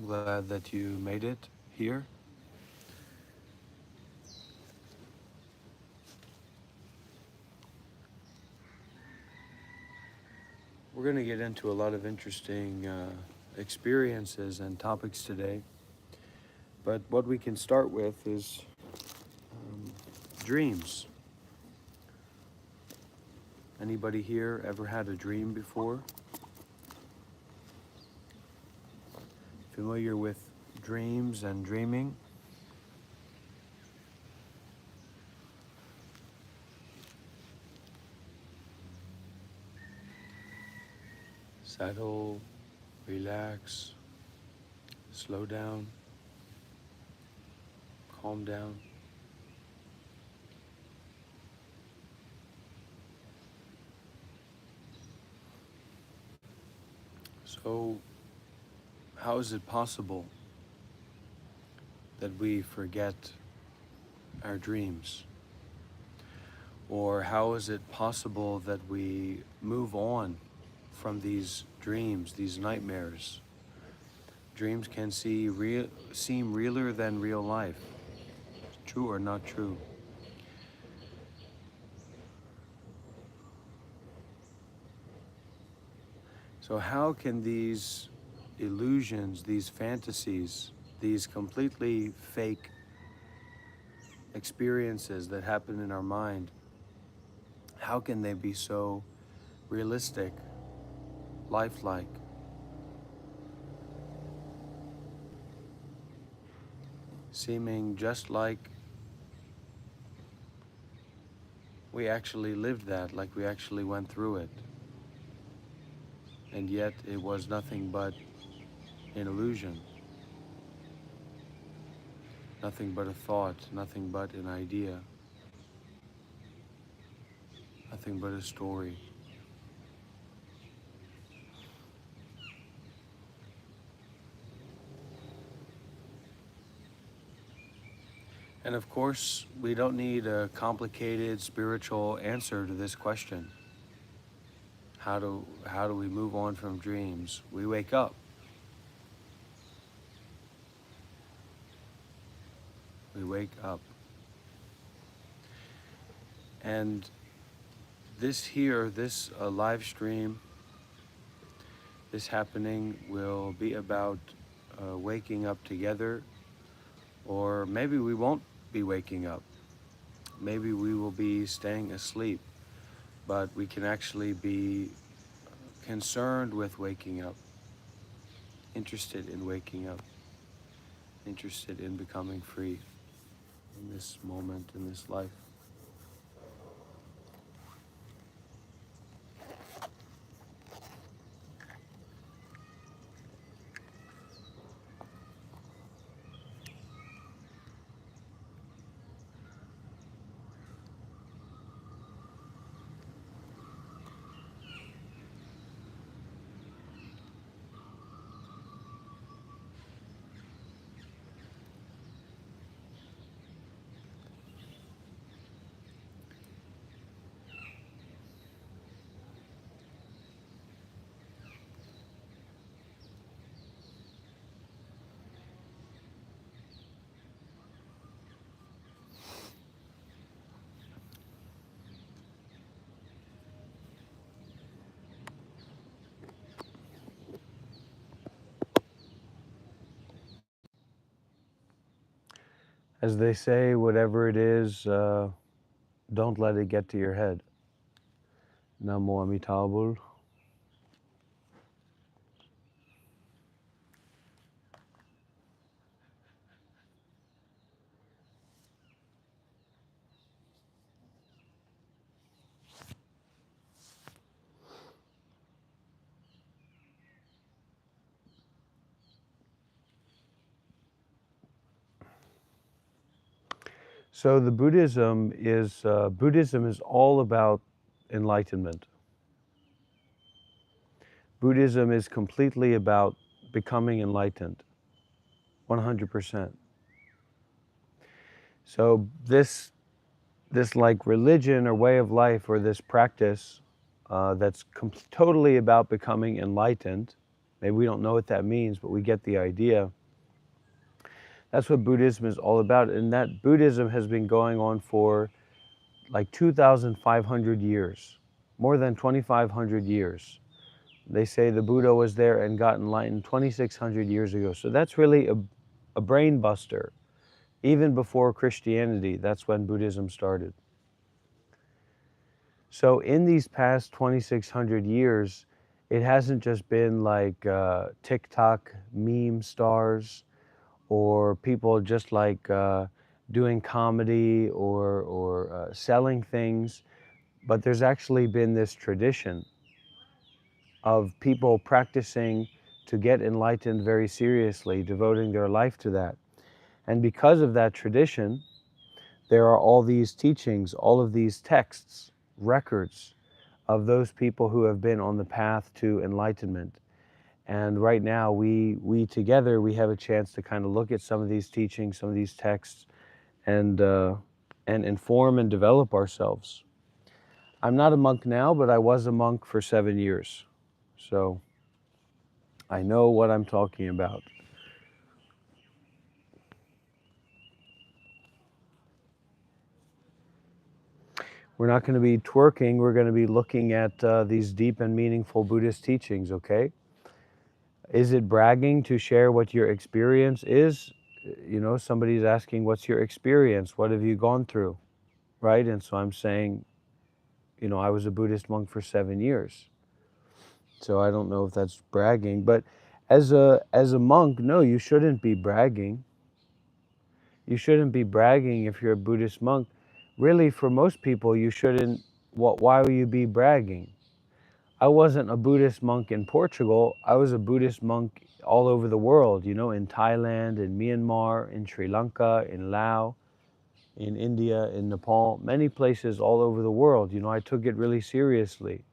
glad that you made it here. We're going to get into a lot of interesting experiences and topics today. But what we can start with is dreams. Anybody here ever had a dream before? Familiar with dreams and dreaming? Settle, relax, slow down, calm down. So, how is it possible that we forget our dreams? Or how is it possible that we move on from these dreams, these nightmares? Dreams can seem realer than real life. True or not true? So how can these illusions, these fantasies, these completely fake experiences that happen in our mind, how can they be so realistic, lifelike? Seeming just like we actually lived that, like we actually went through it. And yet it was nothing but an illusion. Nothing but a thought, nothing but an idea. Nothing but a story. And of course, we don't need a complicated spiritual answer to this question. How do we move on from dreams? We wake up. We wake up. And this live stream, this happening will be about waking up together, or maybe we won't be waking up. Maybe we will be staying asleep, but we can actually be concerned with waking up, interested in waking up, interested in becoming free in this moment, in this life. As they say, whatever it is, don't let it get to your head. Namo Amitabha. So the Buddhism is all about enlightenment. Buddhism is completely about becoming enlightened, 100%. So this like religion or way of life or this practice that's totally about becoming enlightened, maybe we don't know what that means, but we get the idea, That's what Buddhism is all about. And that Buddhism has been going on for like 2,500 years, more than 2,500 years. They say the Buddha was there and got enlightened 2,600 years ago. So that's really a brain buster. Even before Christianity, that's when Buddhism started. So in these past 2,600 years, it hasn't just been like TikTok meme stars or people just like doing comedy or selling things, but there's actually been this tradition of people practicing to get enlightened very seriously, devoting their life to that. And because of that tradition, there are all these teachings, all of these texts, records of those people who have been on the path to enlightenment. And right now, we together, we have a chance to kind of look at some of these teachings, some of these texts, and inform and develop ourselves. I'm not a monk now, but I was a monk for 7 years. So I know what I'm talking about. We're not going to be twerking. We're going to be looking at these deep and meaningful Buddhist teachings, okay? Is it bragging to share what your experience is? You know, somebody's asking, what's your experience? What have you gone through? Right? And so I'm saying, you know, I was a Buddhist monk for 7 years. So I don't know if that's bragging, but as a monk, no, you shouldn't be bragging. You shouldn't be bragging if you're a Buddhist monk. Really, for most people, you shouldn't. Why will you be bragging? I wasn't a Buddhist monk in Portugal. I was a Buddhist monk all over the world, you know, in Thailand, in Myanmar, in Sri Lanka, in Laos, in India, in Nepal, many places all over the world. You know, I took it really seriously.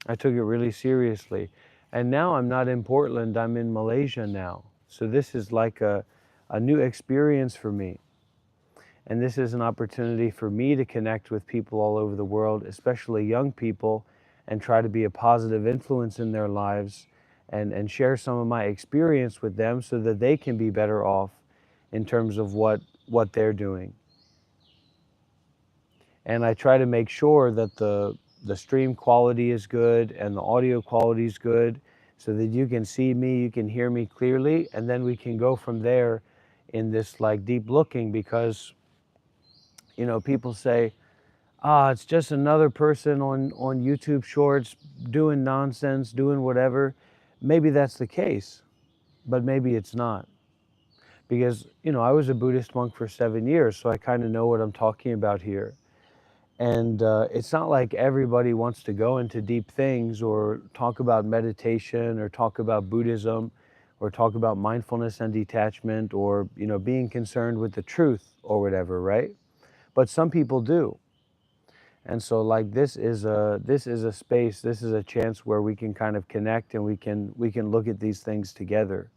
I took it really seriously. And now I'm not in Portland, I'm in Malaysia now. So this is like a new experience for me. And this is an opportunity for me to connect with people all over the world, especially young people, and try to be a positive influence in their lives and share some of my experience with them so that they can be better off in terms of what they're doing. And I try to make sure that the stream quality is good and the audio quality is good so that you can see me, you can hear me clearly, and then we can go from there in this like deep looking, because you know, people say, it's just another person on YouTube Shorts doing nonsense, doing whatever. Maybe that's the case, but maybe it's not. Because, you know, I was a Buddhist monk for 7 years, so I kind of know what I'm talking about here. And it's not like everybody wants to go into deep things or talk about meditation or talk about Buddhism or talk about mindfulness and detachment or, you know, being concerned with the truth or whatever, right? But some people do. And so like this is a space, this is a chance where we can kind of connect and we can look at these things together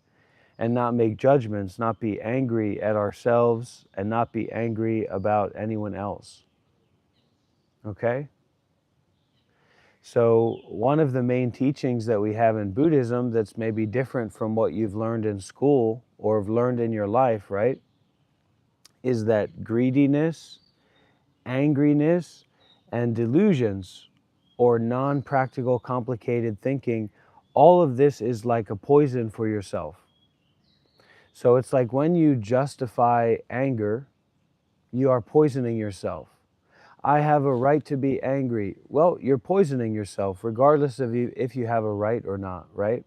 and not make judgments, not be angry at ourselves and not be angry about anyone else. Okay? So one of the main teachings that we have in Buddhism that's maybe different from what you've learned in school or have learned in your life, right? Is that greediness, angriness, and delusions, or non-practical, complicated thinking, all of this is like a poison for yourself. So it's like when you justify anger, you are poisoning yourself. I have a right to be angry. Well, you're poisoning yourself, regardless of if you have a right or not, right?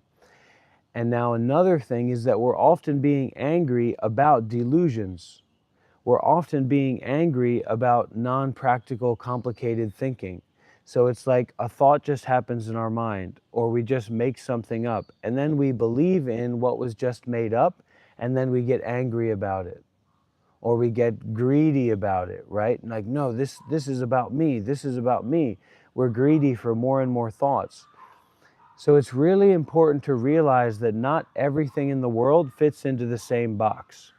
And now another thing is that we're often being angry about delusions. We're often being angry about non-practical, complicated thinking. So it's like a thought just happens in our mind, or we just make something up, and then we believe in what was just made up, and then we get angry about it, or we get greedy about it, right? Like, no, this is about me, this is about me. We're greedy for more and more thoughts. So it's really important to realize that not everything in the world fits into the same box.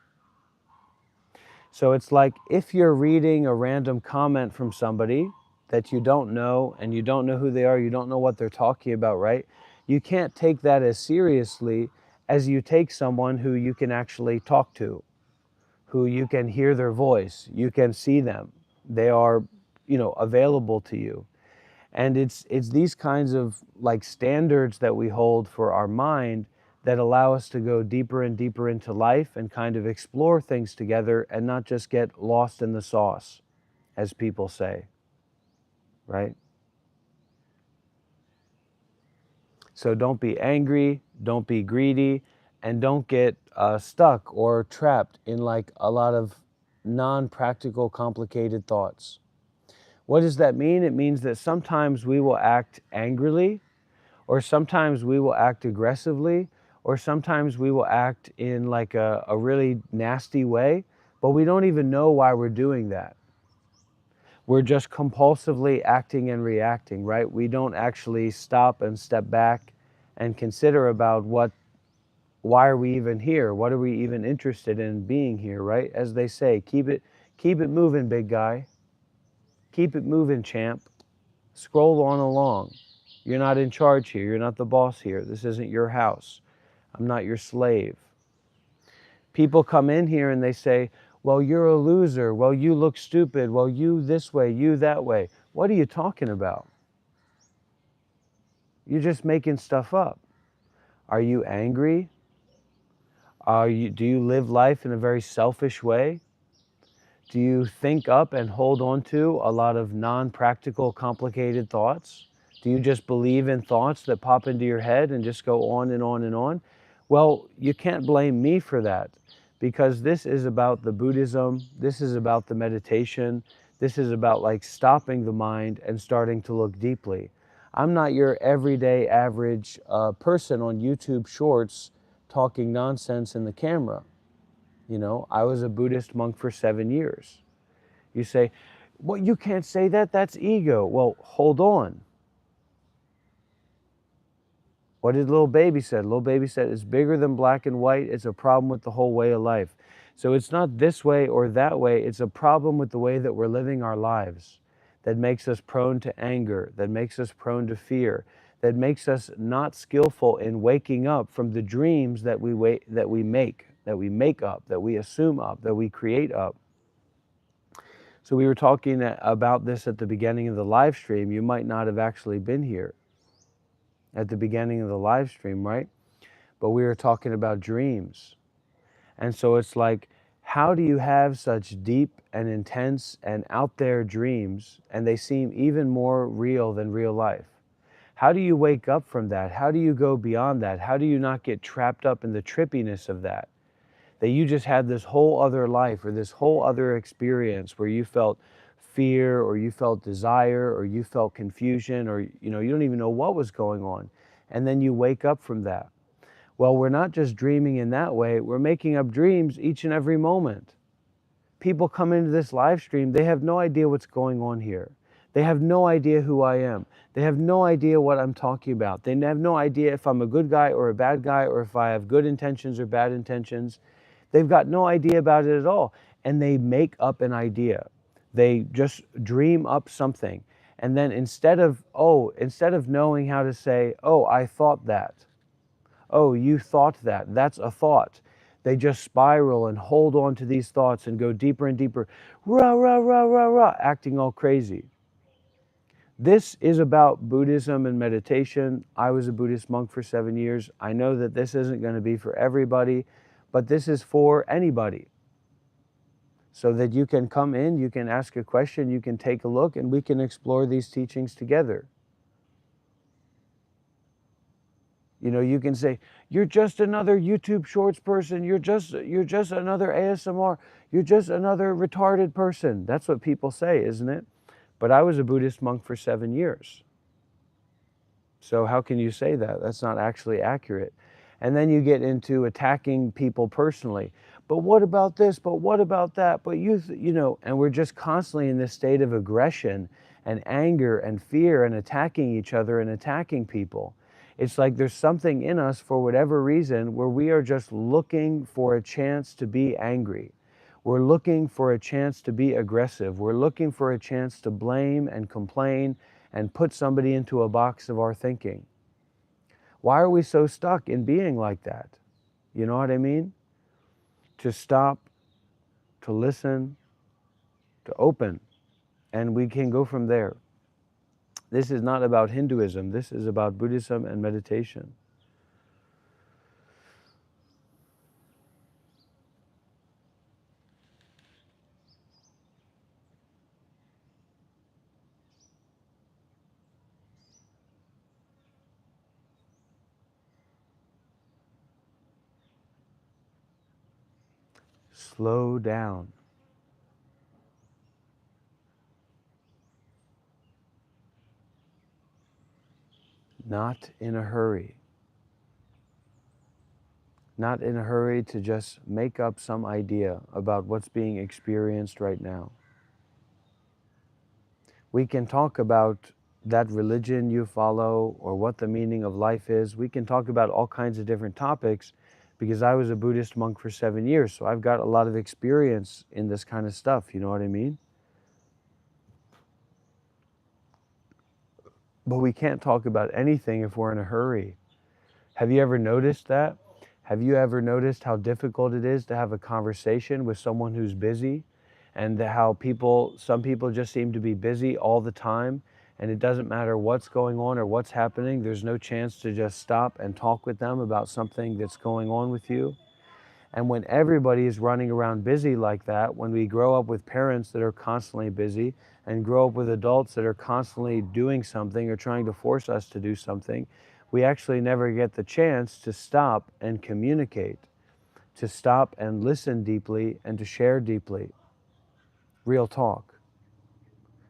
So it's like if you're reading a random comment from somebody that you don't know and you don't know who they are, you don't know what they're talking about, right? You can't take that as seriously as you take someone who you can actually talk to, who you can hear their voice, you can see them, they are, available to you. And it's these kinds of like standards that we hold for our mind that allow us to go deeper and deeper into life and kind of explore things together and not just get lost in the sauce, as people say, right? So don't be angry, don't be greedy, and don't get stuck or trapped in like a lot of non-practical, complicated thoughts. What does that mean? It means that sometimes we will act angrily, or sometimes we will act aggressively, or sometimes we will act in like a really nasty way, but we don't even know why we're doing that. We're just compulsively acting and reacting, right? We don't actually stop and step back and consider about why are we even here? What are we even interested in being here, right? As they say, keep it moving, big guy. Keep it moving, champ. Scroll on along. You're not in charge here. You're not the boss here. This isn't your house. I'm not your slave. People come in here and they say, well, you're a loser. Well, you look stupid. Well, you this way, you that way. What are you talking about? You're just making stuff up. Are you angry? Do you live life in a very selfish way? Do you think up and hold on to a lot of non-practical, complicated thoughts? Do you just believe in thoughts that pop into your head and just go on and on and on? Well, you can't blame me for that, because this is about the Buddhism, this is about the meditation, this is about like stopping the mind and starting to look deeply. I'm not your everyday average person on YouTube Shorts talking nonsense in the camera. I was a Buddhist monk for 7 years. You say, well, you can't say that, that's ego. Well, hold on. What did little baby said? Little baby said, it's bigger than black and white. It's a problem with the whole way of life. So it's not this way or that way. It's a problem with the way that we're living our lives that makes us prone to anger, that makes us prone to fear, that makes us not skillful in waking up from the dreams that we make up, that we assume up, that we create up. So we were talking about this at the beginning of the live stream. You might not have actually been here at the beginning of the live stream, right? But we were talking about dreams. And so it's like, how do you have such deep and intense and out there dreams, and they seem even more real than real life? How do you wake up from that? How do you go beyond that? How do you not get trapped up in the trippiness of that? That you just had this whole other life or this whole other experience where you felt fear or you felt desire or you felt confusion, or you don't even know what was going on, and then you wake up from that. Well, we're not just dreaming in that way, we're making up dreams each and every moment. People come into this live stream, they have no idea what's going on here. They have no idea who I am. They have no idea what I'm talking about. They have no idea if I'm a good guy or a bad guy, or if I have good intentions or bad intentions. They've got no idea about it at all. And they make up an idea. They just dream up something. And then instead of knowing how to say, oh, I thought that. Oh, you thought that. That's a thought. They just spiral and hold on to these thoughts and go deeper and deeper. Rah, rah, rah, rah, rah, acting all crazy. This is about Buddhism and meditation. I was a Buddhist monk for 7 years. I know that this isn't going to be for everybody, but this is for anybody. So that you can come in, you can ask a question, you can take a look, and we can explore these teachings together. You can say, you're just another YouTube Shorts person, you're just another ASMR, you're just another retarded person. That's what people say, isn't it? But I was a Buddhist monk for 7 years. So how can you say that? That's not actually accurate. And then you get into attacking people personally. But what about this? But what about that? But and we're just constantly in this state of aggression and anger and fear and attacking each other and attacking people. It's like there's something in us, for whatever reason, where we are just looking for a chance to be angry. We're looking for a chance to be aggressive. We're looking for a chance to blame and complain and put somebody into a box of our thinking. Why are we so stuck in being like that? You know what I mean? To stop, to listen, to open, and we can go from there. This is not about Hinduism. This is about Buddhism and meditation. Slow down. Not in a hurry. Not in a hurry to just make up some idea about what's being experienced right now. We can talk about that religion you follow or what the meaning of life is. We can talk about all kinds of different topics because I was a Buddhist monk for 7 years, so I've got a lot of experience in this kind of stuff, you know what I mean? But we can't talk about anything if we're in a hurry. Have you ever noticed that? Have you ever noticed how difficult it is to have a conversation with someone who's busy, and how some people just seem to be busy all the time, and it doesn't matter what's going on or what's happening, there's no chance to just stop and talk with them about something that's going on with you? And when everybody is running around busy like that, when we grow up with parents that are constantly busy and grow up with adults that are constantly doing something or trying to force us to do something, we actually never get the chance to stop and communicate, to stop and listen deeply and to share deeply. Real talk.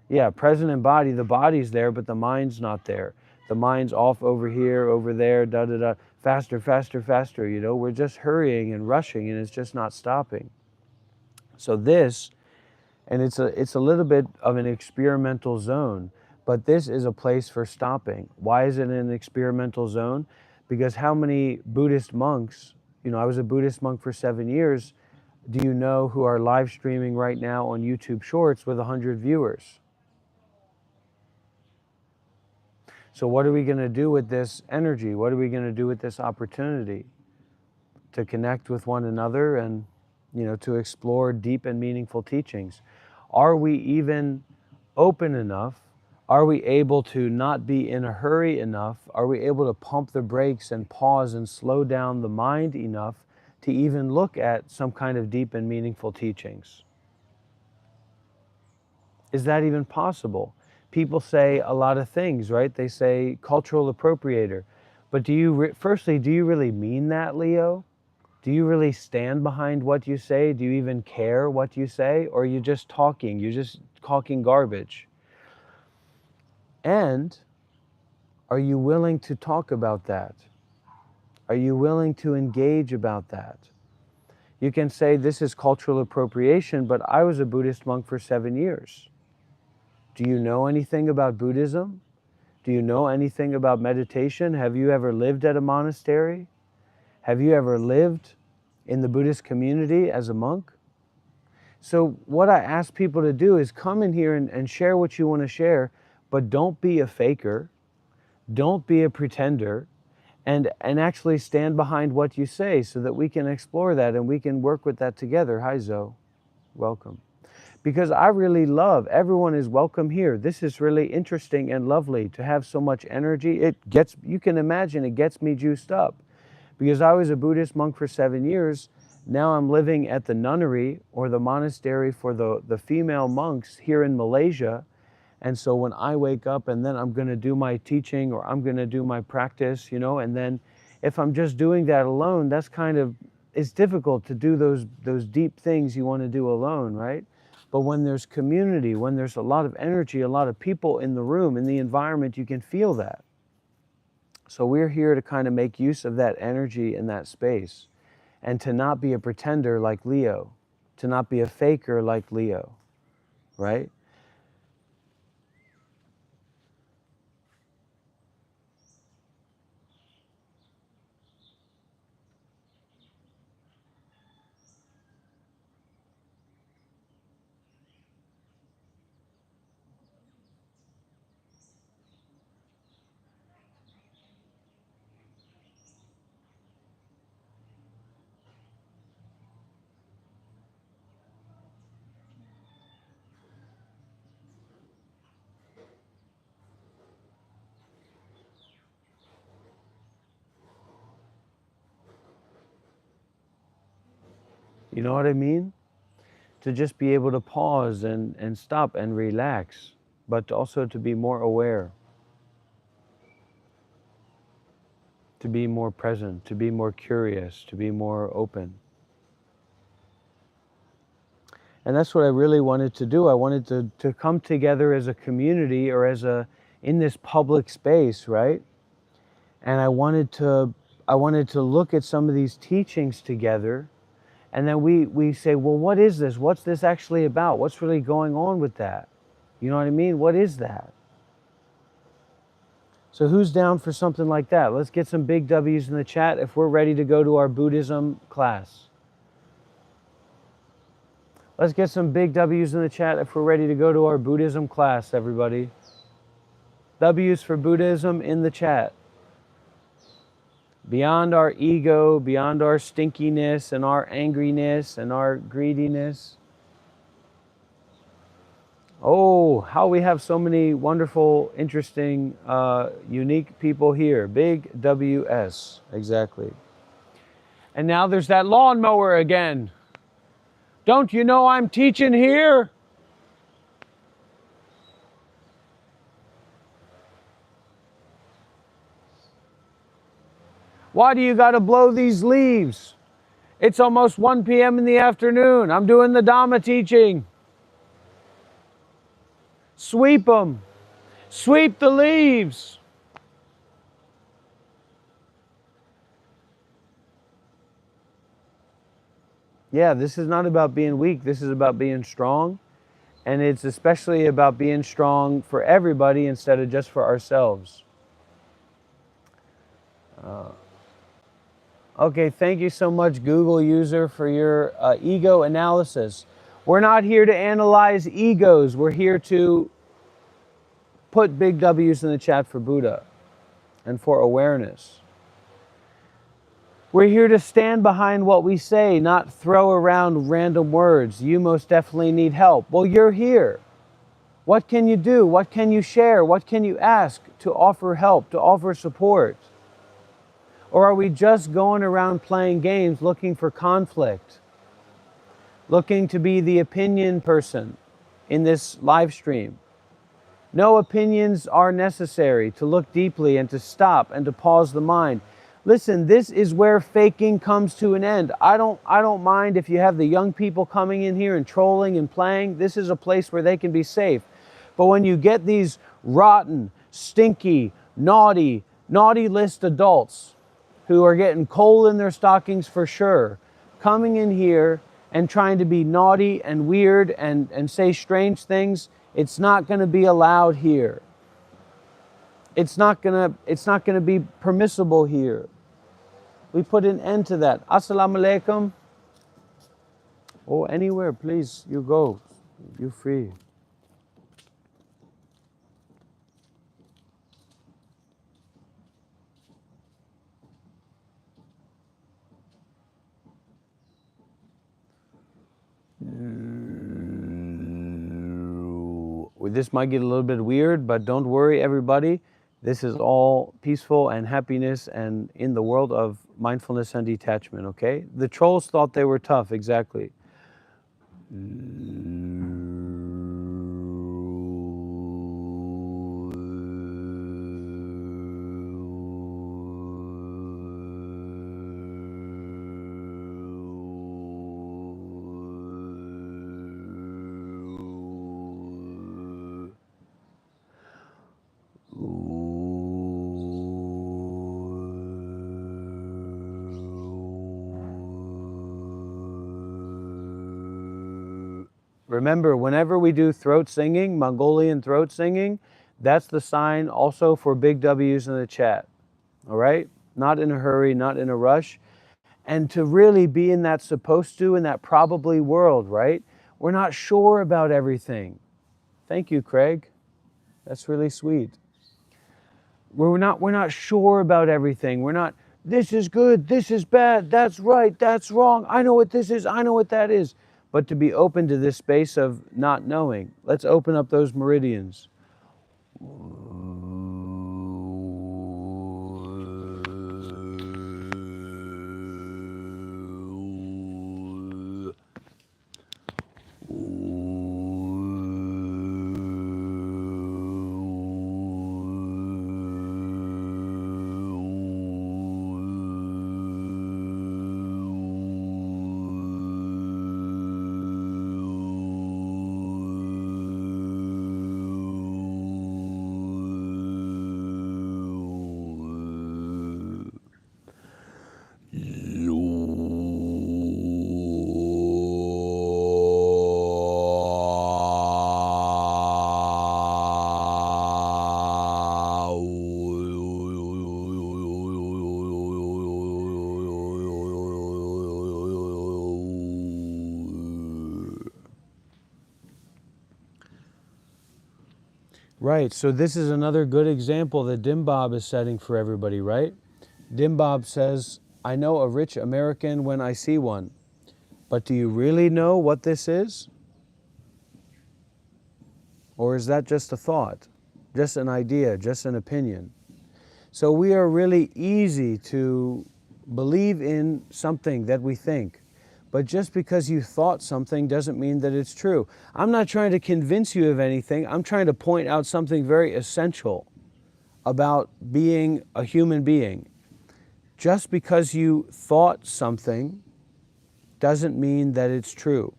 Yeah, present in body, the body's there, but the mind's not there. The mind's off over here, over there, da da da, faster, faster, faster, you know, we're just hurrying and rushing and it's just not stopping. So this, and it's a little bit of an experimental zone, but this is a place for stopping. Why is it an experimental zone? Because how many Buddhist monks, you know, I was a Buddhist monk for 7 years, do you know, who are live streaming right now on YouTube Shorts with 100 viewers? So what are we going to do with this energy? What are we going to do with this opportunity to connect with one another and, you know, to explore deep and meaningful teachings? Are we even open enough? Are we able to not be in a hurry enough? Are we able to pump the brakes and pause and slow down the mind enough to even look at some kind of deep and meaningful teachings? Is that even possible? People say a lot of things, right? They say cultural appropriator. But firstly, do you really mean that, Leo? Do you really stand behind what you say? Do you even care what you say? Or are you just talking? You're just talking garbage. And are you willing to talk about that? Are you willing to engage about that? You can say this is cultural appropriation, but I was a Buddhist monk for 7 years. Do you know anything about Buddhism? Do you know anything about meditation? Have you ever lived at a monastery? Have you ever lived in the Buddhist community as a monk? So what I ask people to do is come in here and share what you want to share, but don't be a faker. Don't be a pretender, and actually stand behind what you say so that we can explore that and we can work with that together. Hi, Zoe. Welcome. Because I really love, everyone is welcome here. This is really interesting and lovely to have so much energy. You can imagine, it gets me juiced up. Because I was a Buddhist monk for 7 years. Now I'm living at the nunnery or the monastery for the female monks here in Malaysia. And so when I wake up and then I'm going to do my teaching or I'm going to do my practice, you know, and then if I'm just doing that alone, it's difficult to do those deep things you want to do alone, right? But when there's community, when there's a lot of energy, a lot of people in the room, in the environment, you can feel that. So we're here to kind of make use of that energy in that space and to not be a pretender like Leo, to not be a faker like Leo, right? You know what I mean? To just be able to pause and stop and relax, but also to be more aware, to be more present, to be more curious, to be more open. And that's what I really wanted to do. I wanted to come together as a community, or in this public space, right? And I wanted to look at some of these teachings together, and then we say, well, what is this? What's this actually about? What's really going on with that? You know what I mean? What is that? So who's down for something like that? Let's get some big W's in the chat if we're ready to go to our Buddhism class. Let's get some big W's in the chat if we're ready to go to our Buddhism class, everybody. W's for Buddhism in the chat. Beyond our ego, beyond our stinkiness and our angriness and our greediness. Oh, how we have so many wonderful, interesting, unique people here. Big WS, exactly. And now there's that lawnmower again. Don't you know I'm teaching here? Why do you got to blow these leaves? It's almost 1 p.m. in the afternoon. I'm doing the Dhamma teaching. Sweep them. Sweep the leaves. Yeah, this is not about being weak. This is about being strong. And it's especially about being strong for everybody instead of just for ourselves. Okay, thank you so much, Google user, for your ego analysis. We're not here to analyze egos. We're here to put big W's in the chat for Buddha and for awareness. We're here to stand behind what we say, not throw around random words. You most definitely need help. Well, you're here. What can you do? What can you share? What can you ask to offer help, to offer support? Or are we just going around playing games looking for conflict? Looking to be the opinion person in this live stream? No opinions are necessary to look deeply and to stop and to pause the mind. Listen, this is where faking comes to an end. I don't mind if you have the young people coming in here and trolling and playing. This is a place where they can be safe. But when you get these rotten, stinky, naughty list adults who are getting coal in their stockings for sure, coming in here and trying to be naughty and weird and say strange things, it's not going to be allowed here. It's not going to be permissible here. We put an end to that. Assalamu alaikum. Oh, anywhere, please, you go. You free. This might get a little bit weird, but don't worry, everybody. This is all peaceful and happiness and in the world of mindfulness and detachment, okay? The trolls thought they were tough, exactly. Remember, whenever we do throat singing, Mongolian throat singing, that's the sign also for big W's in the chat. All right? Not in a hurry, not in a rush. And to really be in that supposed to and that probably world, right? We're not sure about everything. Thank you, Craig. That's really sweet. We're not sure about everything. We're not, this is good, this is bad, that's right, that's wrong, I know what this is, I know what that is. But to be open to this space of not knowing. Let's open up those meridians. Right, so this is another good example that Dimbob is setting for everybody, right? Dimbob says, I know a rich American when I see one, but do you really know what this is? Or is that just a thought, just an idea, just an opinion? So we are really easy to believe in something that we think. But just because you thought something doesn't mean that it's true. I'm not trying to convince you of anything. I'm trying to point out something very essential about being a human being. Just because you thought something doesn't mean that it's true.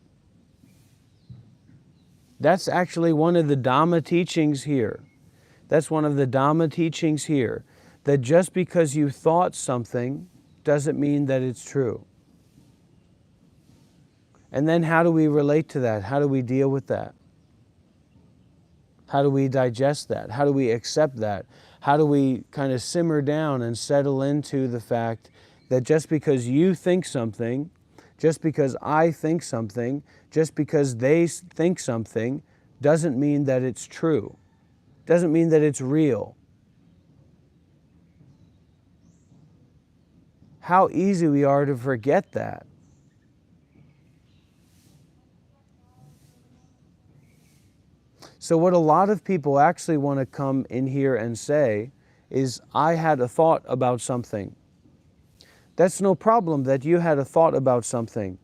That's actually one of the Dhamma teachings here. That's one of the Dhamma teachings here. That just because you thought something doesn't mean that it's true. And then how do we relate to that? How do we deal with that? How do we digest that? How do we accept that? How do we kind of simmer down and settle into the fact that just because you think something, just because I think something, just because they think something, doesn't mean that it's true. Doesn't mean that it's real. How easy we are to forget that. So what a lot of people actually want to come in here and say is, I had a thought about something. That's no problem that you had a thought about something.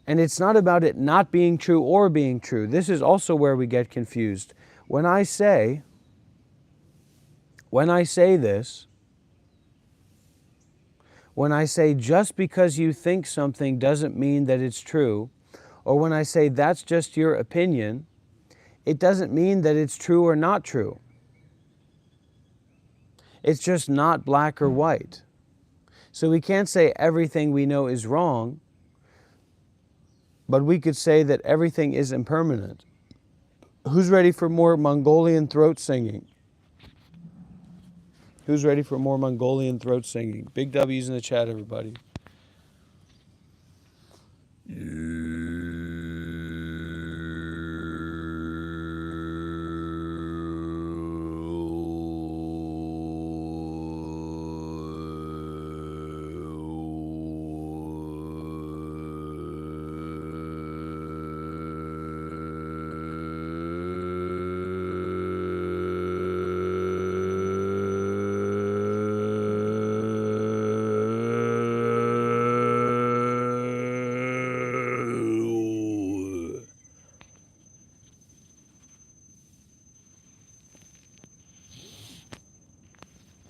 And it's not about it not being true or being true. This is also where we get confused. When I say this, when I say just because you think something doesn't mean that it's true, or when I say that's just your opinion, it doesn't mean that it's true or not true. It's just not black or white. So we can't say everything we know is wrong, but we could say that everything is impermanent. Who's ready for more Mongolian throat singing? Who's ready for more Mongolian throat singing? Big W's in the chat, everybody.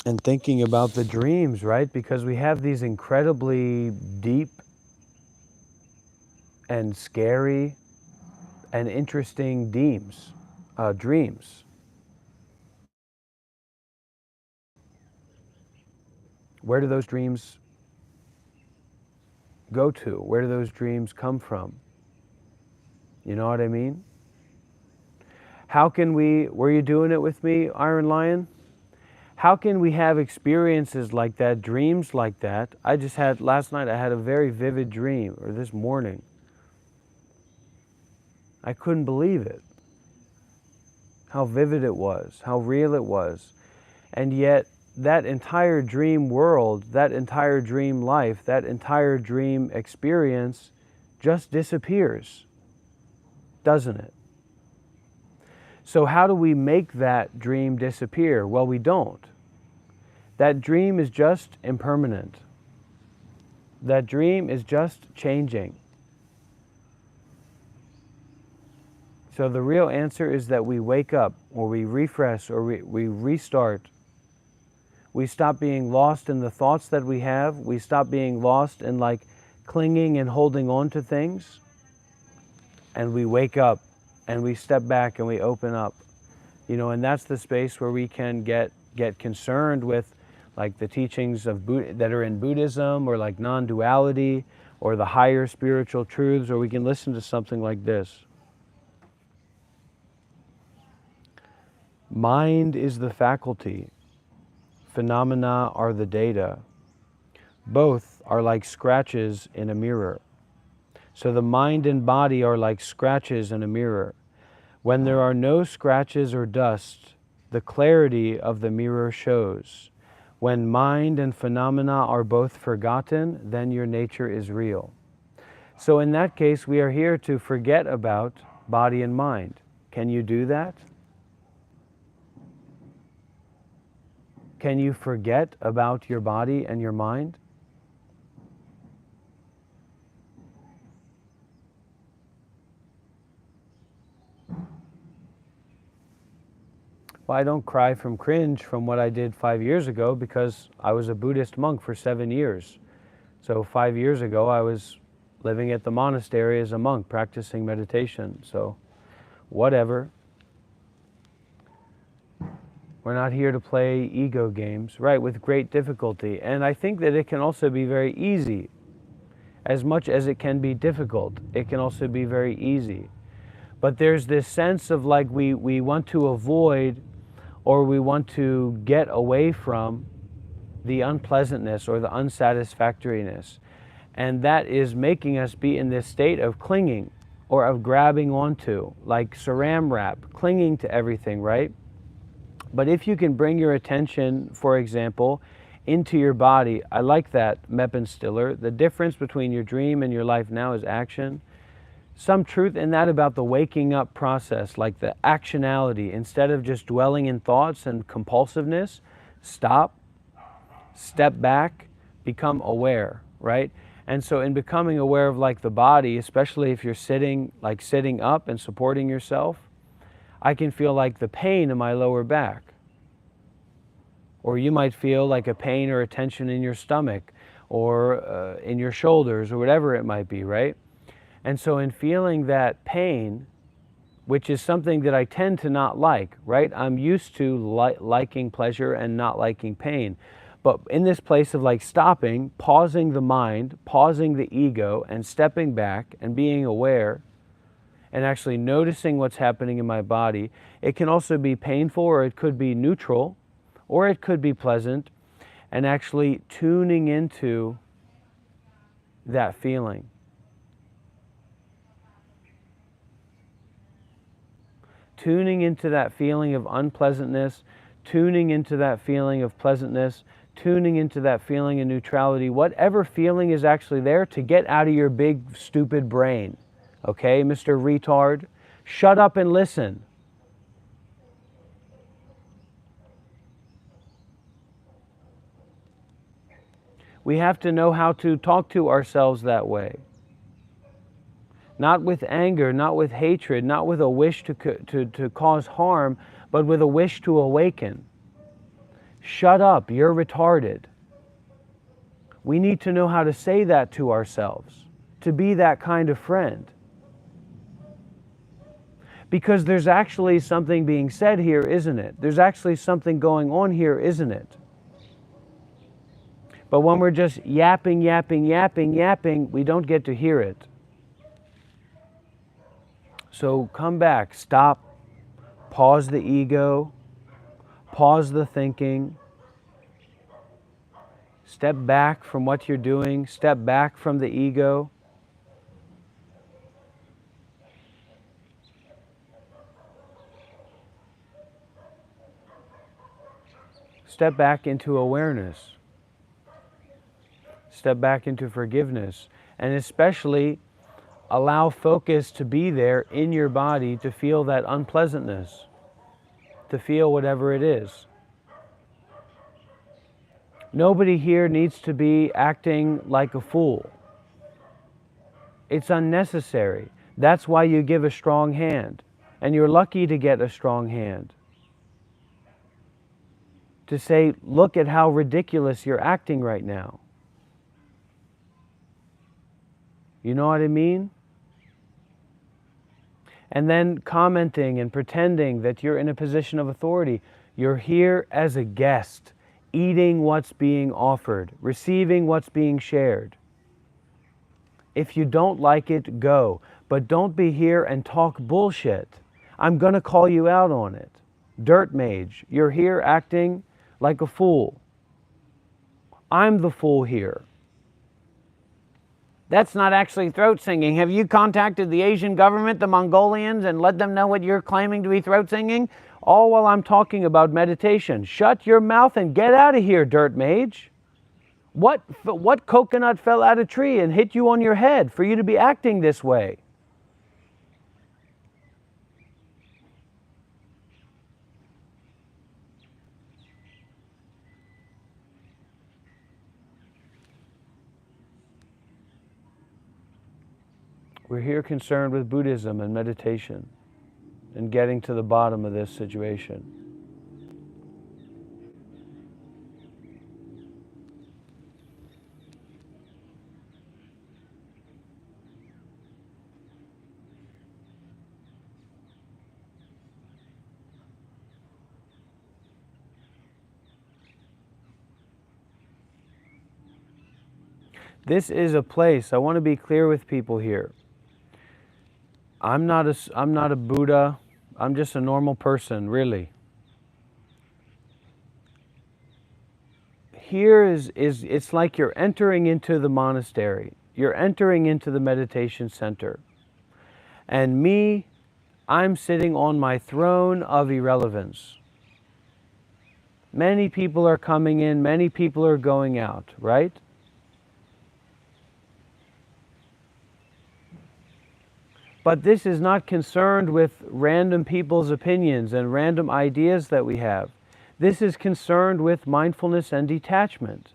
And thinking about the dreams, right? Because we have these incredibly deep and scary and interesting dreams. Where do those dreams go to? Where do those dreams come from? You know what I mean? How can were you doing it with me, Iron Lion? How can we have experiences like that, dreams like that? Last night I had a very vivid dream, or this morning. I couldn't believe it. How vivid it was, how real it was. And yet, that entire dream world, that entire dream life, that entire dream experience just disappears, doesn't it? So how do we make that dream disappear? Well, we don't. That dream is just impermanent. That dream is just changing. So the real answer is that we wake up, or we refresh, or we restart. We stop being lost in the thoughts that we have. We stop being lost in clinging and holding on to things. And we wake up and we step back and we open up. And that's the space where we can get concerned with the teachings of that are in Buddhism, or non-duality, or the higher spiritual truths, or we can listen to something like this. Mind is the faculty. Phenomena are the data. Both are like scratches in a mirror. So the mind and body are like scratches in a mirror. When there are no scratches or dust, the clarity of the mirror shows. When mind and phenomena are both forgotten, then your nature is real. So in that case, we are here to forget about body and mind. Can you do that? Can you forget about your body and your mind? Well, I don't cry from cringe from what I did 5 years ago because I was a Buddhist monk for 7 years. So 5 years ago, I was living at the monastery as a monk, practicing meditation. So whatever. We're not here to play ego games, right, with great difficulty. And I think that it can also be very easy. As much as it can be difficult, it can also be very easy. But there's this sense of like we want to avoid or we want to get away from the unpleasantness or the unsatisfactoriness. And that is making us be in this state of clinging or of grabbing onto, like saran wrap, clinging to everything, right? But if you can bring your attention, for example, into your body, I like that, Meppen Stiller, the difference between your dream and your life now is action. Some truth in that about the waking up process, like the actionality, instead of just dwelling in thoughts and compulsiveness, stop, step back, become aware, right? And so in becoming aware of like the body, especially if you're sitting, like sitting up and supporting yourself, I can feel like the pain in my lower back. Or you might feel like a pain or a tension in your stomach or in your shoulders or whatever it might be, right? And so in feeling that pain, which is something that I tend to not like, right? I'm used to liking pleasure and not liking pain. But in this place of like stopping, pausing the mind, pausing the ego, and stepping back and being aware, and actually noticing what's happening in my body. It can also be painful, or it could be neutral, or it could be pleasant, and actually tuning into that feeling. Tuning into that feeling of unpleasantness, tuning into that feeling of pleasantness, tuning into that feeling of neutrality, whatever feeling is actually there, to get out of your big stupid brain. Okay, Mr. Retard, shut up and listen. We have to know how to talk to ourselves that way. Not with anger, not with hatred, not with a wish to cause harm, but with a wish to awaken. Shut up, you're retarded. We need to know how to say that to ourselves, to be that kind of friend. Because there's actually something being said here, isn't it? There's actually something going on here, isn't it? But when we're just yapping, we don't get to hear it. So come back, stop, pause the ego, pause the thinking, step back from what you're doing, step back from the ego. Step back into awareness. Step back into forgiveness. And especially allow focus to be there in your body to feel that unpleasantness, to feel whatever it is. Nobody here needs to be acting like a fool. It's unnecessary. That's why you give a strong hand. And you're lucky to get a strong hand. To say, look at how ridiculous you're acting right now. You know what I mean? And then commenting and pretending that you're in a position of authority. You're here as a guest, eating what's being offered, receiving what's being shared. If you don't like it, go. But don't be here and talk bullshit. I'm going to call you out on it. Dirt mage, you're here acting like a fool. I'm the fool here. That's not actually throat singing. Have you contacted the Asian government, the Mongolians, and let them know what you're claiming to be throat singing? All while I'm talking about meditation. Shut your mouth and get out of here, dirt mage. What coconut fell out of a tree and hit you on your head for you to be acting this way? We're here concerned with Buddhism and meditation and getting to the bottom of this situation. This is a place, I want to be clear with people here. I'm not a Buddha. I'm just a normal person, really. Here it's like you're entering into the monastery. You're entering into the meditation center. And me, I'm sitting on my throne of irrelevance. Many people are coming in, many people are going out, right? But this is not concerned with random people's opinions and random ideas that we have. This is concerned with mindfulness and detachment.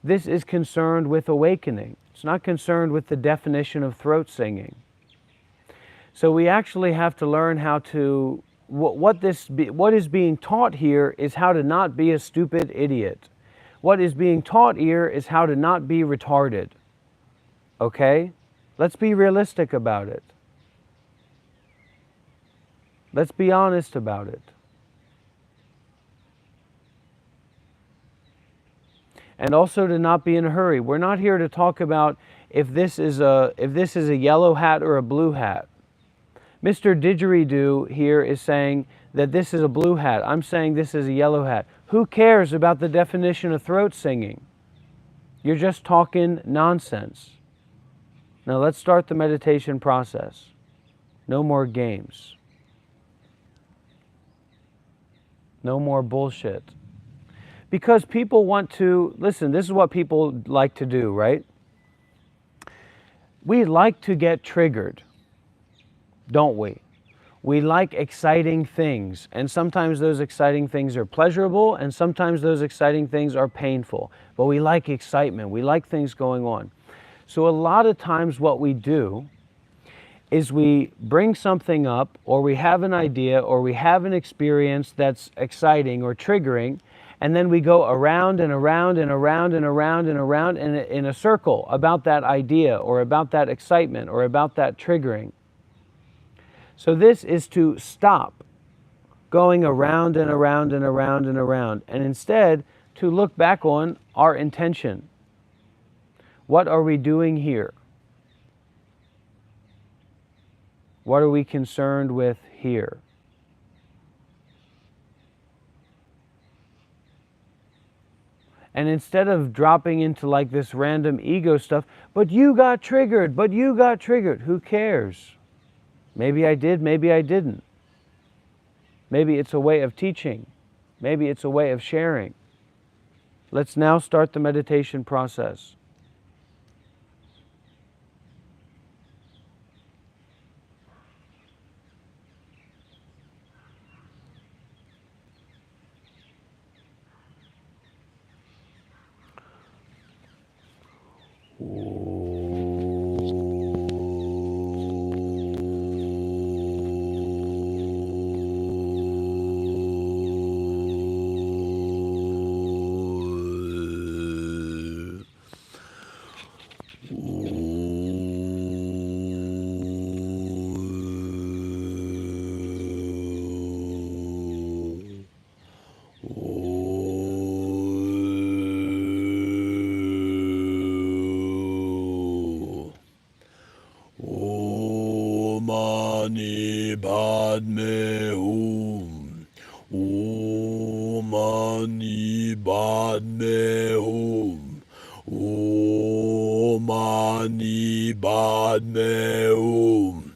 This is concerned with awakening. It's not concerned with the definition of throat singing. So we actually have to learn how to, what is being taught here is how to not be a stupid idiot. What is being taught here is how to not be retarded. Okay? Let's be realistic about it. Let's be honest about it. And also to not be in a hurry. We're not here to talk about if this is a yellow hat or a blue hat. Mr. Didgeridoo here is saying that this is a blue hat. I'm saying this is a yellow hat. Who cares about the definition of throat singing? You're just talking nonsense. Now let's start the meditation process. No more games. No more bullshit. Because people want to, listen, this is what people like to do, right? We like to get triggered, don't we? We like exciting things, and sometimes those exciting things are pleasurable, and sometimes those exciting things are painful. But we like excitement, we like things going on. So a lot of times what we do is we bring something up, or we have an idea, or we have an experience that's exciting or triggering, and then we go around and around and around and around and around in a circle about that idea, or about that excitement, or about that triggering. So this is to stop going around and around and around and around, and instead to look back on our intention. What are we doing here? What are we concerned with here? And instead of dropping into like this random ego stuff, but you got triggered, who cares? Maybe I did, maybe I didn't. Maybe it's a way of teaching. Maybe it's a way of sharing. Let's now start the meditation process. Mani Padme Hum. Om Mani Padme Hum. Om Mani Padme Hum.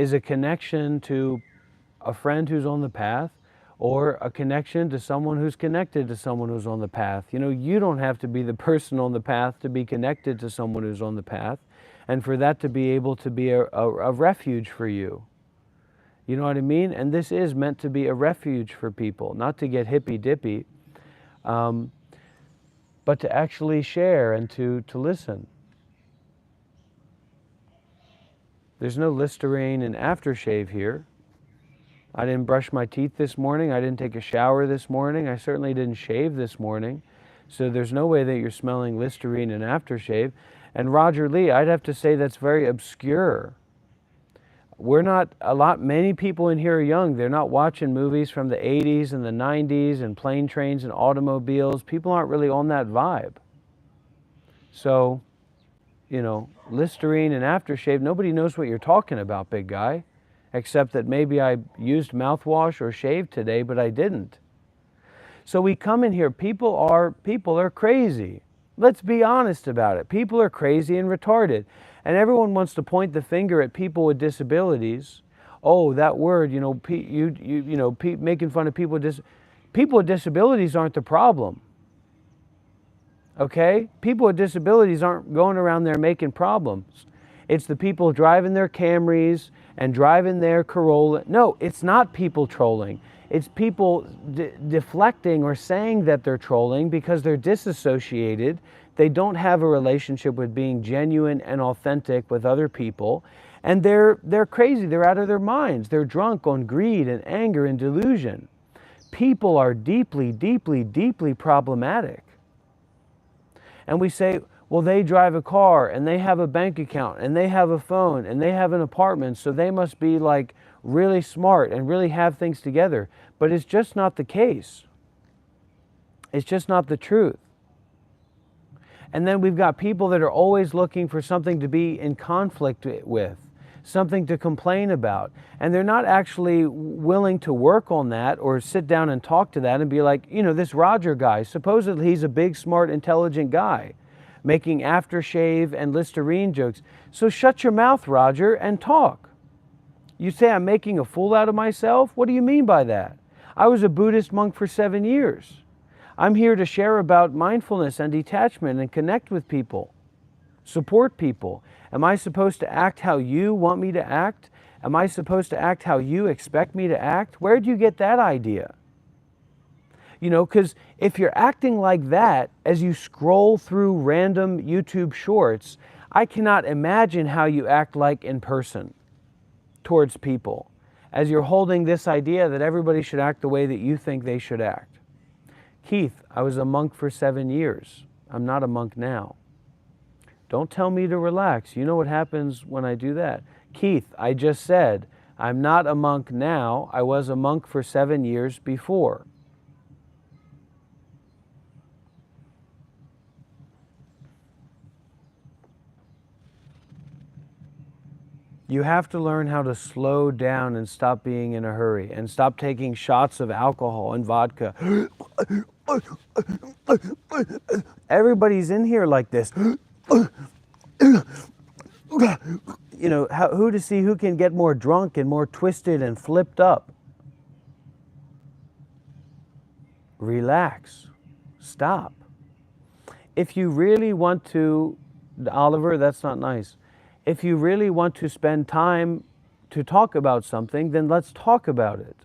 is a connection to a friend who's on the path, or a connection to someone who's connected to someone who's on the path. You know, you don't have to be the person on the path to be connected to someone who's on the path, and for that to be able to be a refuge for you. You know what I mean? And this is meant to be a refuge for people, not to get hippy-dippy, but to actually share and to listen. There's no Listerine and aftershave here. I didn't brush my teeth this morning. I didn't take a shower this morning. I certainly didn't shave this morning. So there's no way that you're smelling Listerine and aftershave. And Roger Lee, I'd have to say that's very obscure. We're not, many people in here are young. They're not watching movies from the 80s and the 90s and plane trains and automobiles. People aren't really on that vibe. So, you know, Listerine and aftershave, nobody knows what you're talking about, big guy. Except that maybe I used mouthwash or shaved today, but I didn't. So we come in here, people are crazy. Let's be honest about it. People are crazy and retarded. And everyone wants to point the finger at people with disabilities. Oh, that word, you know, making fun of people with disabilities aren't the problem. Okay? People with disabilities aren't going around there making problems. It's the people driving their Camrys and driving their Corolla. No, it's not people trolling. It's people deflecting or saying that they're trolling because they're disassociated. They don't have a relationship with being genuine and authentic with other people. And they're crazy. They're out of their minds. They're drunk on greed and anger and delusion. People are deeply, deeply, deeply problematic. And we say, well, they drive a car and they have a bank account and they have a phone and they have an apartment, so they must be like really smart and really have things together. But it's just not the case. It's just not the truth. And then we've got people that are always looking for something to be in conflict with, something to complain about. And they're not actually willing to work on that or sit down and talk to that and be like, you know, this Roger guy, supposedly he's a big, smart, intelligent guy, making aftershave and Listerine jokes. So shut your mouth, Roger, and talk. You say I'm making a fool out of myself? What do you mean by that? I was a Buddhist monk for 7 years. I'm here to share about mindfulness and detachment and connect with people, support people. Am I supposed to act how you want me to act? Am I supposed to act how you expect me to act? Where'd you get that idea? You know, because if you're acting like that as you scroll through random YouTube shorts, I cannot imagine how you act like in person towards people, as you're holding this idea that everybody should act the way that you think they should act. Keith, I was a monk for 7 years. I'm not a monk now. Don't tell me to relax. You know what happens when I do that. Keith, I just said, I'm not a monk now. I was a monk for 7 years before. You have to learn how to slow down and stop being in a hurry and stop taking shots of alcohol and vodka. Everybody's in here like this. You know, who to see who can get more drunk and more twisted and flipped up. Relax. Stop. If you really want to, Oliver, that's not nice. If you really want to spend time to talk about something, then let's talk about it.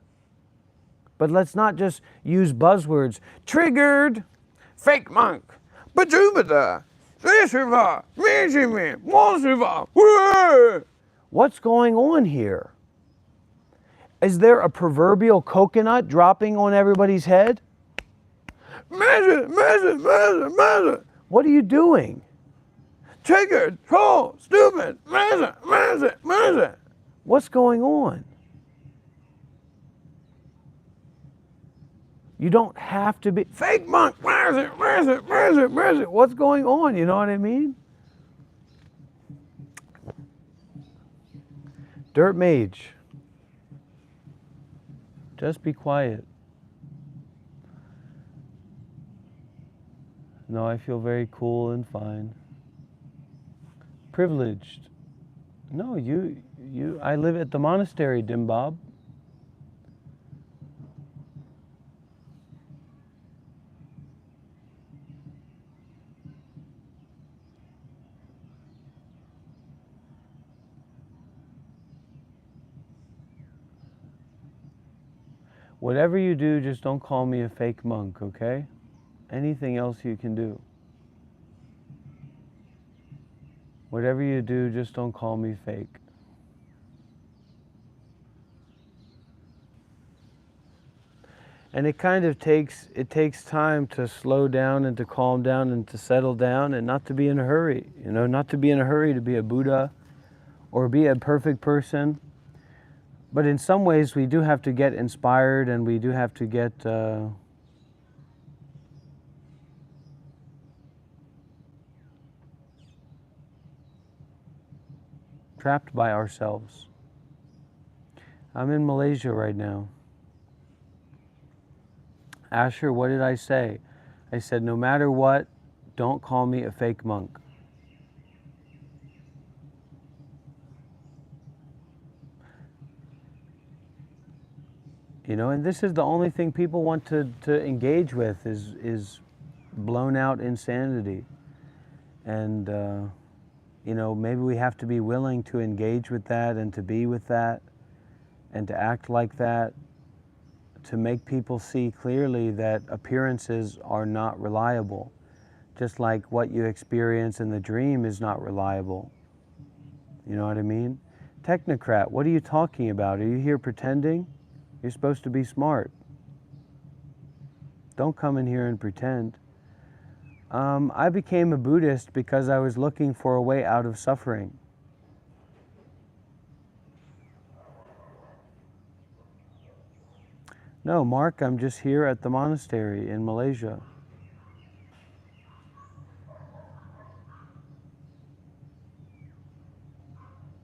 But let's not just use buzzwords. Triggered, fake monk, Bajubada, what's going on here? Is there a proverbial coconut dropping on everybody's head? What are you doing? Triggered, troll, stupid, what's going on? You don't have to be fake monk. Where's it? What's going on? You know what I mean? Dirt mage. Just be quiet. No, I feel very cool and fine. Privileged. No, I live at the monastery, Dimbob. Whatever you do, just don't call me a fake monk, okay? Anything else you can do. Whatever you do, just don't call me fake. And it kind of takes time to slow down and to calm down and to settle down and not to be in a hurry, not to be in a hurry to be a Buddha or be a perfect person. But in some ways we do have to get inspired, and we do have to get trapped by ourselves. I'm in Malaysia right now. Asher, what did I say? I said, no matter what, don't call me a fake monk. And this is the only thing people want to engage with is blown out insanity. And, maybe we have to be willing to engage with that and to be with that and to act like that, to make people see clearly that appearances are not reliable. Just like what you experience in the dream is not reliable. You know what I mean? Technocrat, what are you talking about? Are you here pretending? You're supposed to be smart. Don't come in here and pretend. I became a Buddhist because I was looking for a way out of suffering. No, Mark, I'm just here at the monastery in Malaysia.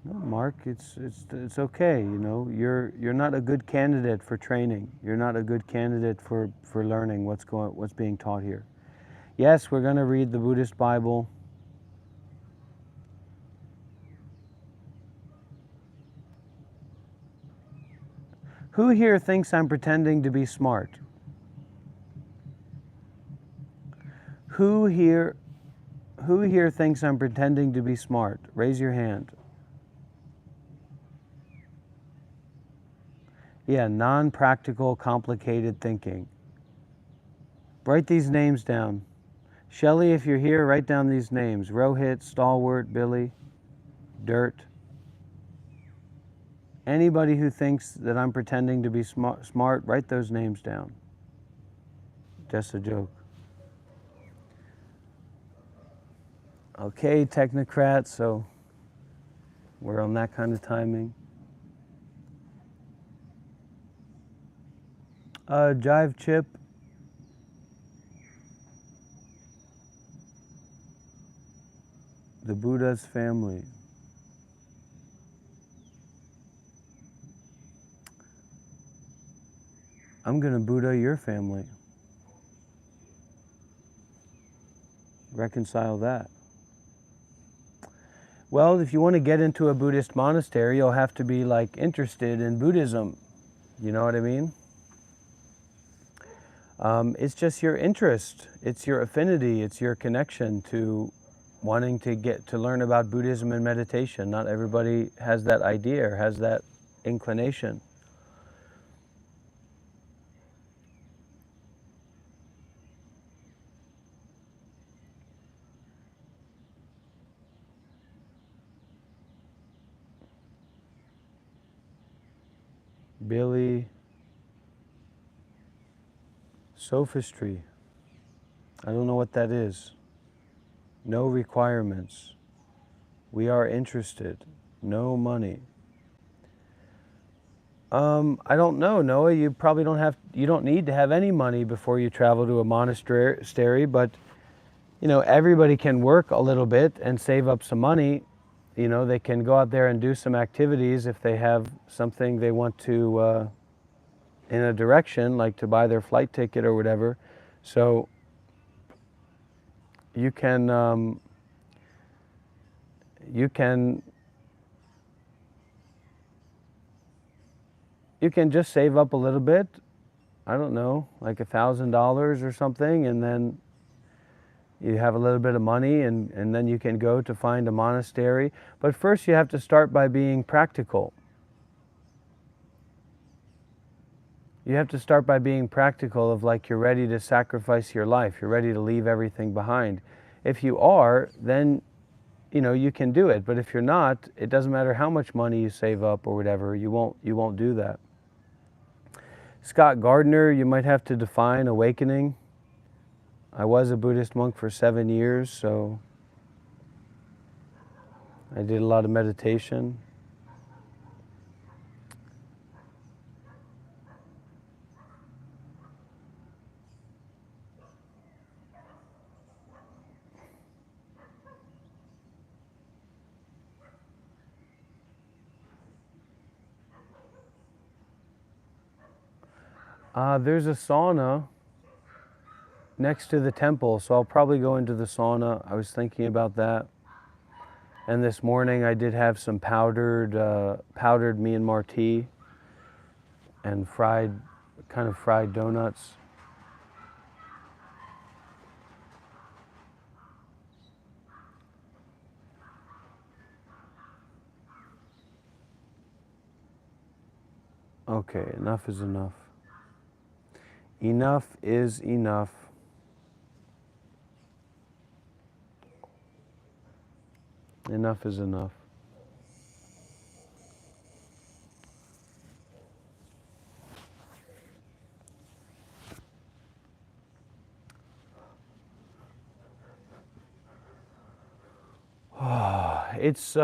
No, Mark, it's okay. You're not a good candidate for training. You're not a good candidate for learning what's being taught here. Yes, we're going to read the Buddhist Bible. Who here thinks I'm pretending to be smart? Who here thinks I'm pretending to be smart? Raise your hand. Yeah, non-practical, complicated thinking. Write these names down. Shelley, if you're here, write down these names. Rohit, Stalwart, Billy, Dirt. Anybody who thinks that I'm pretending to be smart, write those names down. Just a joke. Okay, technocrat, so we're on that kind of timing. Jive Chip. The Buddha's family. I'm going to Buddha your family. Reconcile that. Well, if you want to get into a Buddhist monastery, you'll have to be interested in Buddhism. You know what I mean? It's just your interest. It's your affinity. It's your connection to wanting to learn about Buddhism and meditation. Not everybody has that idea or has that inclination. Billy, sophistry. I don't know what that is. No requirements. We are interested. No money. I don't know, Noah. You probably you don't need to have any money before you travel to a monastery, but everybody can work a little bit and save up some money. They can go out there and do some activities if they have something they want to in a direction, like to buy their flight ticket or whatever. So you can you can just save up a little bit, I don't know, like $1,000 or something, and then you have a little bit of money, and then you can go to find a monastery. But first you have to start by being practical. You have to start by being practical of like you're ready to sacrifice your life, you're ready to leave everything behind. If you are, then you can do it. But if you're not, it doesn't matter how much money you save up or whatever, you won't do that. Scott Gardner, you might have to define awakening. I was a Buddhist monk for 7 years, so I did a lot of meditation. There's a sauna next to the temple, so I'll probably go into the sauna. I was thinking about that. And this morning I did have some powdered Myanmar tea and fried donuts. Okay, enough is enough. Enough is enough. Enough is enough. It's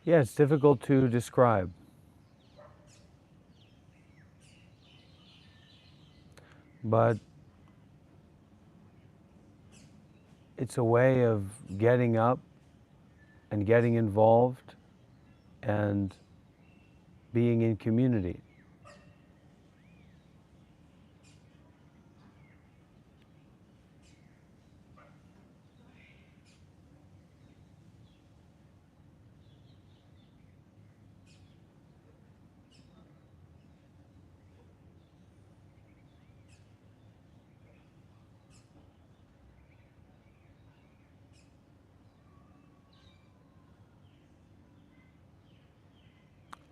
yeah, it's difficult to describe. But it's a way of getting up and getting involved and being in community.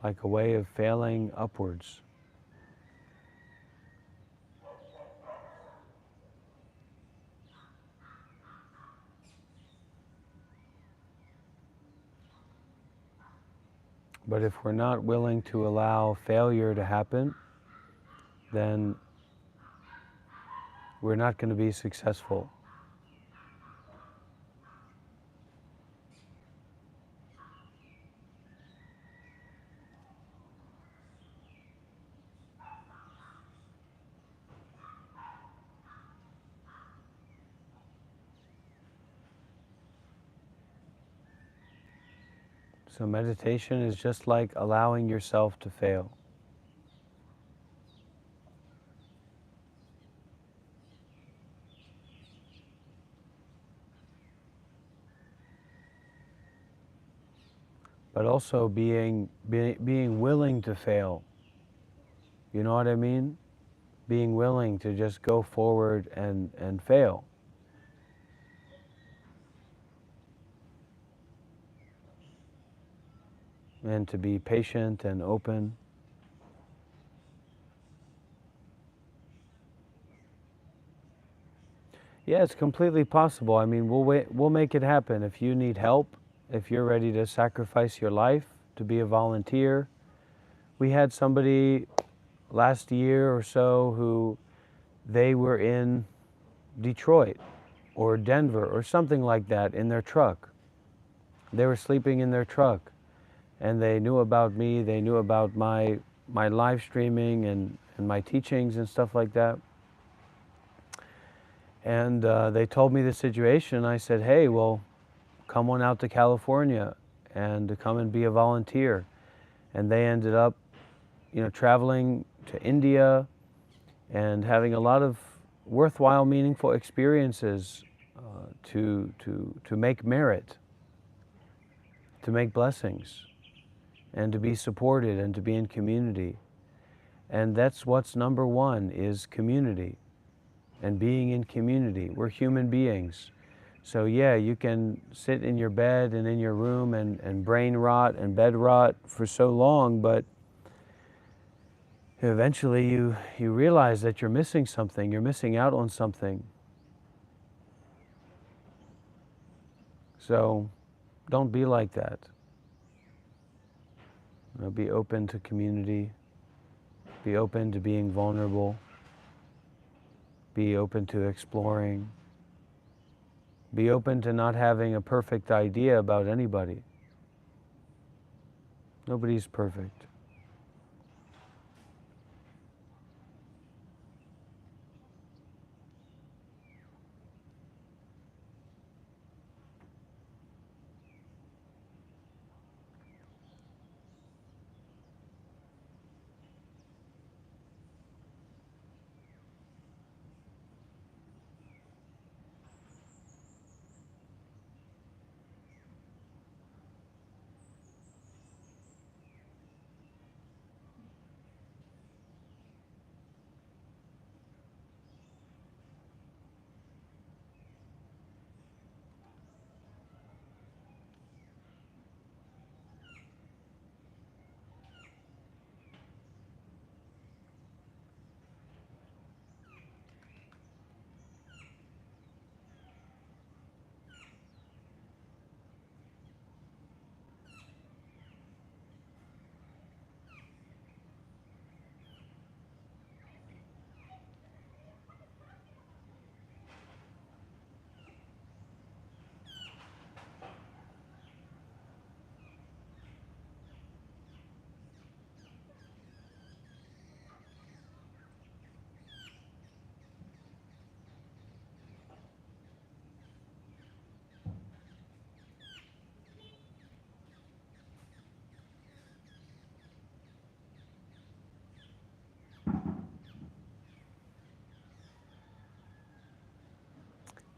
Like a way of failing upwards. But if we're not willing to allow failure to happen, then we're not going to be successful. So meditation is just like allowing yourself to fail. But also being willing to fail. You know what I mean? Being willing to just go forward and fail. And to be patient and open. Yeah, it's completely possible. I mean, we'll make it happen. If you need help, if you're ready to sacrifice your life to be a volunteer. We had somebody last year or so who they were in Detroit or Denver or something like that in their truck. They were sleeping in their truck, and they knew about me, they knew about my live streaming and my teachings and stuff like that. And they told me the situation. I said, hey, well, come on out to California and to come and be a volunteer. And they ended up, traveling to India and having a lot of worthwhile, meaningful experiences to make merit, to make blessings, and to be supported and to be in community. And that's what's number one, is community and being in community. We're human beings. So yeah, you can sit in your bed and in your room and brain rot and bed rot for so long, but eventually you realize that you're missing something, you're missing out on something. So don't be like that. Be open to community, be open to being vulnerable, be open to exploring, be open to not having a perfect idea about anybody. Nobody's perfect.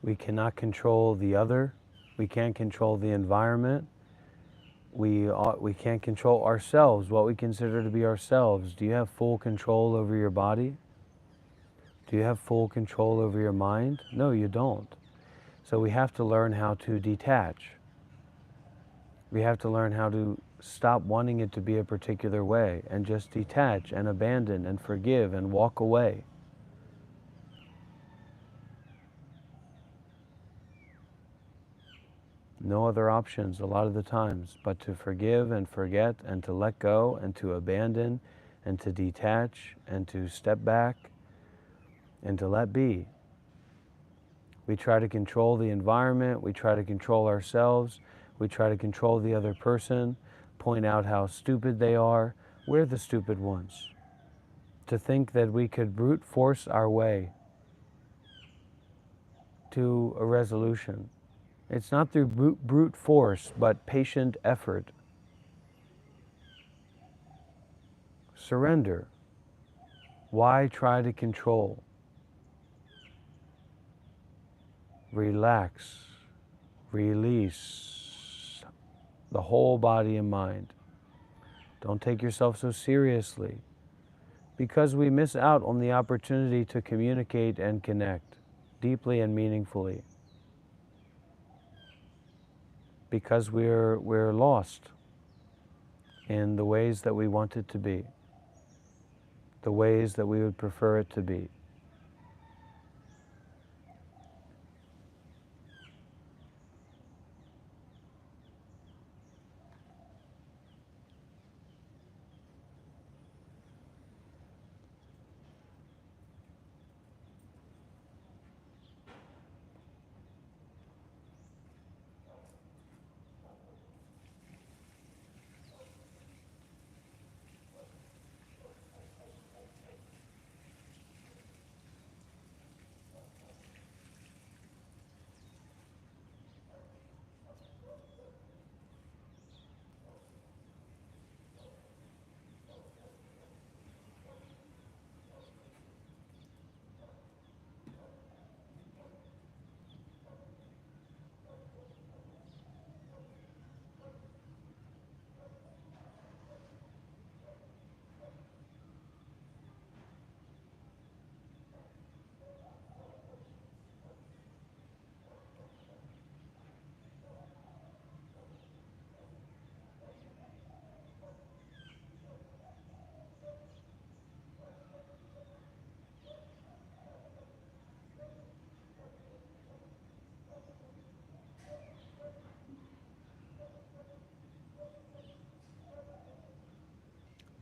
We cannot control the other. We can't control the environment. We can't control ourselves, what we consider to be ourselves. Do you have full control over your body? Do you have full control over your mind? No, you don't. So we have to learn how to detach. We have to learn how to stop wanting it to be a particular way and just detach and abandon and forgive and walk away. No other options a lot of the times but to forgive and forget and to let go and to abandon and to detach and to step back and to let be. We try to control the environment, we try to control ourselves, we try to control the other person, point out how stupid they are. We're the stupid ones. To think that we could brute force our way to a resolution. It's not through brute force, but patient effort. Surrender. Why try to control? Relax. Release the whole body and mind. Don't take yourself so seriously, because we miss out on the opportunity to communicate and connect deeply and meaningfully. Because we're lost in the ways that we want it to be, the ways that we would prefer it to be.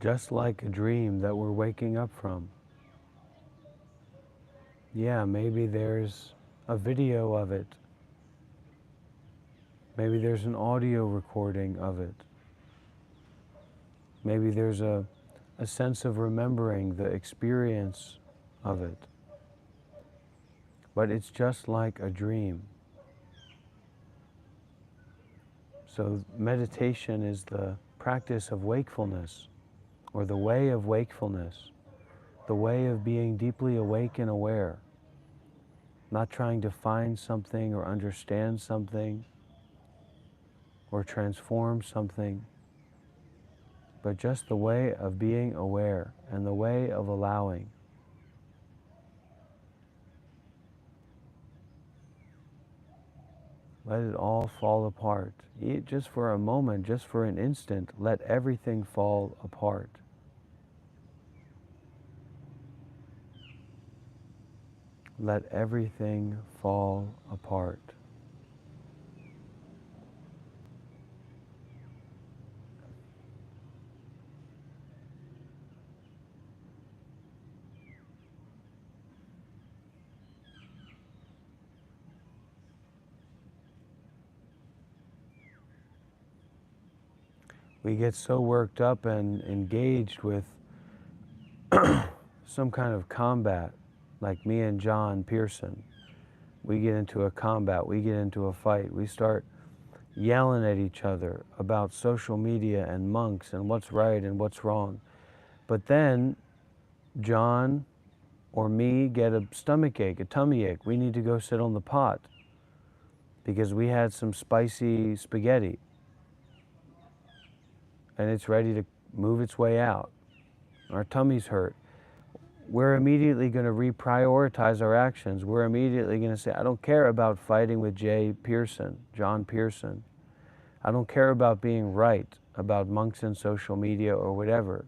just like a dream that we're waking up from. Yeah, maybe there's a video of it. Maybe there's an audio recording of it. Maybe there's a sense of remembering the experience of it. But it's just like a dream. So meditation is the practice of wakefulness, or the way of wakefulness, the way of being deeply awake and aware, not trying to find something or understand something or transform something, but just the way of being aware and the way of allowing. Let it all fall apart. Just for a moment, just for an instant, let everything fall apart. Let everything fall apart. We get so worked up and engaged with some kind of combat, like me and John Pearson. We get into a combat, we get into a fight, we start yelling at each other about social media and monks and what's right and what's wrong. But then John or me get a stomach ache, a tummy ache. We need to go sit on the pot because we had some spicy spaghetti and it's ready to move its way out. Our tummy's hurt. We're immediately going to reprioritize our actions. We're immediately going to say, I don't care about fighting with John Pearson. I don't care about being right about monks and social media or whatever.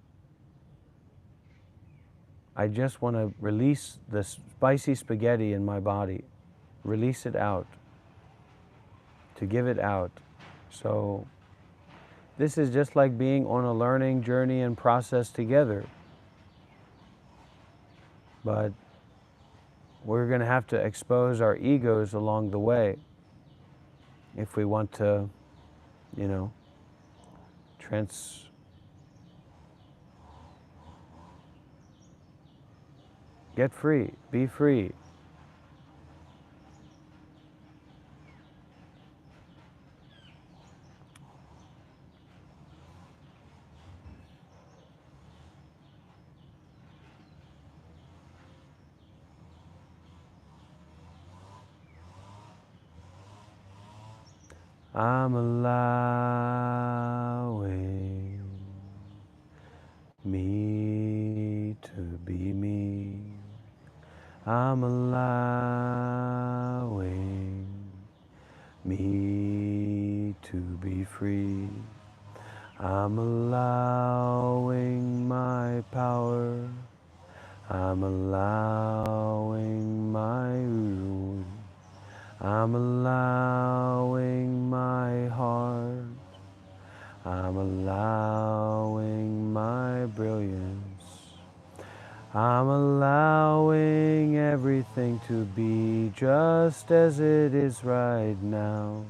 I just want to release the spicy spaghetti in my body, release it out, to give it out. So this is just like being on a learning journey and process together. But we're going to have to expose our egos along the way if we want to, get free, be free. I'm allowing me to be me. I'm allowing me to be free. I'm allowing my power. I'm allowing my rule. I'm allowing my heart. I'm allowing my brilliance. I'm allowing everything to be just as it is right now.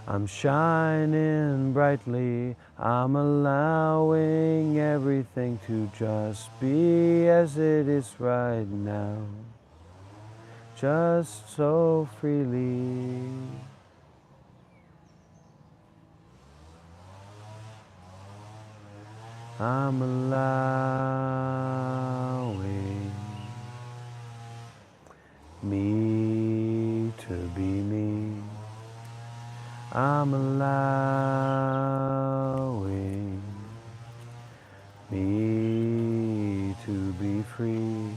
I'm shining brightly. I'm allowing everything to just be as it is right now. Just so freely. I'm allowing me to be me. I'm allowing me to be free.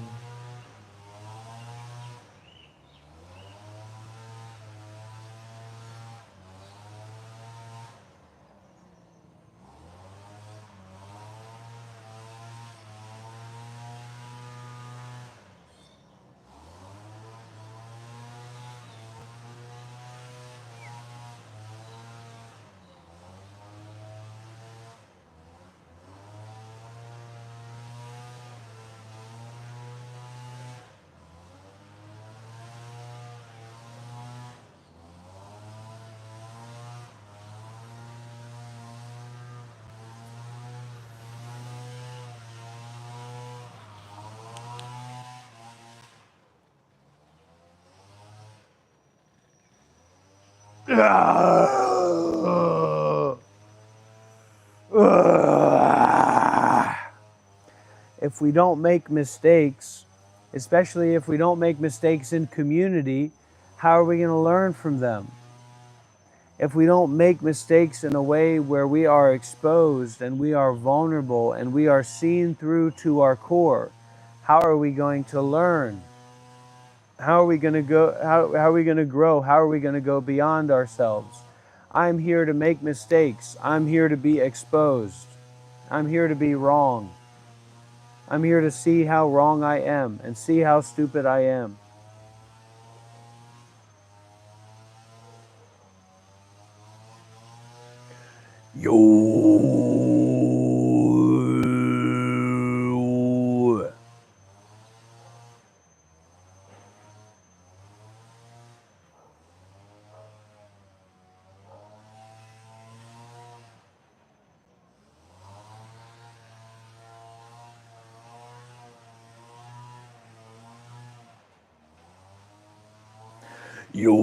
If we don't make mistakes, especially if we don't make mistakes in community, how are we going to learn from them? If we don't make mistakes in a way where we are exposed and we are vulnerable and we are seen through to our core, how are we going to learn? How are we going to go? How are we going to grow? How are we going to go beyond ourselves? I'm here to make mistakes. I'm here to be exposed. I'm here to be wrong. I'm here to see how wrong I am and see how stupid I am. Yo.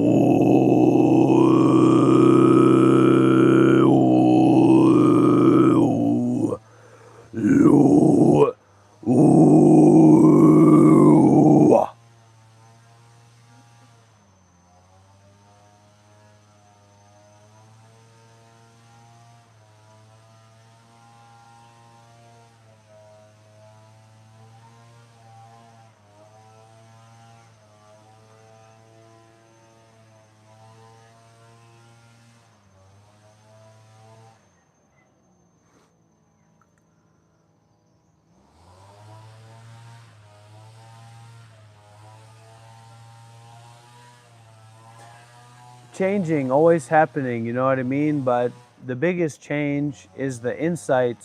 Changing, always happening, you know what I mean? But the biggest change is the insight.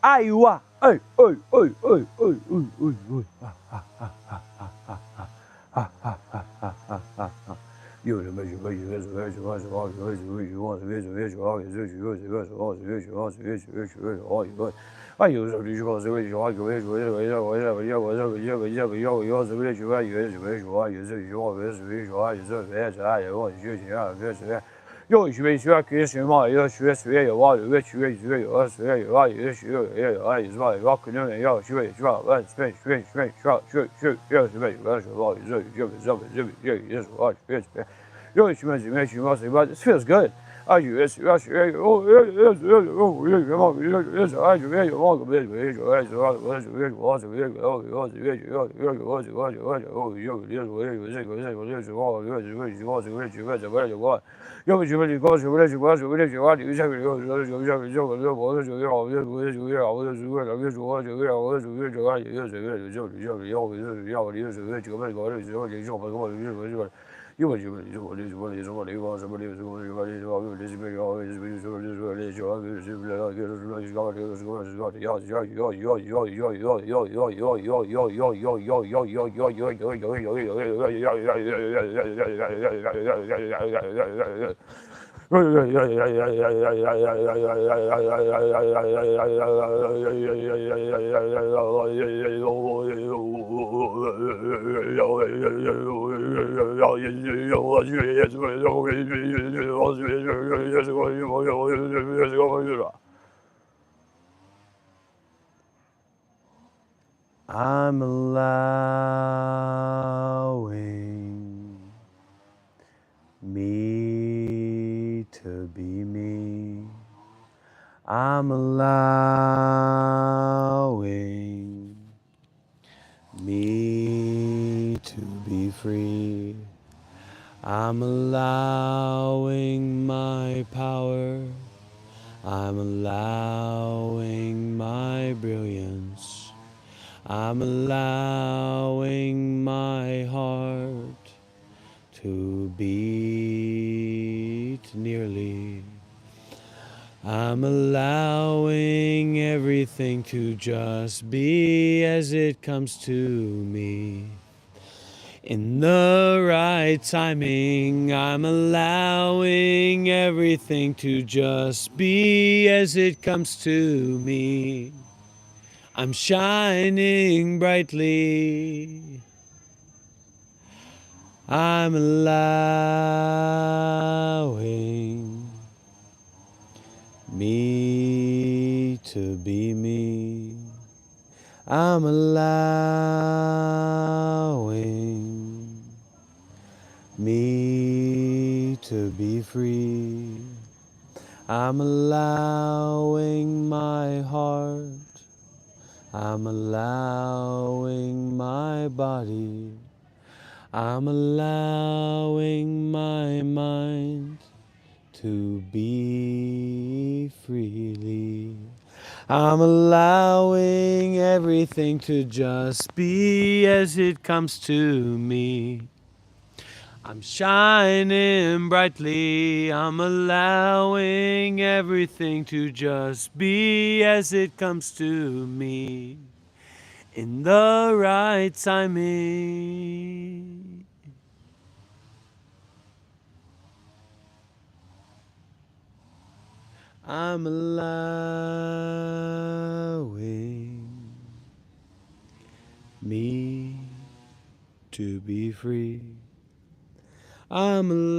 Aywa, ay, ay, ay, ay, ay, ay, ay, ay. This feels good. I'm allowing me to be me. I'm allowing me to be free. I'm allowing my power. I'm allowing my brilliance. I'm allowing my heart to beat nearly. I'm allowing everything to just be as it comes to me. In the right timing, I'm allowing everything to just be as it comes to me. I'm shining brightly. I'm allowing me to be me. I'm allowing me to be free. I'm allowing my heart. I'm allowing my body. I'm allowing my mind to be freely. I'm allowing everything to just be as it comes to me. I'm shining brightly. I'm allowing everything to just be as it comes to me. In the right timing. I'm allowing me to be free. I'm allowing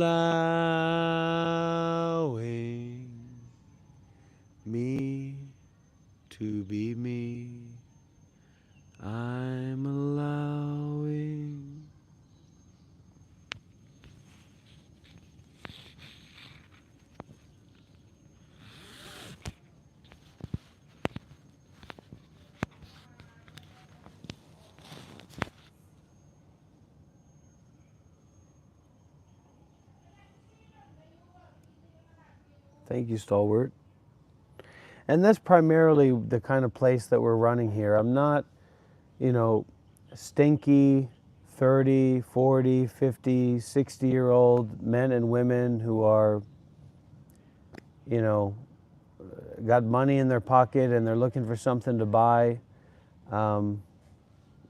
me to be me. I'm allowing. Thank you, Stalwart. And that's primarily the kind of place that we're running here. I'm not, stinky 30, 40, 50, 60-year-old men and women who are, you know, got money in their pocket and they're looking for something to buy.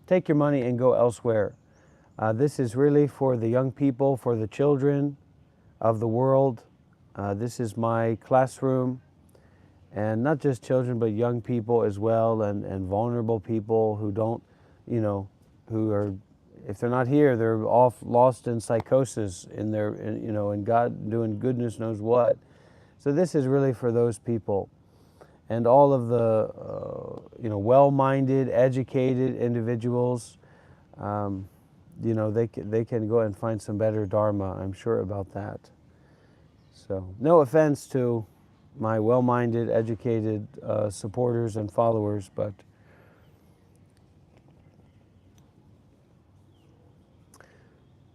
Take your money and go elsewhere. This is really for the young people, for the children of the world. This is my classroom. And not just children, but young people as well, and vulnerable people who don't, who are, if they're not here, they're off lost in psychosis in their, in God doing goodness knows what. So this is really for those people. And all of the, well-minded, educated individuals, they can go and find some better Dharma, I'm sure about that. So no offense to my well-minded, educated supporters and followers, but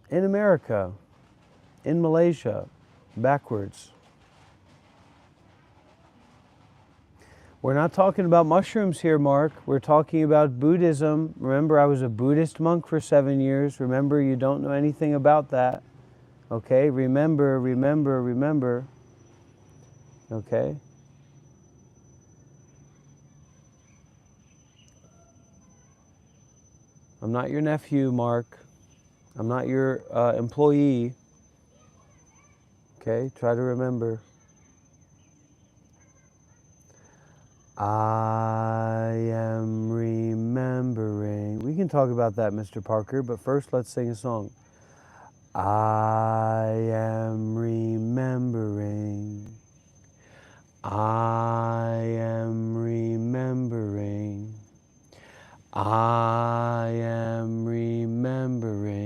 in America, in Malaysia, backwards. We're not talking about mushrooms here, Mark. We're talking about Buddhism. Remember, I was a Buddhist monk for 7 years. Remember, you don't know anything about that. Okay? Remember, remember, remember. Okay? I'm not your nephew, Mark. I'm not your employee. Okay? Try to remember. I am remembering. We can talk about that, Mr. Parker, but first let's sing a song. I am remembering. I am remembering. I am remembering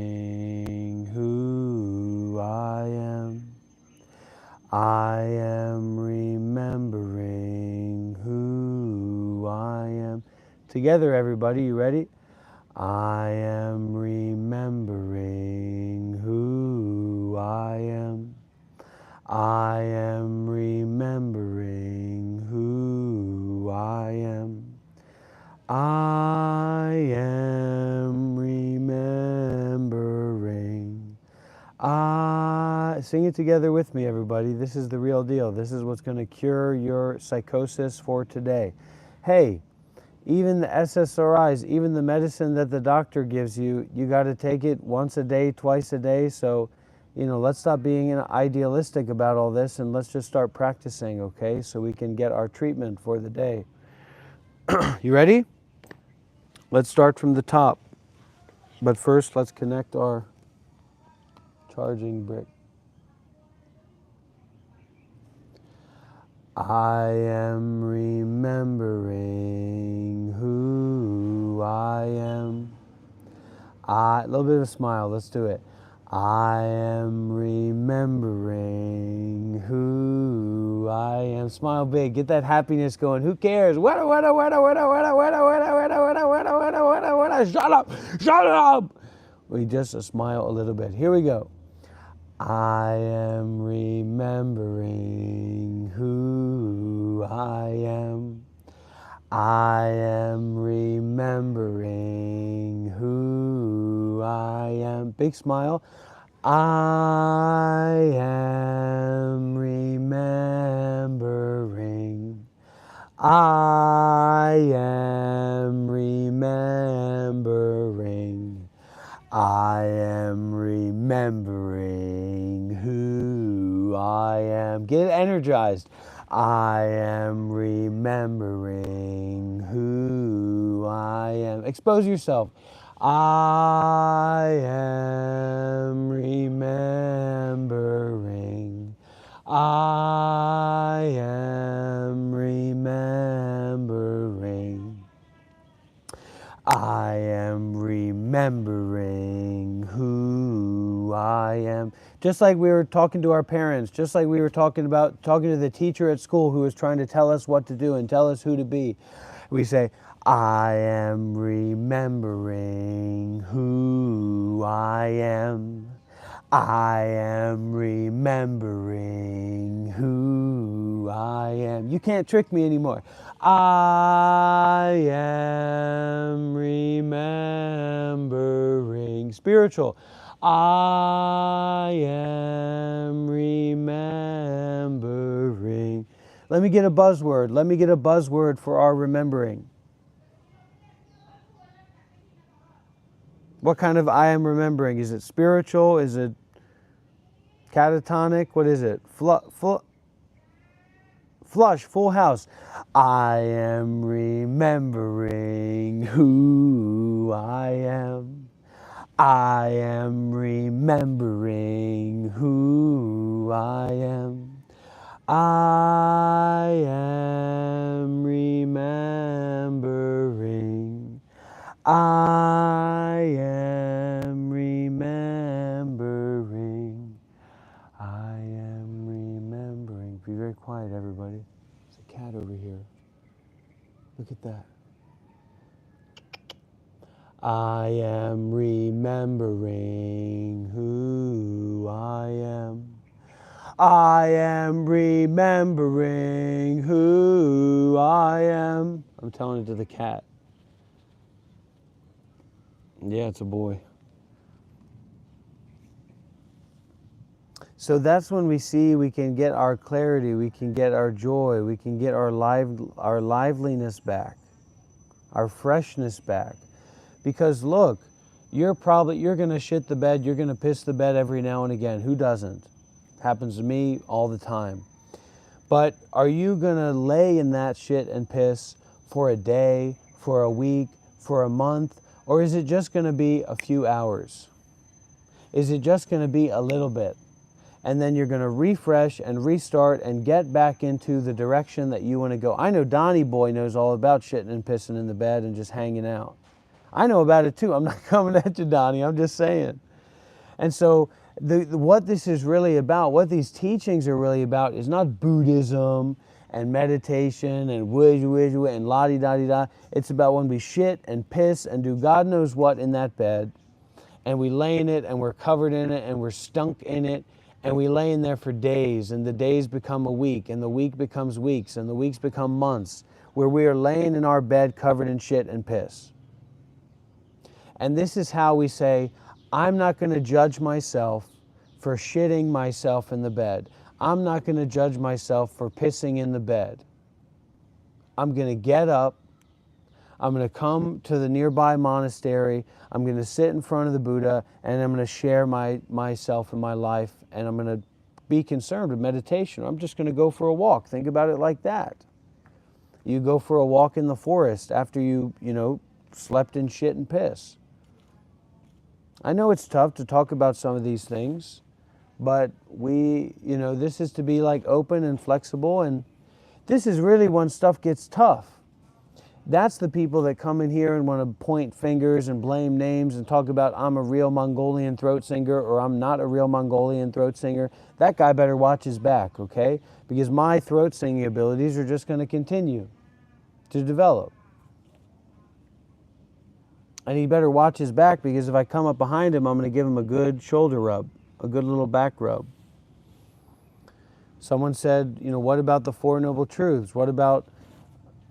who I am. I am remembering who I am. Together, everybody, you ready? I am remembering who I am. I am remembering who I am. I am remembering. Sing it together with me, everybody. This is the real deal. This is what's going to cure your psychosis for today. Hey, even the SSRIs, even the medicine that the doctor gives you, you got to take it once a day, twice a day. So, let's stop being idealistic about all this and let's just start practicing, okay? So we can get our treatment for the day. You ready? Let's start from the top. But first, let's connect our charging brick. I am remembering who I am. A little bit of a smile, let's do it. I am remembering who I am. Smile big, get that happiness going. Who cares? Shut up, shut up. We just smile a little bit. Here we go. I am remembering who I am. I am remembering who I am. Big smile. I am remembering. I am remembering. I am remembering who I am. Get energized. I am remembering who I am. Expose yourself. I am remembering. I am remembering. I am remembering who I am. Just like we were talking to our parents, just like we were talking to the teacher at school who was trying to tell us what to do and tell us who to be. We say, I am remembering who I am. I am remembering who I am. You can't trick me anymore. I am remembering. Spiritual. I am remembering. Let me get a buzzword. Let me get a buzzword for our remembering. What kind of I am remembering? Is it spiritual? Is it catatonic? What is it? Flush, full house. I am remembering who I am. I am remembering who I am. I am remembering. I am remembering. I am remembering. Be very quiet, everybody. There's a cat over here. Look at that. I am remembering who I am. I am remembering who I am. I'm telling it to the cat. Yeah, it's a boy. So that's when we see we can get our clarity, we can get our joy, we can get our liveliness back, our freshness back. Because look, you're going to shit the bed, you're going to piss the bed every now and again. Who doesn't? Happens to me all the time. But are you going to lay in that shit and piss for a day, for a week, for a month? Or is it just going to be a few hours? Is it just going to be a little bit? And then you're going to refresh and restart and get back into the direction that you want to go. I know Donnie Boy knows all about shitting and pissing in the bed and just hanging out. I know about it too. I'm not coming at you, Donnie. I'm just saying. And so what this is really about, what these teachings are really about, is not Buddhism and meditation and woo and la-di-da-di-da. It's about when we shit and piss and do God knows what in that bed, and we lay in it and we're covered in it and we're stunk in it, and we lay in there for days, and the days become a week, and the week becomes weeks, and the weeks become months, where we are laying in our bed covered in shit and piss. And this is how we say, I'm not going to judge myself for shitting myself in the bed. I'm not going to judge myself for pissing in the bed. I'm going to get up. I'm going to come to the nearby monastery. I'm going to sit in front of the Buddha, and I'm going to share myself and my life, and I'm going to be concerned with meditation. I'm just going to go for a walk. Think about it like that. You go for a walk in the forest after you slept in shit and piss. I know it's tough to talk about some of these things. But this is to be like open and flexible, and this is really when stuff gets tough. That's the people that come in here and want to point fingers and blame names and talk about I'm a real Mongolian throat singer or I'm not a real Mongolian throat singer. That guy better watch his back, okay? Because my throat singing abilities are just going to continue to develop. And he better watch his back, because if I come up behind him, I'm going to give him a good shoulder rub, a good little back rub. Someone said, what about the Four Noble Truths? What about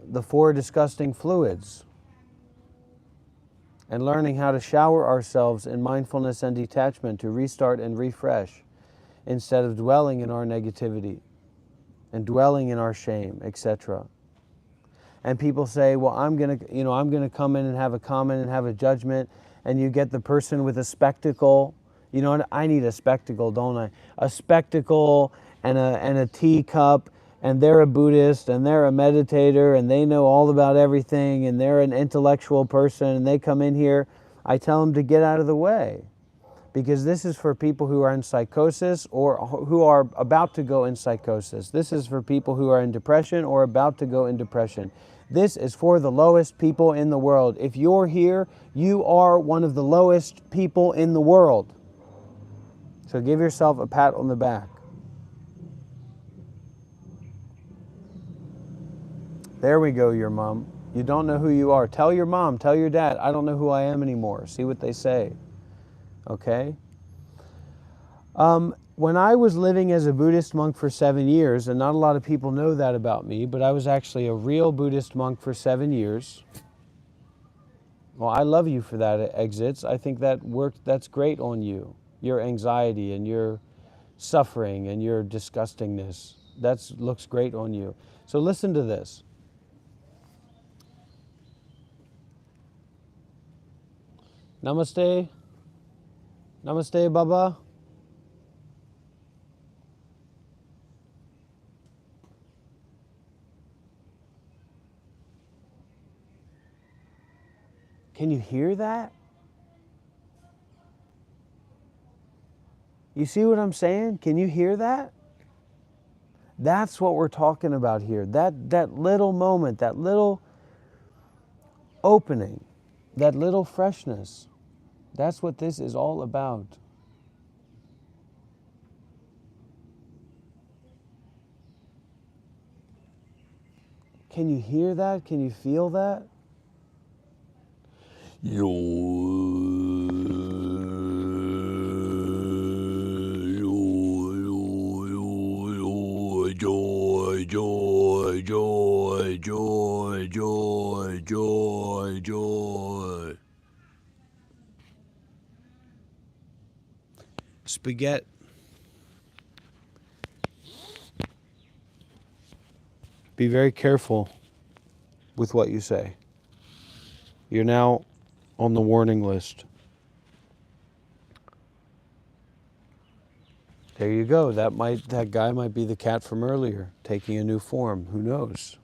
the four disgusting fluids? And learning how to shower ourselves in mindfulness and detachment to restart and refresh, instead of dwelling in our negativity and dwelling in our shame, etc. And people say, well, I'm going to come in and have a comment and have a judgment, and you get the person with a spectacle. I need a spectacle, don't I? A spectacle and a teacup, and they're a Buddhist, and they're a meditator, and they know all about everything, and they're an intellectual person, and they come in here. I tell them to get out of the way, because this is for people who are in psychosis or who are about to go in psychosis. This is for people who are in depression or about to go in depression. This is for the lowest people in the world. If you're here, you are one of the lowest people in the world. So give yourself a pat on the back. There we go, your mom. You don't know who you are. Tell your mom, tell your dad, I don't know who I am anymore. See what they say. Okay? When I was living as a Buddhist monk for 7 years, and not a lot of people know that about me, but I was actually a real Buddhist monk for 7 years. Well, I love you for that, Exits. I think that's great on you. Your anxiety and your suffering and your disgustingness. That looks great on you. So listen to this. Namaste. Namaste, Baba. Can you hear that? You see what I'm saying? Can you hear that? That's what we're talking about here. That little moment, that little opening, that little freshness. That's what this is all about. Can you hear that? Can you feel that? Yo, joy, joy, joy, joy, joy, joy, joy. Spaghetti. Be very careful with what you say. You're now on the warning list. There you go. That guy might be the cat from earlier, taking a new form. Who knows?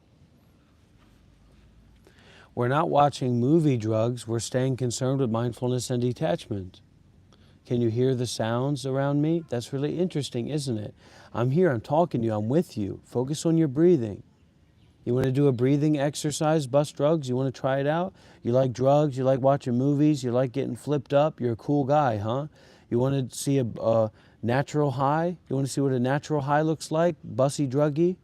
We're not watching movie drugs. We're staying concerned with mindfulness and detachment. Can you hear the sounds around me? That's really interesting, isn't it? I'm here, I'm talking to you, I'm with you. Focus on your breathing. You want to do a breathing exercise, bust drugs? You want to try it out? You like drugs? You like watching movies? You like getting flipped up? You're a cool guy, huh? You want to see a natural high? You want to see what a natural high looks like? Bussy druggy?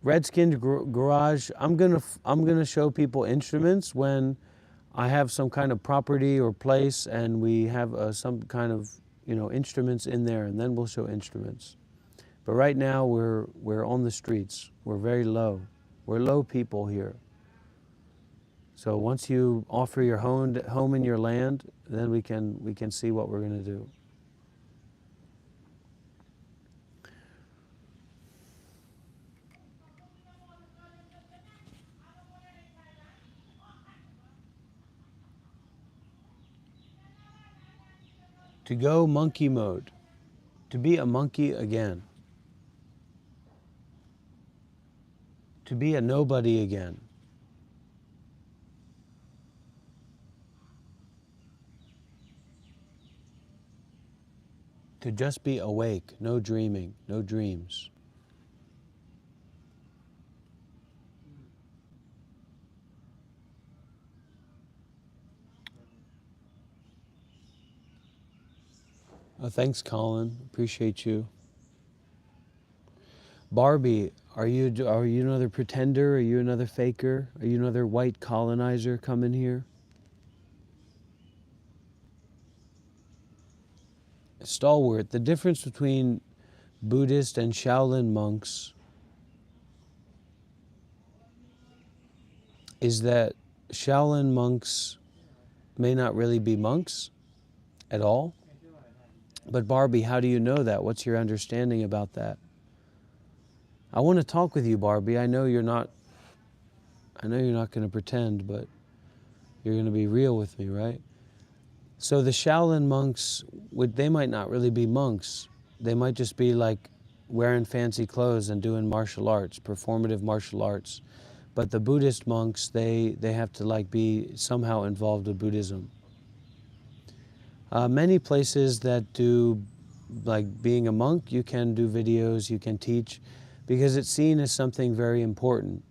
Redskin Garage, I'm gonna show people instruments when I have some kind of property or place and we have some kind of instruments in there, and then we'll show instruments. But right now we're on the streets. We're very low. We're low people here. So once you offer your home in your land, then we can see what we're going to do. To go monkey mode, to be a monkey again, to be a nobody again. To just be awake, no dreaming, no dreams. Oh, thanks, Colin. Appreciate you. Barbie, are you another pretender? Are you another faker? Are you another white colonizer coming here? Stalwart, the difference between Buddhist and Shaolin monks is that Shaolin monks may not really be monks at all. But Barbie, how do you know that? What's your understanding about that? I want to talk with you, Barbie. I know you're not going to pretend, but you're going to be real with me, right? So the Shaolin monks, they might not really be monks. They might just be like wearing fancy clothes and doing martial arts, performative martial arts. But the Buddhist monks, they have to like be somehow involved with Buddhism. Many places that do like being a monk, you can do videos, you can teach, because it's seen as something very important,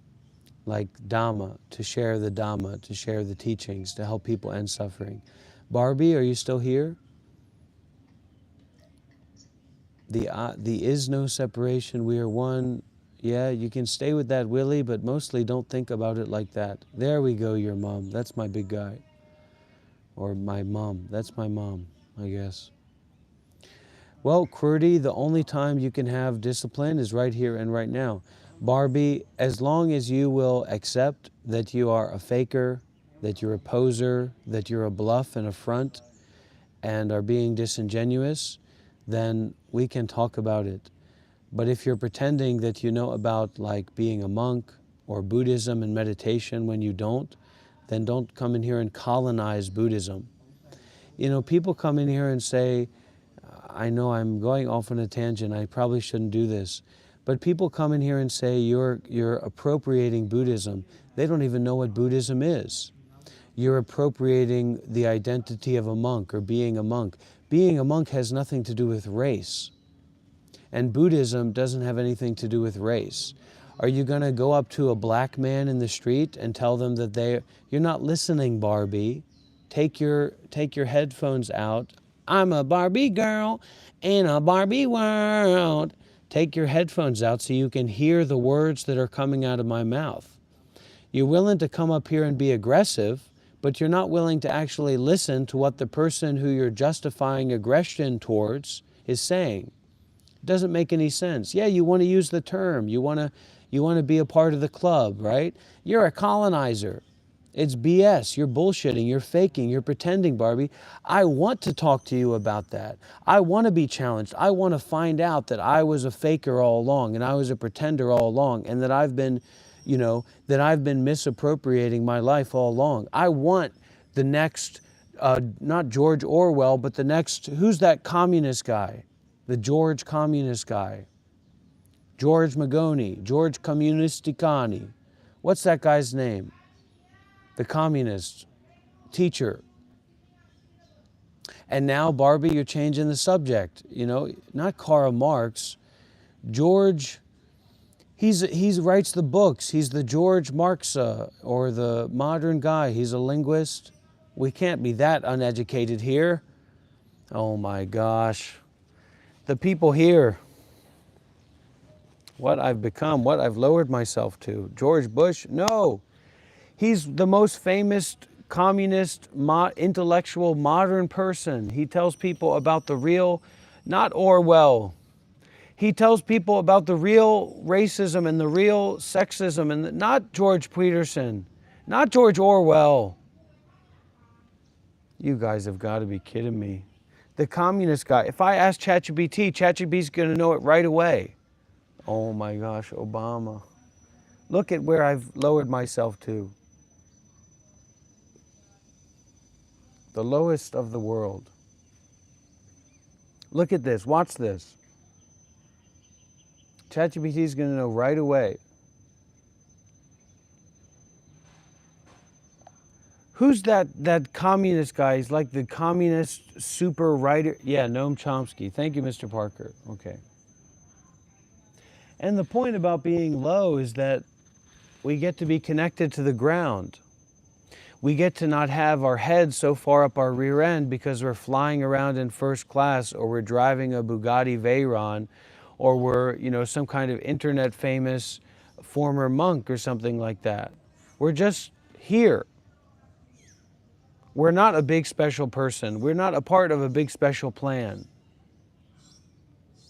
like Dhamma, to share the Dhamma, to share the teachings, to help people end suffering. Barbie, are you still here? The is no separation, we are one. Yeah, you can stay with that, Willie, but mostly don't think about it like that. There we go, your mom. That's my big guy. Or my mom. That's my mom, I guess. Well, QWERTY, the only time you can have discipline is right here and right now. Barbie, as long as you will accept that you are a faker, that you're a poser, that you're a bluff and a front, and are being disingenuous, then we can talk about it. But if you're pretending that you know about like being a monk or Buddhism and meditation when you don't, then don't come in here and colonize Buddhism. You know, people come in here and say, I know I'm going off on a tangent, I probably shouldn't do this, but people come in here and say you're appropriating Buddhism. They don't even know what Buddhism is. You're appropriating the identity of a monk or being a monk. Being a monk has nothing to do with race. And Buddhism doesn't have anything to do with race. Are you going to go up to a black man in the street and tell them that you're not listening, Barbie. Take your headphones out. I'm a Barbie girl in a Barbie world. Take your headphones out so you can hear the words that are coming out of my mouth. You're willing to come up here and be aggressive, but you're not willing to actually listen to what the person who you're justifying aggression towards is saying. It doesn't make any sense. Yeah, you want to use the term. You want to be a part of the club, right? You're a colonizer. It's BS. You're bullshitting. You're faking. You're pretending, Barbie. I want to talk to you about that. I want to be challenged. I want to find out that I was a faker all along and I was a pretender all along and that I've been, that I've been misappropriating my life all along. I want the next, not George Orwell, but the next, who's that communist guy? The George communist guy. George Magoni, George Communisticani. What's that guy's name? The communist teacher. And now, Barbie, you're changing the subject. Not Karl Marx. George, he writes the books. He's the George Marxa, or the modern guy. He's a linguist. We can't be that uneducated here. Oh my gosh. The people here, what I've become, what I've lowered myself to. George Bush? No. He's the most famous communist, intellectual, modern person. He tells people about the real, not Orwell. He tells people about the real racism and the real sexism, and not George Peterson, not George Orwell. You guys have got to be kidding me. The communist guy, if I ask ChatGPT's going to know it right away. Oh my gosh, Obama. Look at where I've lowered myself to. The lowest of the world. Look at this, watch this. ChatGPT is going to know right away. Who's that communist guy? He's like the communist super writer. Yeah, Noam Chomsky. Thank you, Mr. Parker. Okay. And the point about being low is that we get to be connected to the ground. We get to not have our head so far up our rear end because we're flying around in first class, or we're driving a Bugatti Veyron, or we're, some kind of internet famous former monk or something like that. We're just here. We're not a big special person. We're not a part of a big special plan.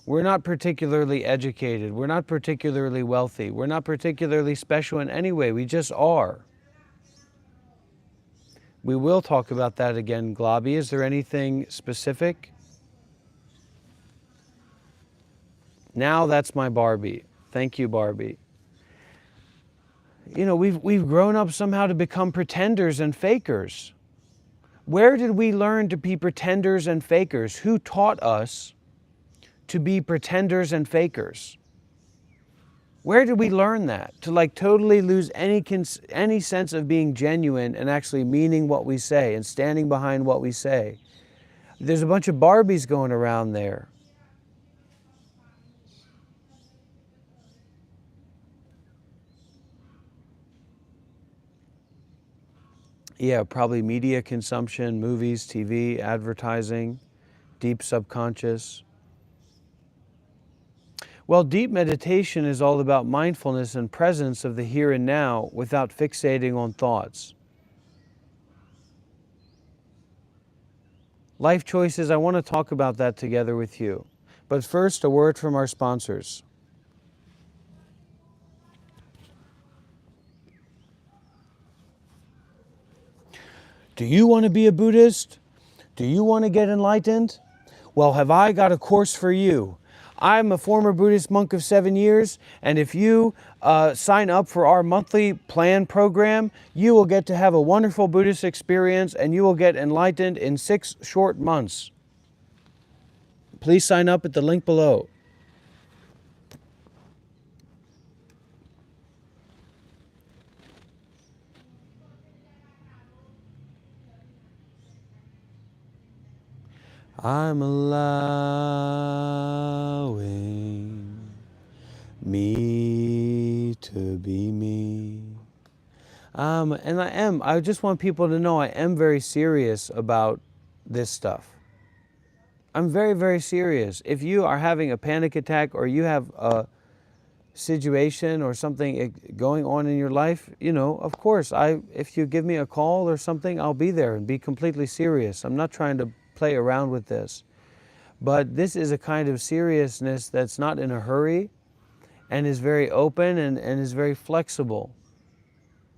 We're not particularly educated. We're not particularly wealthy. We're not particularly special in any way. We just are. We will talk about that again, Globby. Is there anything specific? Now that's my Barbie. Thank you, Barbie. We've grown up somehow to become pretenders and fakers. Where did we learn to be pretenders and fakers? Who taught us to be pretenders and fakers? Where did we learn that? To totally lose any sense of being genuine and actually meaning what we say and standing behind what we say. There's a bunch of Barbies going around there. Yeah, probably media consumption, movies, TV, advertising, deep subconscious. Well, deep meditation is all about mindfulness and presence of the here and now without fixating on thoughts. Life choices, I want to talk about that together with you. But first, a word from our sponsors. Do you want to be a Buddhist? Do you want to get enlightened? Well, have I got a course for you. I'm a former Buddhist monk of 7 years, and if you sign up for our monthly plan program, you will get to have a wonderful Buddhist experience, and you will get enlightened in 6 short months. Please sign up at the link below. I'm allowing me to be me. And I just want people to know I am very serious about this stuff. I'm very, very serious. If you are having a panic attack or you have a situation or something going on in your life, of course, if you give me a call or something, I'll be there and be completely serious. I'm not trying to play around with this. But this is a kind of seriousness that's not in a hurry and is very open and is very flexible.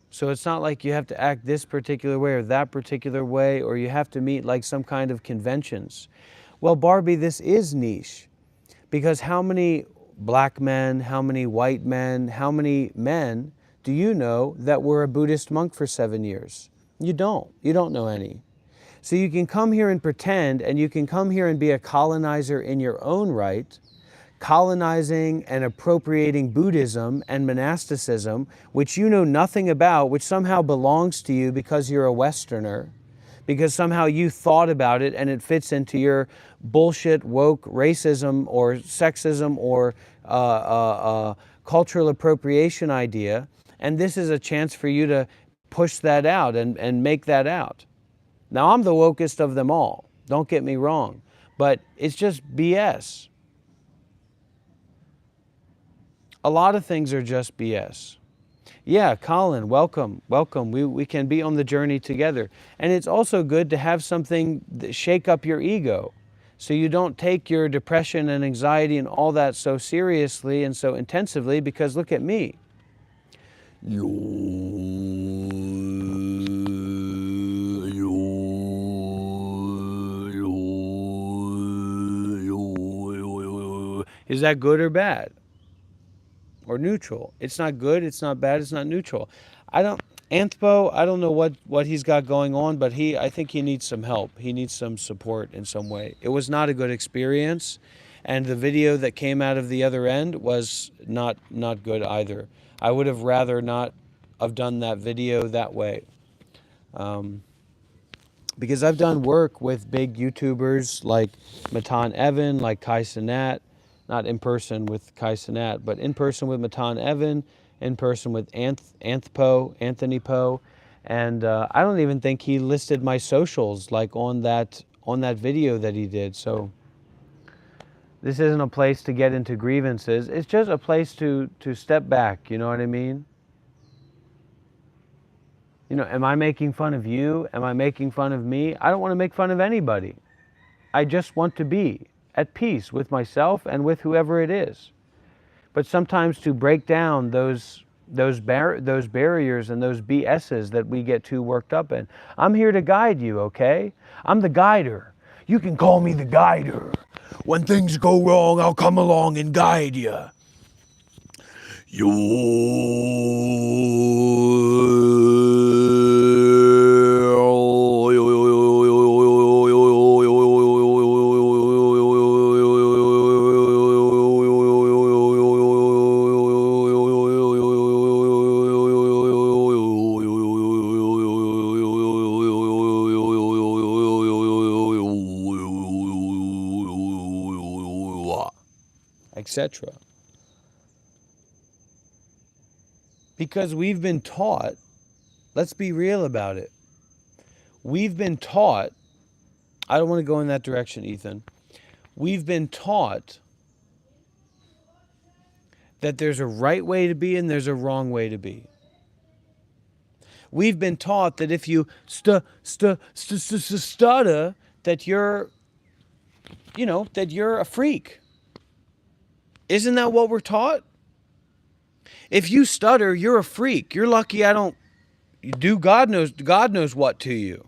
So it's not like you have to act this particular way or that particular way, or you have to meet some kind of conventions. Well, Barbie, this is niche. Because how many black men, how many white men, how many men do you know that were a Buddhist monk for 7 years? You don't. You don't know any. So you can come here and pretend, and you can come here and be a colonizer in your own right, colonizing and appropriating Buddhism and monasticism, which you know nothing about, which somehow belongs to you because you're a Westerner, because somehow you thought about it and it fits into your bullshit woke racism or sexism or cultural appropriation idea. And this is a chance for you to push that out and make that out. Now, I'm the wokest of them all, don't get me wrong, but it's just BS. A lot of things are just BS. Yeah, Colin, welcome, welcome. We can be on the journey together. And it's also good to have something that shake up your ego, so you don't take your depression and anxiety and all that so seriously and so intensively, because look at me. Is that good or bad? Or neutral? It's not good, it's not bad, it's not neutral. Anthpo, I don't know what he's got going on, but I think he needs some help. He needs some support in some way. It was not a good experience, and the video that came out of the other end was not good either. I would have rather not have done that video that way. Because I've done work with big YouTubers like Matan Evan, like Kai Cenat, not in person with Kai Cenat, but in person with Matan Evan, in person with Anthony Poe, and I don't even think he listed my socials like on that video that he did. So this isn't a place to get into grievances. It's just a place to step back. You know what I mean? You know, am I making fun of you? Am I making fun of me? I don't want to make fun of anybody. I just want to be at peace with myself and with whoever it is. But sometimes to break down those barriers and those BSs that we get too worked up in. I'm here to guide you, okay? I'm the guider. You can call me the guider. When things go wrong, I'll come along and guide you. Etc. Because we've been taught, let's be real about it. We've been taught, I don't want to go in that direction, Ethan. We've been taught that there's a right way to be and there's a wrong way to be. We've been taught that if you stutter, that you're, that you're a freak. Isn't that what we're taught? If you stutter, you're a freak. You're lucky I don't do God knows what to you.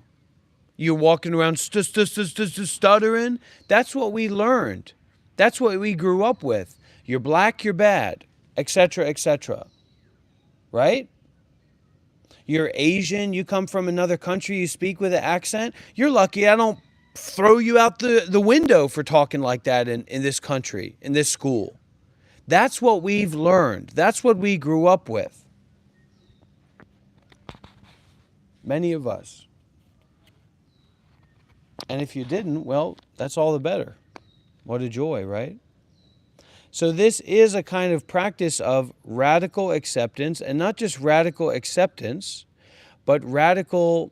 You're walking around stuttering. That's what we learned. That's what we grew up with. You're black, you're bad, etc., etc. Right? You're Asian, you come from another country, you speak with an accent. You're lucky I don't throw you out the window for talking like that in this country, in this school. That's what we've learned. That's what we grew up with. Many of us. And if you didn't, well, that's all the better. What a joy, right? So this is a kind of practice of radical acceptance, and not just radical acceptance, but radical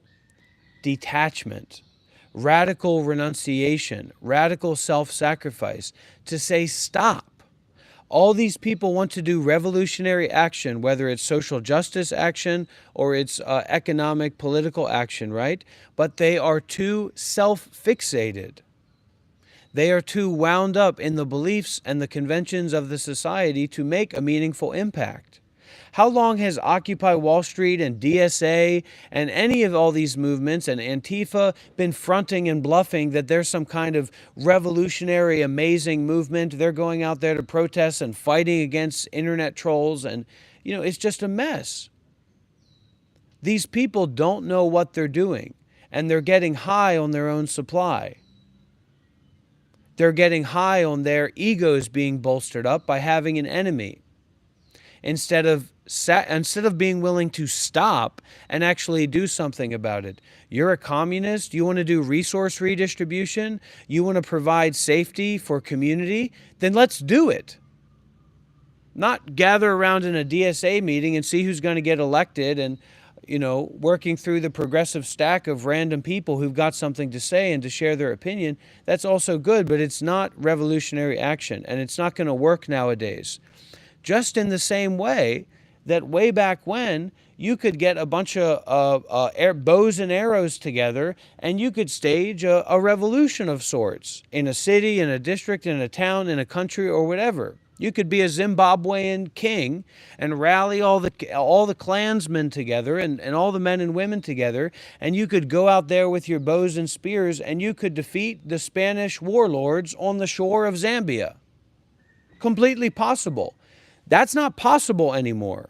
detachment, radical renunciation, radical self-sacrifice, to say stop. All these people want to do revolutionary action, whether it's social justice action or it's economic, political action, right? But they are too self-fixated. They are too wound up in the beliefs and the conventions of the society to make a meaningful impact. How long has Occupy Wall Street and DSA and any of all these movements and Antifa been fronting and bluffing that there's some kind of revolutionary, amazing movement? They're going out there to protest and fighting against internet trolls, and, it's just a mess. These people don't know what they're doing, and they're getting high on their own supply. They're getting high on their egos being bolstered up by having an enemy. Instead of being willing to stop and actually do something about it. You're a communist, you want to do resource redistribution, you want to provide safety for community, then let's do it. Not gather around in a DSA meeting and see who's going to get elected and, working through the progressive stack of random people who've got something to say and to share their opinion. That's also good, but it's not revolutionary action, and it's not going to work nowadays. Just in the same way that way back when, you could get a bunch of bows and arrows together and you could stage a revolution of sorts in a city, in a district, in a town, in a country, or whatever. You could be a Zimbabwean king and rally all the clansmen together and all the men and women together, and you could go out there with your bows and spears and you could defeat the Spanish warlords on the shore of Zambia. Completely possible. That's not possible anymore.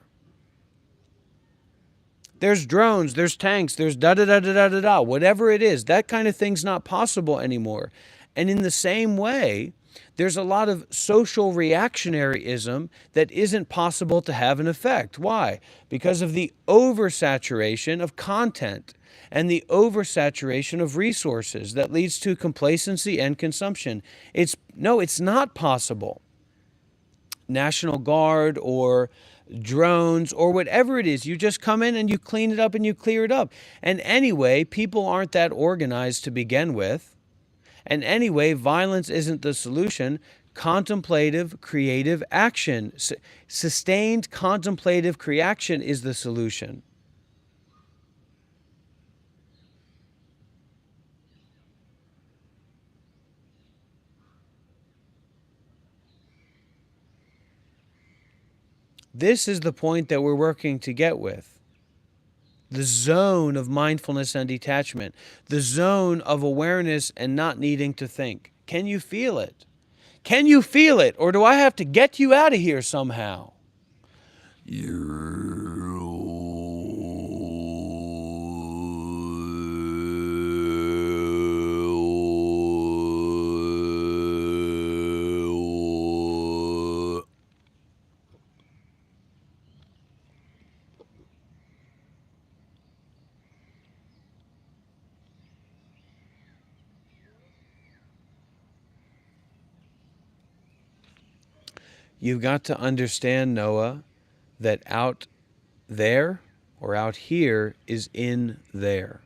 There's drones, there's tanks, there's da-da-da-da-da-da-da, whatever it is. That kind of thing's not possible anymore. And in the same way, there's a lot of social reactionaryism that isn't possible to have an effect. Why? Because of the oversaturation of content and the oversaturation of resources that leads to complacency and consumption. It's not possible. National Guard or drones or whatever it is, you just come in and you clean it up and you clear it up. And anyway, people aren't that organized to begin with. And anyway, violence isn't the solution. Contemplative, creative action, sustained contemplative creation is the solution. This is the point that we're working to get with. The zone of mindfulness and detachment, the zone of awareness and not needing to think. Can you feel it? Can you feel it? Or do I have to get you out of here somehow? You've got to understand, Noah, that out there or out here is in there.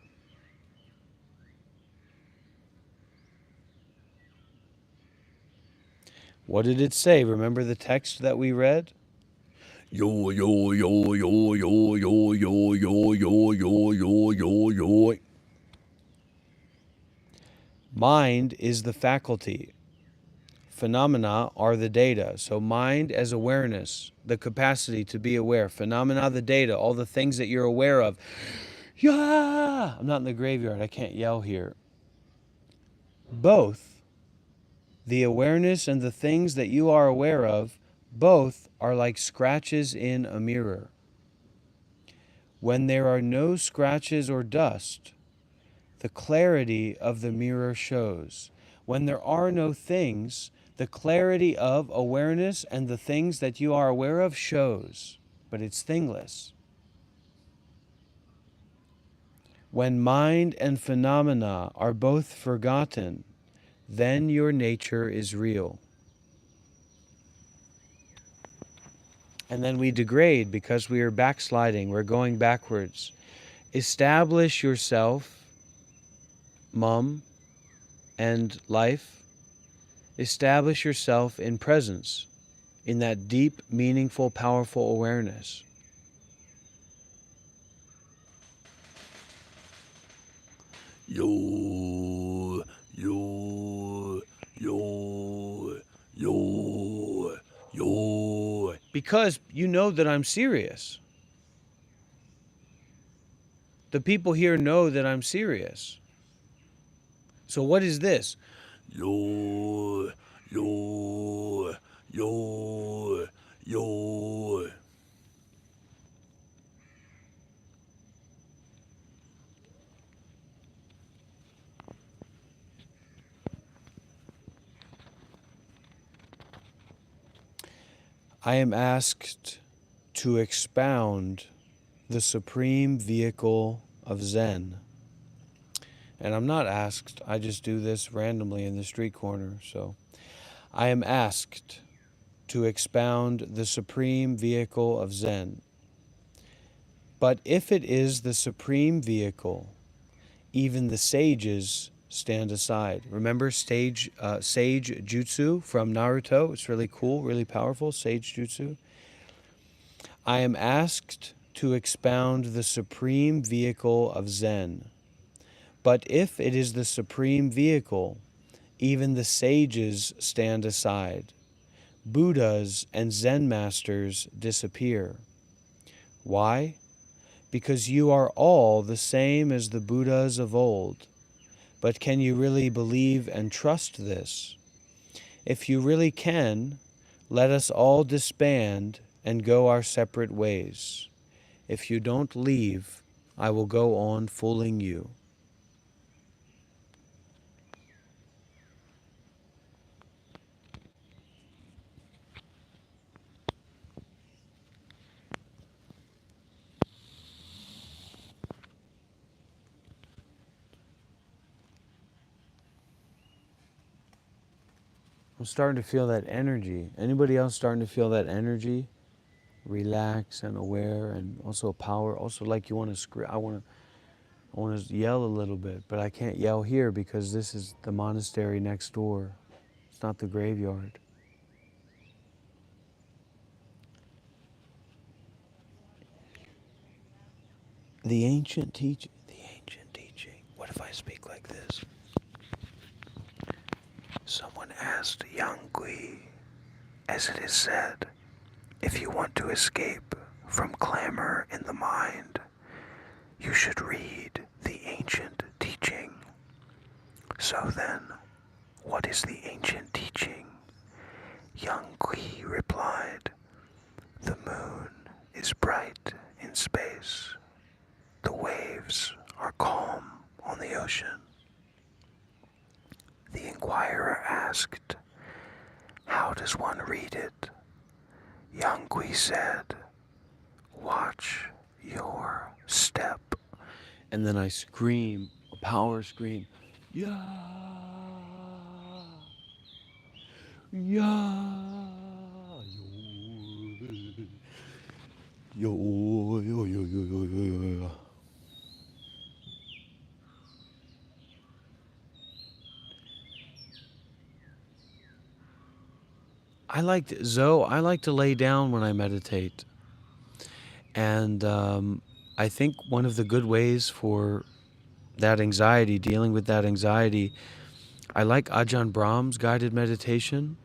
What did it say? Remember the text that we read? Yo yo yo yo yo yo yo yo yo yo yo yo yo. Mind is the faculty. Phenomena are the data. So mind as awareness, the capacity to be aware. Phenomena, the data, all the things that you're aware of. Yeah! I'm not in the graveyard. I can't yell here. Both, the awareness and the things that you are aware of, both are like scratches in a mirror. When there are no scratches or dust, the clarity of the mirror shows. When there are no things, the clarity of awareness and the things that you are aware of shows, but it's thingless. When mind and phenomena are both forgotten, then your nature is real. And then we degrade because we are backsliding, we're going backwards. Establish yourself, mom, and life. Establish yourself in presence, in that deep, meaningful, powerful awareness. Yo yo yo yo yo. Because you know that I'm serious. The people here know that I'm serious. So what is this? Yo yo yo yo. I am asked to expound the supreme vehicle of Zen. And I'm not asked, I just do this randomly in the street corner. So I am asked to expound the supreme vehicle of Zen. But if it is the supreme vehicle, even the sages stand aside. Remember sage jutsu from Naruto? It's really cool, really powerful, sage jutsu. I am asked to expound the supreme vehicle of Zen. But if it is the supreme vehicle, even the sages stand aside. Buddhas and Zen masters disappear. Why? Because you are all the same as the Buddhas of old. But can you really believe and trust this? If you really can, let us all disband and go our separate ways. If you don't leave, I will go on fooling you. I'm starting to feel that energy. Anybody else starting to feel that energy? Relax and aware, and also power. Also, like you want to scream. I want to yell a little bit, but I can't yell here because this is the monastery next door. It's not the graveyard. The ancient teaching. What if I speak like this? Someone asked Yang Gui, as it is said, if you want to escape from clamor in the mind, you should read the ancient teaching. So then, what is the ancient teaching? Yang Gui replied, the moon is bright in space. The waves are calm on the ocean. The inquirer asked, how does one read it? Yang Gui said, watch your step. And then I scream, a power scream, yeah, yeah, yo. I like to lay down when I meditate. And I think one of the good ways for that anxiety, dealing with that anxiety, I like Ajahn Brahm's guided meditation.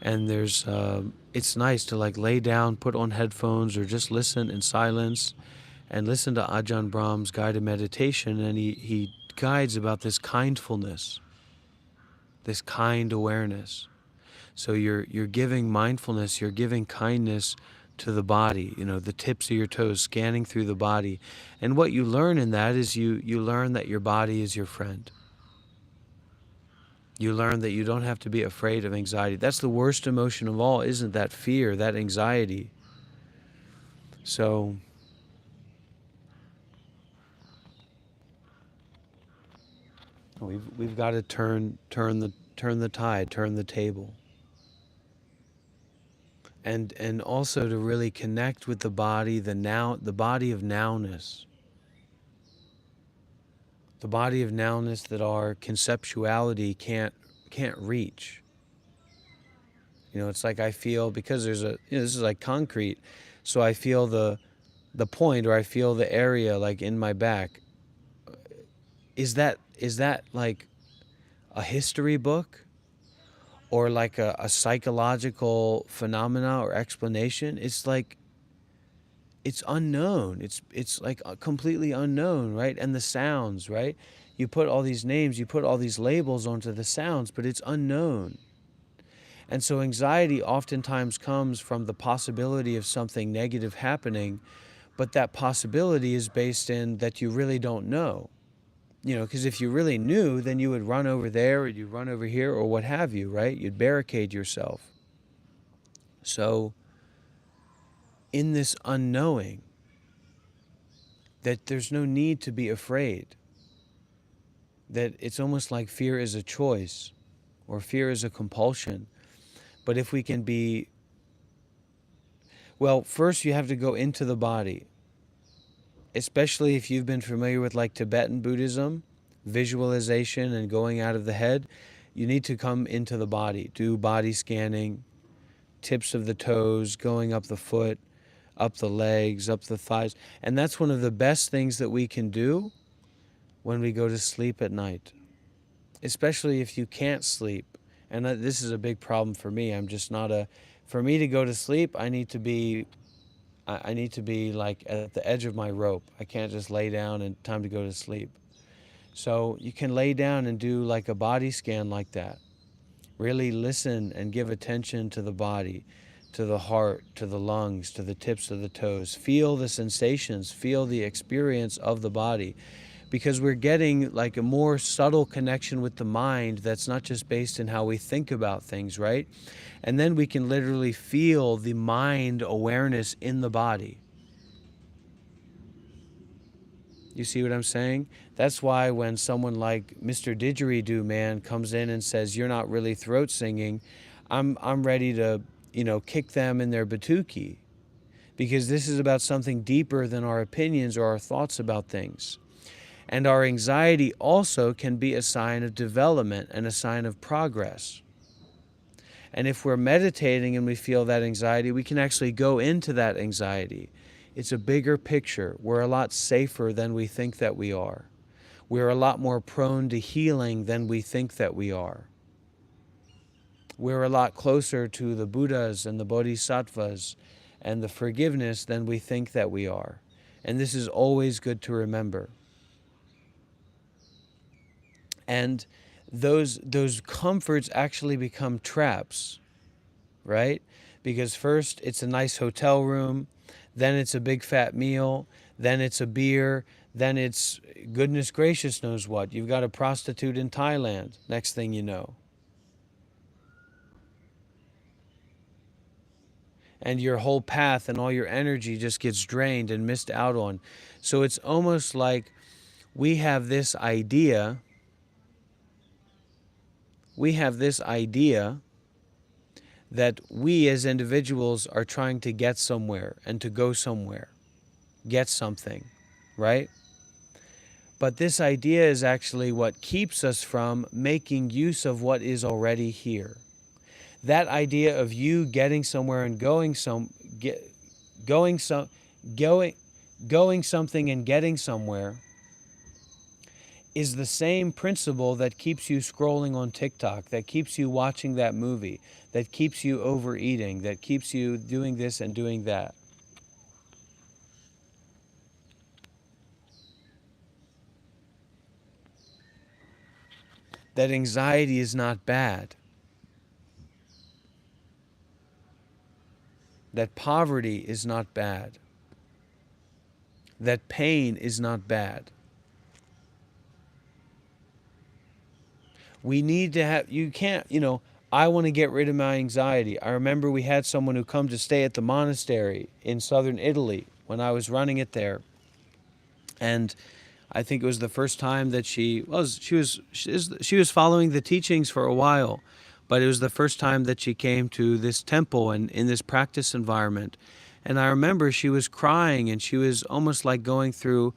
And it's nice to like lay down, put on headphones, or just listen in silence and listen to Ajahn Brahm's guided meditation. And he guides about this kindfulness, this kind awareness. So you're giving mindfulness, you're giving kindness to the body, the tips of your toes, scanning through the body. And what you learn in that is you learn that your body is your friend. You learn that you don't have to be afraid of anxiety. That's the worst emotion of all, isn't that fear, that anxiety? So we've got to turn the tide, turn the table. And also to really connect with the body, the body of nowness. The body of nowness that our conceptuality can't reach. It's like I feel, because there's this is like concrete, so I feel the point, or I feel the area like in my back. Is that like a history book, or like a psychological phenomena or explanation? It's like, it's unknown. It's like completely unknown, right? And the sounds, right? You put all these names, you put all these labels onto the sounds, but it's unknown. And so anxiety oftentimes comes from the possibility of something negative happening, but that possibility is based in that you really don't know. Because if you really knew, then you would run over there, or you'd run over here, or what have you, right? You'd barricade yourself. So in this unknowing, that there's no need to be afraid, that it's almost like fear is a choice, or fear is a compulsion. But if we can be, well, first you have to go into the body, especially if you've been familiar with like Tibetan Buddhism, visualization and going out of the head. You need to come into the body, do body scanning, tips of the toes, going up the foot, up the legs, up the thighs. And that's one of the best things that we can do when we go to sleep at night, especially if you can't sleep. And this is a big problem for me. For me to go to sleep, I need to be like at the edge of my rope. I can't just lay down and time to go to sleep. So you can lay down and do like a body scan like that. Really listen and give attention to the body, to the heart, to the lungs, to the tips of the toes. Feel the sensations, feel the experience of the body. Because we're getting like a more subtle connection with the mind that's not just based in how we think about things, right? And then we can literally feel the mind awareness in the body. You see what I'm saying? That's why when someone like Mr. Didgeridoo Man comes in and says, you're not really throat singing, I'm ready to, kick them in their batuki. Because this is about something deeper than our opinions or our thoughts about things. And our anxiety also can be a sign of development and a sign of progress. And if we're meditating and we feel that anxiety, we can actually go into that anxiety. It's a bigger picture. We're a lot safer than we think that we are. We're a lot more prone to healing than we think that we are. We're a lot closer to the Buddhas and the Bodhisattvas and the forgiveness than we think that we are. And this is always good to remember. And those comforts actually become traps, right? Because first it's a nice hotel room, then it's a big fat meal, then it's a beer, then it's goodness gracious knows what. You've got a prostitute in Thailand, next thing you know. And your whole path and all your energy just gets drained and missed out on. So it's almost like we have this idea that we as individuals are trying to get somewhere and to go somewhere, get something, right? But this idea is actually what keeps us from making use of what is already here. That idea of you getting somewhere and going something and getting somewhere is the same principle that keeps you scrolling on TikTok, that keeps you watching that movie, that keeps you overeating, that keeps you doing this and doing that. That anxiety is not bad. That poverty is not bad. That pain is not bad. We need to have, you can't, I want to get rid of my anxiety. I remember we had someone who come to stay at the monastery in southern Italy when I was running it there. And I think it was the first time that she was following the teachings for a while, but it was the first time that she came to this temple and in this practice environment. And I remember she was crying and she was almost like going through,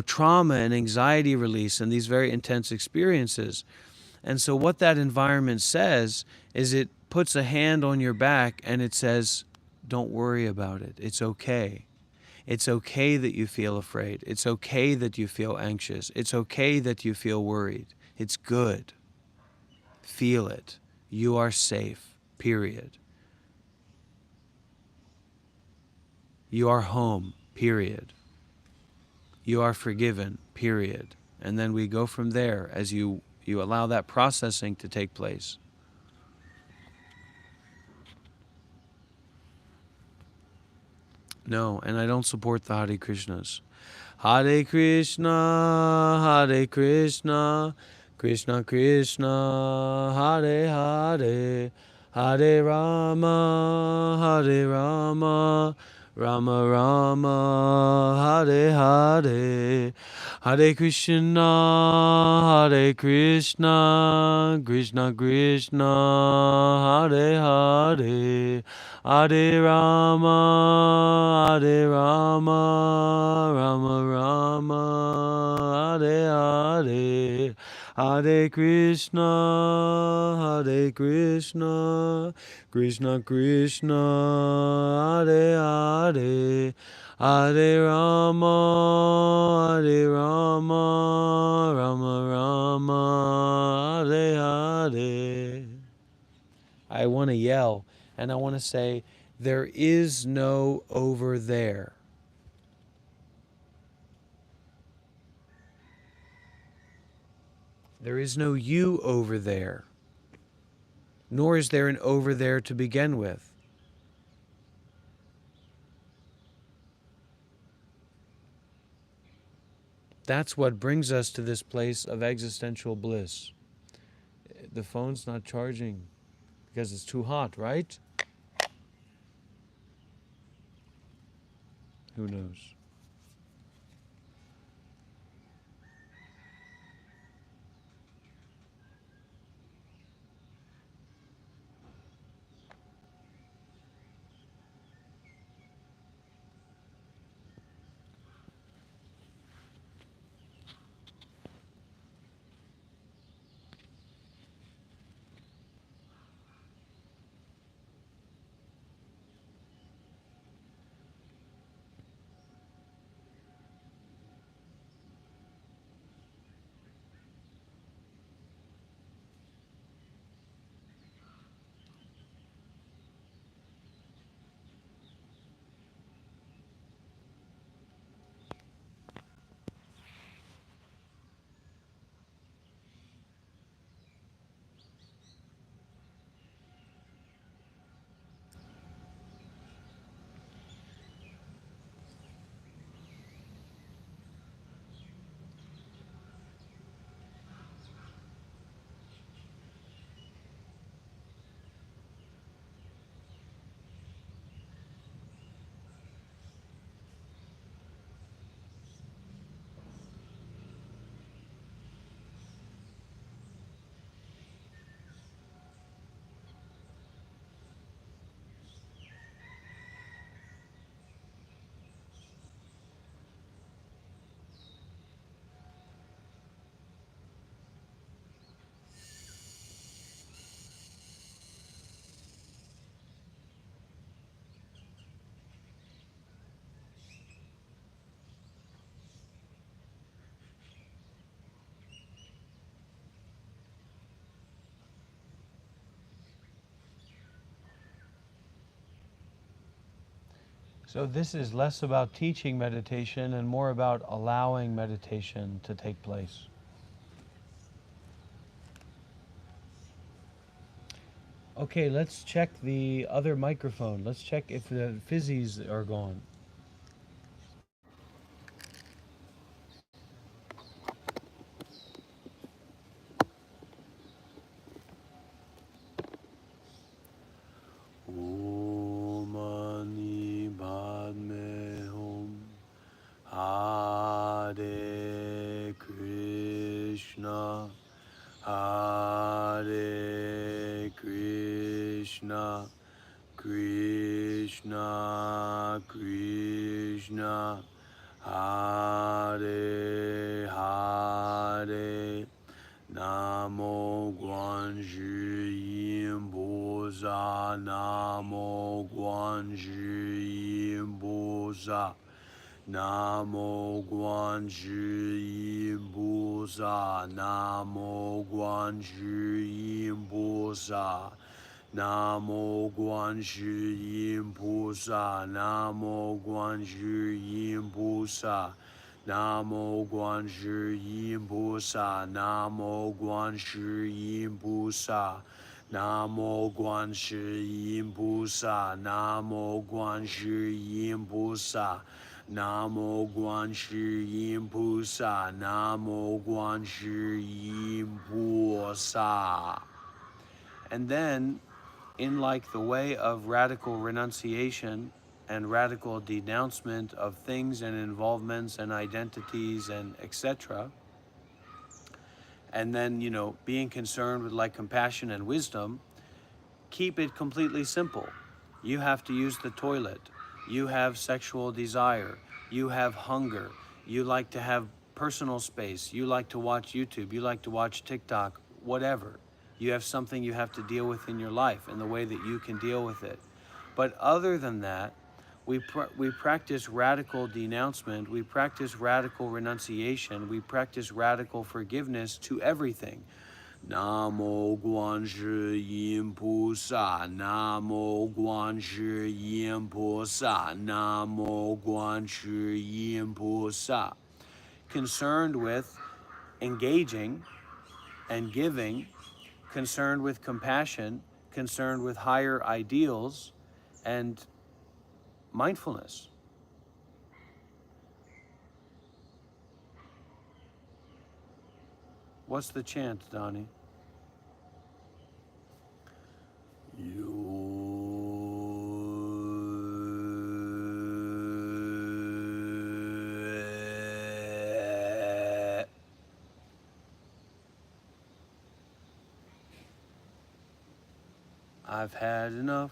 trauma and anxiety release and these very intense experiences. And so what that environment says is it puts a hand on your back and it says, don't worry about it. It's okay. It's okay that you feel afraid. It's okay that you feel anxious. It's okay that you feel worried. It's good. Feel it. You are safe, period. You are home, period. You are forgiven, period. And then we go from there as you allow that processing to take place. No, and I don't support the Hare Krishnas. Hare Krishna, Krishna Krishna, Hare Hare, Hare Rama, Rama Rama, Hare Hare, Hare Krishna, Krishna Krishna, Hare Hare, Hare Rama, Rama Rama, Hare Hare, Hare Krishna, Krishna Krishna, Hare Hare, Hare Rama, Rama Rama, Hare Hare. I want to yell and I want to say, there is no over there. There is no you over there. Nor is there an over there to begin with. That's what brings us to this place of existential bliss. The phone's not charging because it's too hot, right? Who knows? So this is less about teaching meditation and more about allowing meditation to take place. Okay, let's check the other microphone. Let's check if the fizzies are gone. Om Mani Padme Hum. Hare Krishna, Hare Krishna, Krishna Krishna, Hare Hare, Namo Guanji Yin Boza, Namo Guanji Yin Boza. Namo Guanji Yin Boza, Namo Guanji Yin Boza, Namo Guanji Yin Boza, Namo Guanji Yin Boza, Namo Guanji Yin Boza, Namo Guanji Yin Boza, Namo Guanji Yin Boza, Namo Guanji Yin Boza, Namo Guanji Yin Boza, Namo Guanji Yin Boza. And then, in like the way of radical renunciation and radical denouncement of things and involvements and identities and etc., and then, being concerned with like compassion and wisdom, keep it completely simple. You have to use the toilet. You have sexual desire. You have hunger. You like to have personal space. You like to watch YouTube. You like to watch TikTok, whatever. You have something you have to deal with in your life and the way that you can deal with it. But other than that, we practice radical denouncement. We practice radical renunciation. We practice radical forgiveness to everything. Namo Guanji Yin Boza, Namo Guanji Yin Boza, Namo Guanji Yin Boza. Concerned with engaging and giving, concerned with compassion, concerned with higher ideals, and mindfulness. What's the chant, Donnie? I've had enough.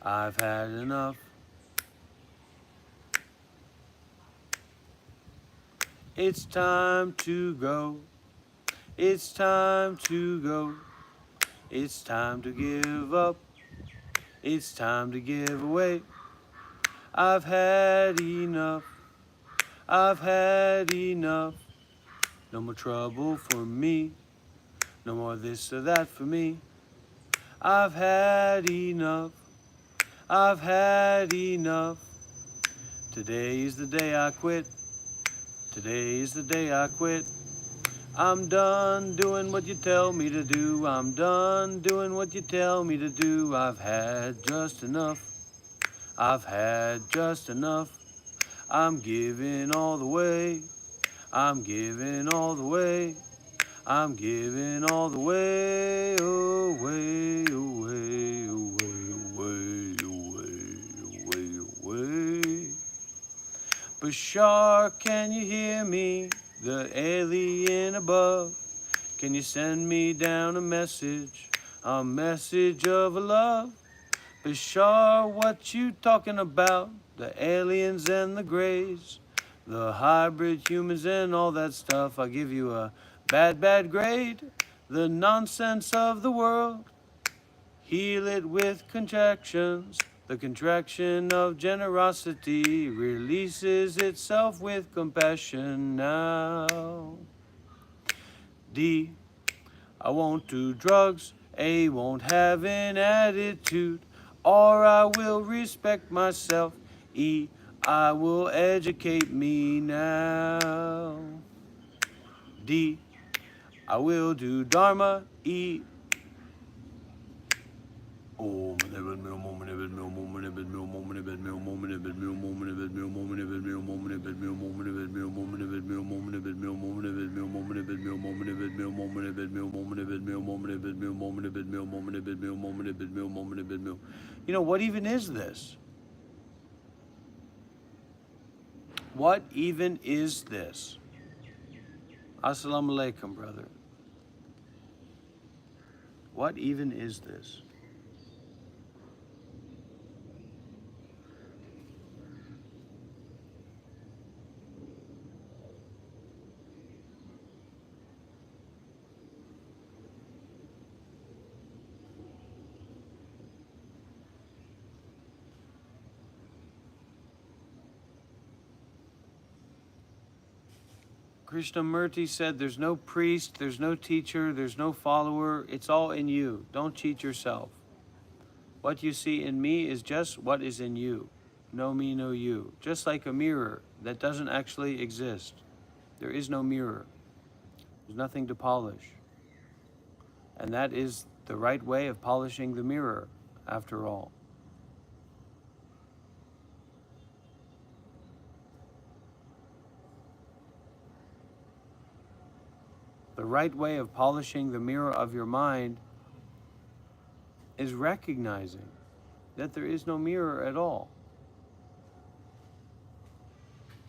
I've had enough. It's time to go. It's time to go. It's time to give up. It's time to give away. I've had enough. I've had enough. No more trouble for me. No more this or that for me. I've had enough. I've had enough. Today is the day I quit. Today is the day I quit. I'm done doing what you tell me to do. I'm done doing what you tell me to do. I've had just enough. I've had just enough. I'm giving all the way. I'm giving all the way. I'm giving all the way away, away, away, away, away, away. Bashar, can you hear me? The alien above. Can you send me down a message of a love? Bashar, what you talking about? The aliens and the grays, the hybrid humans and all that stuff. I'll give you a bad, bad grade. The nonsense of the world, heal it with contractions. The contraction of generosity releases itself with compassion now. D, I won't do drugs, A won't have an attitude, or I will respect myself. E, I will educate me now. D, I will do Dharma. E, you know, what even is this? What even is this? Assalamu alaikum, brother. What even is this? Krishnamurti said, there's no priest, there's no teacher, there's no follower. It's all in you. Don't cheat yourself. What you see in me is just what is in you. No me, no you. Just like a mirror that doesn't actually exist. There is no mirror. There's nothing to polish. And that is the right way of polishing the mirror, after all. The right way of polishing the mirror of your mind is recognizing that there is no mirror at all.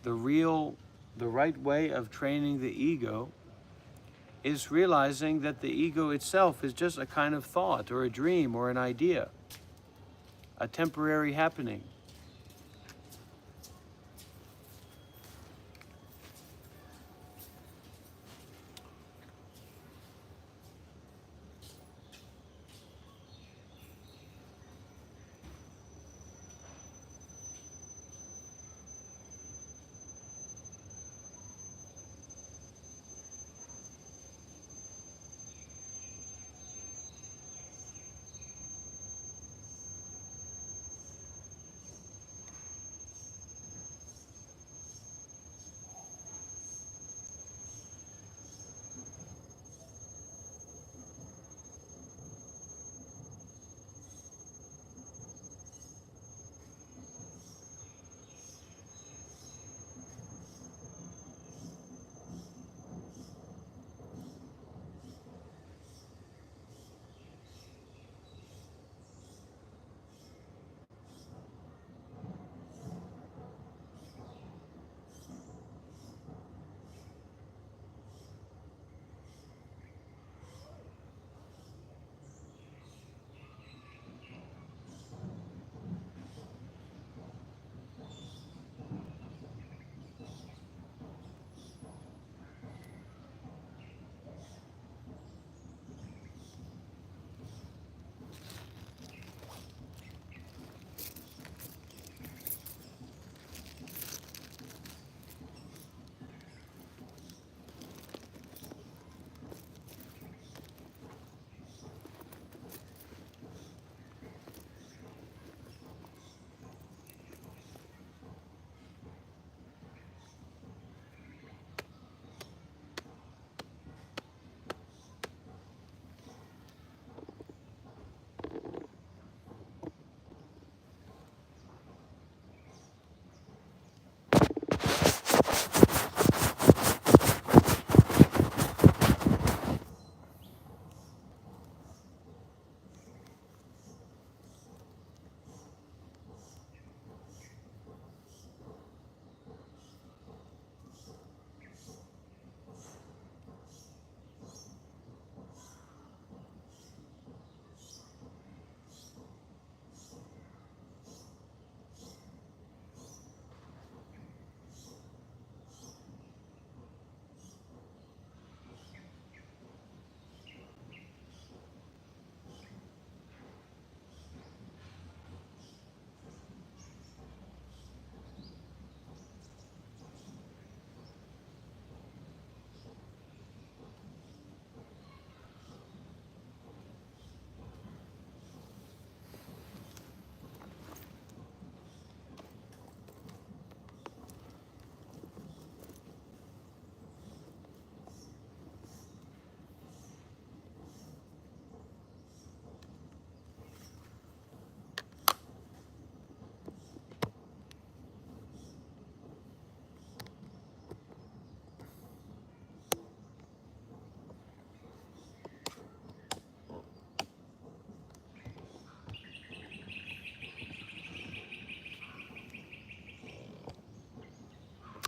The right way of training the ego is realizing that the ego itself is just a kind of thought or a dream or an idea, a temporary happening.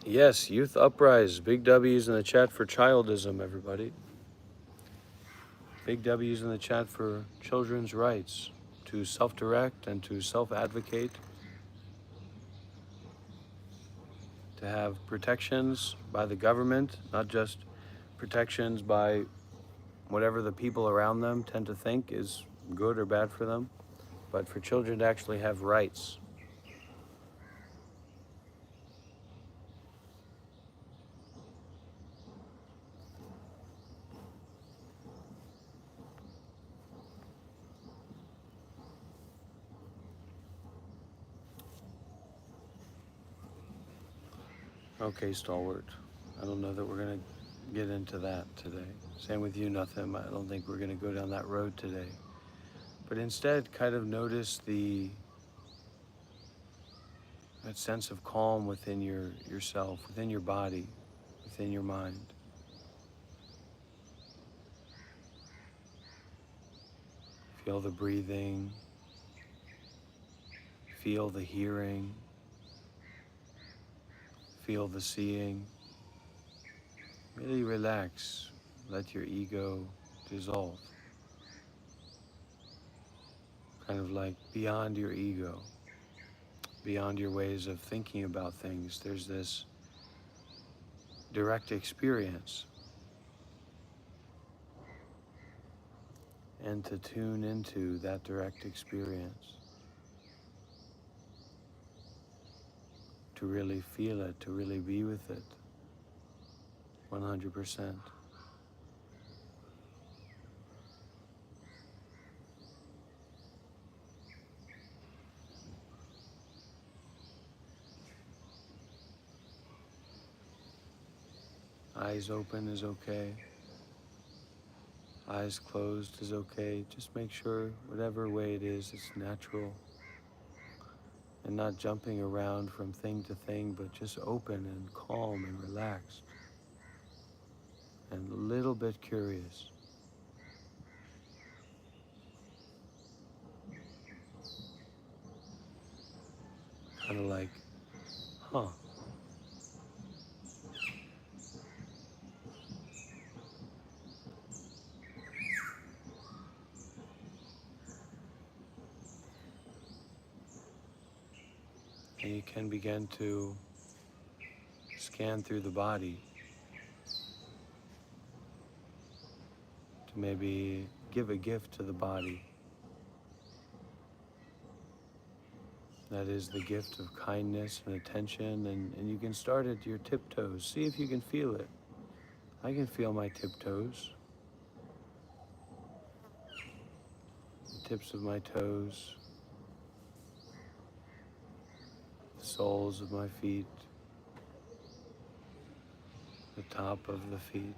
Yes, youth uprise. Big W's in the chat for childism, everybody. Big W's in the chat for children's rights to self-direct and to self-advocate, to have protections by the government, not just protections by whatever the people around them tend to think is good or bad for them, but for children to actually have rights. Okay, Stalwart. I don't know that we're going to get into that today. Same with you, Nothing. I don't think we're going to go down that road today. But instead, kind of notice that sense of calm within yourself, within your body, within your mind. Feel the breathing, feel the hearing, feel the seeing. Really relax. Let your ego dissolve. Kind of like beyond your ego, beyond your ways of thinking about things. There's this direct experience. And to tune into that direct experience, to really feel it, to really be with it 100%. Eyes open is okay. Eyes closed is okay. Just make sure whatever way it is, it's natural and not jumping around from thing to thing, but just open and calm and relaxed and a little bit curious. Kind of like, huh. And you can begin to scan through the body to maybe give a gift to the body. That is the gift of kindness and attention, and you can start at your tiptoes. See if you can feel it. I can feel my tiptoes, the tips of my toes, the soles of my feet, the top of the feet,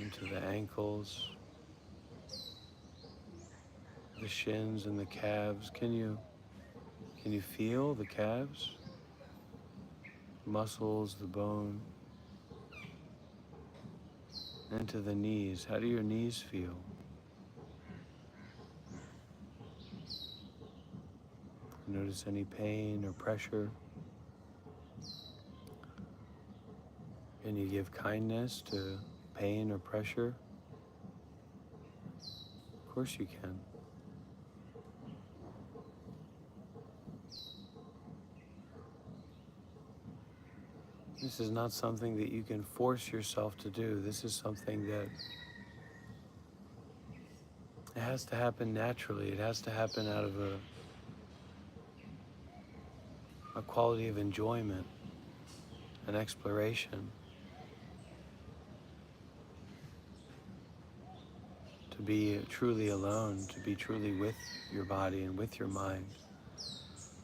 into the ankles, the shins and the calves. Can you feel the calves? Muscles, the bone, into the knees. How do your knees feel? Notice any pain or pressure? Can you give kindness to pain or pressure? Of course you can. This is not something that you can force yourself to do. This is something that it has to happen naturally. It has to happen out of a quality of enjoyment and exploration. To be truly alone, to be truly with your body and with your mind.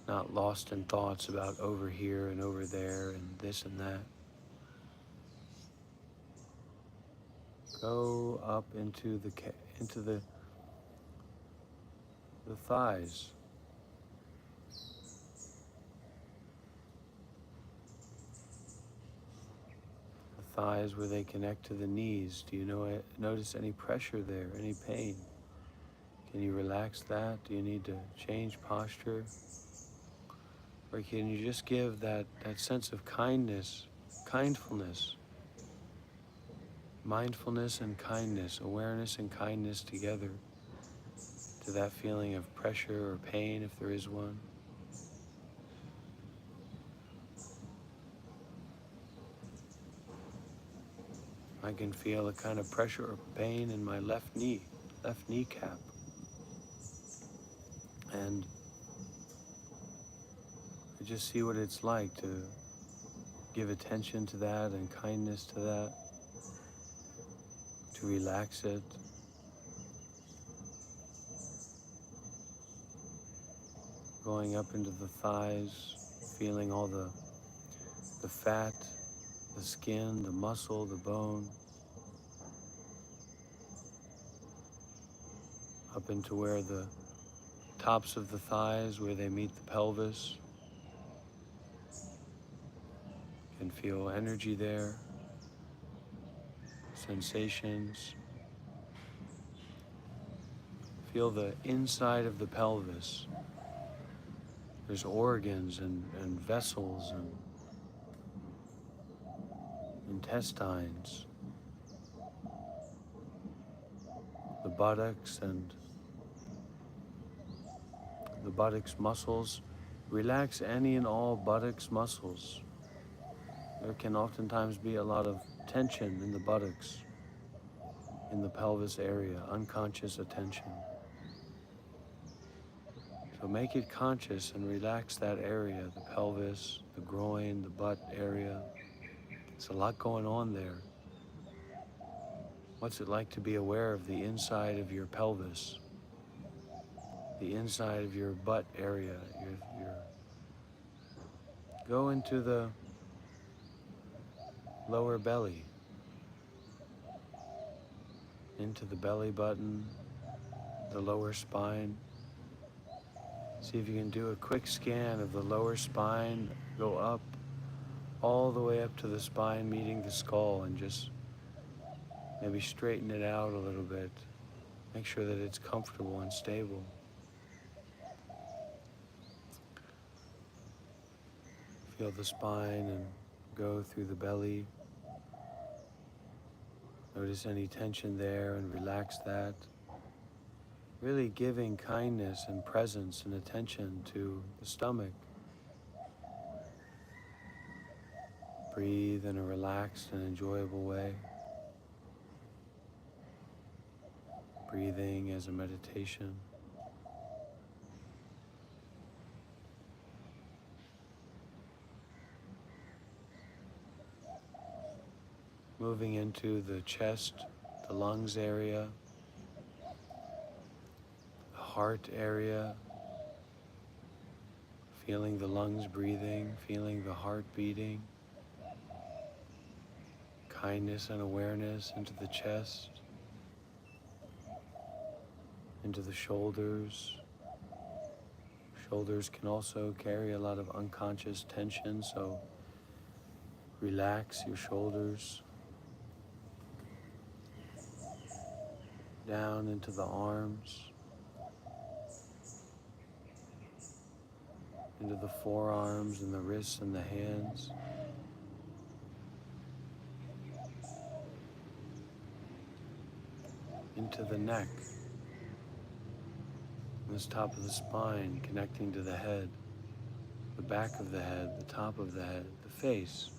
Not lost in thoughts about over here and over there and this and that. Go up into the thighs. The thighs where they connect to the knees. Do you notice any pressure there, any pain? Can you relax that? Do you need to change posture? Or can you just give that sense of kindness, kindfulness, mindfulness and kindness, awareness and kindness together to that feeling of pressure or pain if there is one? I can feel a kind of pressure or pain in my left kneecap. And I just see what it's like to give attention to that and kindness to that, to relax it. Going up into the thighs, feeling all the fat, the skin, the muscle, the bone, up into where the tops of the thighs, where they meet the pelvis. Can feel energy there, sensations. Feel the inside of the pelvis. There's organs and vessels and intestines. The buttocks and the buttocks muscles. Relax any and all buttocks muscles. There can oftentimes be a lot of tension in the buttocks, in the pelvis area, unconscious attention. So make it conscious and relax that area, the pelvis, the groin, the butt area. There's a lot going on there. What's it like to be aware of the inside of your pelvis, the inside of your butt area? Go into the lower belly, into the belly button, the lower spine. See if you can do a quick scan of the lower spine, go up, all the way up to the spine meeting the skull, and just maybe straighten it out a little bit. Make sure that it's comfortable and stable. Feel the spine and go through the belly. Notice any tension there and relax that. Really giving kindness and presence and attention to the stomach. Breathe in a relaxed and enjoyable way. Breathing as a meditation. Moving into the chest, the lungs area, the heart area. Feeling the lungs breathing, feeling the heart beating. Kindness and awareness into the chest, into the shoulders. Shoulders can also carry a lot of unconscious tension, so relax your shoulders. Down into the arms, into the forearms and the wrists and the hands. Into the neck, this top of the spine connecting to the head, the back of the head, the top of the head, the face,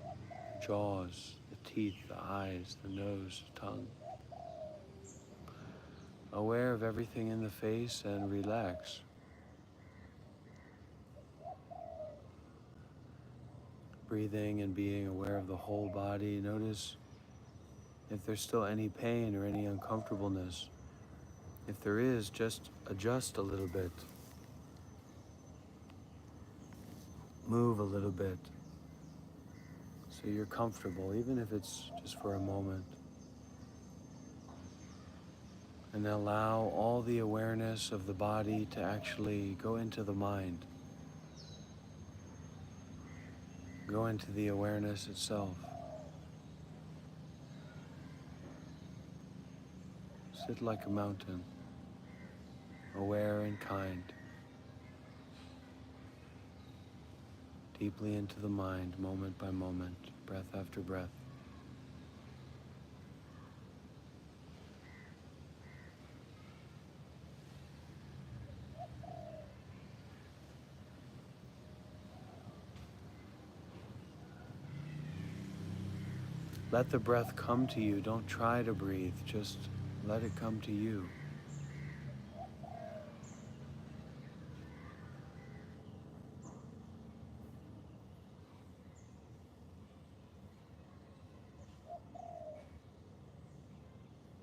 the jaws, the teeth, the eyes, the nose, the tongue. Aware of everything in the face and relax. Breathing and being aware of the whole body. Notice if there's still any pain or any uncomfortableness. If there is, just adjust a little bit. Move a little bit so you're comfortable, even if it's just for a moment. And allow all the awareness of the body to actually go into the mind. Go into the awareness itself. Sit like a mountain, aware and kind. deeply into the mind, moment by moment, breath after breath. Let the breath come to you. Don't try to breathe. Just let it come to you.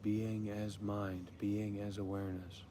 Being as mind, being as awareness.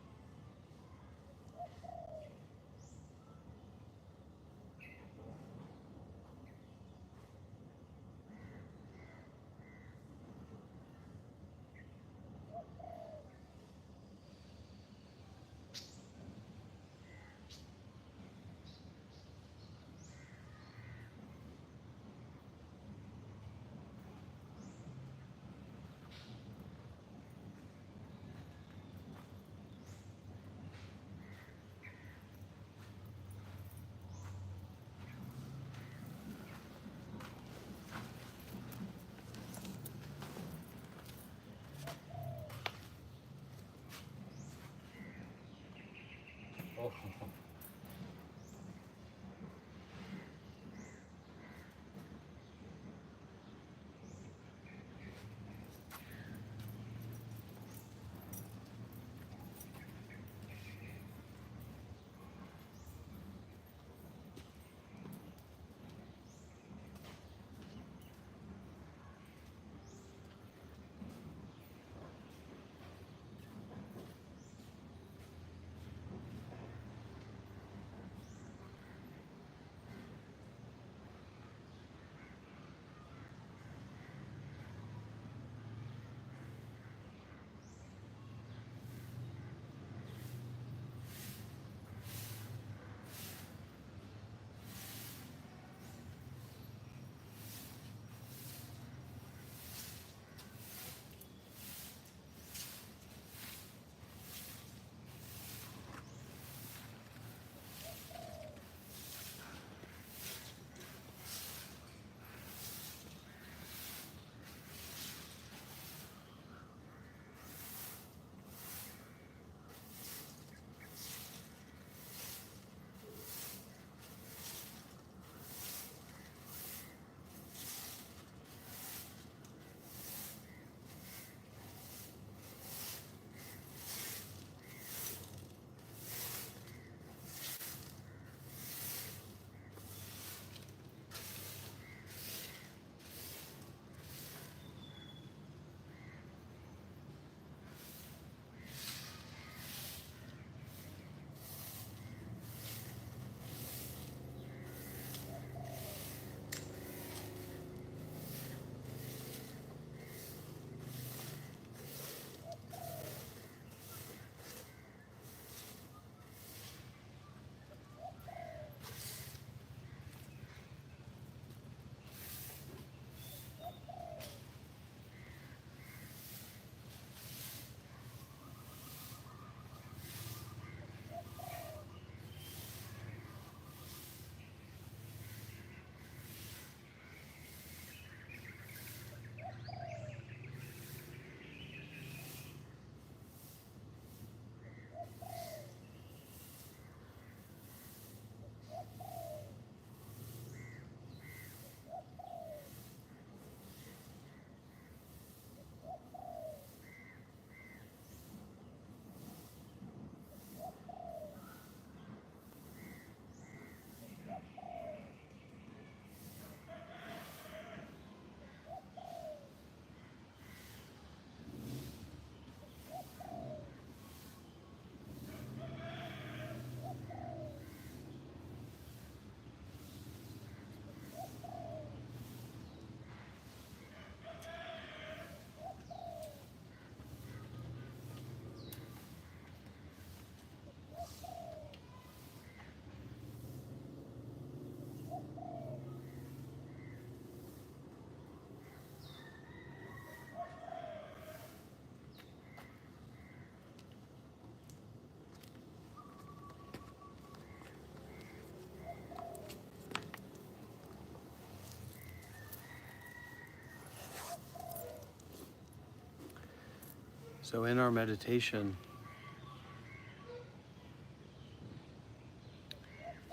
So in our meditation,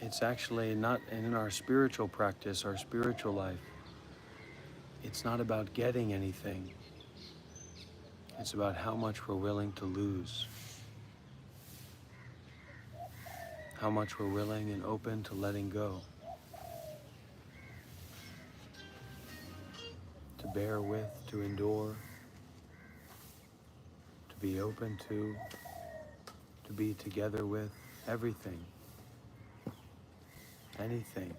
it's actually not, in our spiritual practice, our spiritual life, it's not about getting anything. It's about how much we're willing to lose, how much we're willing and open to letting go, to bear with, to endure, to be open to be together with everything, anything.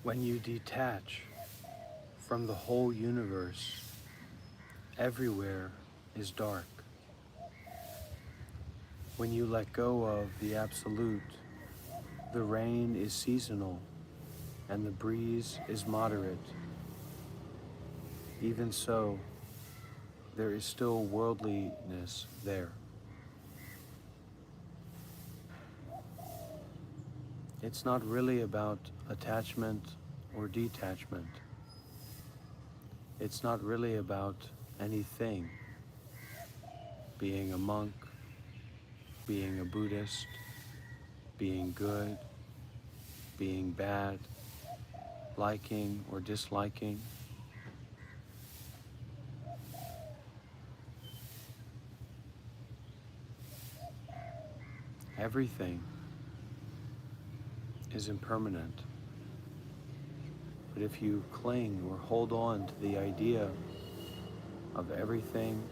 When you detach from the whole universe, everywhere is dark. When you let go of the absolute, the rain is seasonal and the breeze is moderate. Even so, there is still worldliness there. It's not really about attachment or detachment. It's not really about anything. Being a monk, being a Buddhist, being good, being bad, liking or disliking. Everything is impermanent. But if you cling or hold on to the idea of everything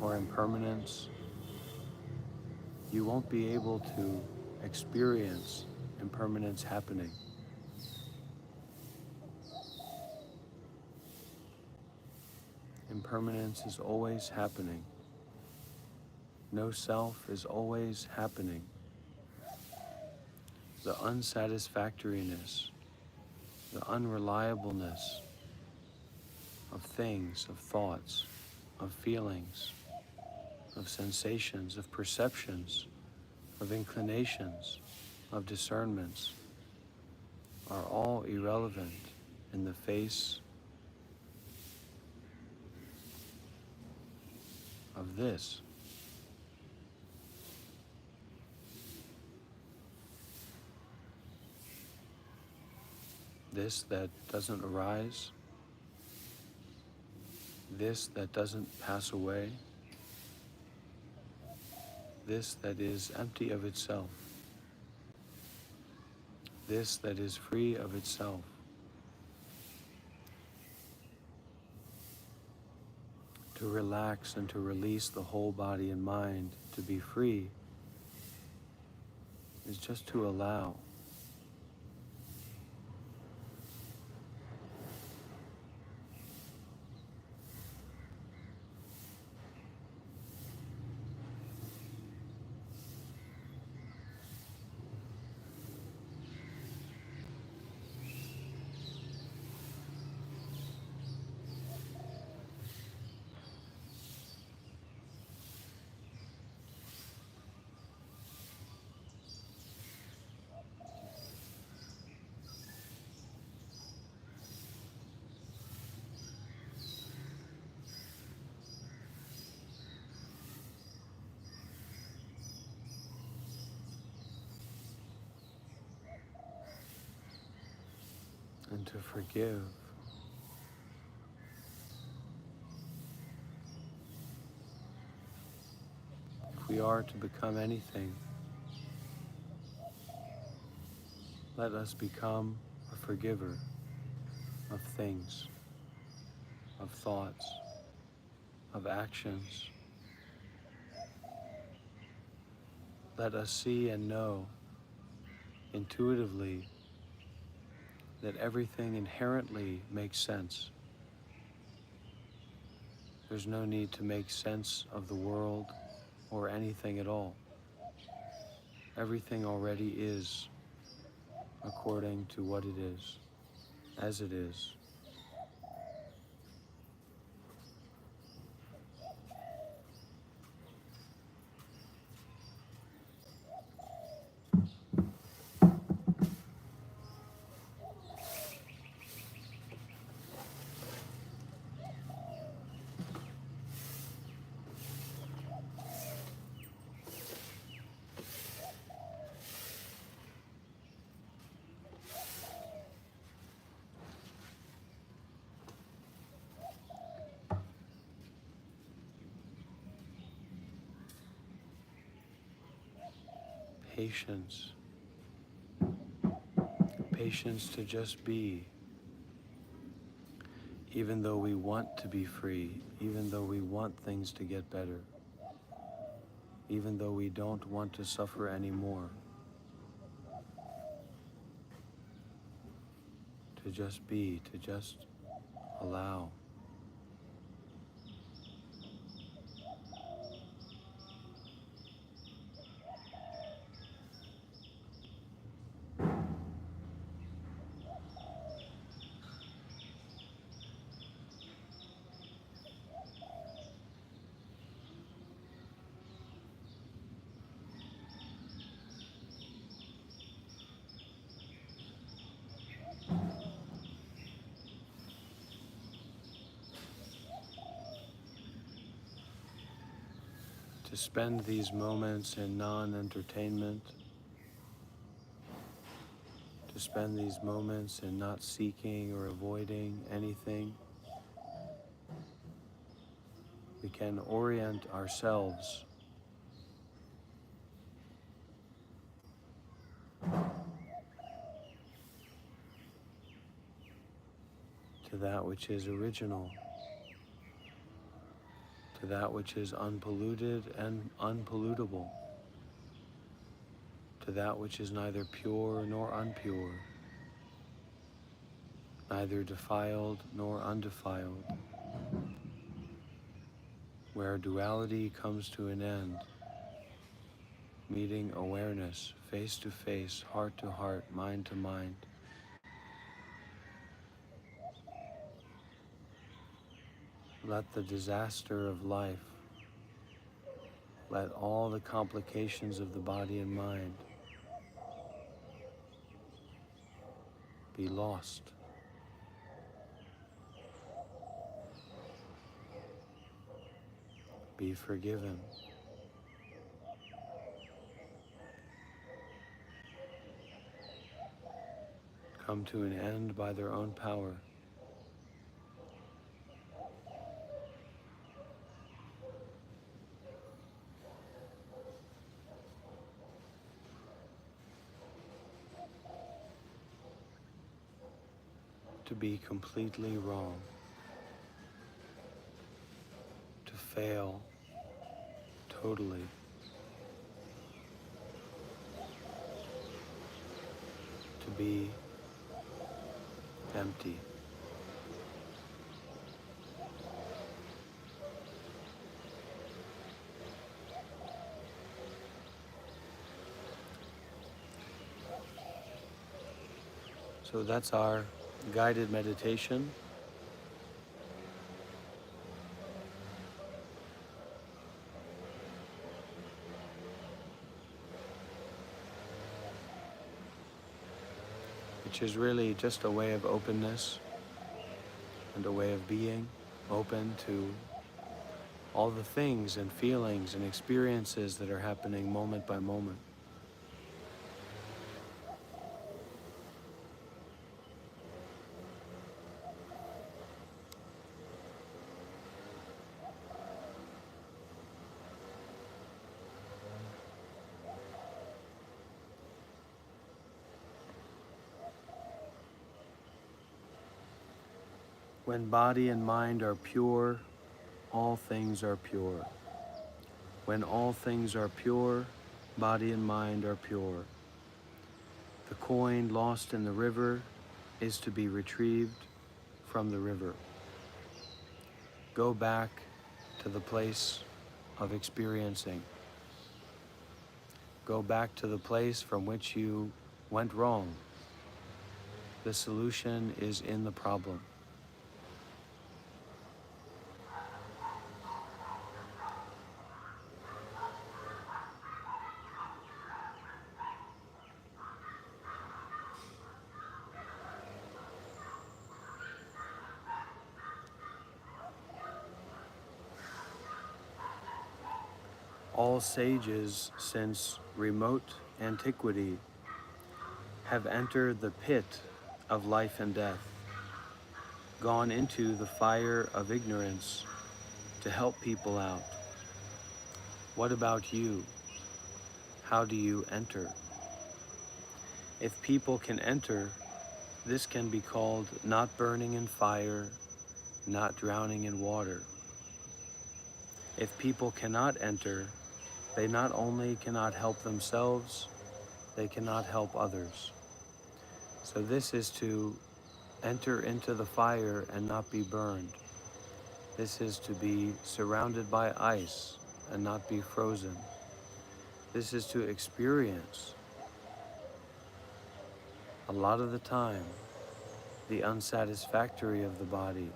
or impermanence, you won't be able to experience impermanence happening. Impermanence is always happening. No self is always happening. The unsatisfactoriness, the unreliableness of things, of thoughts, of feelings, of sensations, of perceptions, of inclinations, of discernments, are all irrelevant in the face of this. This that doesn't arise, this that doesn't pass away, this that is empty of itself, this that is free of itself. To relax and to release the whole body and mind, to be free, is just to allow. And to forgive. If we are to become anything, let us become a forgiver of things, of thoughts, of actions. Let us see and know intuitively that everything inherently makes sense. There's no need to make sense of the world, or anything at all. Everything already is according to what it is, as it is. Patience. Patience to just be, even though we want to be free, even though we want things to get better, even though we don't want to suffer anymore. To just be, to just allow. To spend these moments in non-entertainment, to spend these moments in not seeking or avoiding anything. We can orient ourselves to that which is original, to that which is unpolluted and unpollutable, to that which is neither pure nor unpure, neither defiled nor undefiled, where duality comes to an end, meeting awareness face to face, heart to heart, mind to mind. Let the disaster of life, let all the complications of the body and mind be lost. Be forgiven. Come to an end by their own power. To be completely wrong. To fail totally. To be empty. So that's our guided meditation. Which is really just a way of openness and a way of being open to all the things and feelings and experiences that are happening moment by moment. When body and mind are pure, all things are pure. When all things are pure, body and mind are pure. The coin lost in the river is to be retrieved from the river. Go back to the place of experiencing. Go back to the place from which you went wrong. The solution is in the problem. All sages since remote antiquity have entered the pit of life and death, gone into the fire of ignorance to help people out. What about you? How do you enter? If people can enter, this can be called not burning in fire, not drowning in water. If people cannot enter, they not only cannot help themselves, they cannot help others. So this is to enter into the fire and not be burned. This is to be surrounded by ice and not be frozen. This is to experience, a lot of the time, the unsatisfactory of the body,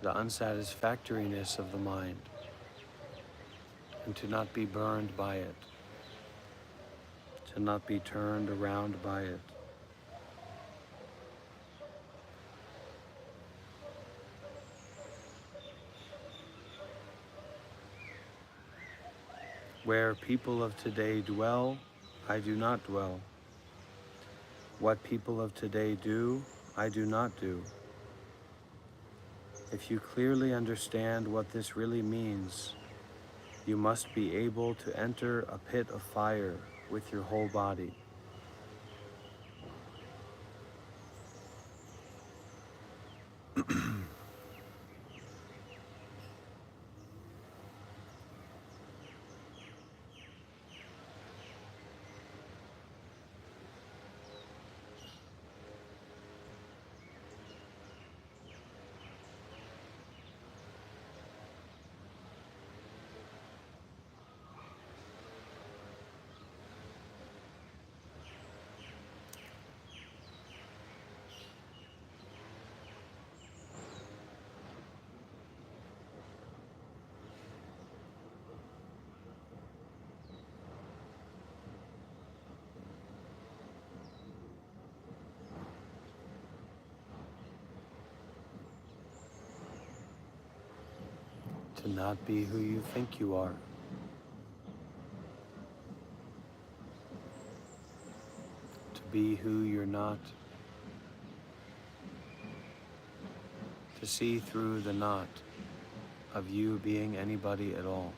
the unsatisfactoriness of the mind, and to not be burned by it, to not be turned around by it. Where people of today dwell, I do not dwell. What people of today do, I do not do. If you clearly understand what this really means, you must be able to enter a pit of fire with your whole body. To not be who you think you are. To be who you're not. To see through the not of you being anybody at all.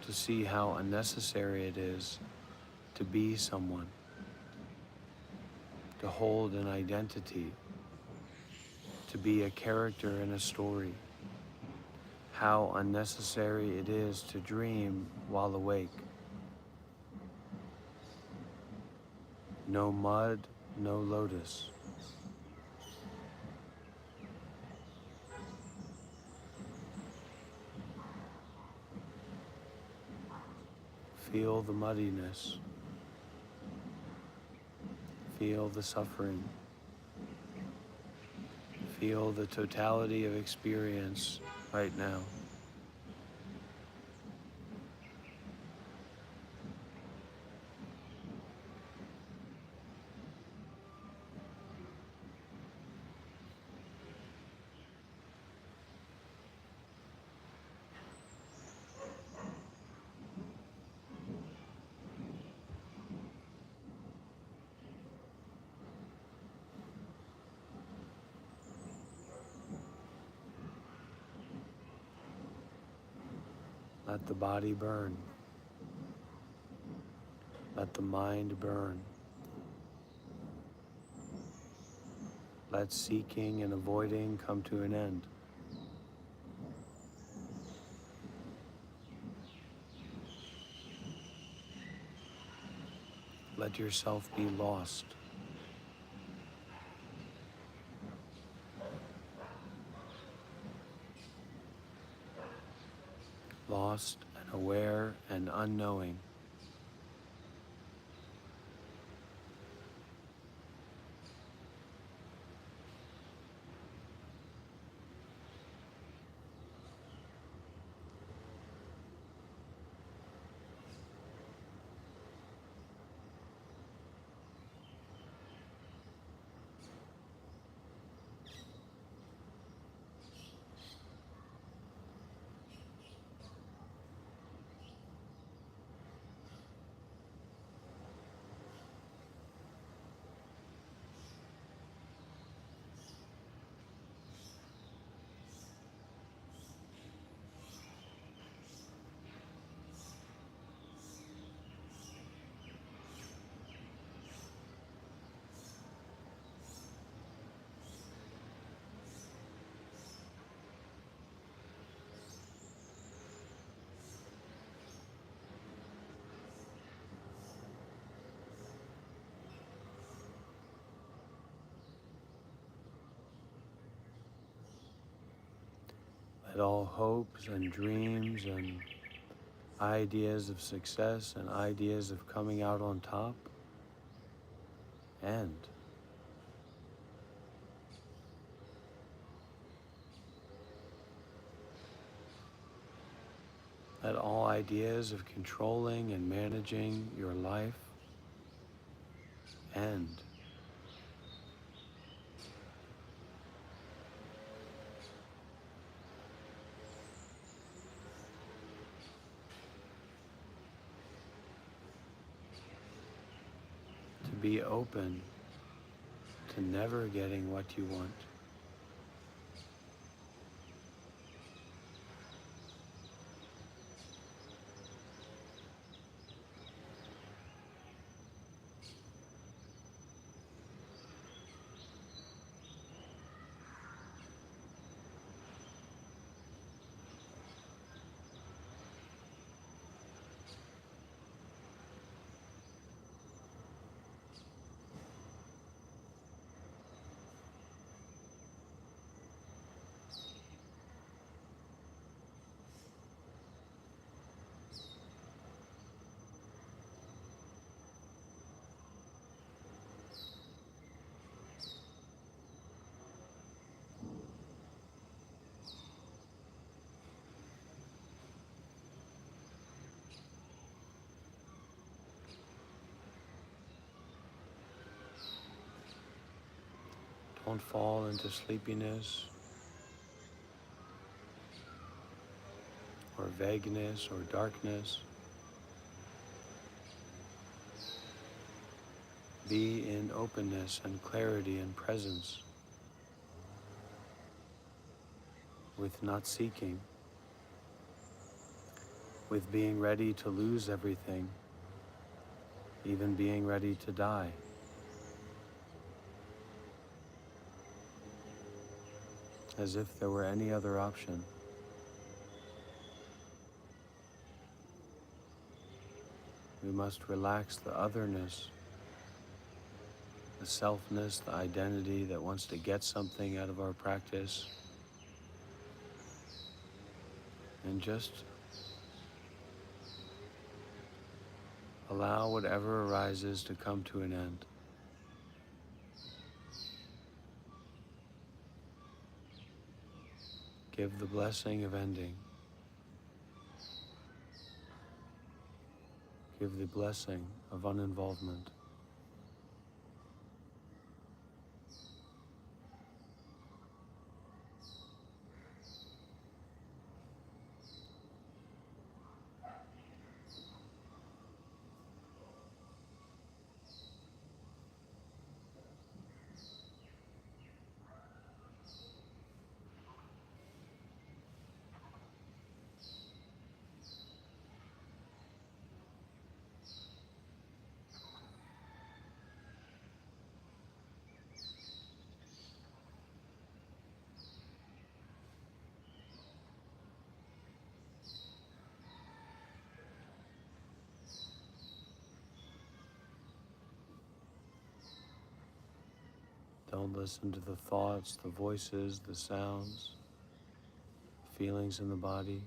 To see how unnecessary it is to be someone, to hold an identity, to be a character in a story. How unnecessary it is to dream while awake. No mud, no lotus. Feel the muddiness. Feel the suffering. Feel the totality of experience right now. Let the body burn. Let the mind burn. Let seeking and avoiding come to an end. Let yourself be lost. lost and aware and unknowing. Let all hopes and dreams and ideas of success and ideas of coming out on top end. Let all ideas of controlling and managing your life end. To be open to never getting what you want. Don't fall into sleepiness or vagueness or darkness. Be in openness and clarity and presence with not seeking, with being ready to lose everything, even being ready to die. As if there were any other option. We must relax the otherness, the selfness, the identity that wants to get something out of our practice, and just allow whatever arises to come to an end. Give the blessing of ending. Give the blessing of uninvolvement. Don't listen to the thoughts, the voices, the sounds, feelings in the body.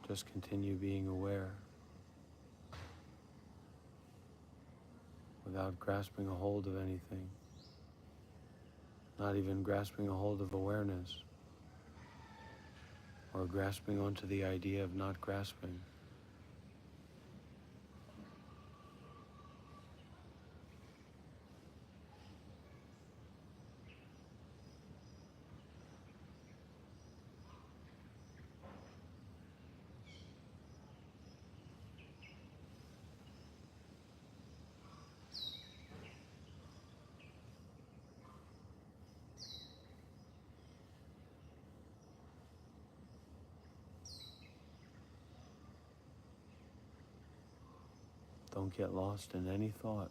Just continue being aware without grasping a hold of anything, not even grasping a hold of awareness or grasping onto the idea of not grasping. Don't get lost in any thought.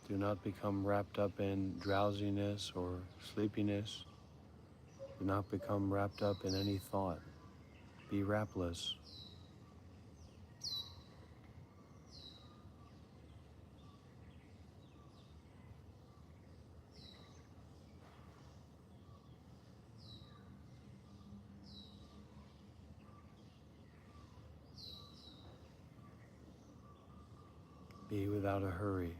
Do not become wrapped up in drowsiness or sleepiness. Do not become wrapped up in any thought. Be wrapless. Be without a hurry.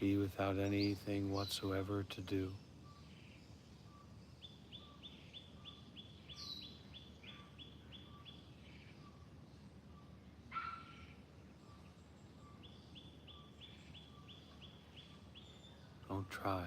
Be without anything whatsoever to do. Don't try.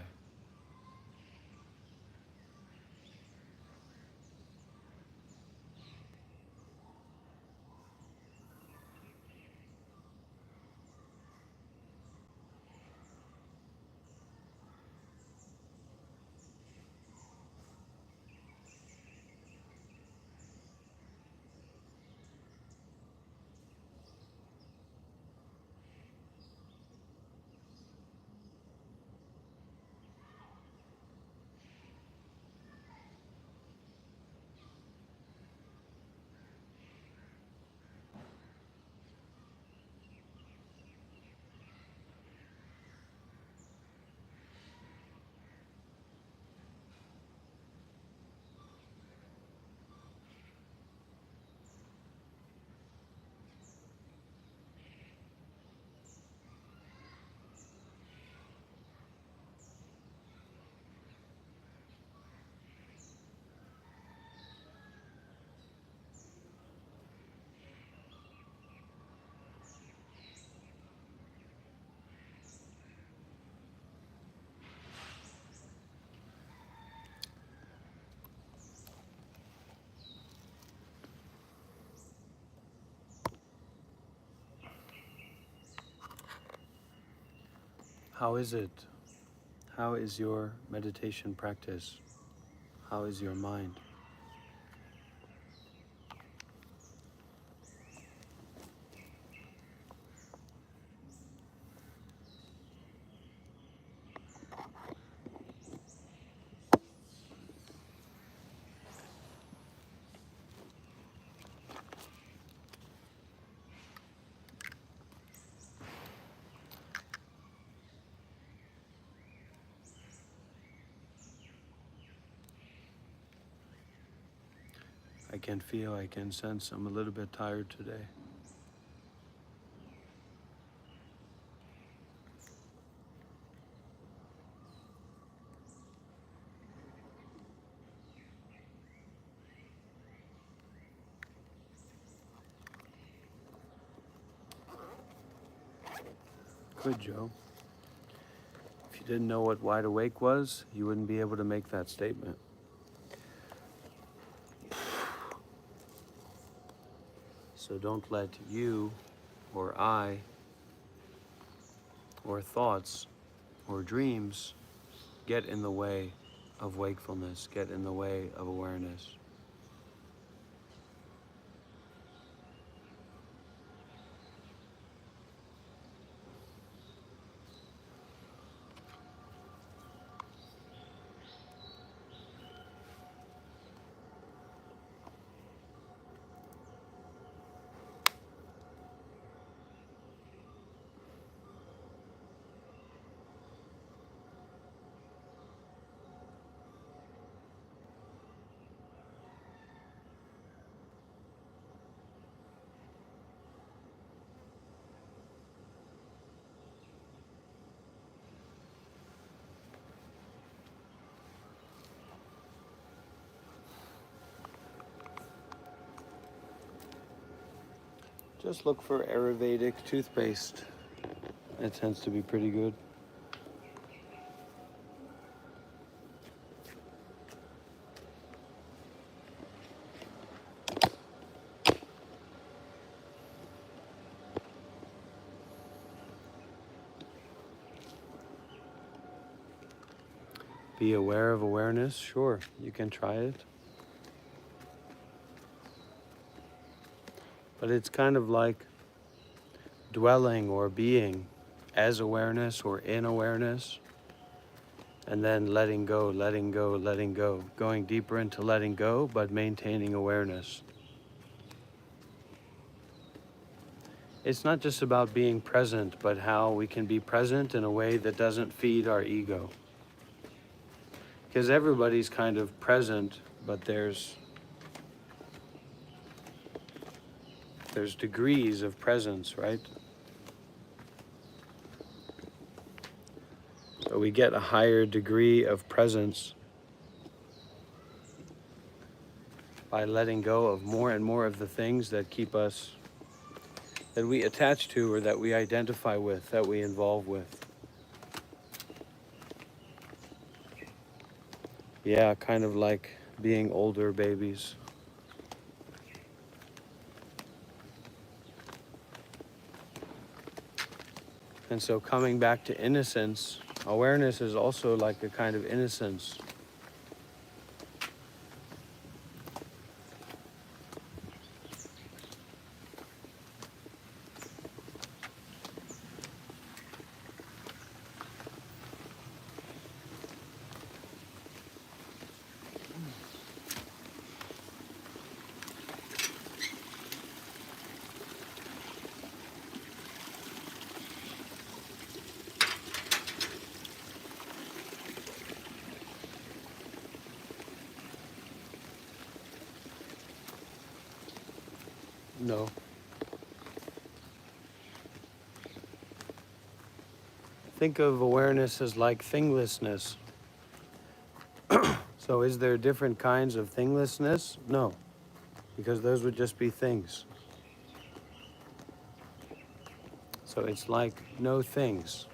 How is it? How is your meditation practice? How is your mind? I can feel, I can sense I'm a little bit tired today. Good, Joe. If you didn't know what wide awake was, you wouldn't be able to make that statement. So don't let you or I or thoughts or dreams get in the way of wakefulness, get in the way of awareness. Just look for Ayurvedic toothpaste. It tends to be pretty good. Be aware of awareness, sure, you can try it. But it's kind of like dwelling or being as awareness or in awareness, and then letting go, letting go, letting go, going deeper into letting go, but maintaining awareness. It's not just about being present, but how we can be present in a way that doesn't feed our ego. Because everybody's kind of present, but there's degrees of presence, right? So we get a higher degree of presence by letting go of more and more of the things that keep us, that we attach to or that we identify with, that we involve with. Yeah, kind of like being older babies. And so coming back to innocence, awareness is also like a kind of innocence. No. Think of awareness as like thinglessness. So is there different kinds of thinglessness? No, because those would just be things. So it's like no things.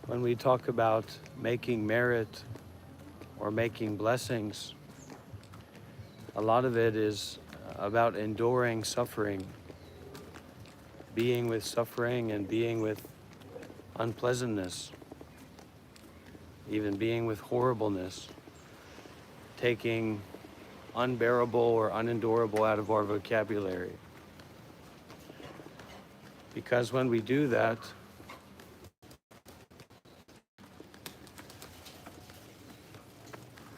When we talk about making merit or making blessings, a lot of it is about enduring suffering, being with suffering and being with unpleasantness, even being with horribleness, taking unbearable or unendurable out of our vocabulary. Because when we do that,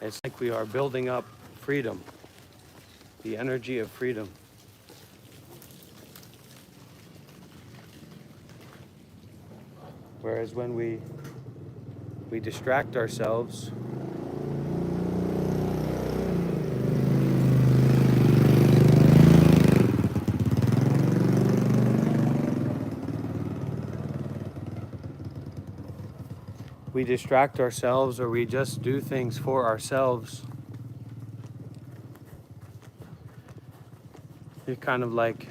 it's like we are building up freedom, the energy of freedom. Whereas when we distract ourselves, we distract ourselves or we just do things for ourselves, you're kind of like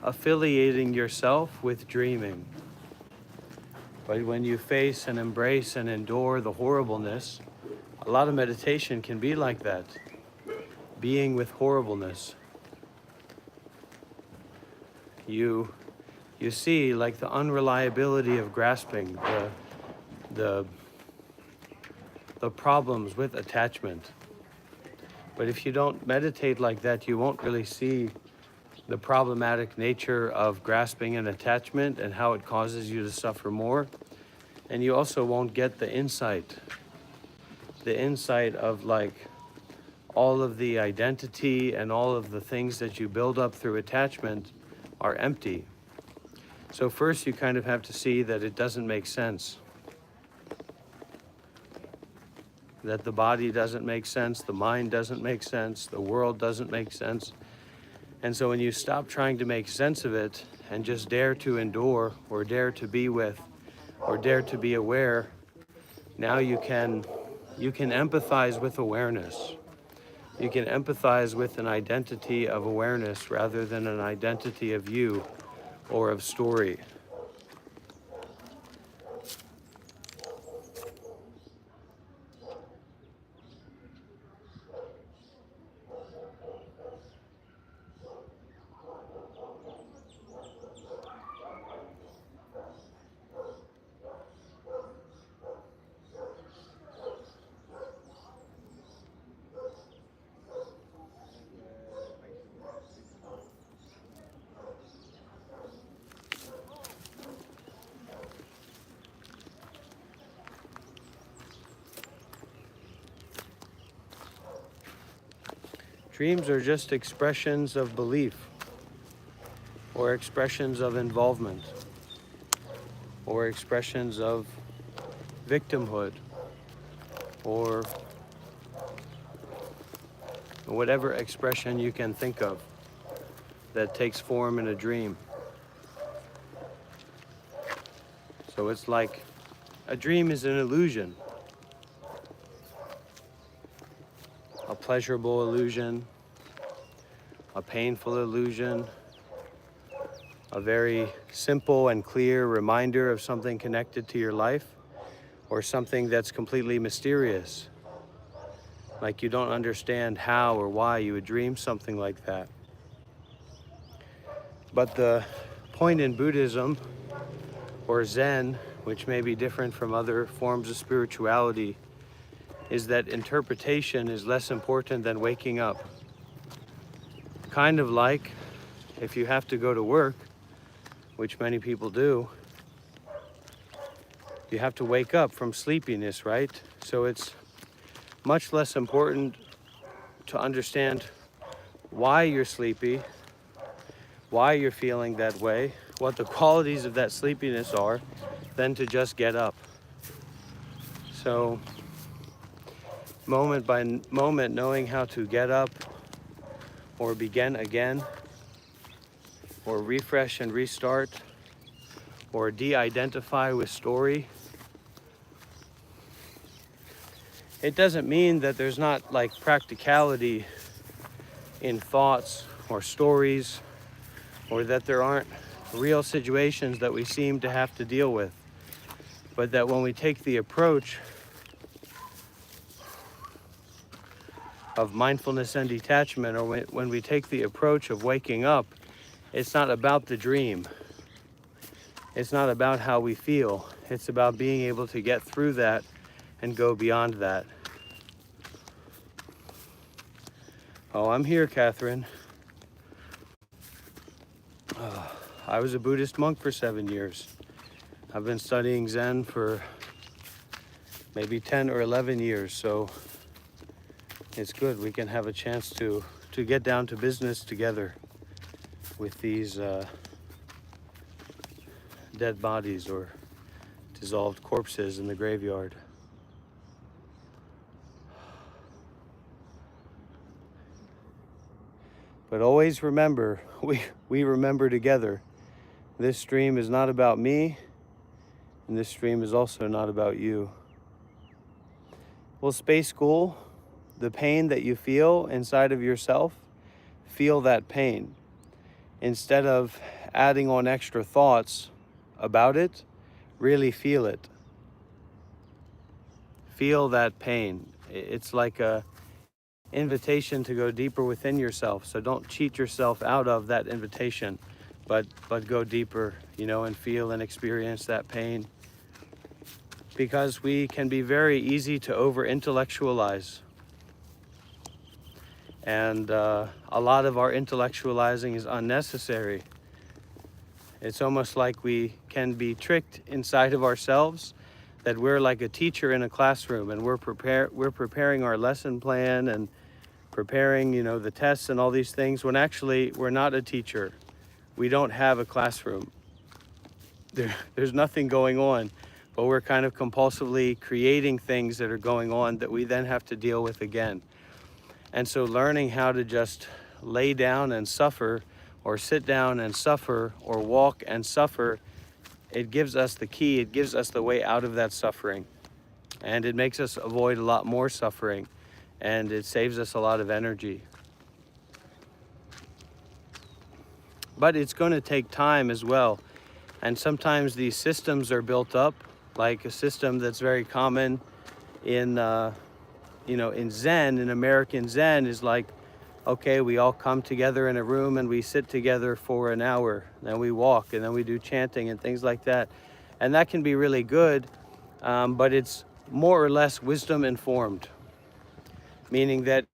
affiliating yourself with dreaming. But when you face and embrace and endure the horribleness, a lot of meditation can be like that, being with horribleness. You see like the unreliability of grasping, the problems with attachment. But if you don't meditate like that, you won't really see the problematic nature of grasping and attachment and how it causes you to suffer more. And you also won't get the insight of like all of the identity and all of the things that you build up through attachment are empty. So first you kind of have to see that it doesn't make sense. That the body doesn't make sense, the mind doesn't make sense, the world doesn't make sense. And so when you stop trying to make sense of it and just dare to endure or dare to be with or dare to be aware, now you can empathize with awareness. You can empathize with an identity of awareness rather than an identity of you or of story. Dreams are just expressions of belief or expressions of involvement or expressions of victimhood or whatever expression you can think of that takes form in a dream. So it's like a dream is an illusion, a pleasurable illusion, a painful illusion, a very simple and clear reminder of something connected to your life, or something that's completely mysterious. Like you don't understand how or why you would dream something like that. But the point in Buddhism or Zen, which may be different from other forms of spirituality, is that interpretation is less important than waking up. Kind of like if you have to go to work, which many people do, you have to wake up from sleepiness, right? So it's much less important to understand why you're sleepy, why you're feeling that way, what the qualities of that sleepiness are, than to just get up. So moment by moment, knowing how to get up or begin again or refresh and restart or de-identify with story. It doesn't mean that there's not like practicality in thoughts or stories, or that there aren't real situations that we seem to have to deal with. But that when we take the approach of mindfulness and detachment, or when we take the approach of waking up, it's not about the dream. It's not about how we feel. It's about being able to get through that and go beyond that. Oh, I'm here, Catherine. I was a Buddhist monk for 7 years. I've been studying Zen for maybe 10 or 11 years, so it's good. We can have a chance to get down to business together with these dead bodies or dissolved corpses in the graveyard. But always remember, we remember together, this stream is not about me, And this stream is also not about you. Well, Space School, the pain that you feel inside of yourself, feel that pain. Instead of adding on extra thoughts about it, really feel it. Feel that pain. It's like a invitation to go deeper within yourself. So don't cheat yourself out of that invitation, but go deeper, and feel and experience that pain. Because we can be very easy to over-intellectualize. And a lot of our intellectualizing is unnecessary. It's almost like we can be tricked inside of ourselves, that we're like a teacher in a classroom, and we're preparing our lesson plan and preparing, the tests and all these things, when actually we're not a teacher. We don't have a classroom. There's nothing going on, but we're kind of compulsively creating things that are going on that we then have to deal with again. And so learning how to just lay down and suffer, or sit down and suffer, or walk and suffer, it gives us the key, it gives us the way out of that suffering. And it makes us avoid a lot more suffering, and it saves us a lot of energy. But it's going to take time as well. And sometimes these systems are built up, like a system that's very common in in Zen, in American Zen, is like, okay, we all come together in a room and we sit together for an hour, then we walk, and then we do chanting and things like that. And that can be really good, but it's more or less wisdom informed, meaning that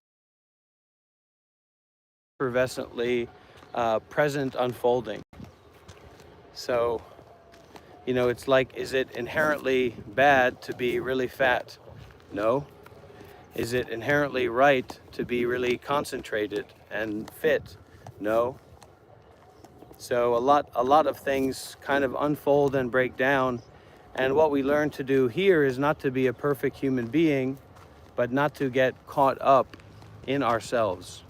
effervescently present unfolding. So, it's like, is it inherently bad to be really fat? No. Is it inherently right to be really concentrated and fit? No. So a lot of things kind of unfold and break down. And what we learn to do here is not to be a perfect human being, but not to get caught up in ourselves.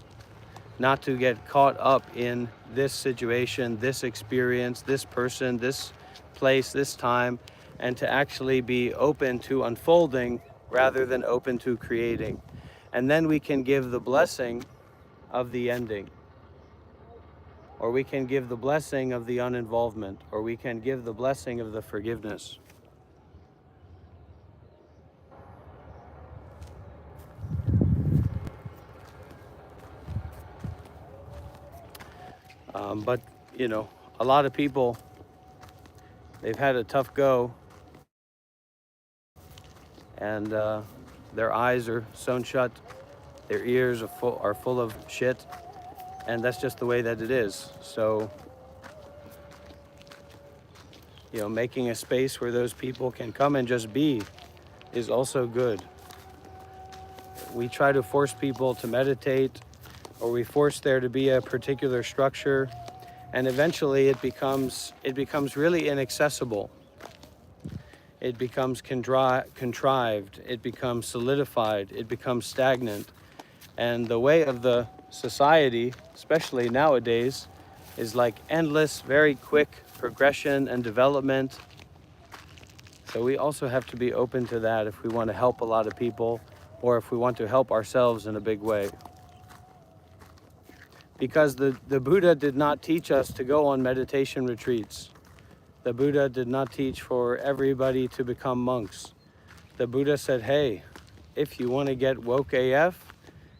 Not to get caught up in this situation, this experience, this person, this place, this time, and to actually be open to unfolding rather than open to creating. And then we can give the blessing of the ending, or we can give the blessing of the uninvolvement, or we can give the blessing of the forgiveness. But a lot of people, they've had a tough go, and their eyes are sewn shut, their ears are full of shit, and that's just the way that it is. So, making a space where those people can come and just be is also good. We try to force people to meditate, or we force there to be a particular structure, and eventually it becomes really inaccessible. It becomes contrived, it becomes solidified, it becomes stagnant. And the way of the society, especially nowadays, is like endless, very quick progression and development. So we also have to be open to that if we want to help a lot of people, or if we want to help ourselves in a big way. Because the Buddha did not teach us to go on meditation retreats. The Buddha did not teach for everybody to become monks. The Buddha said, hey, if you want to get woke AF,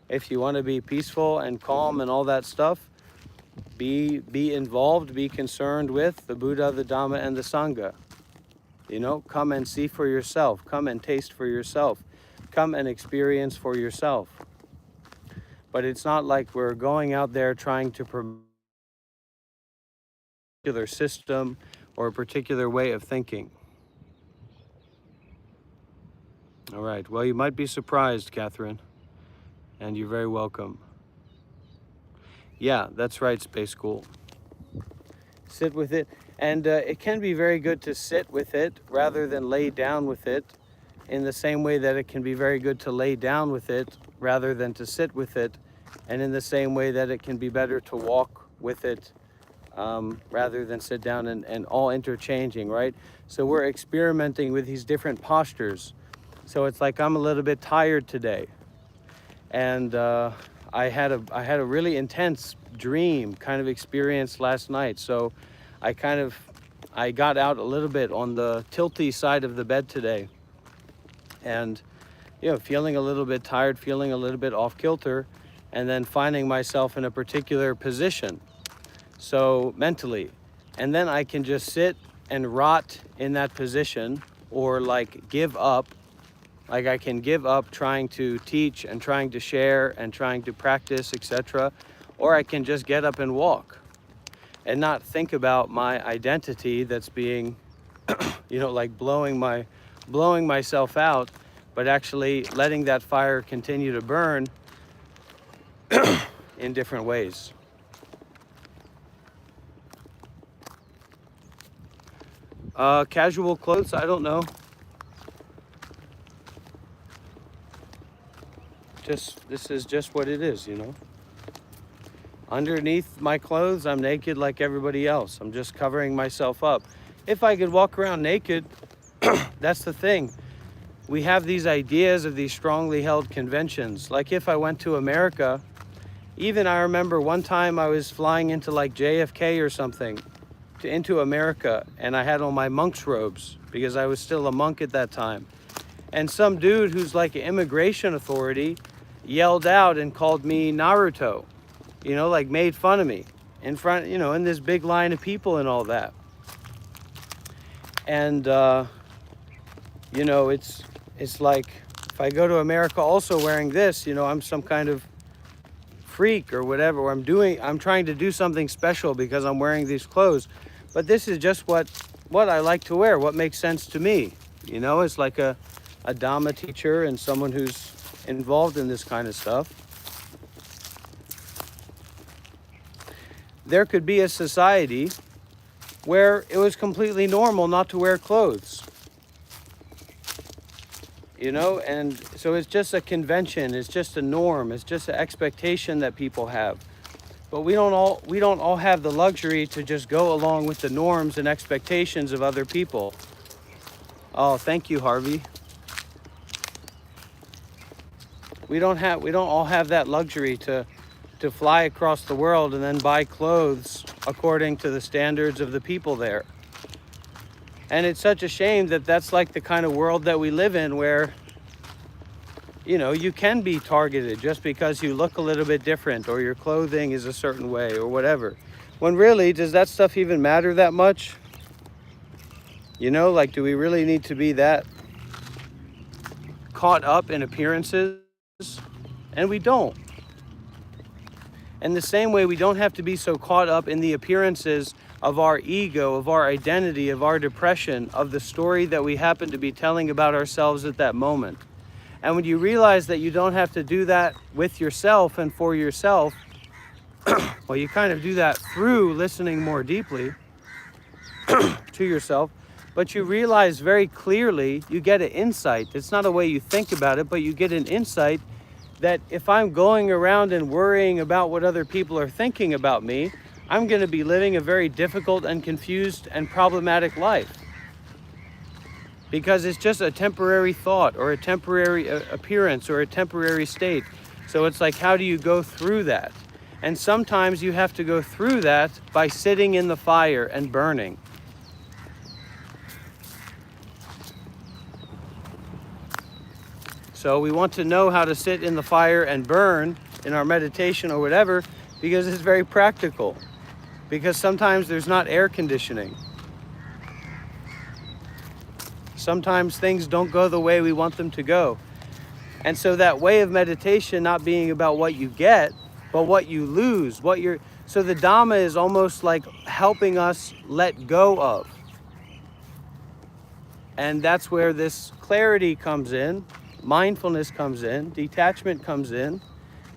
if you want to be peaceful and calm and all that stuff, be involved, be concerned with the Buddha, the Dhamma, and the Sangha. Come and see for yourself. Come and taste for yourself. Come and experience for yourself. But it's not like we're going out there trying to promote a particular system or a particular way of thinking. All right, well, you might be surprised, Catherine, and you're very welcome. Yeah, that's right, Space School. Sit with it, and it can be very good to sit with it rather than lay down with it, in the same way that it can be very good to lay down with it rather than to sit with it, and in the same way that it can be better to walk with it rather than sit down and all interchanging, right? So we're experimenting with these different postures. So it's like I'm a little bit tired today, and I had a really intense dream kind of experience last night. So I got out a little bit on the tilty side of the bed today, and feeling a little bit tired, feeling a little bit off kilter, and then finding myself in a particular position, so mentally, and then I can just sit and rot in that position, or like give up. Like I can give up trying to teach and trying to share and trying to practice, etc. Or I can just get up and walk and not think about my identity that's being, like blowing myself out, but actually letting that fire continue to burn in different ways. Casual clothes, I don't know. This is just what it is, Underneath my clothes, I'm naked like everybody else. I'm just covering myself up. If I could walk around naked, that's the thing. We have these ideas of these strongly held conventions. Like if I went to America, even I remember one time I was flying into like JFK or something, into America, and I had on my monk's robes because I was still a monk at that time. And some dude who's like an immigration authority yelled out and called me Naruto, like made fun of me in front, in this big line of people and all that. And, it's like if I go to America also wearing this, I'm some kind of freak or whatever, or I'm trying to do something special because I'm wearing these clothes. But this is just what I like to wear, what makes sense to me. It's like a Dhamma teacher and someone who's involved in this kind of stuff. There could be a society where it was completely normal not to wear clothes. And so it's just a convention, it's just a norm, it's just an expectation that people have. But we don't all have the luxury to just go along with the norms and expectations of other people. Oh, thank you, Harvey. We don't all have that luxury to fly across the world and then buy clothes according to the standards of the people there. And it's such a shame that that's like the kind of world that we live in, where you can be targeted just because you look a little bit different or your clothing is a certain way or whatever. When really, does that stuff even matter that much? Do we really need to be that caught up in appearances? And we don't. And the same way, we don't have to be so caught up in the appearances of our ego, of our identity, of our depression, of the story that we happen to be telling about ourselves at that moment. And when you realize that you don't have to do that with yourself and for yourself, well, you kind of do that through listening more deeply to yourself, but you realize very clearly, you get an insight. It's not a way you think about it, but you get an insight that if I'm going around and worrying about what other people are thinking about me, I'm going to be living a very difficult and confused and problematic life. Because it's just a temporary thought or a temporary appearance or a temporary state. So it's like, how do you go through that? And sometimes you have to go through that by sitting in the fire and burning. So we want to know how to sit in the fire and burn in our meditation or whatever, because it's very practical. Because sometimes there's not air conditioning. Sometimes things don't go the way we want them to go. And so that way of meditation not being about what you get, but what you lose, so the Dhamma is almost like helping us let go of. And that's where this clarity comes in, mindfulness comes in, detachment comes in,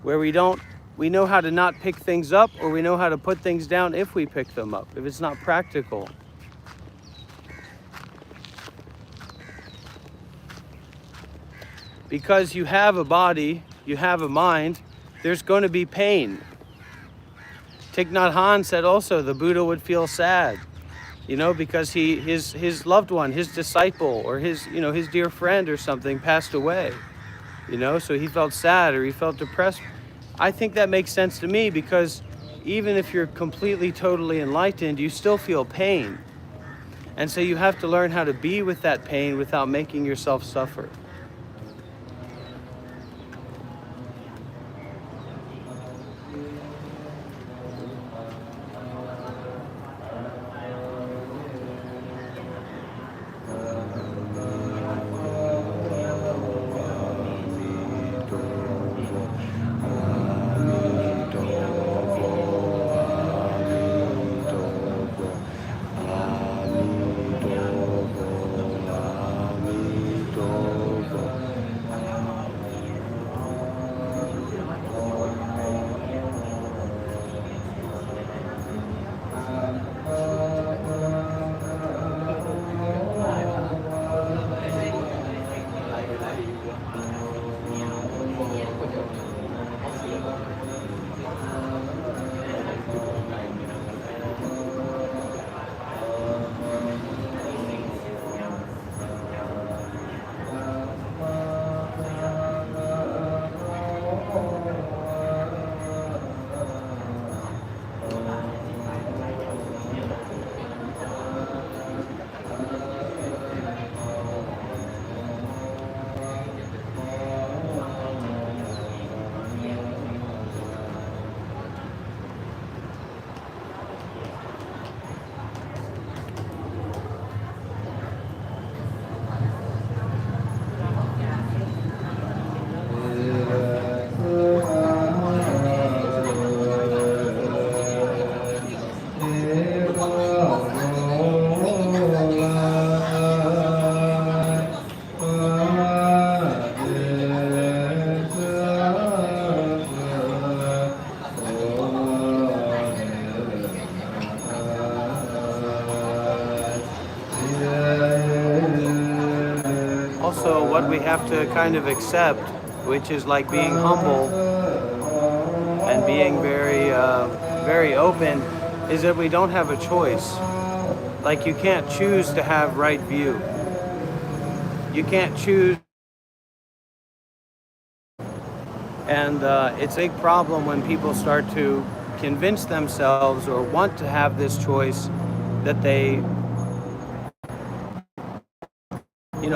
where we know how to not pick things up, or we know how to put things down if we pick them up, if it's not practical. Because you have a body, you have a mind, there's going to be pain. Thich Nhat Hanh said also the Buddha would feel sad, because his loved one, his disciple, or his dear friend or something passed away, so he felt sad or he felt depressed. I think that makes sense to me, because even if you're completely, totally enlightened, you still feel pain. And so you have to learn how to be with that pain without making yourself suffer. Also, what we have to kind of accept, which is like being humble and being very open, is that we don't have a choice. Like, you can't choose to have right view. You can't choose. And it's a big problem when people start to convince themselves or want to have this choice that they,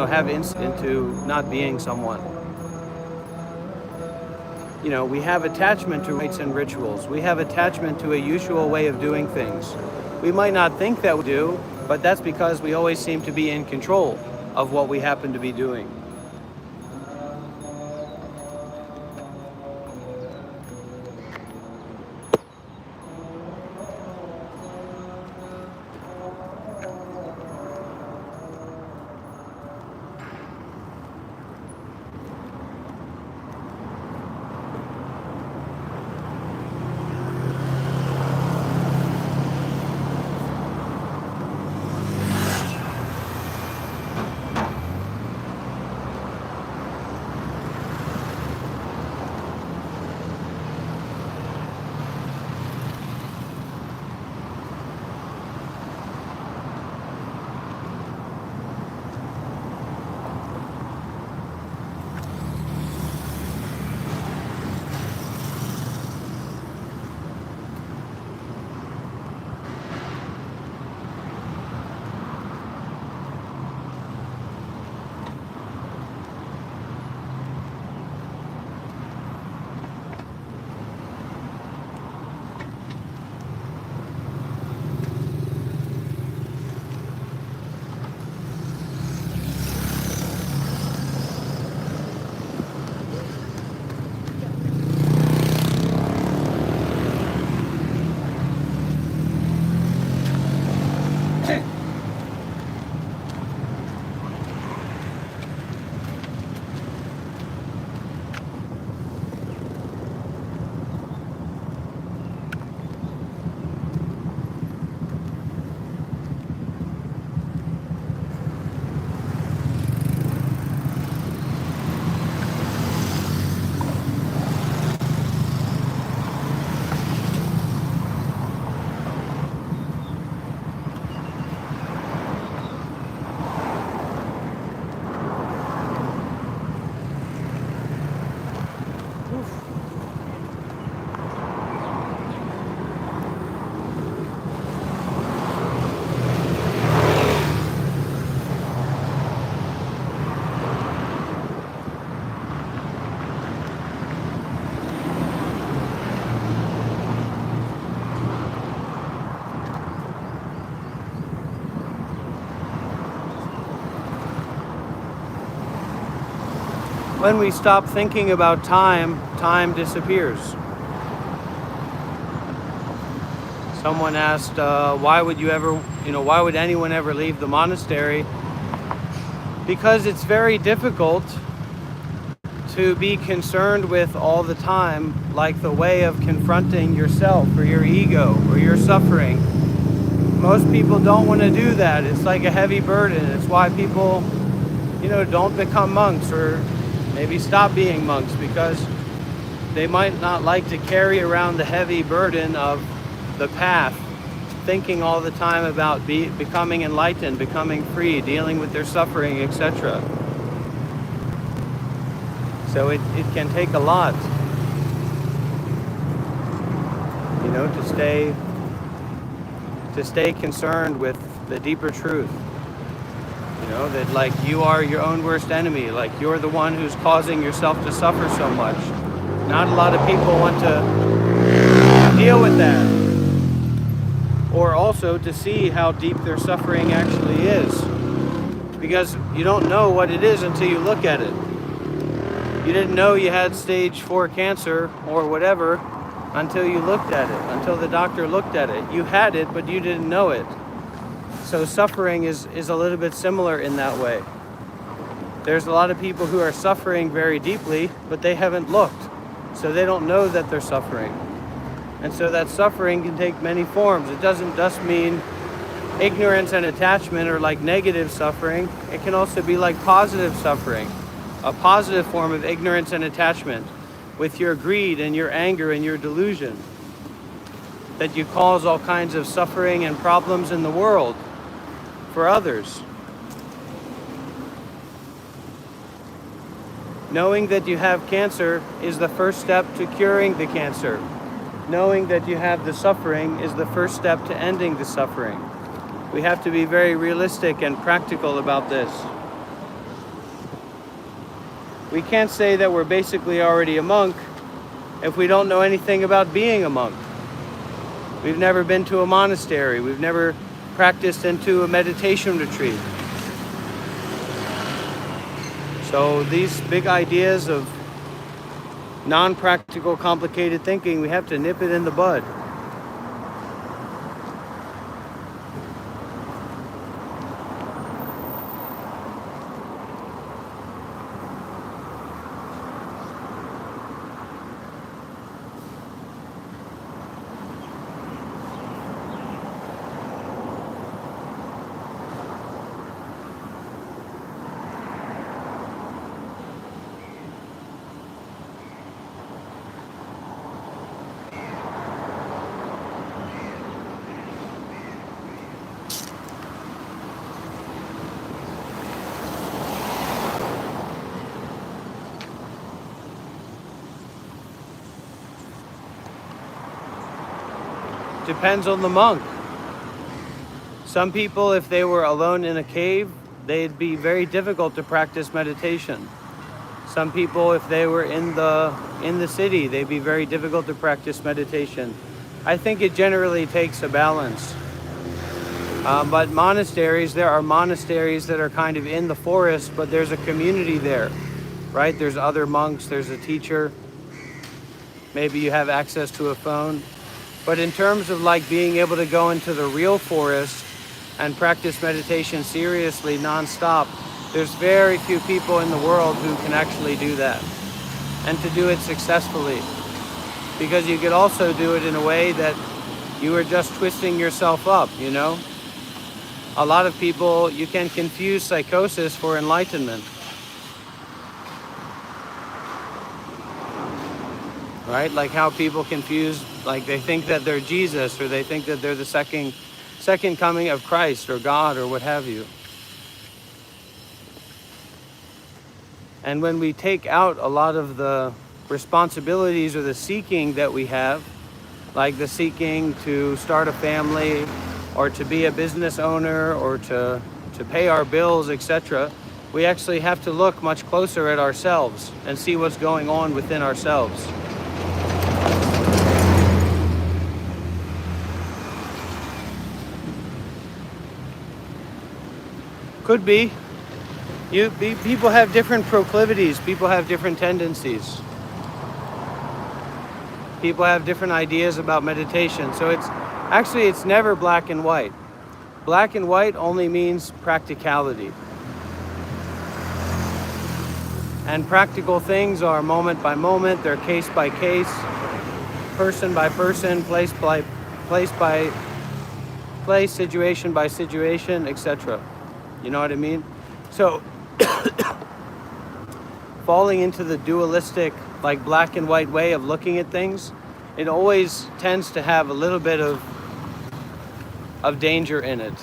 have into not being someone. We have attachment to rites and rituals. We have attachment to a usual way of doing things. We might not think that we do, but that's because we always seem to be in control of what we happen to be doing. when we stop thinking about time, time disappears. Someone asked, why would anyone ever leave the monastery? Because it's very difficult to be concerned with all the time, like the way of confronting yourself or your ego or your suffering. Most people don't want to do that. It's like a heavy burden. It's why people, don't become monks or maybe stop being monks, because they might not like to carry around the heavy burden of the path, thinking all the time about becoming enlightened, becoming free, dealing with their suffering, etc. So it can take a lot, to stay concerned with the deeper truth. That like you are your own worst enemy, like you're the one who's causing yourself to suffer so much. Not a lot of people want to deal with that. Or also to see how deep their suffering actually is. Because you don't know what it is until you look at it. You didn't know you had stage 4 cancer or whatever until you looked at it, until the doctor looked at it. You had it, but you didn't know it. So suffering is a little bit similar in that way. There's a lot of people who are suffering very deeply, but they haven't looked. So they don't know that they're suffering. And so that suffering can take many forms. It doesn't just mean ignorance and attachment or like negative suffering. It can also be like positive suffering, a positive form of ignorance and attachment with your greed and your anger and your delusion, that you cause all kinds of suffering and problems in the world for others. Knowing that you have cancer is the first step to curing the cancer. Knowing that you have the suffering is the first step to ending the suffering. We have to be very realistic and practical about this. We can't say that we're basically already a monk if we don't know anything about being a monk. We've never been to a monastery. We've never practiced into a meditation retreat. So these big ideas of non-practical, complicated thinking, we have to nip it in the bud. Depends on the monk. Some people, if they were alone in a cave, they'd be very difficult to practice meditation. Some people, if they were in the city, they'd be very difficult to practice meditation. I think it generally takes a balance. But monasteries, there are monasteries that are kind of in the forest, but there's a community there, right? There's other monks, there's a teacher. Maybe you have access to a phone. But in terms of like being able to go into the real forest and practice meditation seriously, nonstop, there's very few people in the world who can actually do that. And to do it successfully. Because you could also do it in a way that you are just twisting yourself up, A lot of people, you can confuse psychosis for enlightenment. Right? Like how people confuse, like they think that they're Jesus, or they think that they're the second coming of Christ or God or what have you. And when we take out a lot of the responsibilities or the seeking that we have, like the seeking to start a family or to be a business owner or to pay our bills, etc., we actually have to look much closer at ourselves and see what's going on within ourselves. Could be. People have different proclivities. People have different tendencies. People have different ideas about meditation. So it's never black and white. Black and white only means practicality. And practical things are moment by moment, they're case by case, person by person, place by place, situation by situation, etc. You know what I mean? So falling into the dualistic, like black and white way of looking at things, it always tends to have a little bit of danger in it.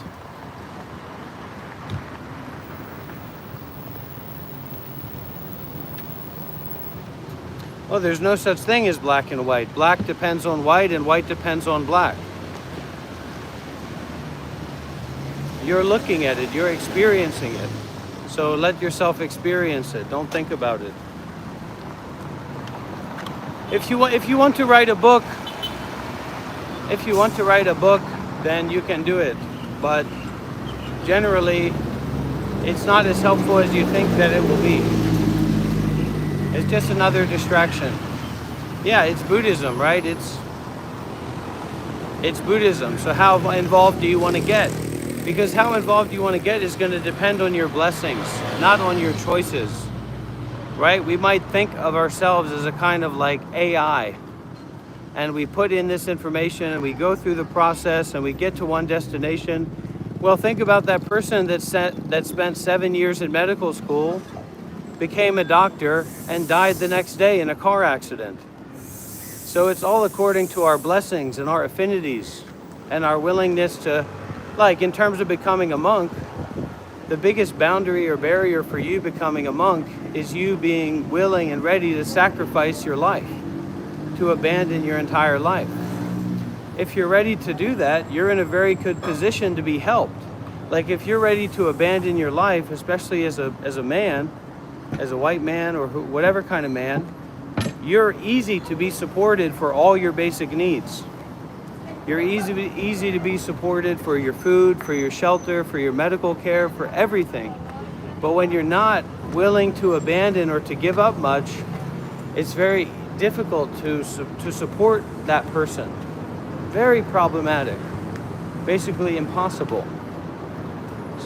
Well, there's no such thing as black and white. Black depends on white and white depends on black. You're looking at it, you're experiencing it. So let yourself experience it. Don't think about it. If you want to write a book, then you can do it. But generally, it's not as helpful as you think that it will be. It's just another distraction. Yeah, it's Buddhism, right? It's Buddhism. So how involved do you want to get? Because how involved you want to get is going to depend on your blessings, not on your choices, right? We might think of ourselves as a kind of like AI, and we put in this information and we go through the process and we get to one destination. Well, think about that person that spent 7 years in medical school, became a doctor, and died the next day in a car accident. So it's all according to our blessings and our affinities and our willingness to, like in terms of becoming a monk, the biggest boundary or barrier for you becoming a monk is you being willing and ready to sacrifice your life, to abandon your entire life. If you're ready to do that, you're in a very good position to be helped. Like if you're ready to abandon your life, especially as a man, as a white man or whatever kind of man, you're easy to be supported for all your basic needs. You're easy to be supported for your food, for your shelter, for your medical care, for everything. But when you're not willing to abandon or to give up much, it's very difficult to support that person. Very problematic. Basically impossible.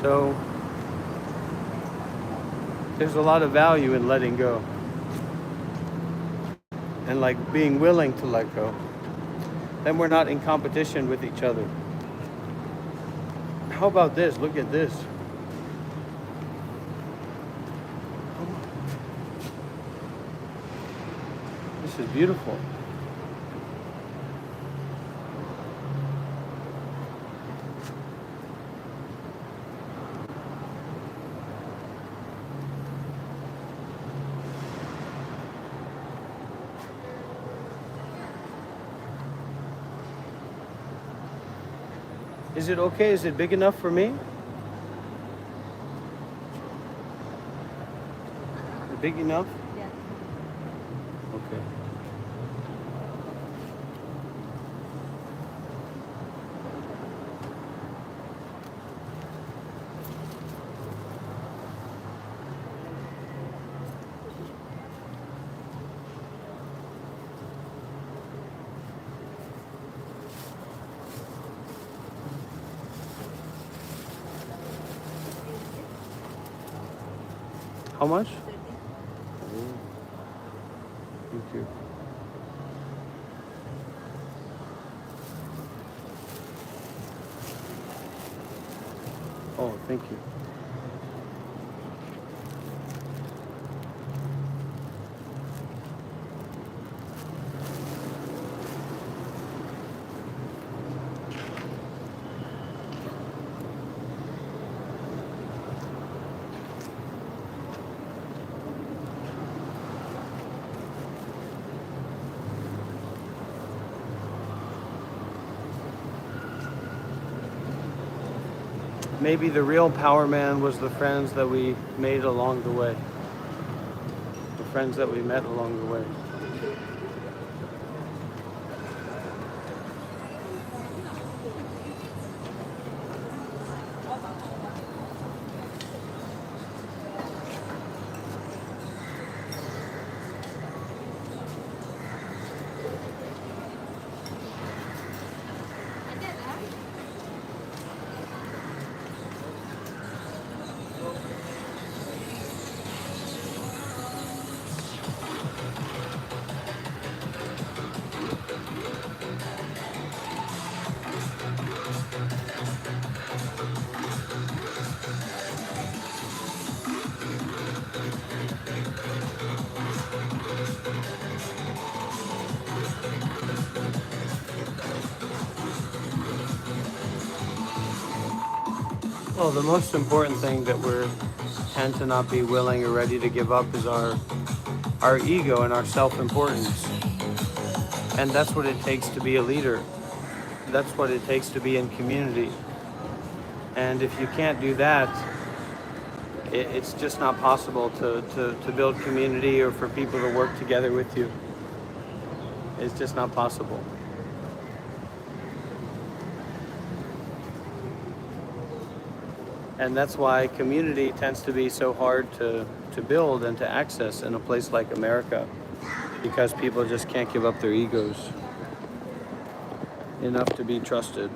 So there's a lot of value in letting go. And like being willing to let go. Then we're not in competition with each other. How about this? Look at this. This is beautiful. Is it okay? Is it big enough for me? Is it big enough? Yeah. Okay. How much? Thank you. Oh, thank you. Maybe the real power man was the friends that we made along the way. The friends that we met along the way. Well, the most important thing that we tend to not be willing or ready to give up is our ego and our self-importance. And that's what it takes to be a leader. That's what it takes to be in community. And if you can't do that, it's just not possible to build community or for people to work together with you. It's just not possible. And that's why community tends to be so hard to build and to access in a place like America, because people just can't give up their egos enough to be trusted.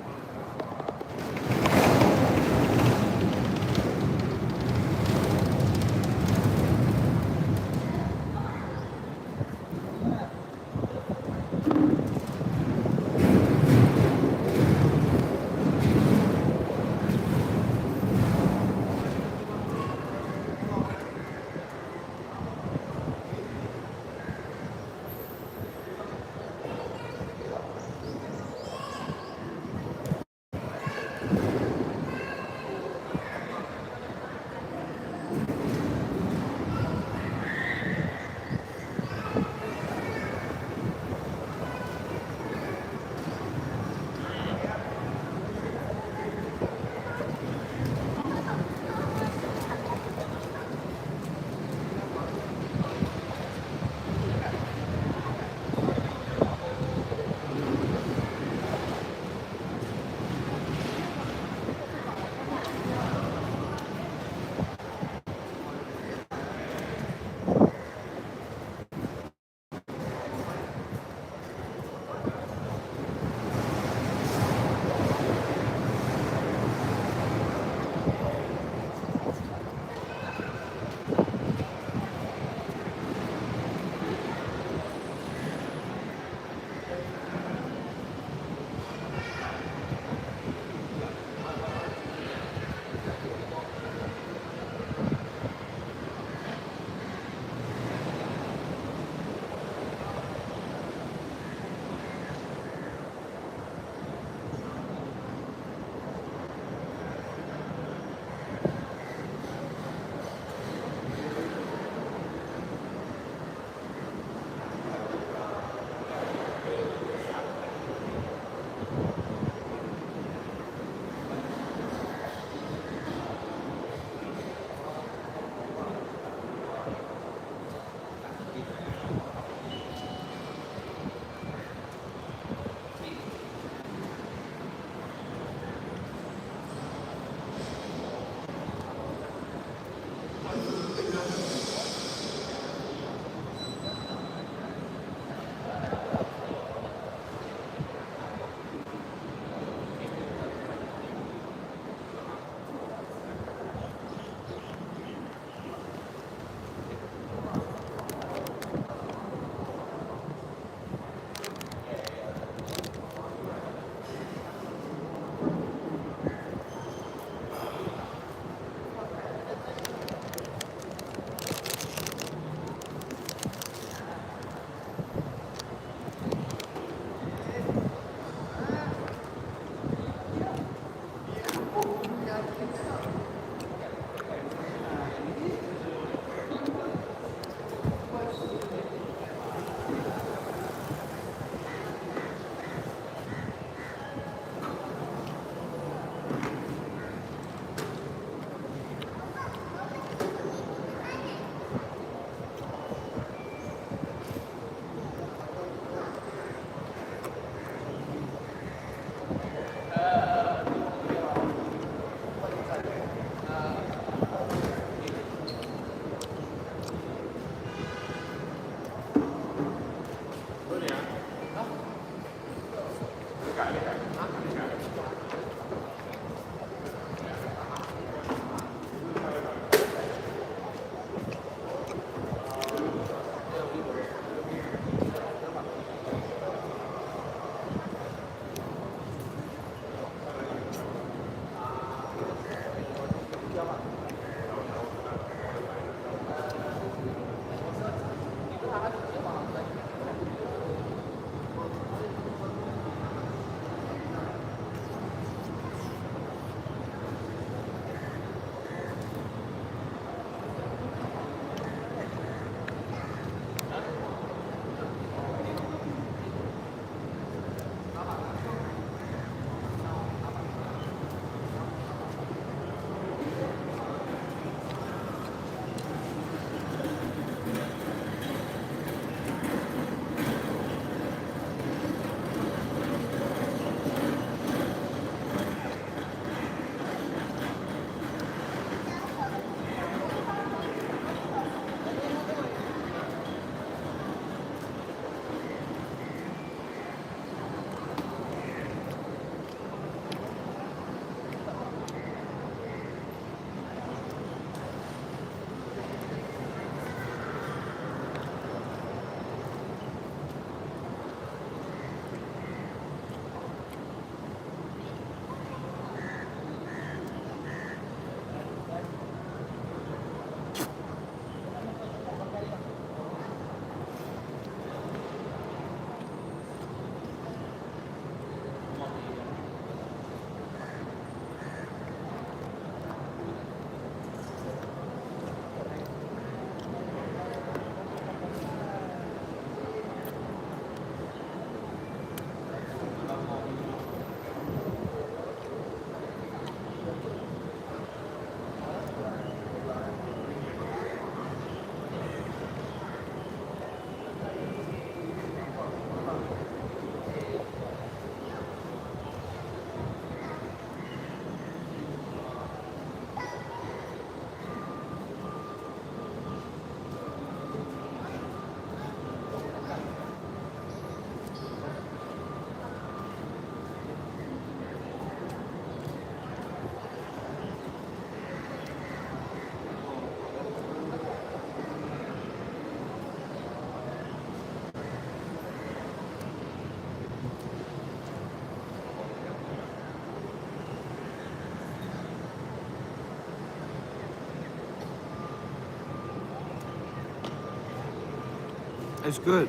It's good.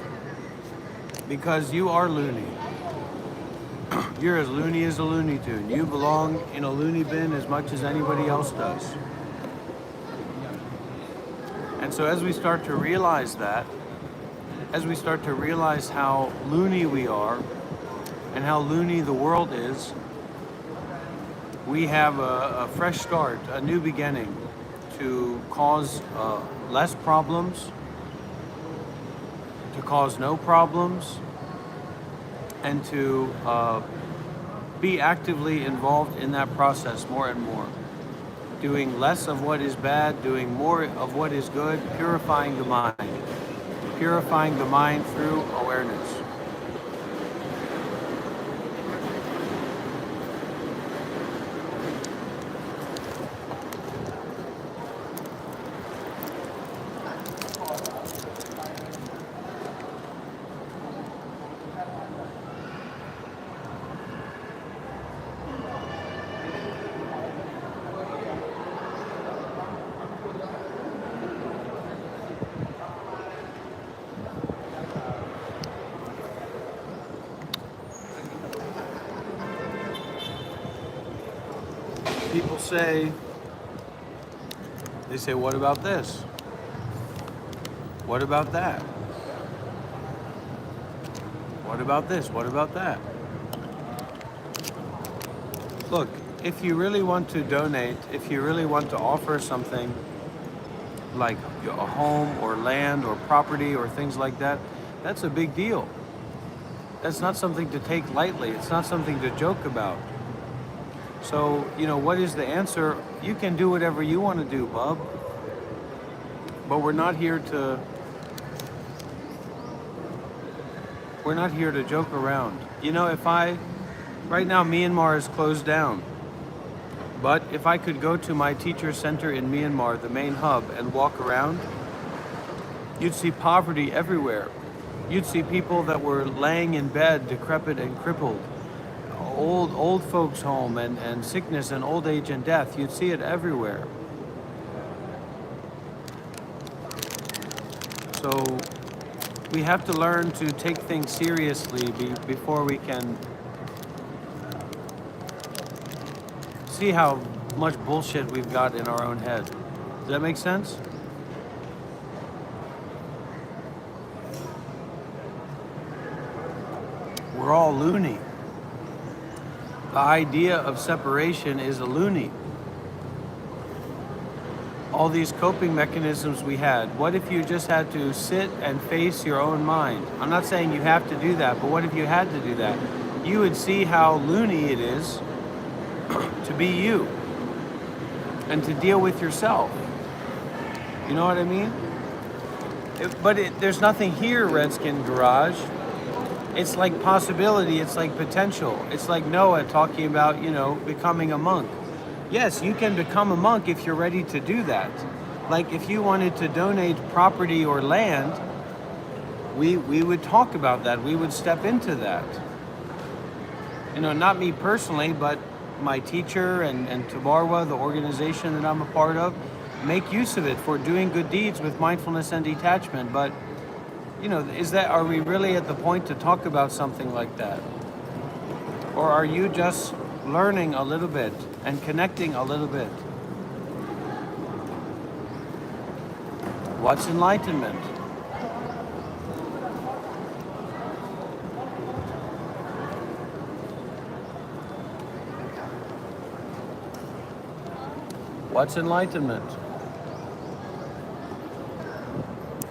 Because you are loony. You're as loony as a Looney Tune. You belong in a loony bin as much as anybody else does. And so as we start to realize that, as we start to realize how loony we are and how loony the world is, we have a fresh start, a new beginning to cause less problems, to cause no problems, and to be actively involved in that process more and more. Doing less of what is bad, doing more of what is good, purifying the mind. Purifying the mind through awareness. People say, what about this? What about that? What about this? What about that? Look, if you really want to donate, if you really want to offer something like a home or land or property or things like that, that's a big deal. That's not something to take lightly. It's not something to joke about. So, what is the answer? You can do whatever you want to do, bub. But we're not here to joke around. Right now Myanmar is closed down. But if I could go to my teacher center in Myanmar, the main hub, and walk around, you'd see poverty everywhere. You'd see people that were laying in bed, decrepit and crippled. Old folks home and sickness and old age and death. You'd see it everywhere. So we have to learn to take things seriously before we can see how much bullshit we've got in our own head. Does that make sense? We're all loony. The idea of separation is a loony. All these coping mechanisms we had, what if you just had to sit and face your own mind? I'm not saying you have to do that, but what if you had to do that? You would see how loony it is to be you and to deal with yourself. You know what I mean? There's nothing here, Redskin Garage. It's like possibility, it's like potential. It's like Noah talking about, becoming a monk. Yes, you can become a monk if you're ready to do that. Like if you wanted to donate property or land, we would talk about that. We would step into that. Not me personally, but my teacher and Tabarwa, the organization that I'm a part of, make use of it for doing good deeds with mindfulness and detachment. But are we really at the point to talk about something like that? Or are you just learning a little bit and connecting a little bit? What's enlightenment? What's enlightenment?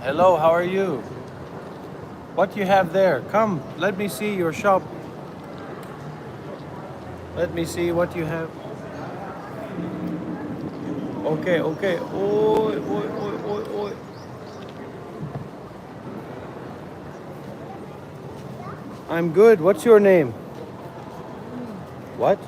Hello, how are you? What do you have there? Come, let me see your shop. Let me see what you have. Okay. Oi. I'm good. What's your name? What?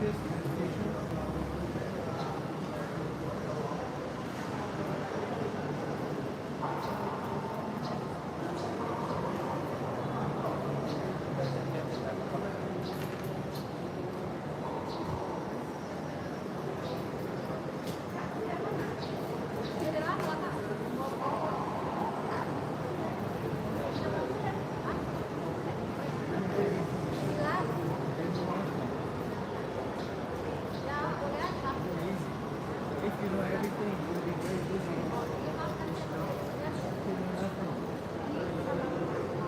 Buddhist meditation. If you know everything, you'll be very busy. If you know nothing, how do you do this? You make money, you just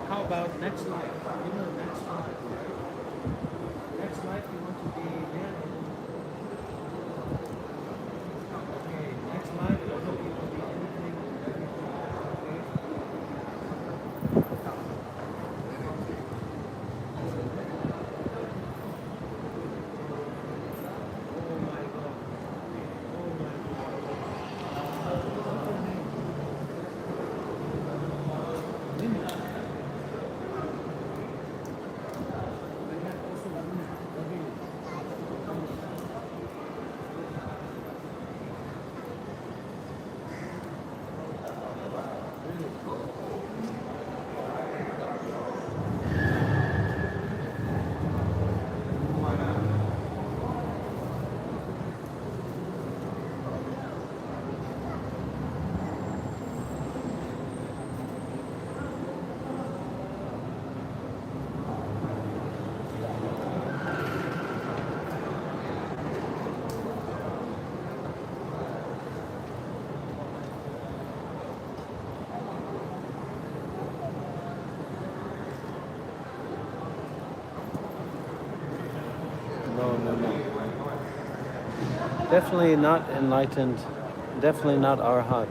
how about next life? You know next life, right? Next life you want to be dead. Okay, next life I hope you will be anything and everything. Okay? Oh my God. Oh my God. What's your name? Linda. I have also Linda. No, no, no. Definitely not enlightened. Definitely not arhat.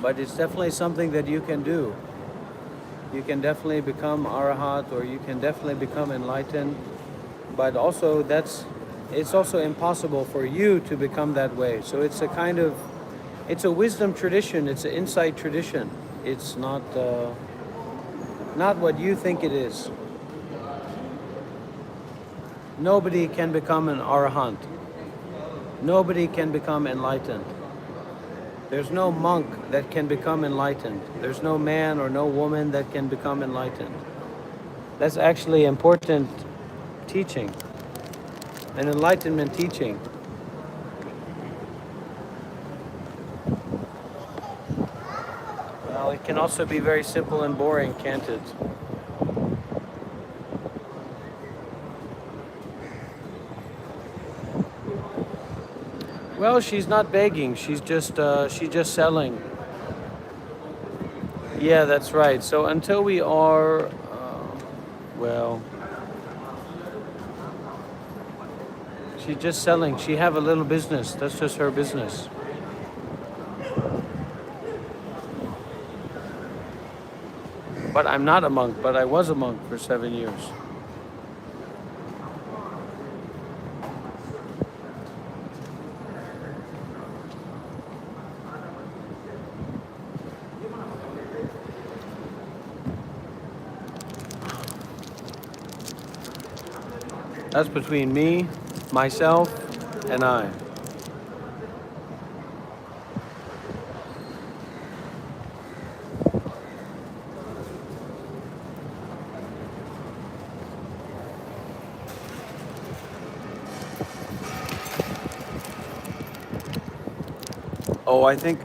But it's definitely something that you can do. You can definitely become arhat, or you can definitely become enlightened. But also it's also impossible for you to become that way. So it's a kind of, it's a wisdom tradition. It's an insight tradition. It's not what you think it is. Nobody can become an arahant. Nobody can become enlightened. There's no monk that can become enlightened. There's no man or no woman that can become enlightened. That's actually important teaching, an enlightenment teaching. Well, it can also be very simple and boring, can't it? Well, she's not begging. She's just selling. Yeah, that's right. So until we are, well, she's just selling. She have a little business. That's just her business. But I'm not a monk, but I was a monk for 7 years. That's between me, myself, and I. Oh, I think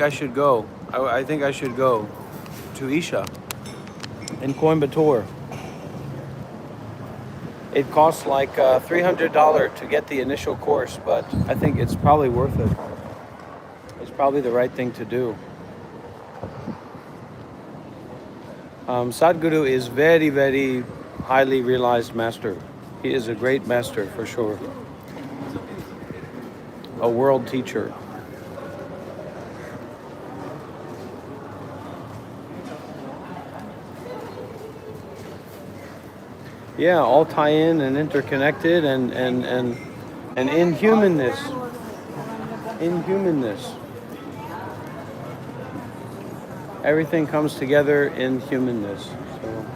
I should go. I think I should go to Isha in Coimbatore. It costs like $300 to get the initial course, but I think it's probably worth it. It's probably the right thing to do. Sadhguru is very, very highly realized master. He is a great master for sure. A world teacher. Yeah, all tie in and interconnected and in humanness. In humanness. Everything comes together in humanness. So.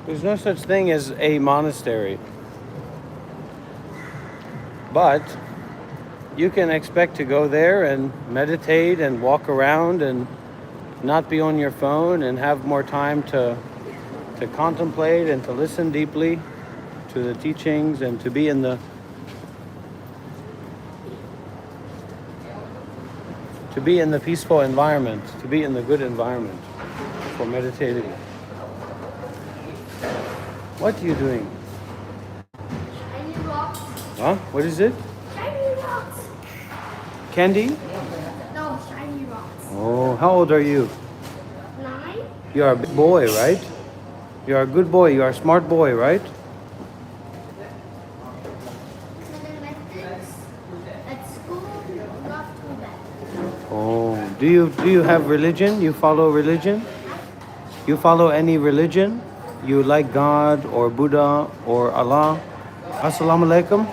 There's no such thing as a monastery. But you can expect to go there and meditate and walk around and not be on your phone and have more time to contemplate and to listen deeply to the teachings and to be in the peaceful environment, to be in the good environment for meditating. What are you doing? Shiny rocks. Huh? What is it? Shiny rocks. Candy? No, shiny rocks. Oh, how old are you? 9. You are a big boy, right? You are a good boy. You are a smart boy, right? Mathematics at school, not too bad. Oh, do you have religion? You follow religion? You follow any religion? You like God or Buddha or Allah? Assalamu alaikum.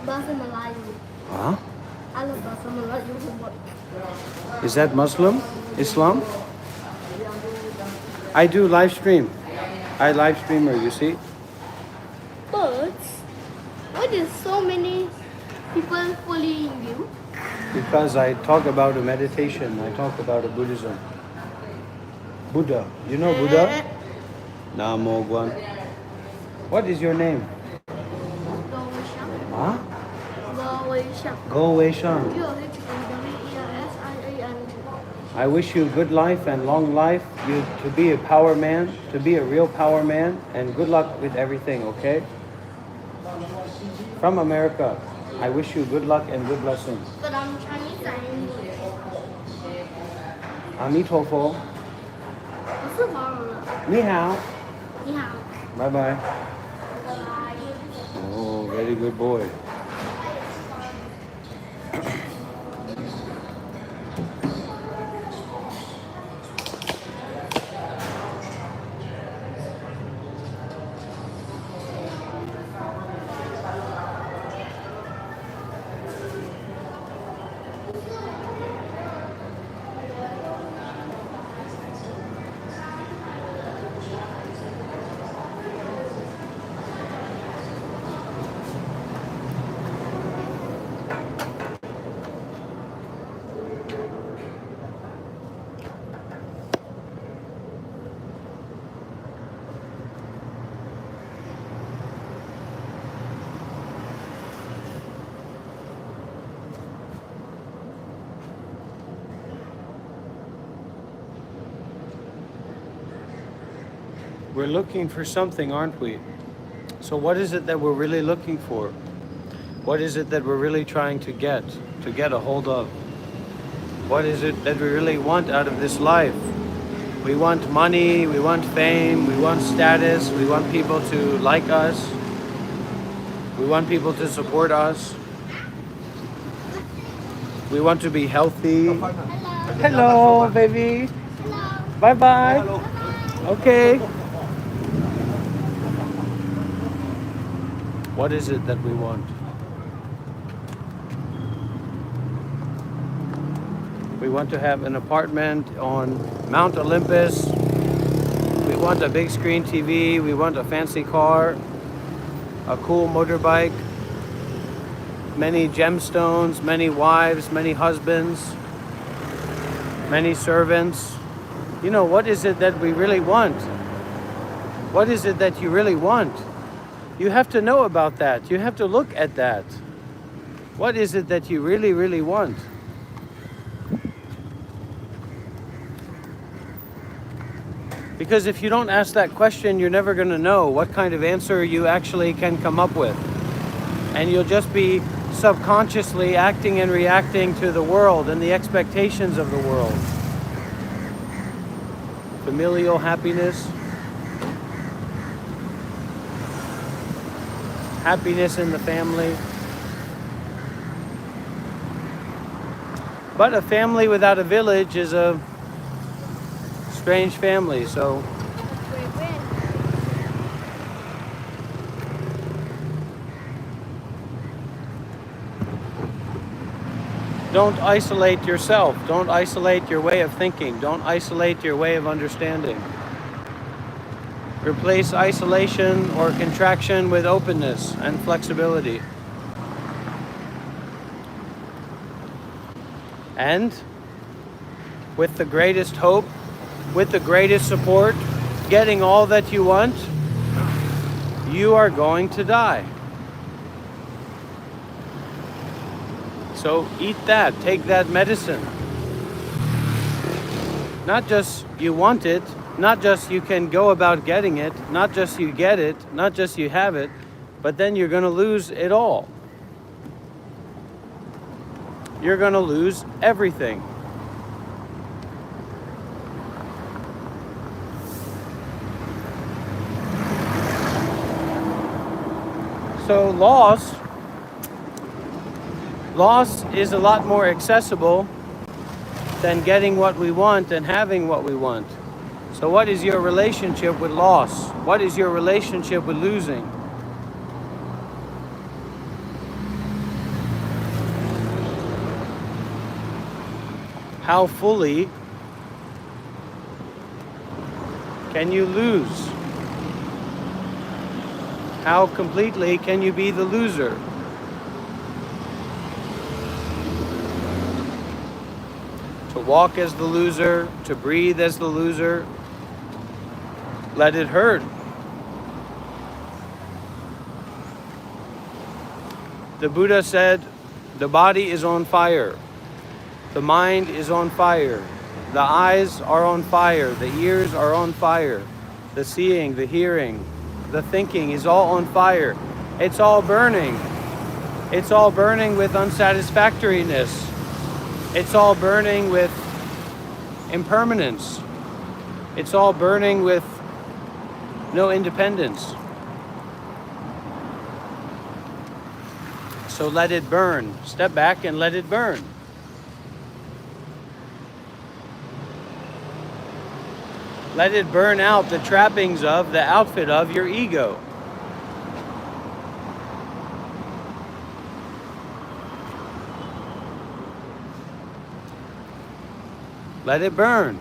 Bahasa Melayu. Huh? Halo bahasa Melayu. Is that Muslim? Islam? I do live stream. I live streamer, you see? But why there's so many people following you? Because I talk about a meditation. I talk about a Buddhism. Buddha. You know Buddha? Namo Guan. What is your name? Huh? Go Wei Shan. I wish you good life and long life, you to be a power man, to be a real power man, and good luck with everything, okay? From America, I wish you good luck and good blessings. But I'm Chinese and English. Amitofo. 我是华人了。Ni hao. 你好。 Bye bye. 拜拜。 Oh, very good boy. We're looking for something, aren't we? So what is it that we're really looking for? What is it that we're really trying to get a hold of? What is it that we really want out of this life? We want money, we want fame, we want status, we want people to like us, we want people to support us, we want to be healthy. Hello. Hello, baby. Hello. Bye-bye. Okay. What is it that we want? We want to have an apartment on Mount Olympus. We want a big screen TV. We want a fancy car, a cool motorbike, many gemstones, many wives, many husbands, many servants. You know, what is it that we really want? What is it that you really want? You have to know about that. You have to look at that. What is it that you really, really want? Because if you don't ask that question, you're never going to know what kind of answer you actually can come up with. And you'll just be subconsciously acting and reacting to the world and the expectations of the world. Familial happiness, happiness in the family. But a family without a village is a strange family, so don't isolate yourself. Don't isolate your way of thinking. Don't isolate your way of understanding. Replace isolation or contraction with openness and flexibility. And with the greatest hope, with the greatest support, getting all that you want, you are going to die. So eat that, take that medicine. Not just you want it, not just you can go about getting it, not just you get it, not just you have it, but then you're going to lose it all. You're going to lose everything. So loss is a lot more accessible than getting what we want and having what we want. So what is your relationship with loss? What is your relationship with losing? How fully can you lose? How completely can you be the loser? To walk as the loser, to breathe as the loser, let it hurt. The Buddha said, the body is on fire, the mind is on fire, the eyes are on fire, the ears are on fire, the seeing, the hearing, the thinking is all on fire. It's all burning. It's all burning with unsatisfactoriness. It's all burning with impermanence. It's all burning with no independence. So let it burn. Step back and let it burn. Let it burn out the trappings of, the outfit of your ego. Let it burn.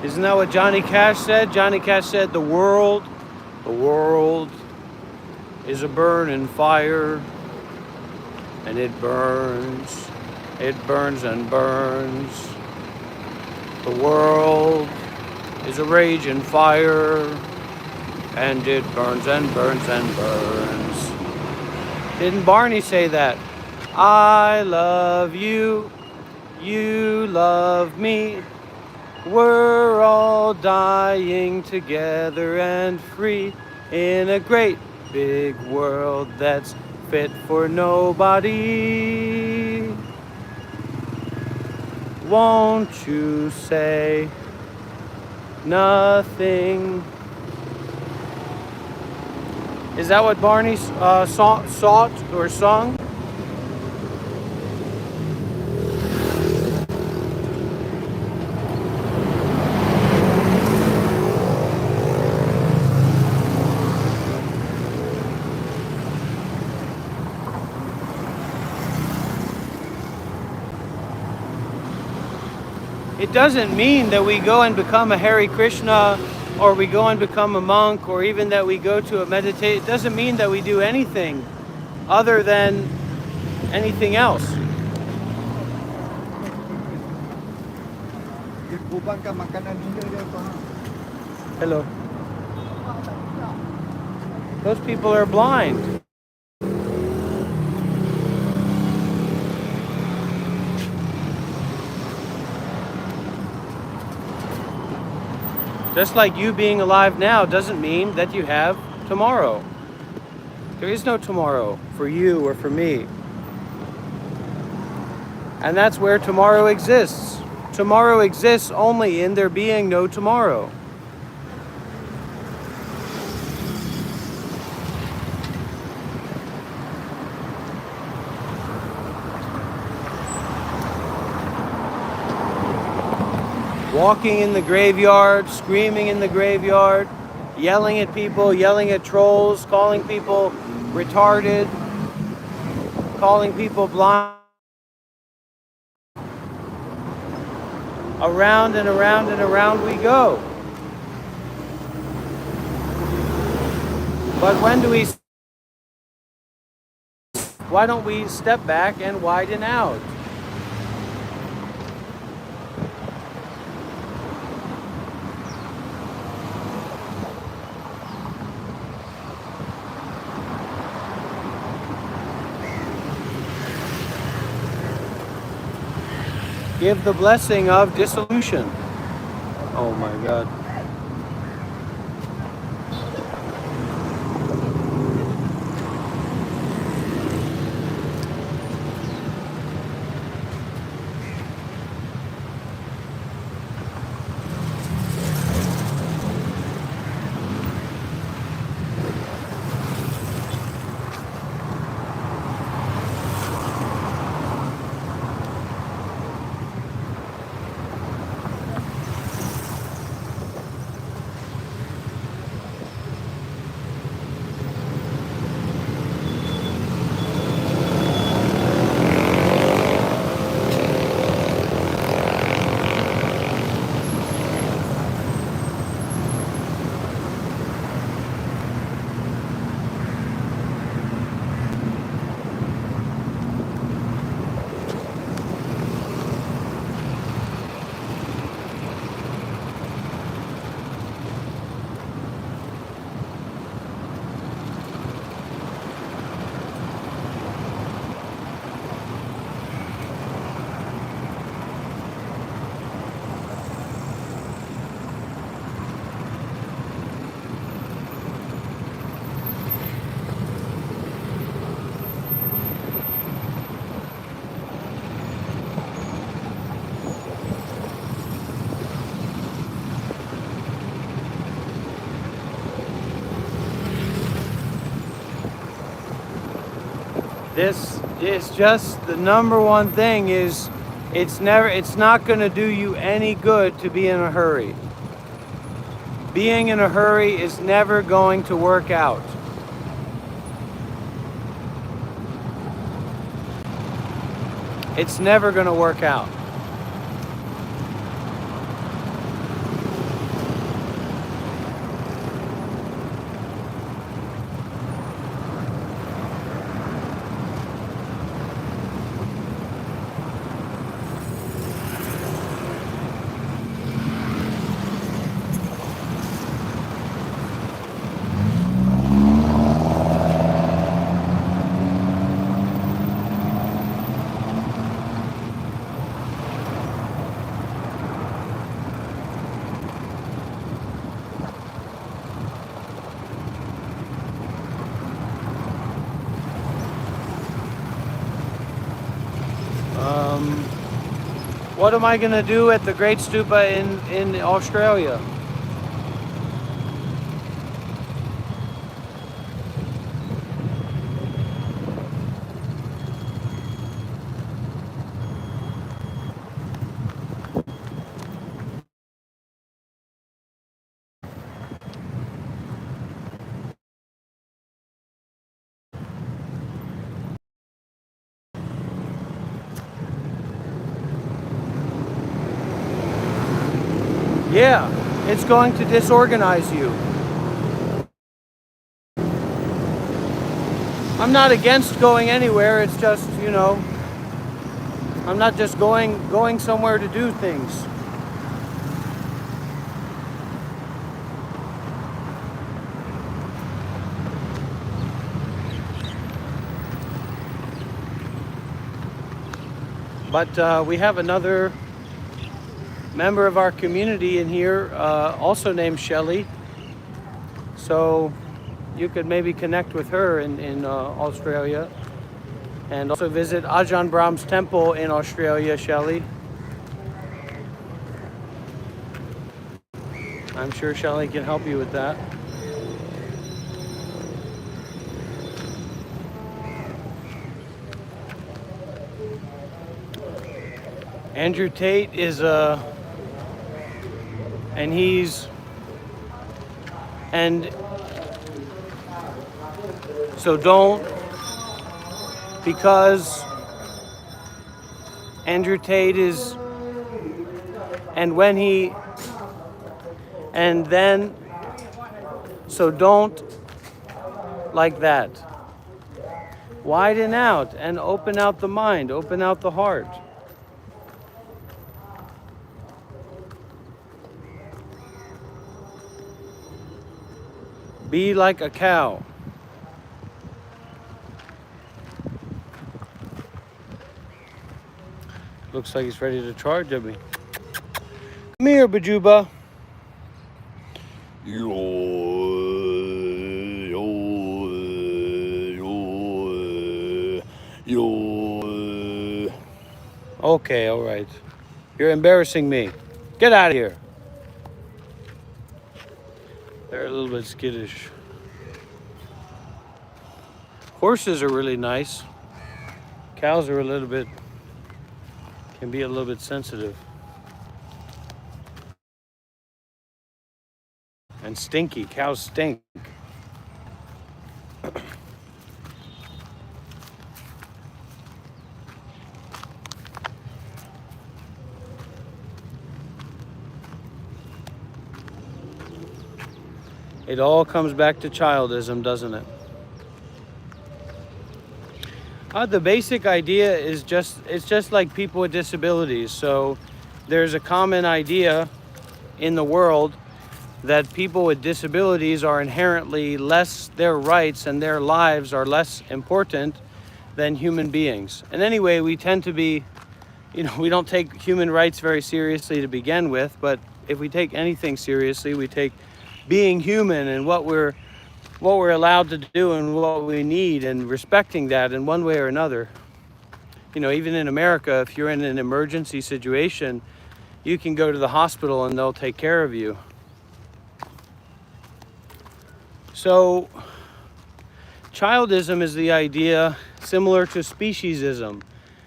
Isn't that what Johnny Cash said? Johnny Cash said, the world is a burning fire, and it burns and burns, The world is a raging fire, and it burns and burns and burns. Didn't Barney say that? I love you, you love me. We're all dying together and free in a great big world that's fit for nobody. Won't you say nothing? Is that what Barney sought or sung? It doesn't mean that we go and become a Hare Krishna, or we go and become a monk, or even that we go to a meditate. It doesn't mean that we do anything other than anything else. Hello. Those people are blind. Just like you being alive now doesn't mean that you have tomorrow. There is no tomorrow for you or for me. And that's where tomorrow exists. Tomorrow exists only in there being no tomorrow. Walking in the graveyard, screaming in the graveyard, yelling at people, yelling at trolls, calling people retarded, calling people blind. Around and around and around we go. But why don't we step back and widen out? Give the blessing of dissolution. Oh my God. This is just the number one thing is it's not going to do you any good to be in a hurry. Being in a hurry is never going to work out. It's never going to work out. What am I going to do at the Great Stupa in Australia? Yeah, it's going to disorganize you. I'm not against going anywhere. It's just, I'm not just going somewhere to do things. But we have another member of our community in here, also named Shelley. So you could maybe connect with her in Australia. And also visit Ajahn Brahm's temple in Australia, Shelley. I'm sure Shelley can help you with that. Andrew Tate is so don't, because Andrew Tate is, and when he, and then, so don't like that. Widen out and open out the mind, open out the heart. Be like a cow. Looks like he's ready to charge at me. Come here, Bajuba. Okay, all right. You're embarrassing me. Get out of here. They're a little bit skittish. Horses are really nice. Cows are can be a little bit sensitive. And stinky. Cows stink. It all comes back to childism, doesn't it? The basic idea is it's just like people with disabilities. So there's a common idea in the world that people with disabilities are inherently their rights and their lives are less important than human beings. And anyway, we tend to be, we don't take human rights very seriously to begin with, but if we take anything seriously, we take being human and what we're allowed to do and what we need, and respecting that in one way or another. Even in America, if you're in an emergency situation, you can go to the hospital and they'll take care of you. So, childism is the idea similar to speciesism.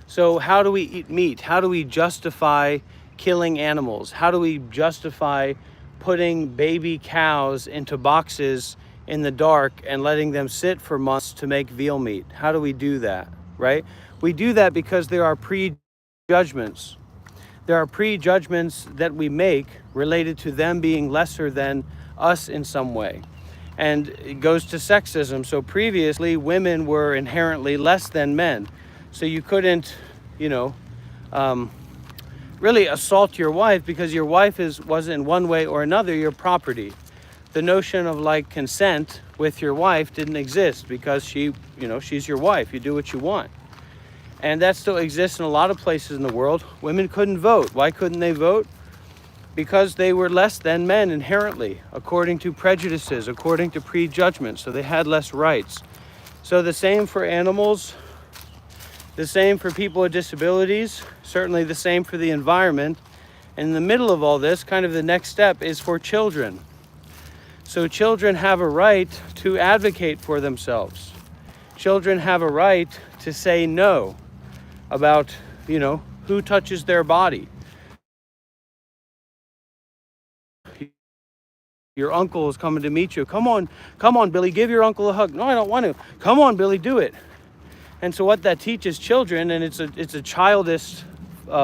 So how do we eat meat? How do we justify killing animals? How do we justify putting baby cows into boxes in the dark and letting them sit for months to make veal meat? How do we do that, right? We do that because there are prejudgments. There are prejudgments that we make related to them being lesser than us in some way. And it goes to sexism. So previously, women were inherently less than men. So you couldn't, really assault your wife because your wife was in one way or another your property. The notion of consent with your wife didn't exist because she's your wife. You do what you want. And that still exists in a lot of places in the world. Women couldn't vote. Why couldn't they vote? Because they were less than men inherently, according to prejudices, according to prejudgments. So they had less rights. So the same for animals. the same for people with disabilities, certainly the same for the environment. And in the middle of all this, kind of the next step is for children. So children have a right to advocate for themselves. Children have a right to say no about, who touches their body. Your uncle is coming to meet you. Come on, Billy, give your uncle a hug. No, I don't want to. Come on, Billy, do it. And so what that teaches children, and it's a childish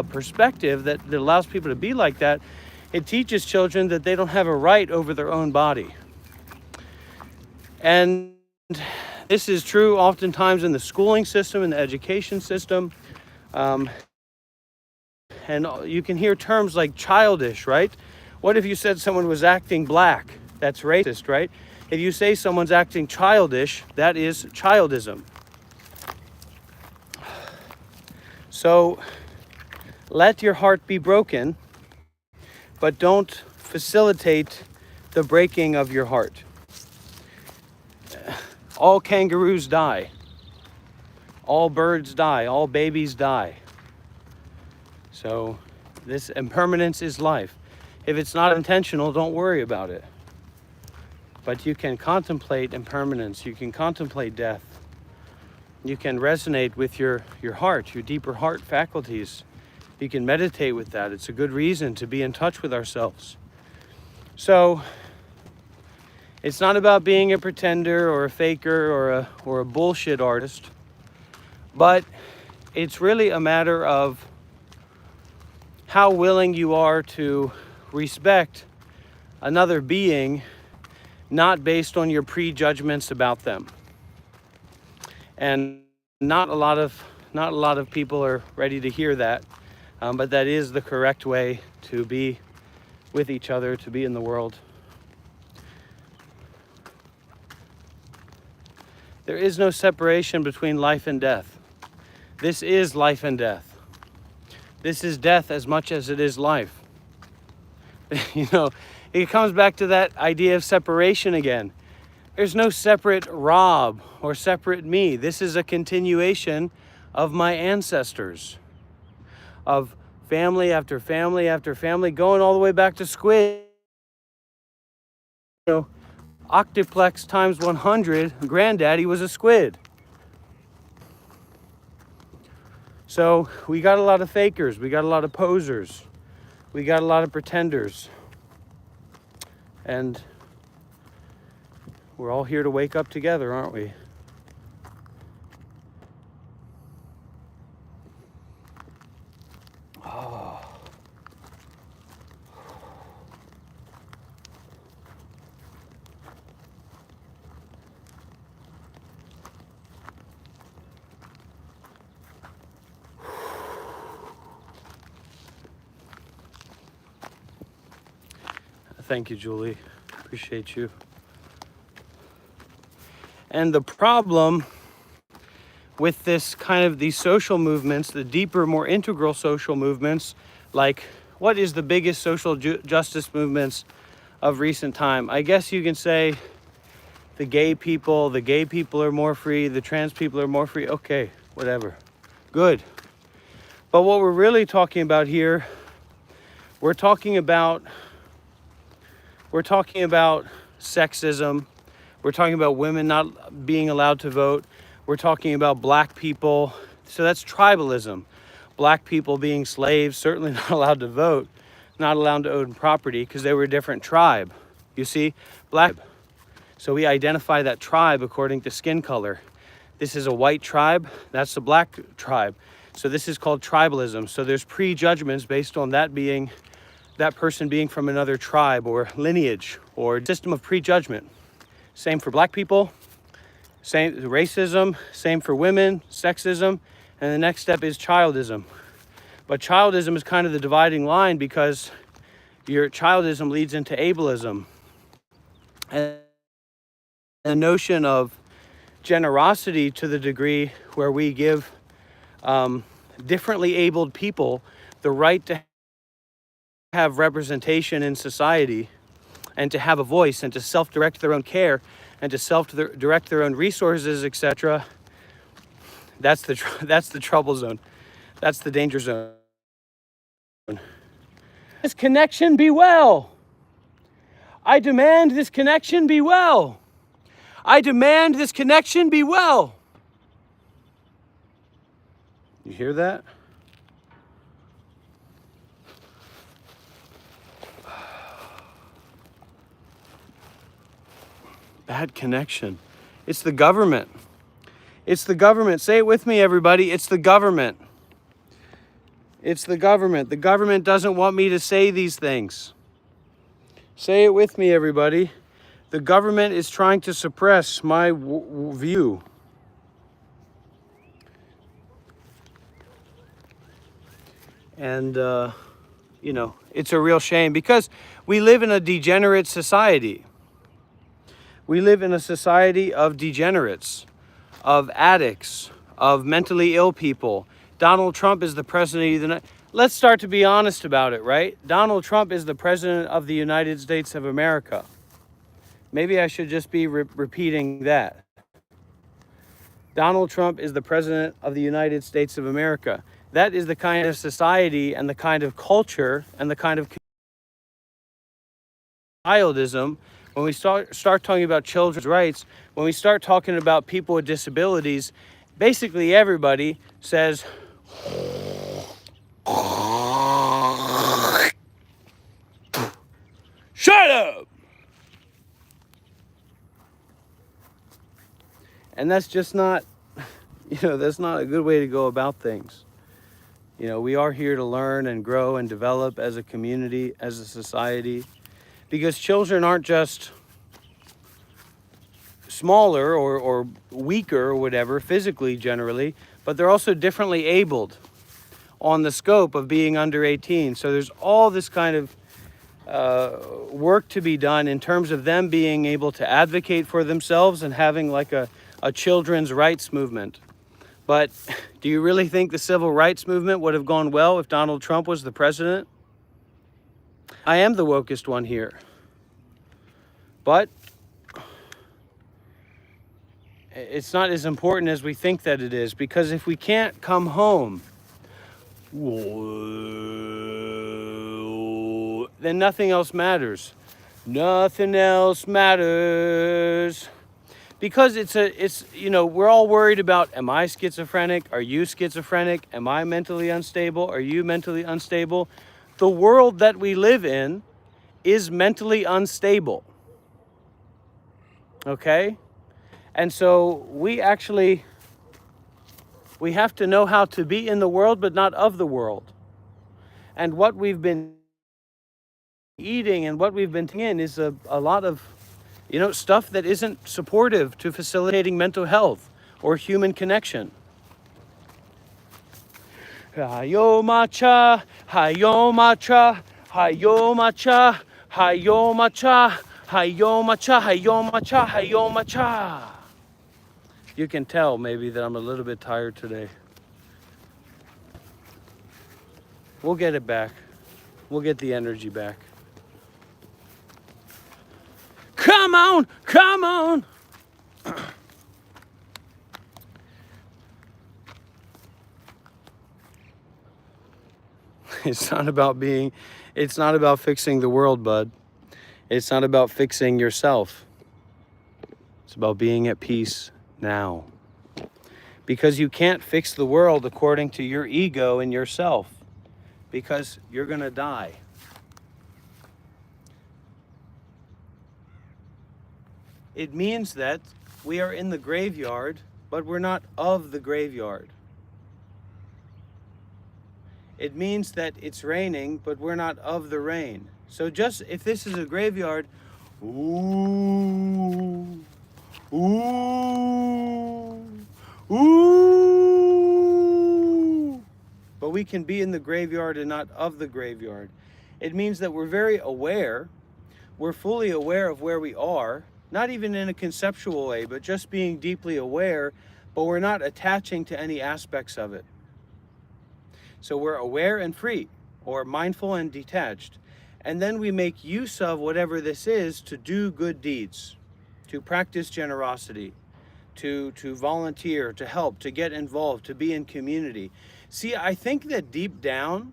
perspective that allows people to be like that, it teaches children that they don't have a right over their own body. And this is true oftentimes in the schooling system, in the education system. And you can hear terms like childish, right? What if you said someone was acting black? That's racist, right? If you say someone's acting childish, that is childism. So let your heart be broken, but don't facilitate the breaking of your heart. All kangaroos die. All birds die. All babies die. So this impermanence is life. If it's not intentional, don't worry about it. But you can contemplate impermanence. You can contemplate death. You can resonate with your heart, your deeper heart faculties. You can meditate with that. It's a good reason to be in touch with ourselves. So it's not about being a pretender or a faker or a bullshit artist, but it's really a matter of how willing you are to respect another being, not based on your prejudgments about them. And not a lot of people are ready to hear that, but that is the correct way to be with each other, to be in the world. There is no separation between life and death. This is life and death. This is death as much as it is life. It comes back to that idea of separation again. There's no separate Rob or separate me. This is a continuation of my ancestors, of family after family after family, going all the way back to squid. Octoplex times 100, granddaddy was a squid. So we got a lot of fakers, we got a lot of posers, we got a lot of pretenders. And we're all here to wake up together, aren't we? Oh. Thank you, Julie. Appreciate you. And the problem with this kind of these social movements, the deeper, more integral social movements, like what is the biggest social justice movements of recent time? I guess you can say the gay people are more free, the trans people are more free. Okay, whatever. Good. But what we're really talking about here, we're talking about sexism. We're talking about women not being allowed to vote. We're talking about black people. So that's tribalism. Black people being slaves, certainly not allowed to vote, not allowed to own property because they were a different tribe. You see, black. So we identify that tribe according to skin color. This is a white tribe, that's the black tribe. So this is called tribalism. So there's prejudgments based on that person being from another tribe or lineage or system of prejudgment. Same for black people, same racism, same for women, sexism, and the next step is childism. But childism is kind of the dividing line because your childism leads into ableism. And the notion of generosity to the degree where we give differently abled people the right to have representation in society and to have a voice and to self-direct their own care and to self-direct their own resources, etc. That's the trouble zone. That's the danger zone. This connection be well. I demand this connection be well. I demand this connection be well. You hear that? Bad connection. It's the government. It's the government. Say it with me, everybody. It's the government. It's the government. The government doesn't want me to say these things. Say it with me, everybody. The government is trying to suppress my view. And, you know, it's a real shame because we live in a degenerate society. We live in a society of degenerates, of addicts, of mentally ill people. Donald Trump is the president of the United States. Let's start to be honest about it, right? Donald Trump is the president of the United States of America. Maybe I should just be repeating that. Donald Trump is the president of the United States of America. That is the kind of society and the kind of culture and the kind of childism. When we start talking about children's rights, when we start talking about people with disabilities, basically everybody says, shut up! And that's just not, that's not a good way to go about things. We are here to learn and grow and develop as a community, as a society, because children aren't just smaller or weaker or whatever, physically generally, but they're also differently abled on the scope of being under 18. So there's all this kind of work to be done in terms of them being able to advocate for themselves and having like a children's rights movement. But do you really think the civil rights movement would have gone well if Donald Trump was the president? I am the wokest one here. But it's not as important as we think that it is, because if we can't come home, then nothing else matters. Nothing else matters. Because we're all worried about, am I schizophrenic? Are you schizophrenic? Am I mentally unstable? Are you mentally unstable? The world that we live in is mentally unstable. Okay? And so we have to know how to be in the world, but not of the world. And what we've been eating and what we've been taking in is a lot of stuff that isn't supportive to facilitating mental health or human connection. Hayo matcha, hayo matcha, hayo matcha, hayo matcha, hayo matcha, hayo matcha, hayo matcha. You can tell maybe that I'm a little bit tired today. We'll get it back. We'll get the energy back. Come on, come on. It's not about fixing the world, bud. It's not about fixing yourself. It's about being at peace now. Because you can't fix the world according to your ego and yourself, because you're going to die. It means that we are in the graveyard, but we're not of the graveyard. It means that it's raining, but we're not of the rain. So just if this is a graveyard, ooh, ooh, ooh. But we can be in the graveyard and not of the graveyard. It means that we're very aware. We're fully aware of where we are. Not even in a conceptual way, but just being deeply aware, but we're not attaching to any aspects of it. So we're aware and free, or mindful and detached. And then we make use of whatever this is to do good deeds, to practice generosity, to volunteer, to help, to get involved, to be in community. See, I think that deep down,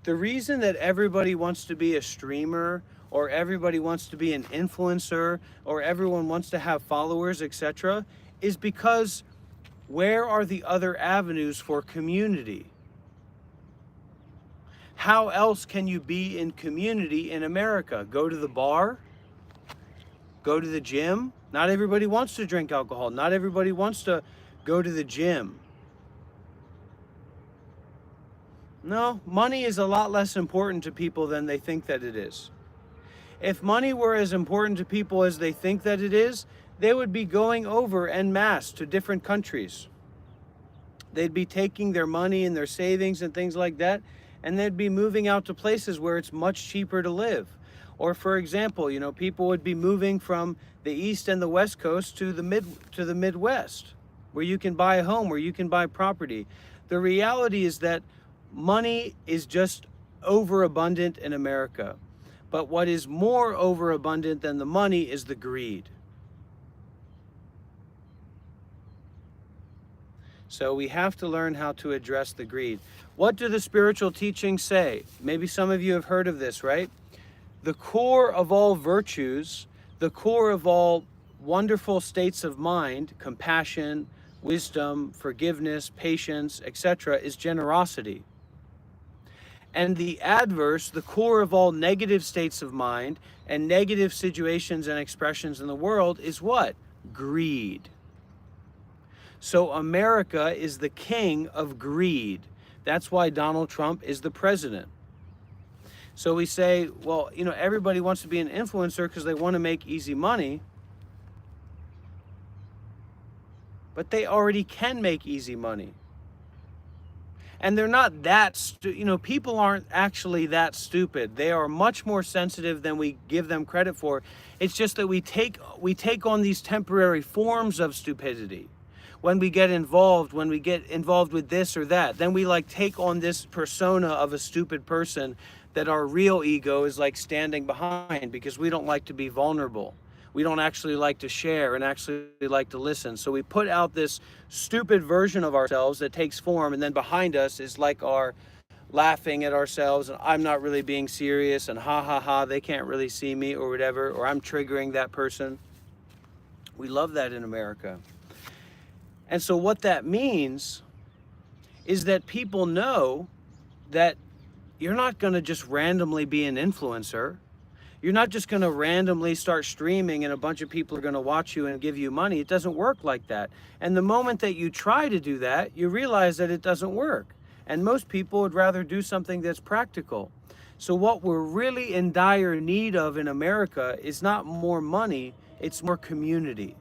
the reason that everybody wants to be a streamer, or everybody wants to be an influencer, or everyone wants to have followers, etc., is because where are the other avenues for community? How else can you be in community in America? Go to the bar? Go to the gym? Not everybody wants to drink alcohol. Not everybody wants to go to the gym. No, money is a lot less important to people than they think that it is. If money were as important to people as they think that it is, they would be going over en masse to different countries. They'd be taking their money and their savings and things like that, and they'd be moving out to places where it's much cheaper to live. Or for example, people would be moving from the East and the West Coast to the Midwest, where you can buy a home, where you can buy property. The reality is that money is just overabundant in America. But what is more overabundant than the money is the greed. So we have to learn how to address the greed. What do the spiritual teachings say? Maybe some of you have heard of this, right? The core of all virtues, the core of all wonderful states of mind, compassion, wisdom, forgiveness, patience, etc., is generosity. And the adverse, the core of all negative states of mind and negative situations and expressions in the world is what? Greed. So America is the king of greed. That's why Donald Trump is the president. So we say, well, everybody wants to be an influencer because they want to make easy money. But they already can make easy money. And they're not that, people aren't actually that stupid. They are much more sensitive than we give them credit for. It's just that we take on these temporary forms of stupidity. When we get involved with this or that, then we take on this persona of a stupid person that our real ego is standing behind, because we don't like to be vulnerable. We don't actually like to share and actually like to listen. So we put out this stupid version of ourselves that takes form, and then behind us is our laughing at ourselves, and I'm not really being serious, and ha ha ha, they can't really see me, or whatever, or I'm triggering that person. We love that in America. And so what that means is that people know that you're not going to just randomly be an influencer. You're not just going to randomly start streaming and a bunch of people are going to watch you and give you money. It doesn't work like that. And the moment that you try to do that, you realize that it doesn't work. And most people would rather do something that's practical. So what we're really in dire need of in America is not more money, it's more community.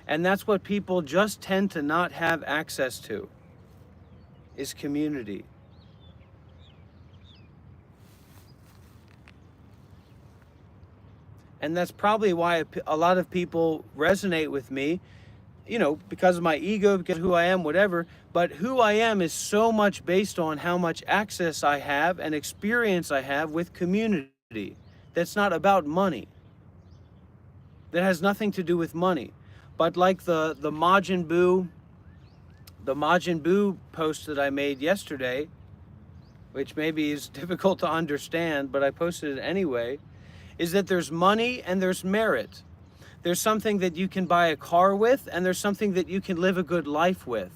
And that's what people just tend to not have access to, is community. And that's probably why a lot of people resonate with me, because of my ego, because of who I am, whatever. But who I am is so much based on how much access I have and experience I have with community. That's not about money. That has nothing to do with money. But like the Majin Buu post that I made yesterday, which maybe is difficult to understand, but I posted it anyway, is that there's money and there's merit. There's something that you can buy a car with, and there's something that you can live a good life with.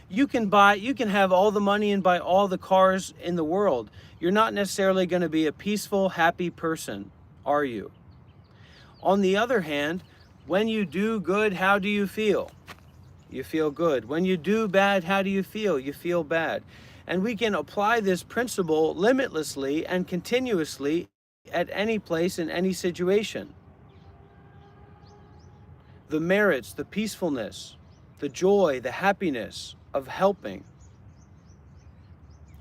You can have all the money and buy all the cars in the world. You're not necessarily going to be a peaceful, happy person, are you? On the other hand, when you do good, how do you feel? You feel good. When you do bad, how do you feel? You feel bad. And we can apply this principle limitlessly and continuously at any place in any situation. The merits, the peacefulness, the joy, the happiness of helping,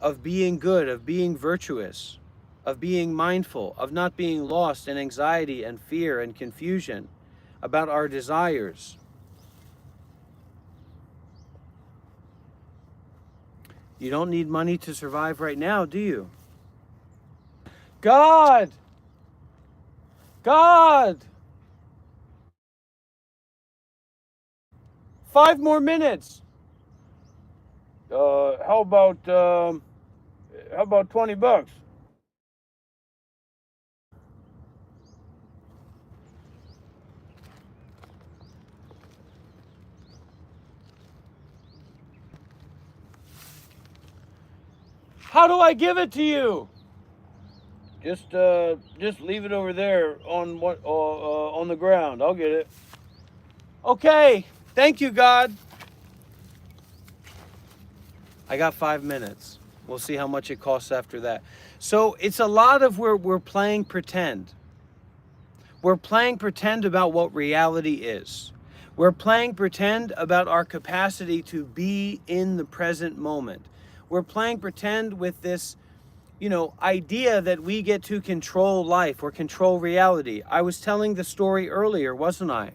of being good, of being virtuous, of being mindful, of not being lost in anxiety and fear and confusion about our desires. You don't need money to survive right now, do you? God! God! 5 more minutes. How about $20? How do I give it to you? Just leave it over there on the ground. I'll get it. Okay. Thank you, God. I got 5 minutes. We'll see how much it costs after that. So it's a lot of we're playing pretend. We're playing pretend about what reality is. We're playing pretend about our capacity to be in the present moment. We're playing pretend with this, idea that we get to control life or control reality. I was telling the story earlier, wasn't I?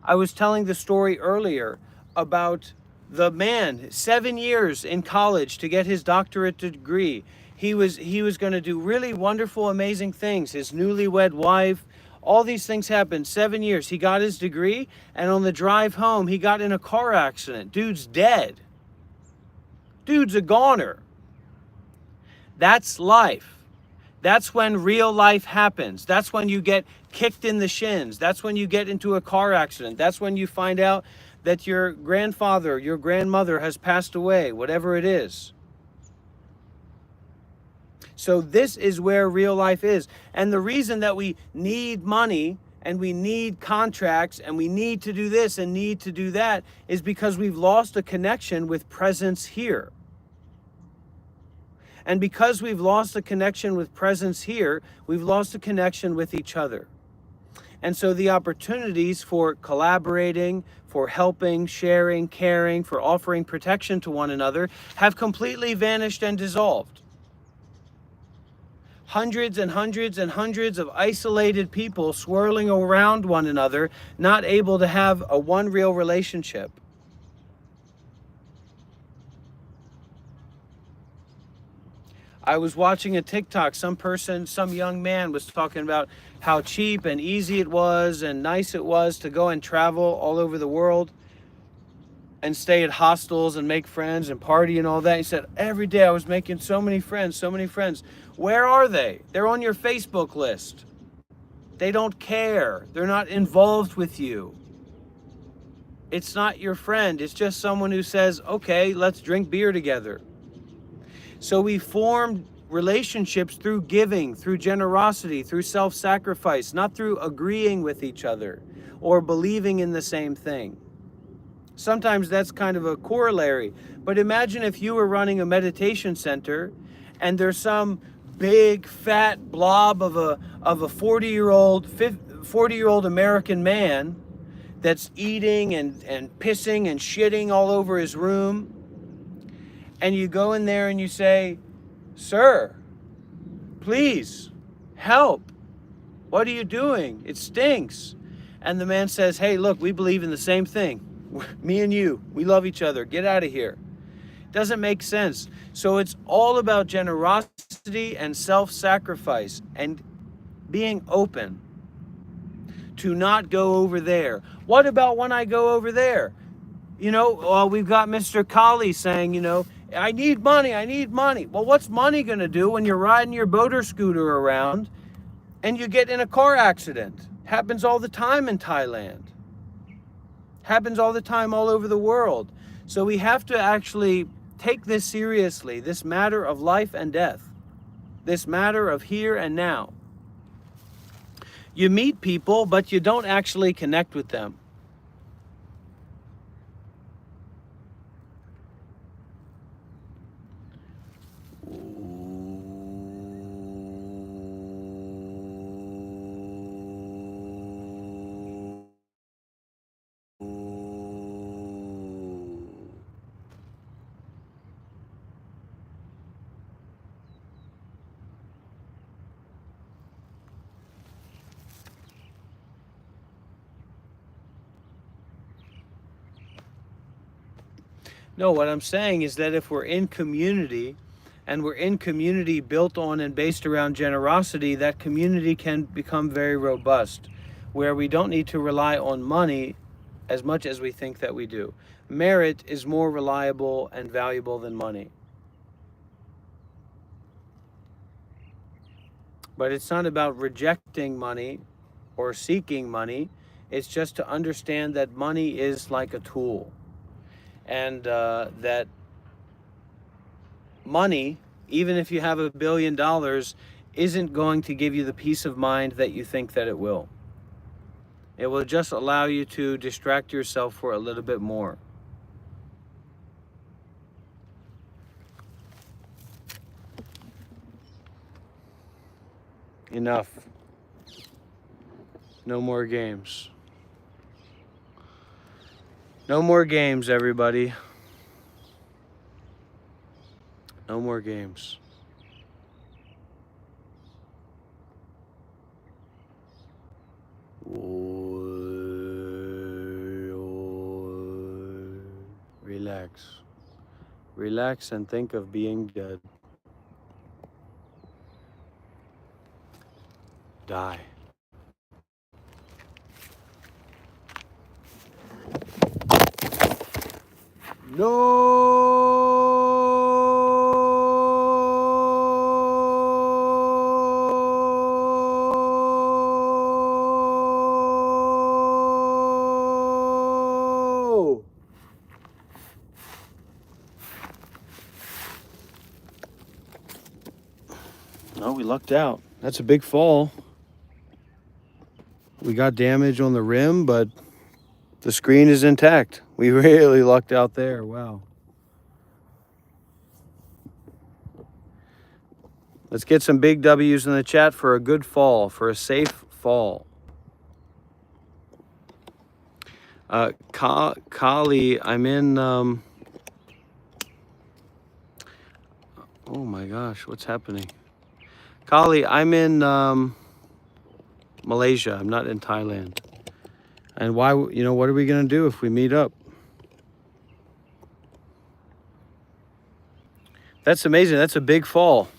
I was telling the story earlier about the man, 7 years in college to get his doctorate degree. He was going to do really wonderful, amazing things. His newlywed wife, all these things happened. 7 years. He got his degree, and on the drive home, he got in a car accident. Dude's dead. Dude's a goner. That's life. That's when real life happens. That's when you get kicked in the shins. That's when you get into a car accident. That's when you find out that your grandfather, your grandmother has passed away, whatever it is. So this is where real life is. And the reason that we need money and we need contracts and we need to do this and need to do that is because we've lost a connection with presence here. And because we've lost a connection with presence here, we've lost a connection with each other. And so the opportunities for collaborating, for helping, sharing, caring, for offering protection to one another have completely vanished and dissolved. Hundreds and hundreds and hundreds of isolated people swirling around one another, not able to have a one real relationship. I was watching a TikTok, some young man was talking about how cheap and easy it was and nice it was to go and travel all over the world and stay at hostels and make friends and party and all that. He said, every day I was making so many friends, so many friends. Where are they? They're on your Facebook list. They don't care. They're not involved with you. It's not your friend. It's just someone who says, okay, let's drink beer together. So we form relationships through giving, through generosity, through self-sacrifice, not through agreeing with each other or believing in the same thing. Sometimes that's kind of a corollary. But imagine if you were running a meditation center and there's some big fat blob of a 40-year-old American man that's eating and pissing and shitting all over his room. And you go in there and you say, sir, please help. What are you doing? It stinks. And the man says, hey, look, we believe in the same thing. Me and you, we love each other. Get out of here. Doesn't make sense. So it's all about generosity and self-sacrifice and being open to not go over there. What about when I go over there? We've got Mr. Kali saying, I need money, I need money. Well, what's money going to do when you're riding your boater scooter around and you get in a car accident? Happens all the time in Thailand. Happens all the time all over the world. So we have to actually take this seriously, this matter of life and death, this matter of here and now. You meet people, but you don't actually connect with them. No, what I'm saying is that if we're in community and we're in community built on and based around generosity, that community can become very robust, where we don't need to rely on money as much as we think that we do. Merit is more reliable and valuable than money. But it's not about rejecting money or seeking money. It's just to understand that money is like a tool. And that money, even if you have $1 billion, isn't going to give you the peace of mind that you think that it will. It will just allow you to distract yourself for a little bit more. Enough. No more games. No more games, everybody. No more games. Relax. Relax and think of being dead. Die. No! No, we lucked out. That's a big fall. We got damage on the rim, but the screen is intact. We really lucked out there. Wow. Let's get some big W's in the chat for a good fall, for a safe fall. Kali, I'm in, oh my gosh, what's happening? Kali, I'm in Malaysia. I'm not in Thailand. And why, what are we going to do if we meet up? That's amazing. That's a big fall.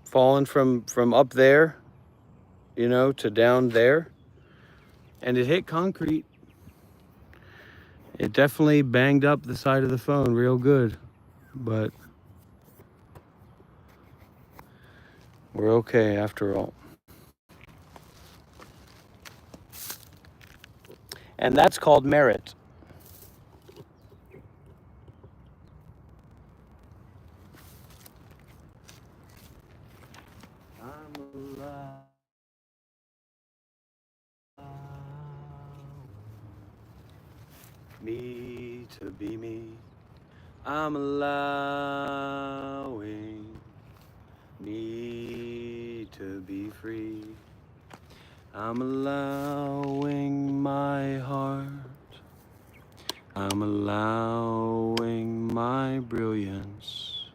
Falling from up there, to down there. And it hit concrete. It definitely banged up the side of the phone real good. But we're okay after all. And that's called merit. I'm alive. Me to be me. I'm allowing me to be free. I'm allowing my heart. I'm allowing my brilliance.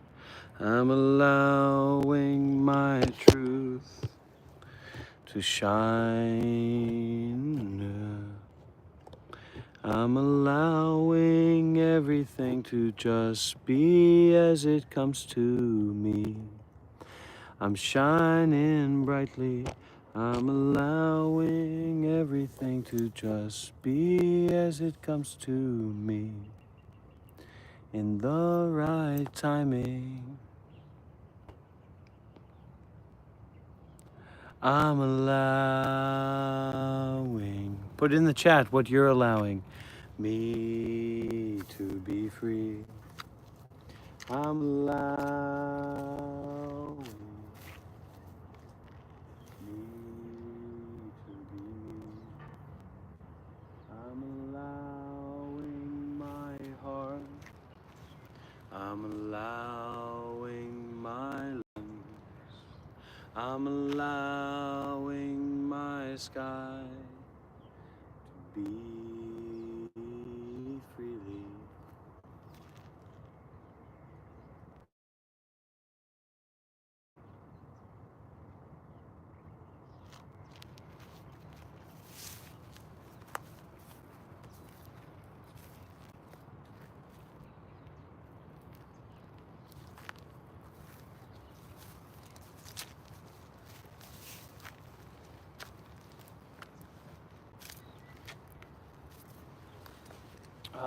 I'm allowing my truth to shine. I'm allowing everything to just be as it comes to me. I'm shining brightly. I'm allowing everything to just be as it comes to me. In the right timing. I'm allowing. Put in the chat what you're allowing. Me to be free. I'm allowing me to be me. I'm allowing my heart. I'm allowing my lungs. I'm allowing my sky to be freely.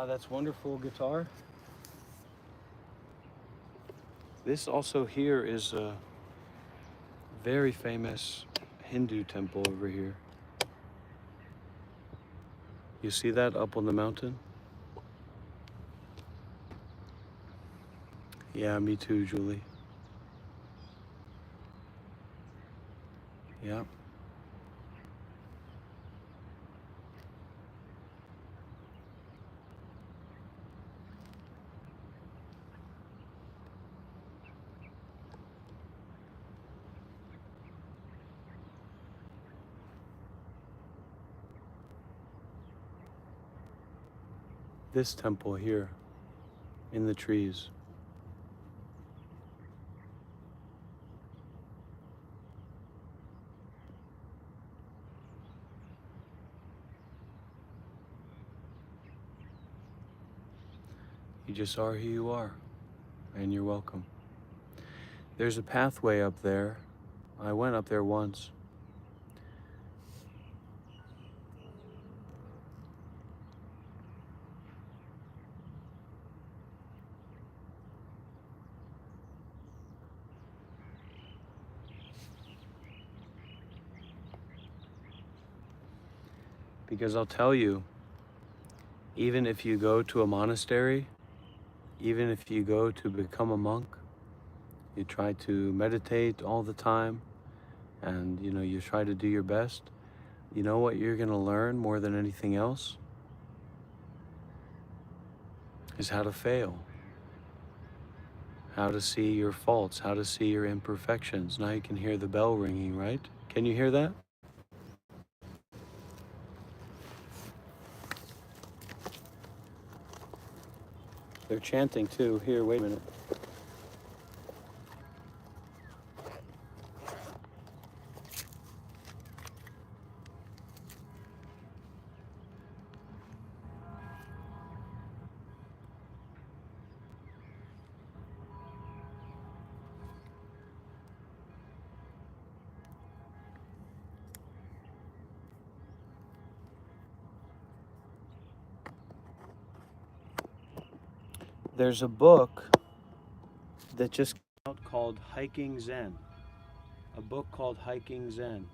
That's wonderful guitar. This also here is a very famous Hindu temple over here. You see that up on the mountain? Yeah, me too, Julie. Yeah. This temple here in the trees. You just are who you are, and you're welcome. There's a pathway up there. I went up there once. Because I'll tell you, even if you go to a monastery, even if you go to become a monk, you try to meditate all the time, and you try to do your best, you know what you're going to learn more than anything else is how to fail, how to see your faults, how to see your imperfections. Now you can hear the bell ringing, right? Can you hear that? They're chanting too. Here, wait a minute. There's a book that just came out called Hiking Zen. A book called Hiking Zen.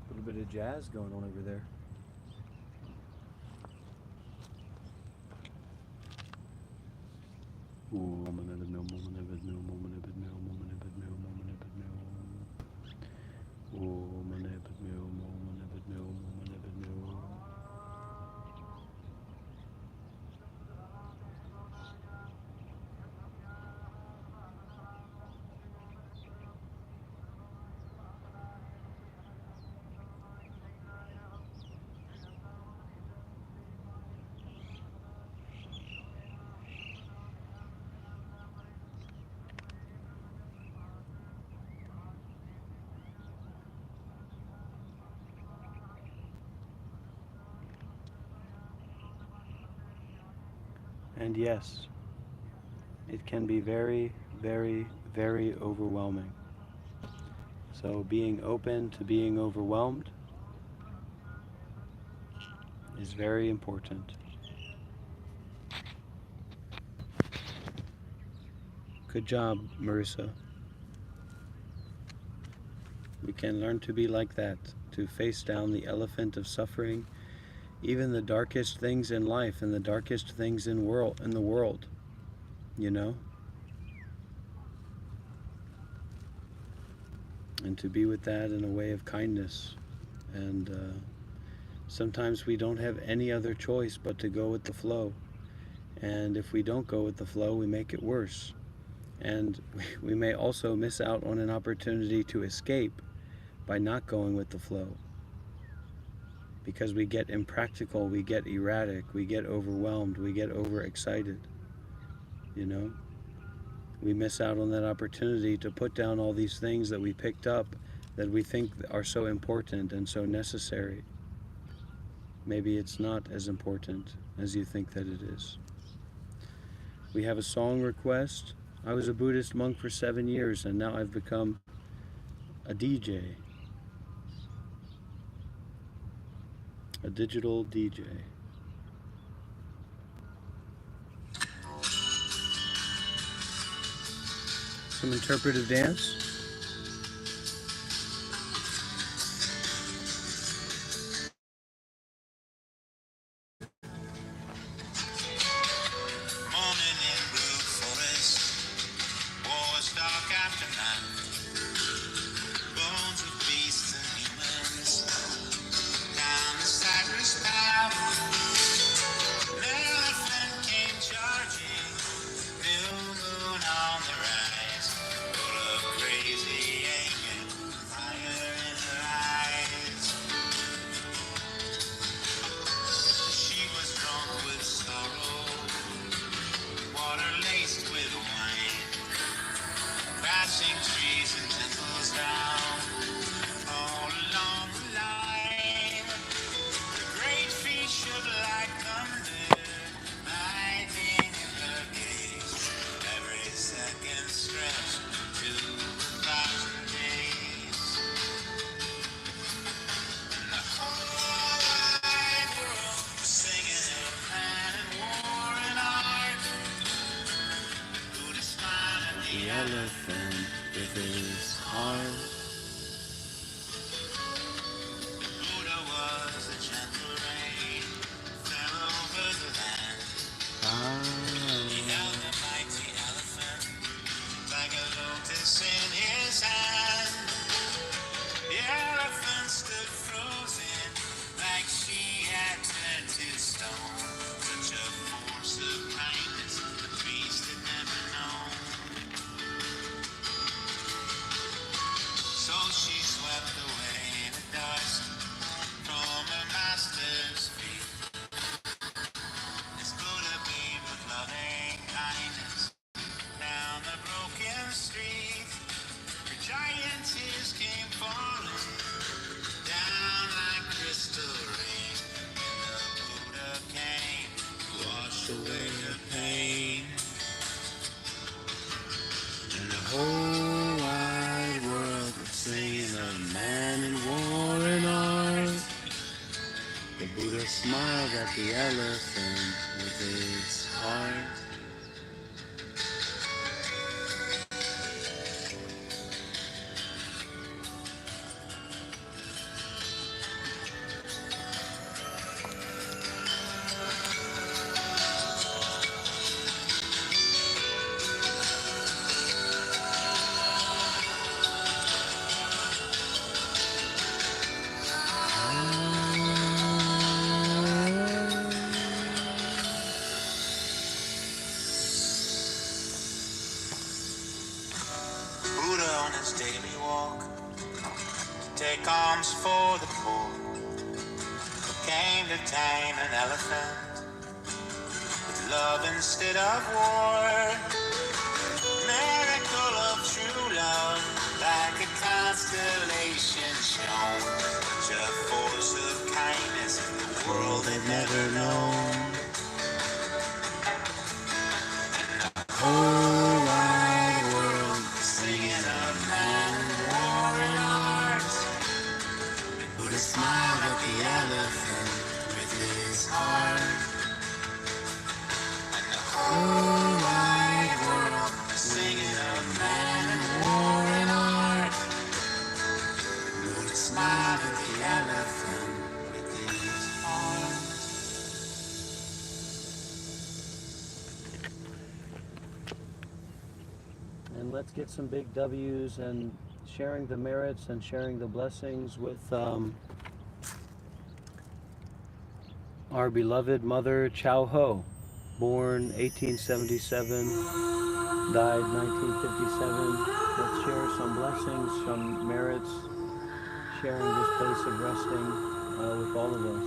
A little bit of jazz going on over there. And yes, it can be very, very, very overwhelming. So being open to being overwhelmed is very important. Good job, Marissa. We can learn to be like that, to face down the elephant of suffering, even the darkest things in life and the darkest things in the world, you know? And to be with that in a way of kindness. And sometimes we don't have any other choice but to go with the flow. And if we don't go with the flow, we make it worse. And we may also miss out on an opportunity to escape by not going with the flow. Because we get impractical, we get erratic, we get overwhelmed, we get overexcited. You know? We miss out on that opportunity to put down all these things that we picked up that we think are so important and so necessary. Maybe it's not as important as you think that it is. We have a song request. I was a Buddhist monk for 7 years and now I've become a DJ. A digital DJ. Some interpretive dance. Morning in blue forest, wars dark after night, bones of beasts and humans, down the cypress path, an elephant came charging, new moon on the rise, full of crazy anger, fire in her eyes. She was drunk with sorrow, water laced with wine, crashing trees and temples down, all along the line. The great feet shook like thunder, lightning in her gaze. Every second stretched to 1,000 days. And the whole wide world was singing of man and war and art. Buddha smiled at the Elephant with his heart. Buddha was a gentle rain, fell over the land. He held a mighty elephant, like a lotus in his hand. The elephant stood frozen, like she had turned to stone. Such a force of kindness the priest had never known. So she swept away the dust from her master's feet. This Buddha beamed with loving kindness down the broken street. Her giant tears came falling down like crystal rain. And the Buddha came to wash away her pain. And the whole wide world was singing of man and war and art. The Buddha smiled at the elephant with his heart. Buddha on his daily walk, to take alms for the poor, came to tame an elephant with love instead of war. Miracle of true love, like a constellation shone. Such a force of kindness the world had never known. Whole wide world. Singing of man and war and art. Buddha smiled at the elephant with his heart. And the whole wide world singing of man and war and art. And let's get some big W's and sharing the merits and sharing the blessings with our beloved mother Chow Ho, born 1877, died 1957. Let's share some blessings, some merits, sharing this place of resting with all of us.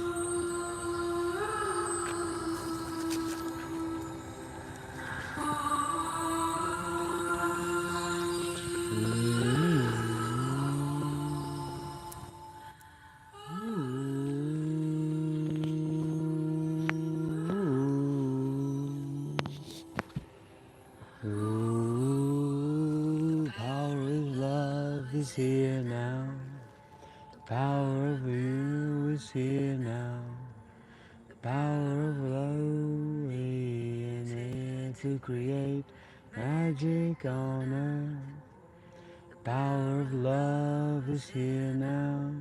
Ooh, power of love is here now. The power of you is here now. The power of love in it to create magic on earth. The power of love is here now.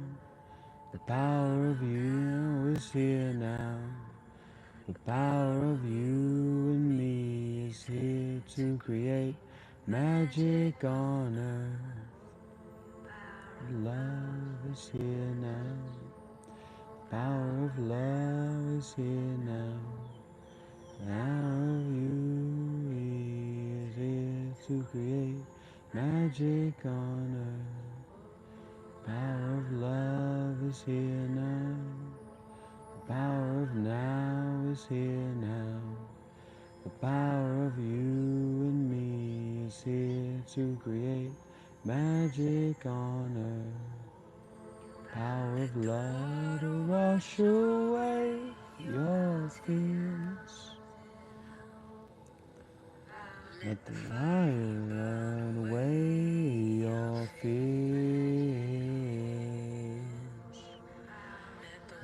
The power of you is here now. The power of you and me is here to create magic on earth. Love is here now. Power of love is here now. Power of you is here to create magic on earth. Power of love is here now. The power of now is here now. The power of you and me is here to create magic on earth. Power of love to wash away your fears. Let the light run away your fears.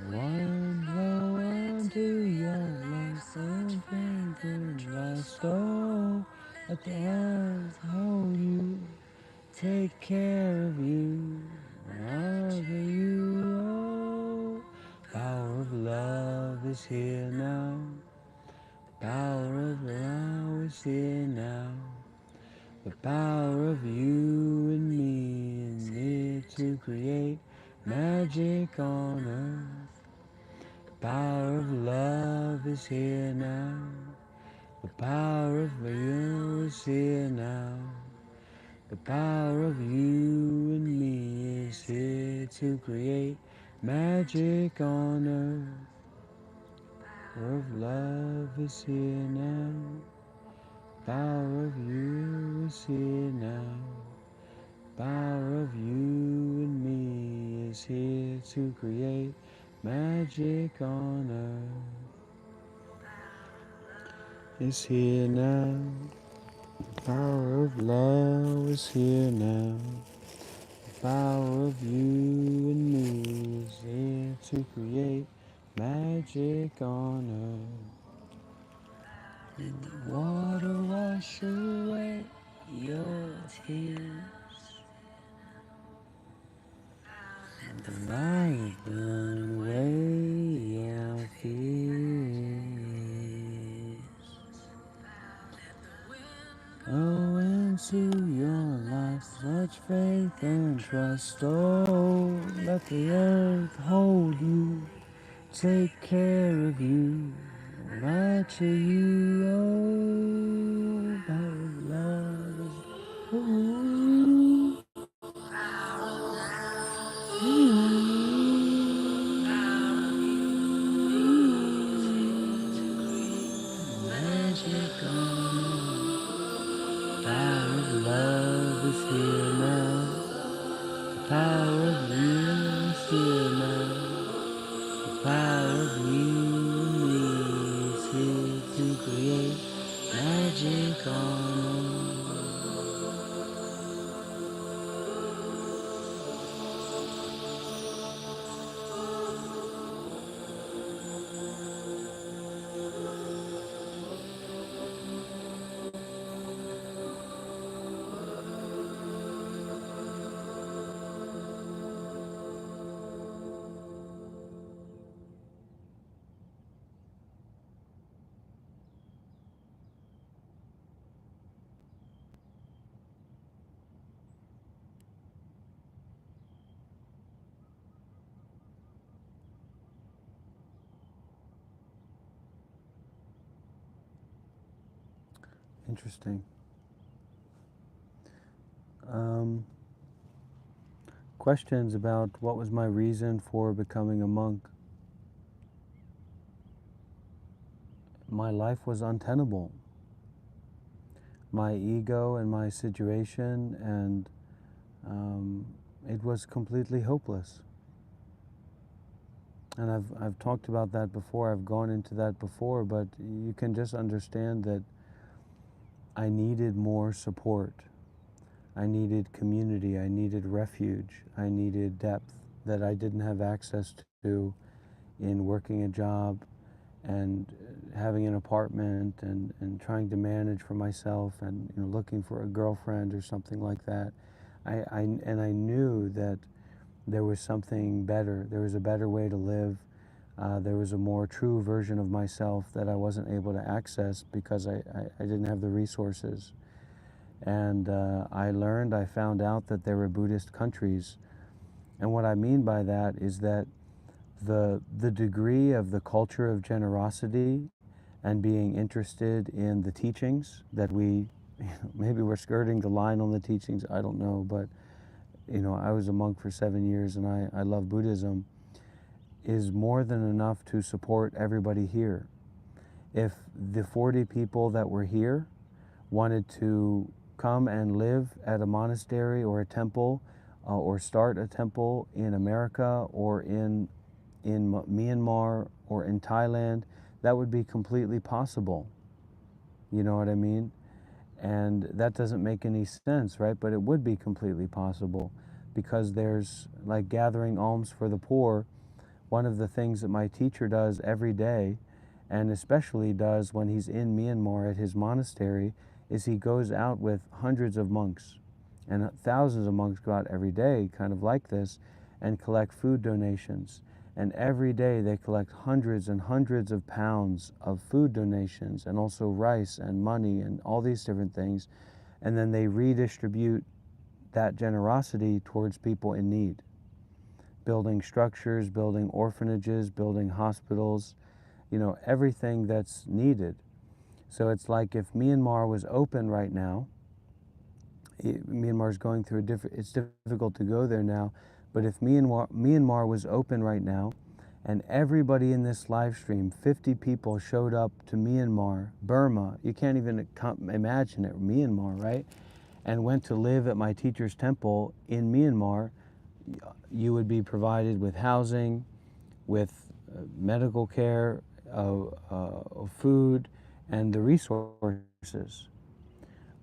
One blow into your life and faith and last. Oh, let the earth hold you, take care of you, wherever you go. Power of love is here now. Power of love is here now. The power of you and me is here to create magic on earth. The power of love is here now. The power of you is here now. The power of you and me is here to create magic on earth. The power of love is here now. The power of you is here now. The power of you and me is here to create magic on earth. It's here now. The power of love is here now. The power of you and me is here to create magic on earth. Water wash away your fears. And the light burn away your fears. Oh, into your life such faith and trust. Oh, let the earth hold you, take care of you, right to you. Oh, power of love is magic on earth. Power of love is here now. The power of you is here now. The power of you and me is here to create magic on earth. Interesting. Questions about what was my reason for becoming a monk. My life was untenable. My ego and my situation, and it was completely hopeless. And I've talked about that before, I've gone into that before, but you can just understand that I needed more support. I needed community, I needed refuge, I needed depth that I didn't have access to in working a job and having an apartment and trying to manage for myself and looking for a girlfriend or something like that. And I knew that there was something better. There was a better way to live. There was a more true version of myself that I wasn't able to access because I didn't have the resources. And I found out that there were Buddhist countries. And what I mean by that is that the degree of the culture of generosity and being interested in the teachings that maybe we're skirting the line on the teachings, I don't know, but I was a monk for 7 years and I love Buddhism, is more than enough to support everybody here. If the 40 people that were here wanted to come and live at a monastery or a temple or start a temple in America or in Myanmar or in Thailand, that would be completely possible. You know what I mean? And that doesn't make any sense, right? But it would be completely possible because there's like gathering alms for the poor. One of the things that my teacher does every day, and especially does when he's in Myanmar at his monastery, is he goes out with hundreds of monks, and thousands of monks go out every day, kind of like this, and collect food donations. And every day they collect hundreds and hundreds of pounds of food donations, and also rice and money and all these different things. And then they redistribute that generosity towards people in need, building structures, building orphanages, building hospitals, everything that's needed. So it's like if Myanmar was open right now, Myanmar is going through it's difficult to go there now, but if Myanmar was open right now, and everybody in this live stream, 50 people showed up to Myanmar, Burma, you can't even imagine it, Myanmar, right? And went to live at my teacher's temple in Myanmar, you would be provided with housing, with medical care, food, and the resources.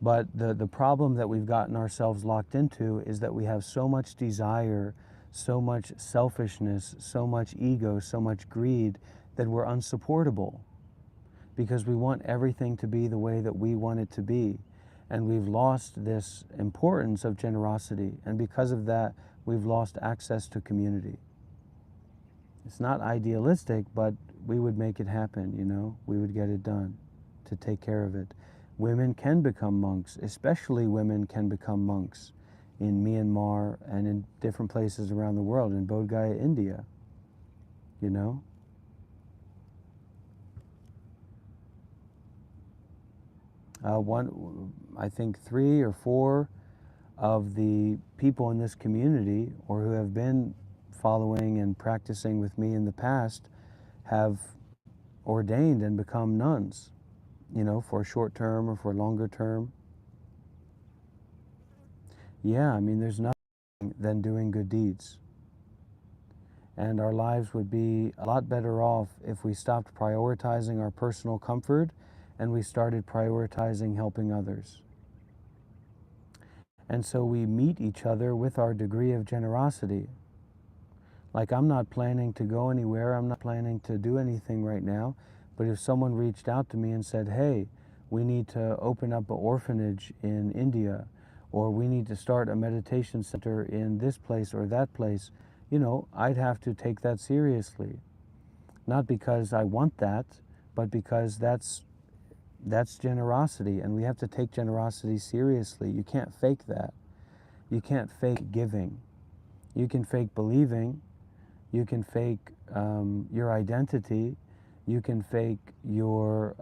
But the problem that we've gotten ourselves locked into is that we have so much desire, so much selfishness, so much ego, so much greed that we're unsupportable because we want everything to be the way that we want it to be. And we've lost this importance of generosity. And because of that, we've lost access to community. It's not idealistic, but we would make it happen, we would get it done to take care of it. Women can become monks, especially women can become monks in Myanmar and in different places around the world, in Bodh Gaya, India, I think 3 or 4 of the people in this community, or who have been following and practicing with me in the past, have ordained and become nuns, for a short term or for a longer term. Yeah, there's nothing than doing good deeds. And our lives would be a lot better off if we stopped prioritizing our personal comfort and we started prioritizing helping others. And so we meet each other with our degree of generosity. Like, I'm not planning to go anywhere, I'm not planning to do anything right now, but if someone reached out to me and said, hey, we need to open up an orphanage in India, or we need to start a meditation center in this place or that place, I'd have to take that seriously. Not because I want that, but because that's generosity, and we have to take generosity seriously. You can't fake that. You can't fake giving. You can fake believing. You can fake your identity. You can fake your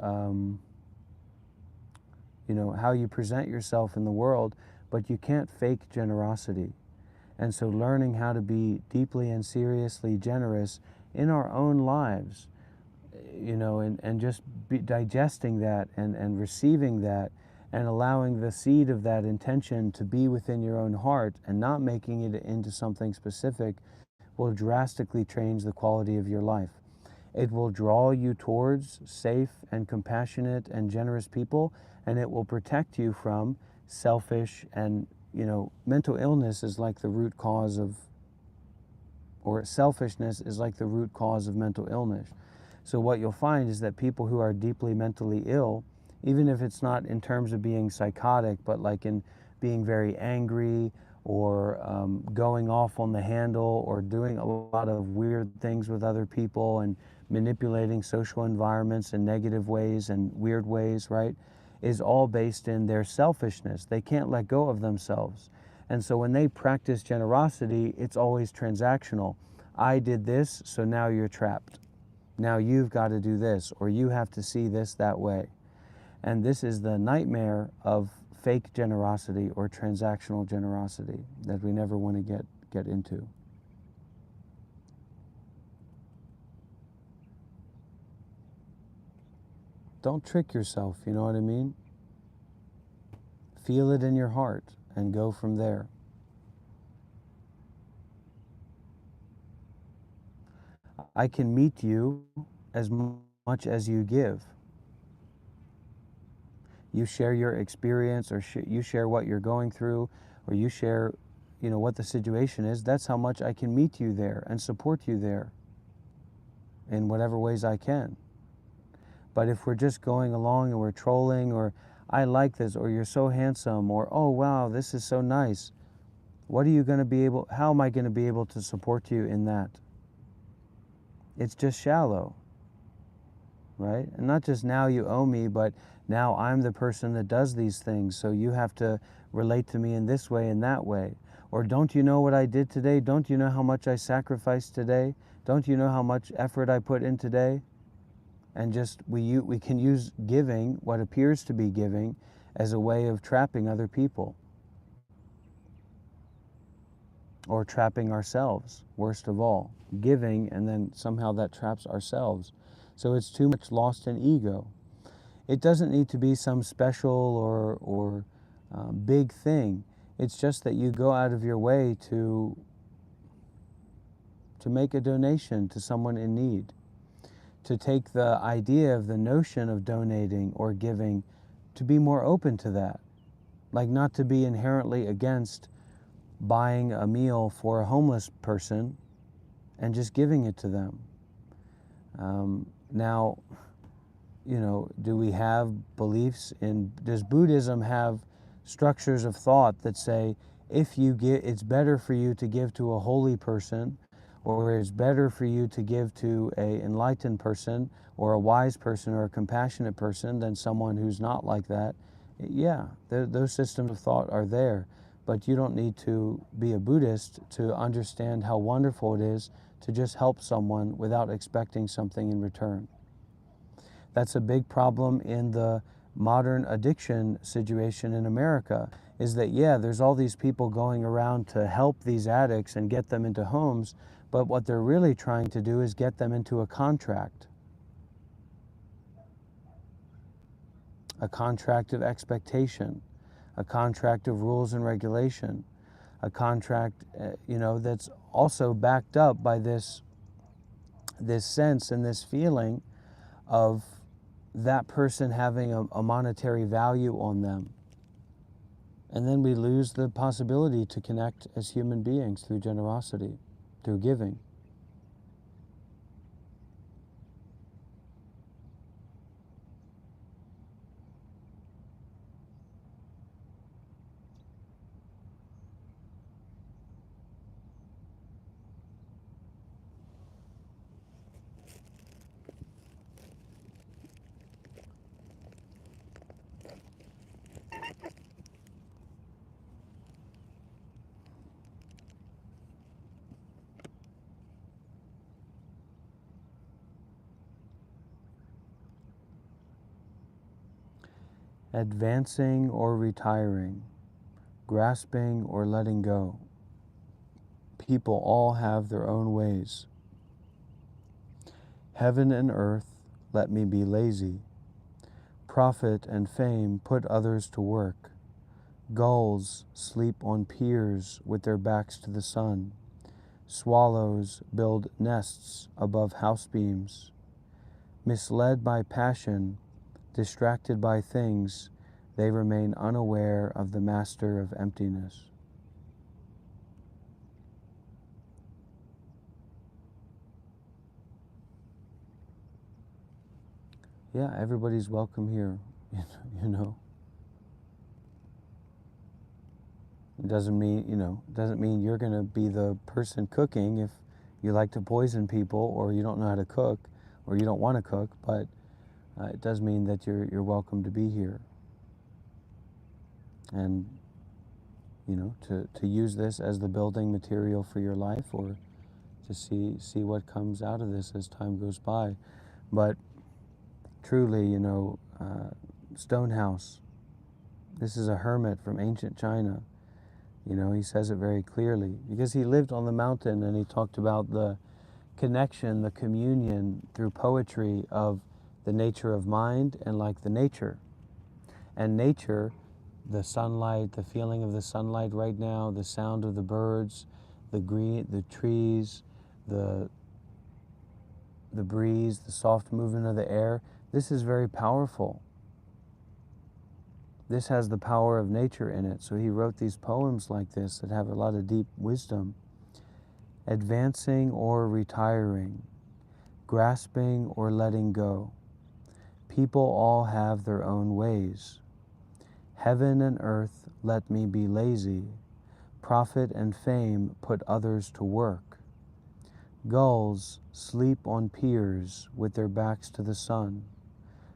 how you present yourself in the world, but you can't fake generosity. And so learning how to be deeply and seriously generous in our own lives, and just digesting that and receiving that and allowing the seed of that intention to be within your own heart and not making it into something specific will drastically change the quality of your life. It will draw you towards safe and compassionate and generous people, and it will protect you from selfish and, mental illness is like the root cause of, or selfishness is like the root cause of mental illness. So what you'll find is that people who are deeply mentally ill, even if it's not in terms of being psychotic, but like in being very angry or going off on the handle or doing a lot of weird things with other people and manipulating social environments in negative ways and weird ways, right, is all based in their selfishness. They can't let go of themselves. And so when they practice generosity, it's always transactional. I did this, so now you're trapped. Now you've got to do this, or you have to see this that way. And this is the nightmare of fake generosity or transactional generosity that we never want to get into. Don't trick yourself, you know what I mean? Feel it in your heart and go from there. I can meet you as much as you give. You share your experience, or you share what you're going through, or you share, what the situation is. That's how much I can meet you there and support you there in whatever ways I can. But if we're just going along and we're trolling, or I like this, or you're so handsome, or oh wow, this is so nice, how am I going to be able to support you in that? It's just shallow, right? And not just now you owe me, but now I'm the person that does these things, so you have to relate to me in this way and that way. Or don't you know what I did today? Don't you know how much I sacrificed today? Don't you know how much effort I put in today? And just we can use giving, what appears to be giving, as a way of trapping other people. Or trapping ourselves, worst of all. Giving, and then somehow that traps ourselves. So it's too much lost in ego. It doesn't need to be some special or big thing. It's just that you go out of your way to make a donation to someone in need. To take the idea of the notion of donating or giving, to be more open to that. Like not to be inherently against buying a meal for a homeless person and just giving it to them. Now, do we have beliefs does Buddhism have structures of thought that say, if you give, it's better for you to give to a holy person, or it's better for you to give to an enlightened person, or a wise person, or a compassionate person than someone who's not like that? Yeah, those systems of thought are there, but you don't need to be a Buddhist to understand how wonderful it is to just help someone without expecting something in return. That's a big problem in the modern addiction situation in America, is that, there's all these people going around to help these addicts and get them into homes, but what they're really trying to do is get them into a contract of expectation, a contract of rules and regulation, a contract, that's also backed up by this sense and this feeling of that person having a monetary value on them. And then we lose the possibility to connect as human beings through generosity, through giving. advancing or retiring, grasping or letting go. People all have their own ways. Heaven and earth, let me be lazy. Profit and fame, put others to work. Gulls sleep on piers with their backs to the sun. Swallows build nests above house beams. Misled by passion, distracted by things, they remain unaware of the master of emptiness. Yeah, everybody's welcome here, you know. It doesn't mean you're going to be the person cooking if you like to poison people or you don't know how to cook or you don't want to cook, but it does mean that you're welcome to be here. And, to use this as the building material for your life or to see what comes out of this as time goes by. But truly, Stonehouse, this is a hermit from ancient China. He says it very clearly because he lived on the mountain and he talked about the connection, the communion through poetry of the nature of mind and like the nature. And nature, the sunlight, the feeling of the sunlight right now, the sound of the birds, the green, the trees, the breeze, the soft movement of the air, this is very powerful. This has the power of nature in it. So he wrote these poems like this that have a lot of deep wisdom. Advancing or retiring, grasping or letting go. People all have their own ways. Heaven and earth, let me be lazy. Profit and fame, put others to work. Gulls sleep on piers with their backs to the sun.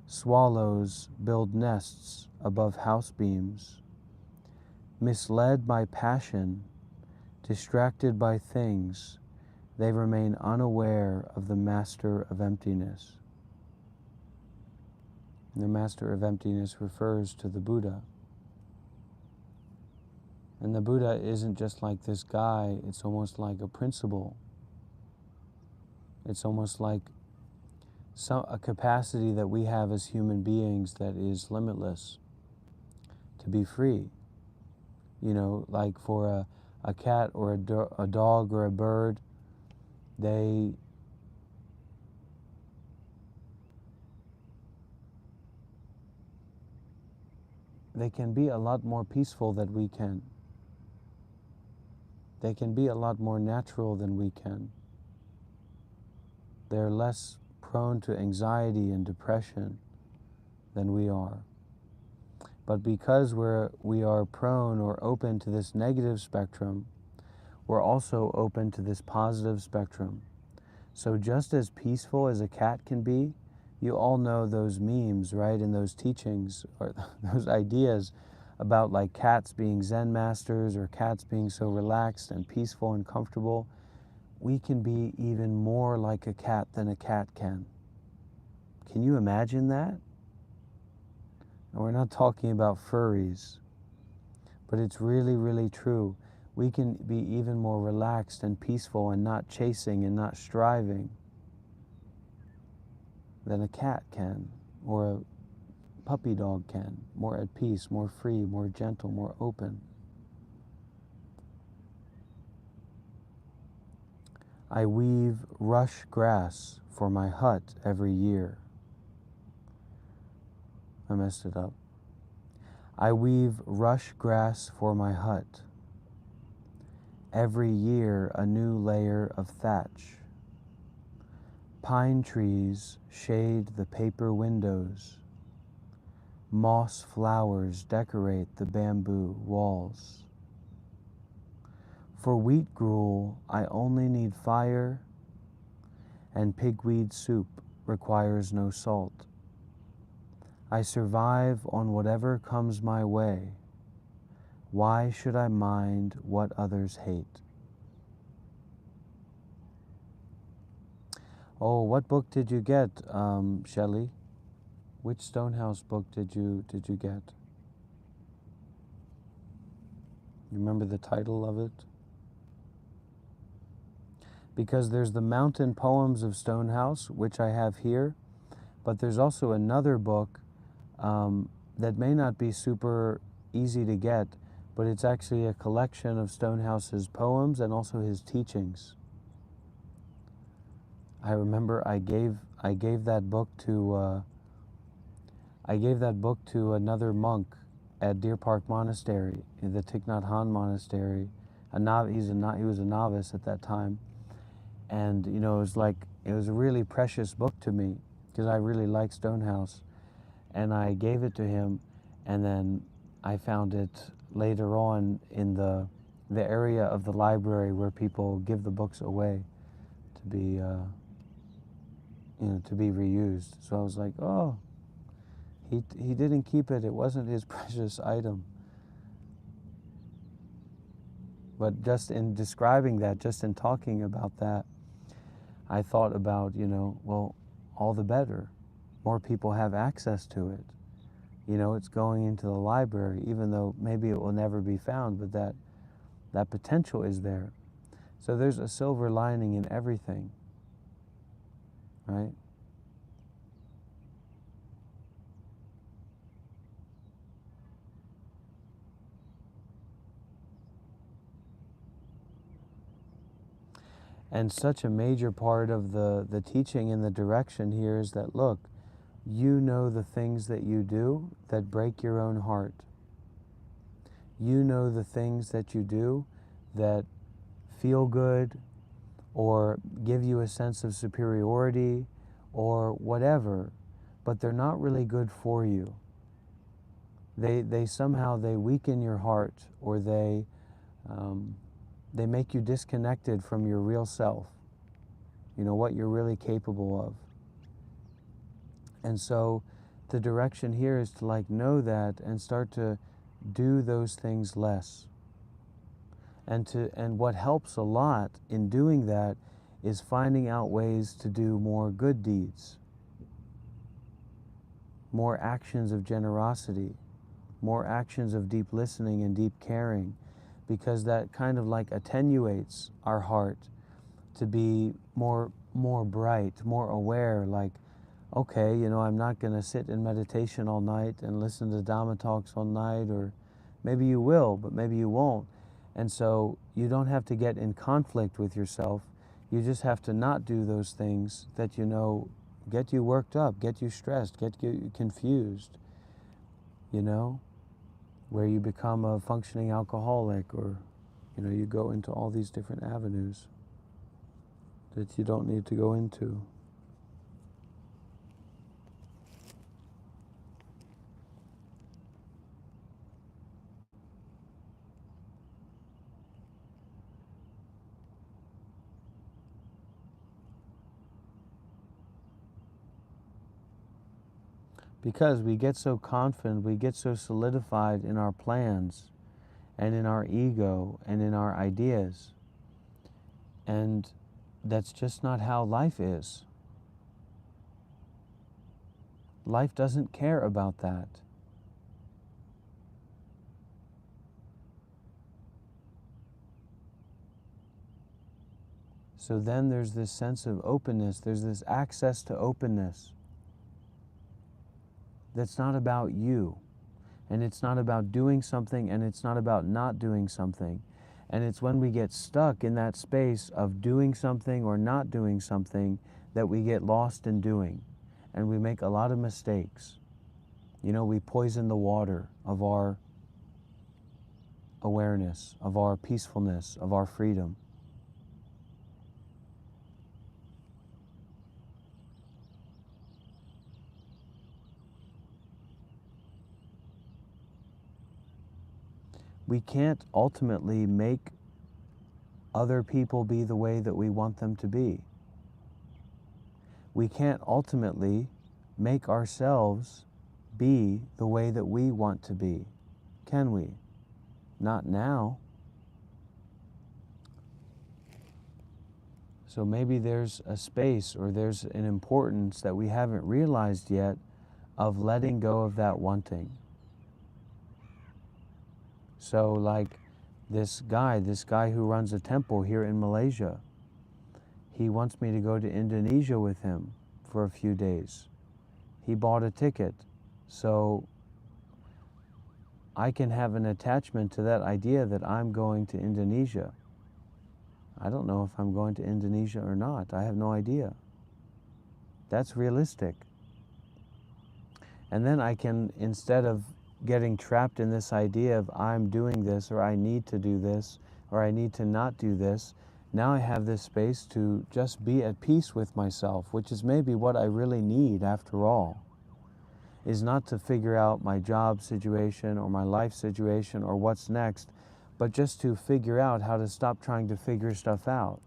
Swallows build nests above house beams. Misled by passion, distracted by things, they remain unaware of the master of emptiness. The master of emptiness refers to the Buddha. And the Buddha isn't just like this guy, it's almost like a principle. It's almost like a capacity that we have as human beings that is limitless, to be free. Like for a cat or a dog or a bird, they can be a lot more peaceful than we can. They can be a lot more natural than we can. They're less prone to anxiety and depression than we are. But because we are prone or open to this negative spectrum, we're also open to this positive spectrum. So just as peaceful as a cat can be, you all know those memes, right? And those teachings or those ideas about like cats being Zen masters or cats being so relaxed and peaceful and comfortable. We can be even more like a cat than a cat can. Can you imagine that? And we're not talking about furries, but it's really, really true. We can be even more relaxed and peaceful and not chasing and not striving than a cat can, or a puppy dog can, more at peace, more free, more gentle, more open. I weave rush grass for my hut every year. I messed it up. I weave rush grass for my hut. Every year a new layer of thatch. Pine trees shade the paper windows. Moss flowers decorate the bamboo walls. For wheat gruel, I only need fire, and pigweed soup requires no salt. I survive on whatever comes my way. Why should I mind what others hate? Oh, what book did you get, Shelley? Which Stonehouse book did you get? You remember the title of it? Because there's the Mountain Poems of Stonehouse, which I have here, but there's also another book that may not be super easy to get, but it's actually a collection of Stonehouse's poems and also his teachings. I remember I gave that book to another monk at Deer Park Monastery, in the Thich Nhat Hanh Monastery. He was a novice at that time, and it was a really precious book to me because I really like Stonehouse, and I gave it to him, and then I found it later on in the area of the library where people give the books away to be to be reused. So I was like, oh, he didn't keep it. It wasn't his precious item. But just in describing that, just in talking about that, I thought about, well, all the better. More people have access to it. It's going into the library, even though maybe it will never be found, but that potential is there. So there's a silver lining in everything, right? And such a major part of the teaching and the direction here is that, look, you know the things that you do that break your own heart. You know the things that you do that feel good or give you a sense of superiority or whatever, but they're not really good for you. They somehow weaken your heart, or they make you disconnected from your real self, what you're really capable of. And so the direction here is to know that and start to do those things less. And what helps a lot in doing that is finding out ways to do more good deeds, more actions of generosity, more actions of deep listening and deep caring, because that kind of attenuates our heart to be more bright, more aware, okay, I'm not going to sit in meditation all night and listen to Dhamma talks all night, or maybe you will, but maybe you won't. And so you don't have to get in conflict with yourself. You just have to not do those things that get you worked up, get you stressed, get you confused, where you become a functioning alcoholic, or you go into all these different avenues that you don't need to go into. Because we get so confident, we get so solidified in our plans and in our ego and in our ideas. And that's just not how life is. Life doesn't care about that. So then there's this sense of openness, there's this access to openness that's not about you. And it's not about doing something, and it's not about not doing something. And it's when we get stuck in that space of doing something or not doing something that we get lost in doing. And we make a lot of mistakes. We poison the water of our awareness, of our peacefulness, of our freedom. We can't ultimately make other people be the way that we want them to be. We can't ultimately make ourselves be the way that we want to be, can we? Not now. So maybe there's a space, or there's an importance that we haven't realized yet of letting go of that wanting. So like this guy who runs a temple here in Malaysia, he wants me to go to Indonesia with him for a few days. He bought a ticket, so I can have an attachment to that idea that I'm going to Indonesia. I don't know if I'm going to Indonesia or not. I have no idea. That's realistic. And then I can, instead of getting trapped in this idea of I'm doing this, or I need to do this, or I need to not do this, now I have this space to just be at peace with myself, which is maybe what I really need after all, is not to figure out my job situation or my life situation or what's next, but just to figure out how to stop trying to figure stuff out.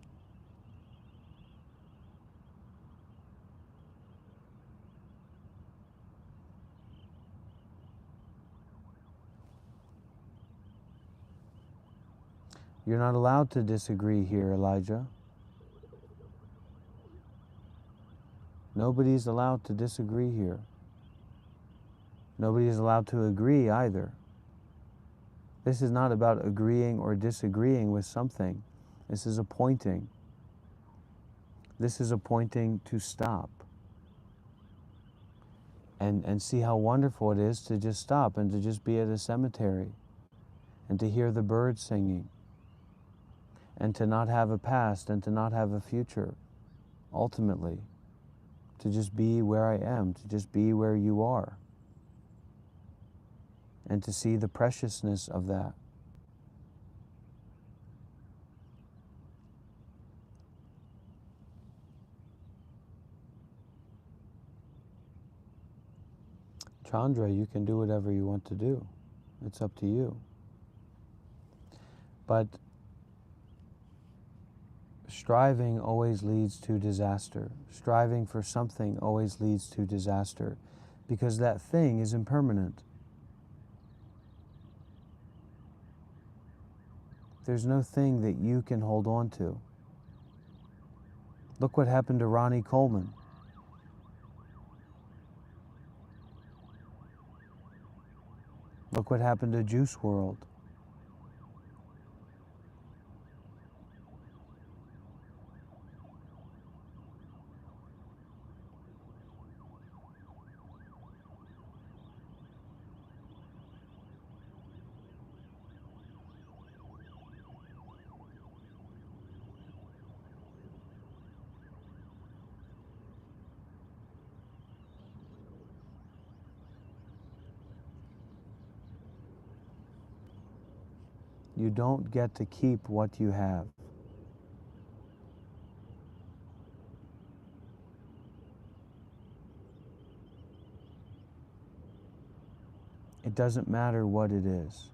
You're not allowed to disagree here, Elijah. Nobody's allowed to disagree here. Nobody is allowed to agree either. This is not about agreeing or disagreeing with something. This is a pointing. This is a pointing to stop. And see how wonderful it is to just stop and to just be at a cemetery and to hear the birds singing and to not have a past and to not have a future, ultimately. To just be where I am, to just be where you are, and to see the preciousness of that. Chandra, you can do whatever you want to do. It's up to you. But striving always leads to disaster. Striving for something always leads to disaster, because that thing is impermanent. There's no thing that you can hold on to. Look what happened to Ronnie Coleman. Look what happened to Juice WRLD. You don't get to keep what you have. It doesn't matter what it is.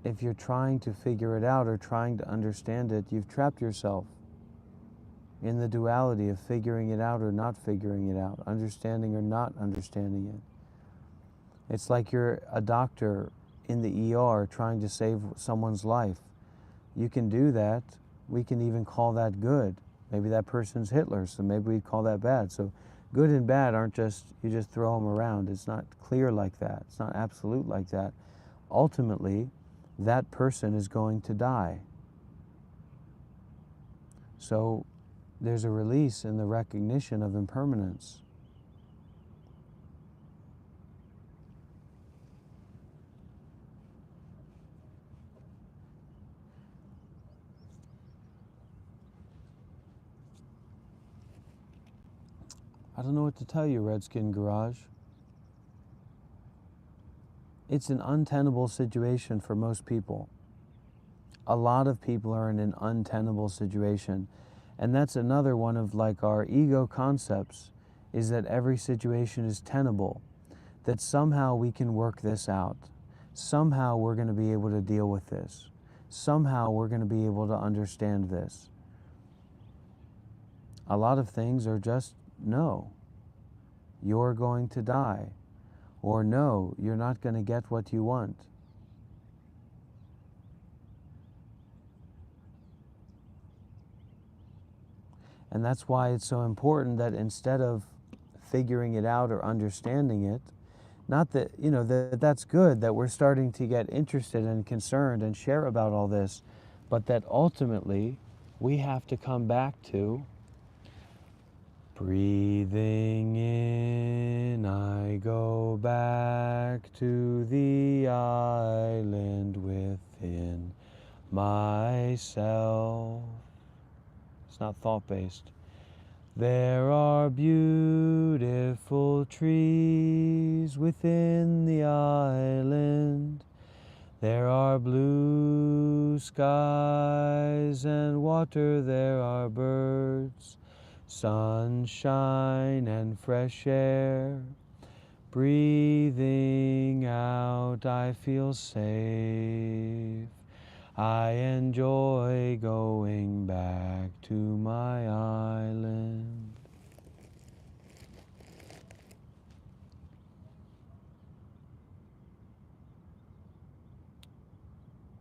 If you're trying to figure it out or trying to understand it, you've trapped yourself in the duality of figuring it out or not figuring it out, understanding or not understanding it. It's like you're a doctor in the ER trying to save someone's life. You can do that. We can even call that good. Maybe that person's Hitler, so maybe we'd call that bad. So good and bad aren't just, you just throw them around. It's not clear like that. It's not absolute like that. Ultimately, that person is going to die. So there's a release in the recognition of impermanence. I don't know what to tell you, Redskin Garage. It's an untenable situation for most people. A lot of people are in an untenable situation. And that's another one of like our ego concepts, is that every situation is tenable, that somehow we can work this out. Somehow we're going to be able to deal with this. Somehow we're going to be able to understand this. A lot of things are just, no, you're going to die. Or no, you're not going to get what you want. And that's why it's so important that instead of figuring it out or understanding it, not that, that's good that we're starting to get interested and concerned and share about all this, but that ultimately we have to come back to breathing in. I go back to the island within myself. It's not thought-based. There are beautiful trees within the island. There are blue skies and water. There are birds, sunshine and fresh air. Breathing out, I feel safe. I enjoy going back to my island.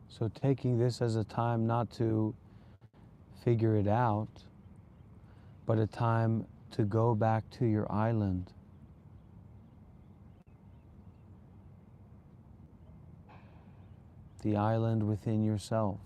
So taking this as a time not to figure it out, but a time to go back to your island. The island within yourself.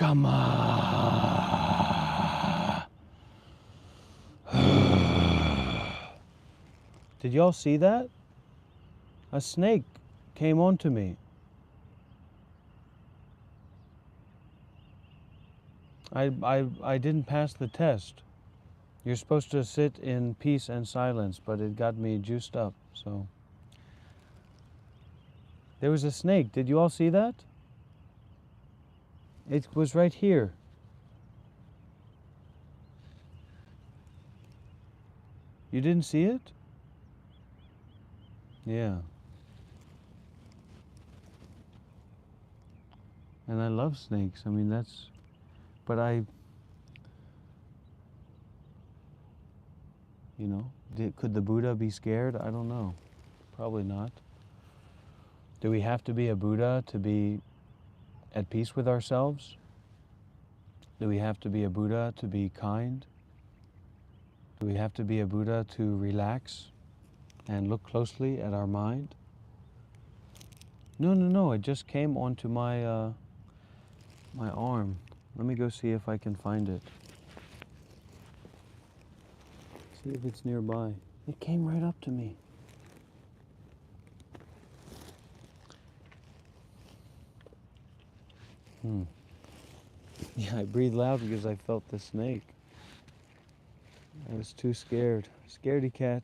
Kama. Did y'all see that? A snake came onto me. I didn't pass the test. You're supposed to sit in peace and silence, but it got me juiced up, so. There was a snake. Did you all see that? It was right here. You didn't see it? Yeah. And I love snakes. I mean, but could the Buddha be scared? I don't know. Probably not. Do we have to be a Buddha to be at peace with ourselves? Do we have to be a Buddha to be kind? Do we have to be a Buddha to relax and look closely at our mind? No, it just came onto my my arm. Let me go see if I can find it. See if it's nearby. It came right up to me. Yeah, I breathed loud because I felt the snake. I was too scared. Scaredy cat.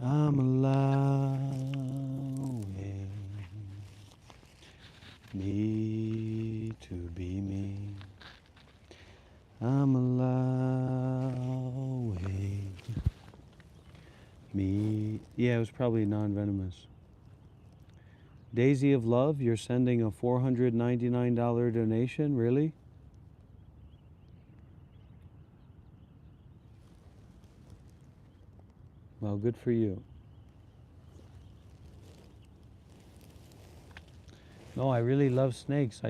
I'm allowing me to be me. I'm allowing me. Yeah, it was probably non-venomous. Daisy of Love, you're sending a $499 donation? Really? Well, good for you. No, I really love snakes.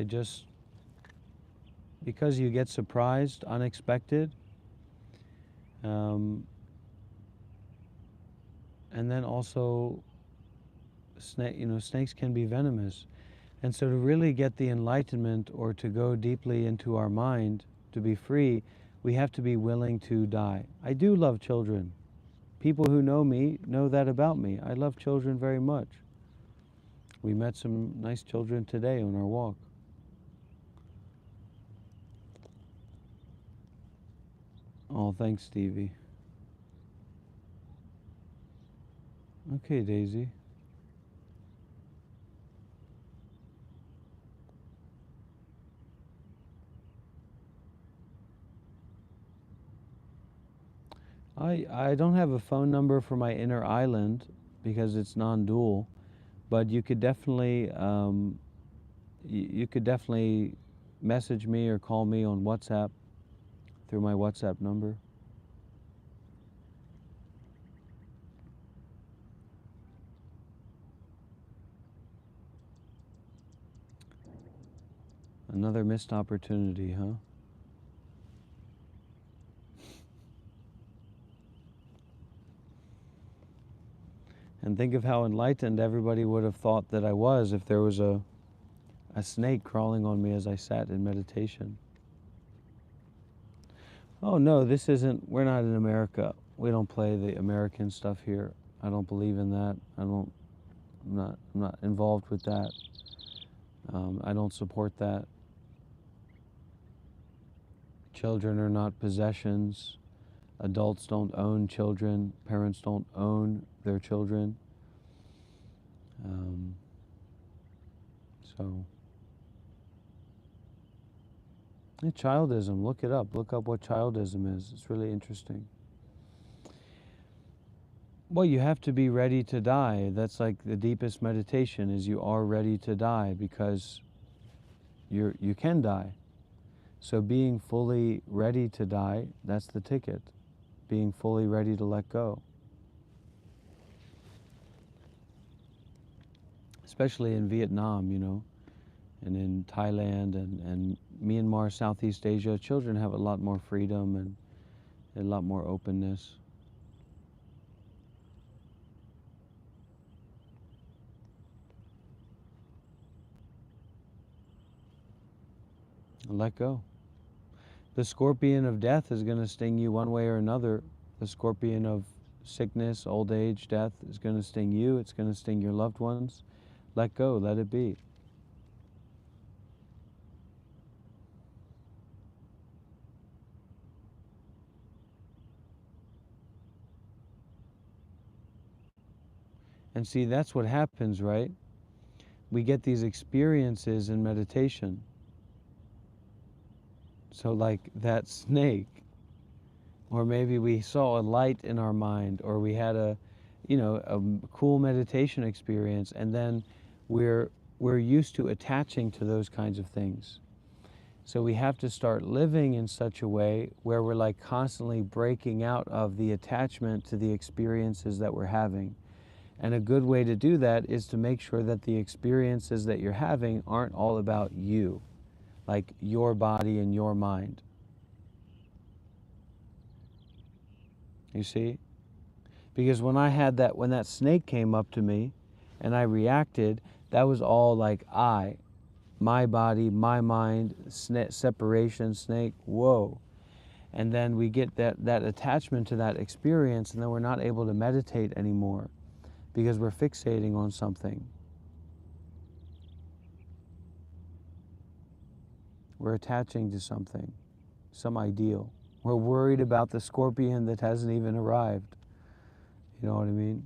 Because you get surprised, unexpected, and then also, snakes can be venomous. And so to really get the enlightenment or to go deeply into our mind, to be free, we have to be willing to die. I do love children. People who know me know that about me. I love children very much. We met some nice children today on our walk. Oh, thanks, Stevie. Okay, Daisy. I don't have a phone number for my inner island because it's non-dual, but you could definitely message me or call me on WhatsApp through my WhatsApp number. Another missed opportunity, huh? And think of how enlightened everybody would have thought that I was if there was a snake crawling on me as I sat in meditation. Oh no, we're not in America. We don't play the American stuff here. I don't believe in that. I'm not involved with that. I don't support that. Children are not possessions. Adults don't own children. Parents don't own their children. Childism, look it up. Look up what childism is. It's really interesting. Well, you have to be ready to die. That's like the deepest meditation is you are ready to die because you can die. So being fully ready to die, that's the ticket. Being fully ready to let go. Especially in Vietnam, and in Thailand and Myanmar, Southeast Asia, children have a lot more freedom and a lot more openness. Let go. The scorpion of death is going to sting you one way or another. The scorpion of sickness, old age, death is going to sting you. It's going to sting your loved ones. Let go. Let it be. And see, that's what happens, right? We get these experiences in meditation. So like that snake, or maybe we saw a light in our mind, or we had a cool meditation experience, and then we're used to attaching to those kinds of things. So we have to start living in such a way where we're like constantly breaking out of the attachment to the experiences that we're having. And a good way to do that is to make sure that the experiences that you're having aren't all about you, like your body and your mind. You see? Because when when that snake came up to me and I reacted, that was all like my body, my mind, separation, snake, whoa. And then we get that attachment to that experience, and then we're not able to meditate anymore because we're fixating on something. We're attaching to something, some ideal. We're worried about the scorpion that hasn't even arrived. You know what I mean?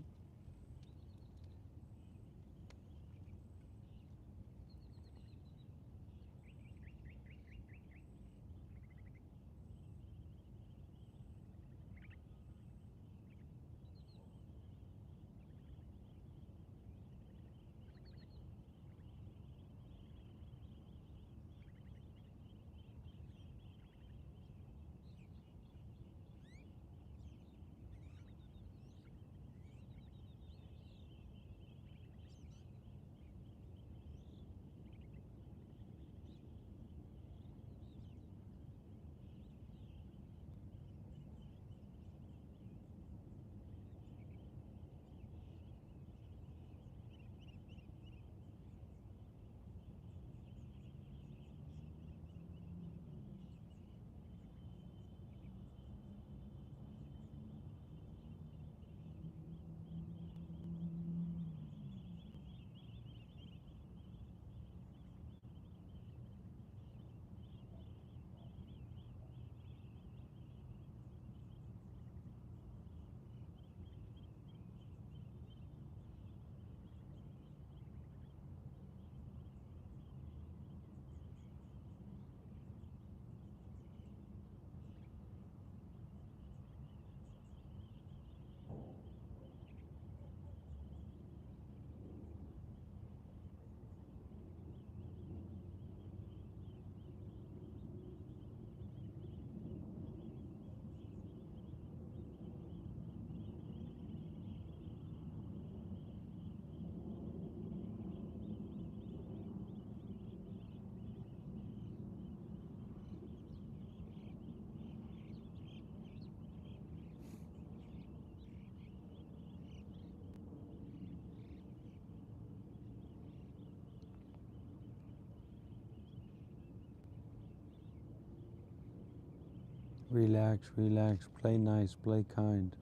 Relax, relax, play nice, play kind,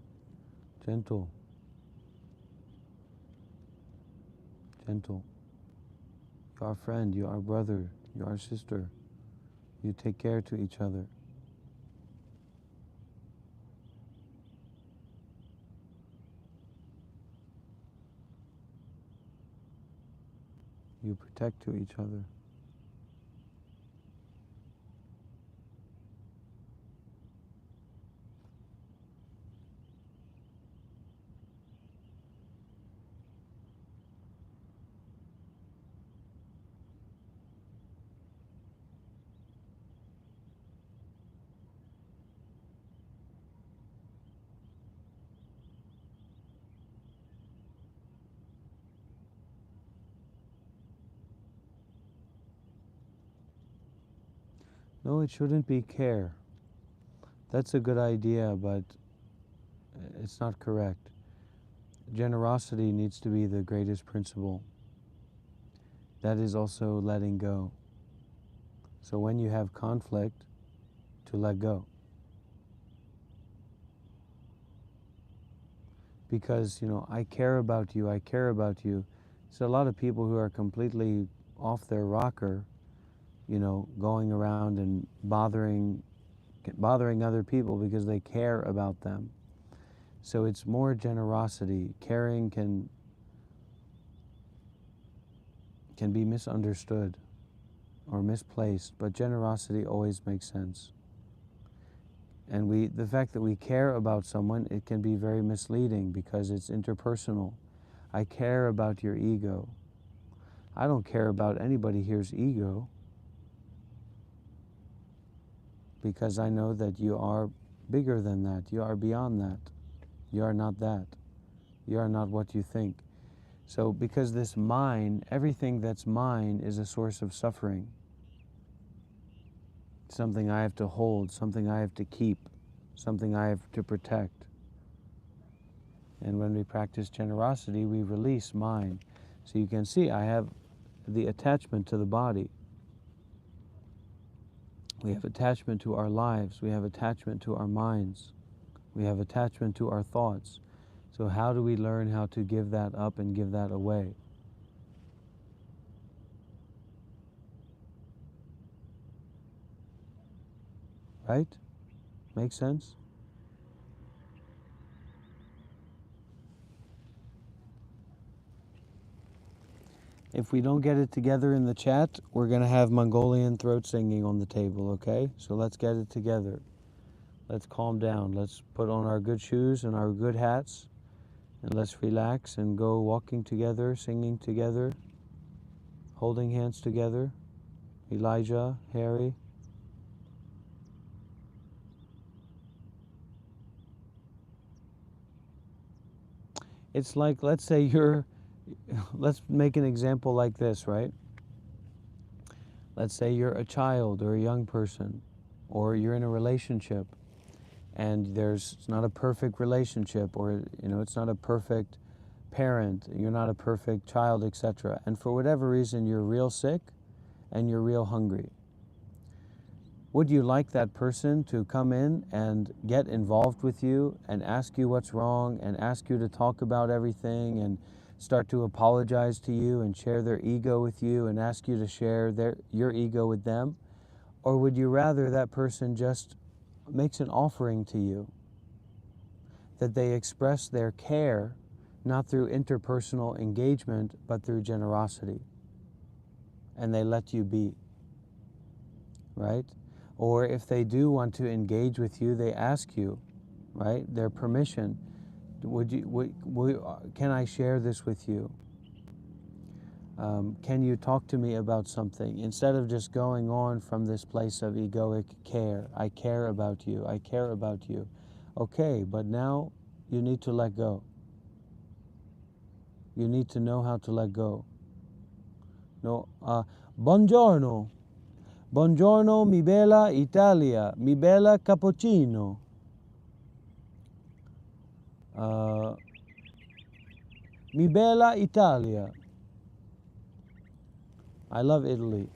gentle, gentle. You are friend, you are brother, you are sister. You take care to each other. You protect to each other. No, it shouldn't be care. That's a good idea, but it's not correct. Generosity needs to be the greatest principle. That is also letting go. So when you have conflict, to let go. Because, I care about you, I care about you. So a lot of people who are completely off their rocker, going around and bothering other people because they care about them. So it's more generosity. Caring can be misunderstood or misplaced, but generosity always makes sense. And the fact that we care about someone, it can be very misleading because it's interpersonal. I care about your ego. I don't care about anybody here's ego, because I know that you are bigger than that. You are beyond that. You are not that. You are not what you think. So because this mine, everything that's mine is a source of suffering. Something I have to hold, something I have to keep, something I have to protect. And when we practice generosity, we release mine. So you can see I have the attachment to the body. We have attachment to our lives. We have attachment to our minds. We have attachment to our thoughts. So how do we learn how to give that up and give that away? Right? Make sense? If we don't get it together in the chat, we're going to have Mongolian throat singing on the table, okay? So let's get it together. Let's calm down. Let's put on our good shoes and our good hats, and let's relax and go walking together, singing together, holding hands together. Elijah, Harry. It's like, let's say let's make an example like this, right? Let's say you're a child or a young person, or you're in a relationship, and it's not a perfect relationship, or it's not a perfect parent, you're not a perfect child, etc. And for whatever reason, you're real sick and you're real hungry. Would you like that person to come in and get involved with you and ask you what's wrong and ask you to talk about everything and start to apologize to you and share their ego with you and ask you to share your ego with them? Or would you rather that person just makes an offering to you, that they express their care not through interpersonal engagement but through generosity, and they let you be, right? Or if they do want to engage with you, they ask you, right, their permission. Can I share this with you? Can you talk to me about something? Instead of just going on from this place of egoic care. I care about you. I care about you. Okay, but now you need to let go. You need to know how to let go. No, buongiorno. Buongiorno, mi bella Italia. Mi bella cappuccino. Mi bella Italia. I love Italy.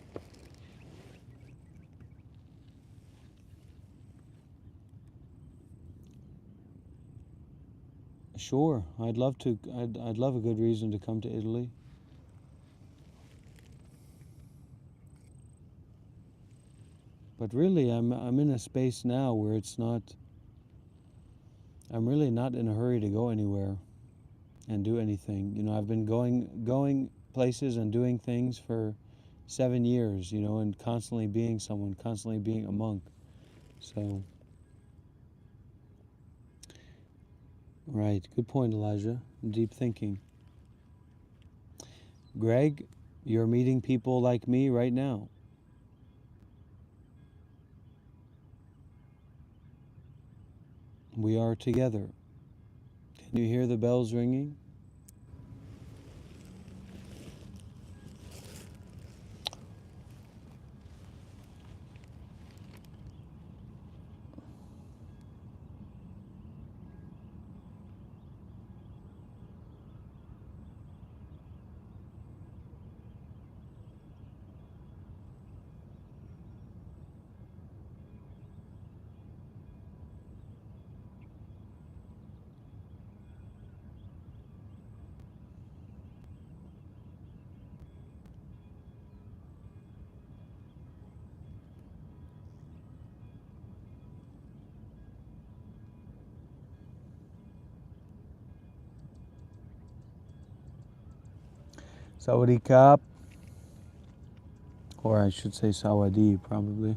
Sure, I'd love to. I'd love a good reason to come to Italy. But really, I'm in a space now where it's not. I'm really not in a hurry to go anywhere and do anything. I've been going places and doing things for 7 years. And constantly being someone, constantly being a monk. So. Right. Good point, Elijah. Deep thinking. Greg, you're meeting people like me right now. We are together. Can you hear the bells ringing? Sawadee-kap, or I should say sawadee, probably.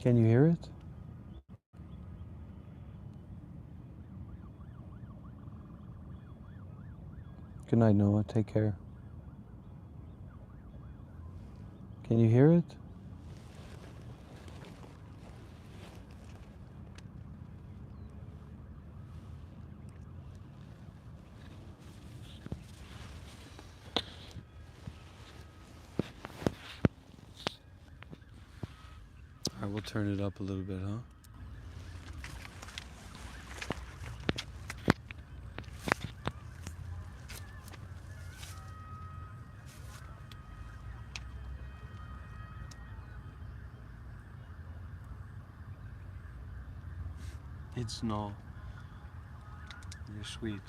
Can you hear it? Good night, Noah. Take care. Can you hear it? All right, we'll turn it up a little bit, huh? It's no. You're sweet.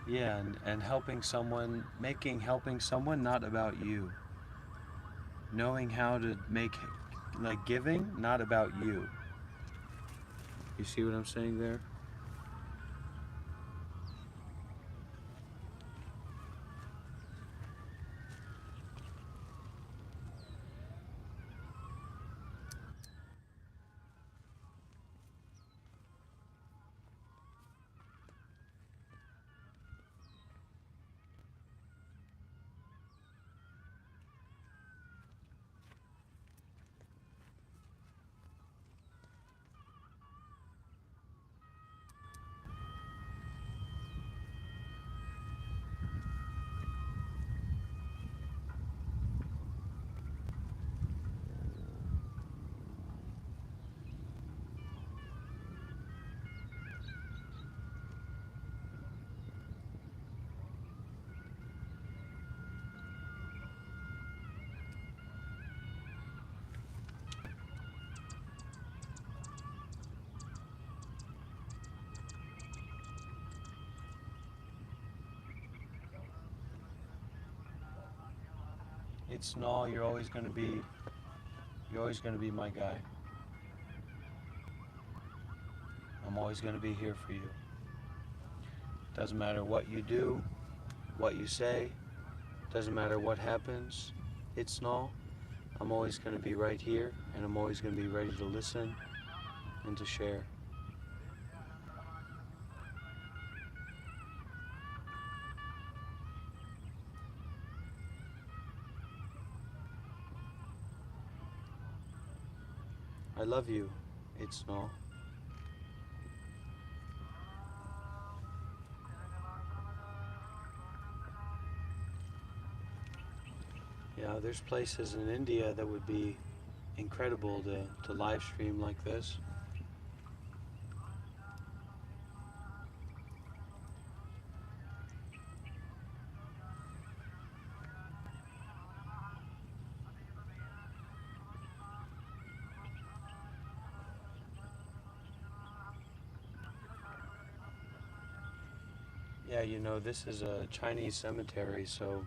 Yeah, and helping someone, helping someone not about you. Knowing how to make, like giving, not about you. You see what I'm saying there? It's no, you're always gonna be my guy. I'm always gonna be here for you. Doesn't matter what you do, what you say, doesn't matter what happens. It's no, I'm always gonna be right here, and I'm always gonna be ready to listen and to share. I love you. It's no. Yeah, there's places in India that would be incredible to live stream like this. Yeah, you know, this is a Chinese cemetery, so,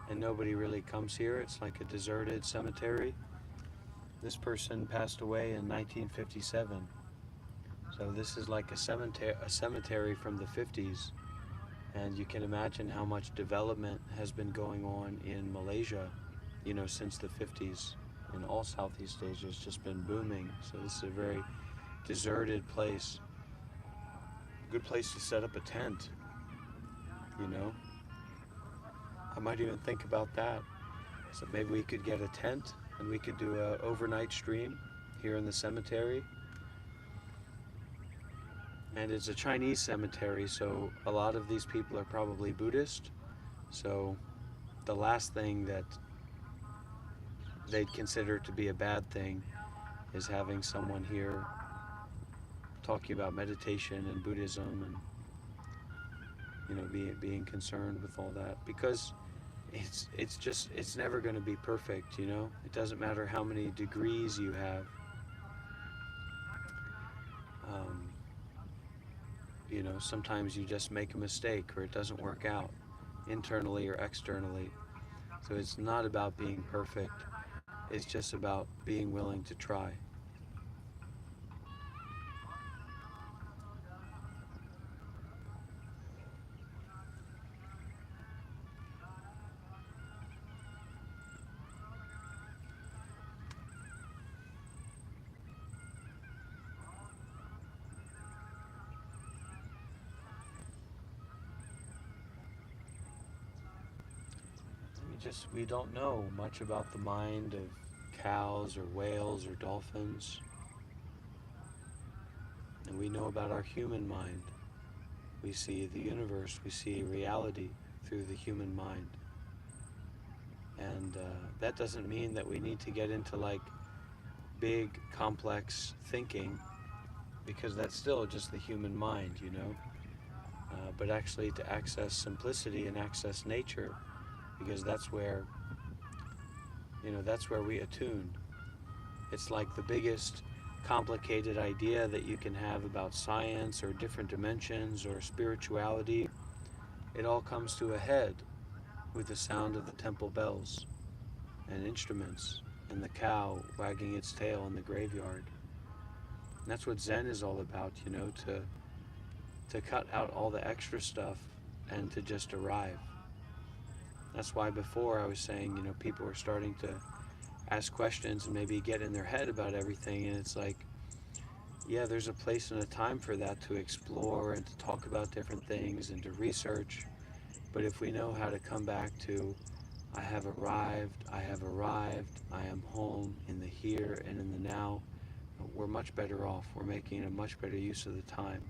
and nobody really comes here. It's like a deserted cemetery. This person passed away in 1957. So this is like a cemetery from the 50s. And you can imagine how much development has been going on in Malaysia, you know, since the 50s. In all Southeast Asia, it's just been booming. So this is a very deserted place. Good place to set up a tent, you know. I might even think about that. So maybe we could get a tent and we could do a overnight stream here in the cemetery. And it's a Chinese cemetery, so a lot of these people are probably Buddhist. So the last thing that they'd consider to be a bad thing is having someone here talking about meditation and Buddhism and being concerned with all that, because it's never going to be perfect. It doesn't matter how many degrees you have. um, Sometimes you just make a mistake or it doesn't work out internally or externally. So it's not about being perfect, it's just about being willing to try. We don't know much about the mind of cows or whales or dolphins. And we know about our human mind. We see the universe, we see reality through the human mind. And that doesn't mean that we need to get into like big, complex thinking, because that's still just the human mind. But actually to access simplicity and access nature, because that's where we attune. It's like the biggest complicated idea that you can have about science or different dimensions or spirituality. It all comes to a head with the sound of the temple bells and instruments and the cow wagging its tail in the graveyard. And that's what Zen is all about, to cut out all the extra stuff and to just arrive. That's why before I was saying, people are starting to ask questions and maybe get in their head about everything, and it's like, yeah, there's a place and a time for that, to explore and to talk about different things and to research. But if we know how to come back to, I have arrived, I am home in the here and in the now, we're much better off. We're making a much better use of the time.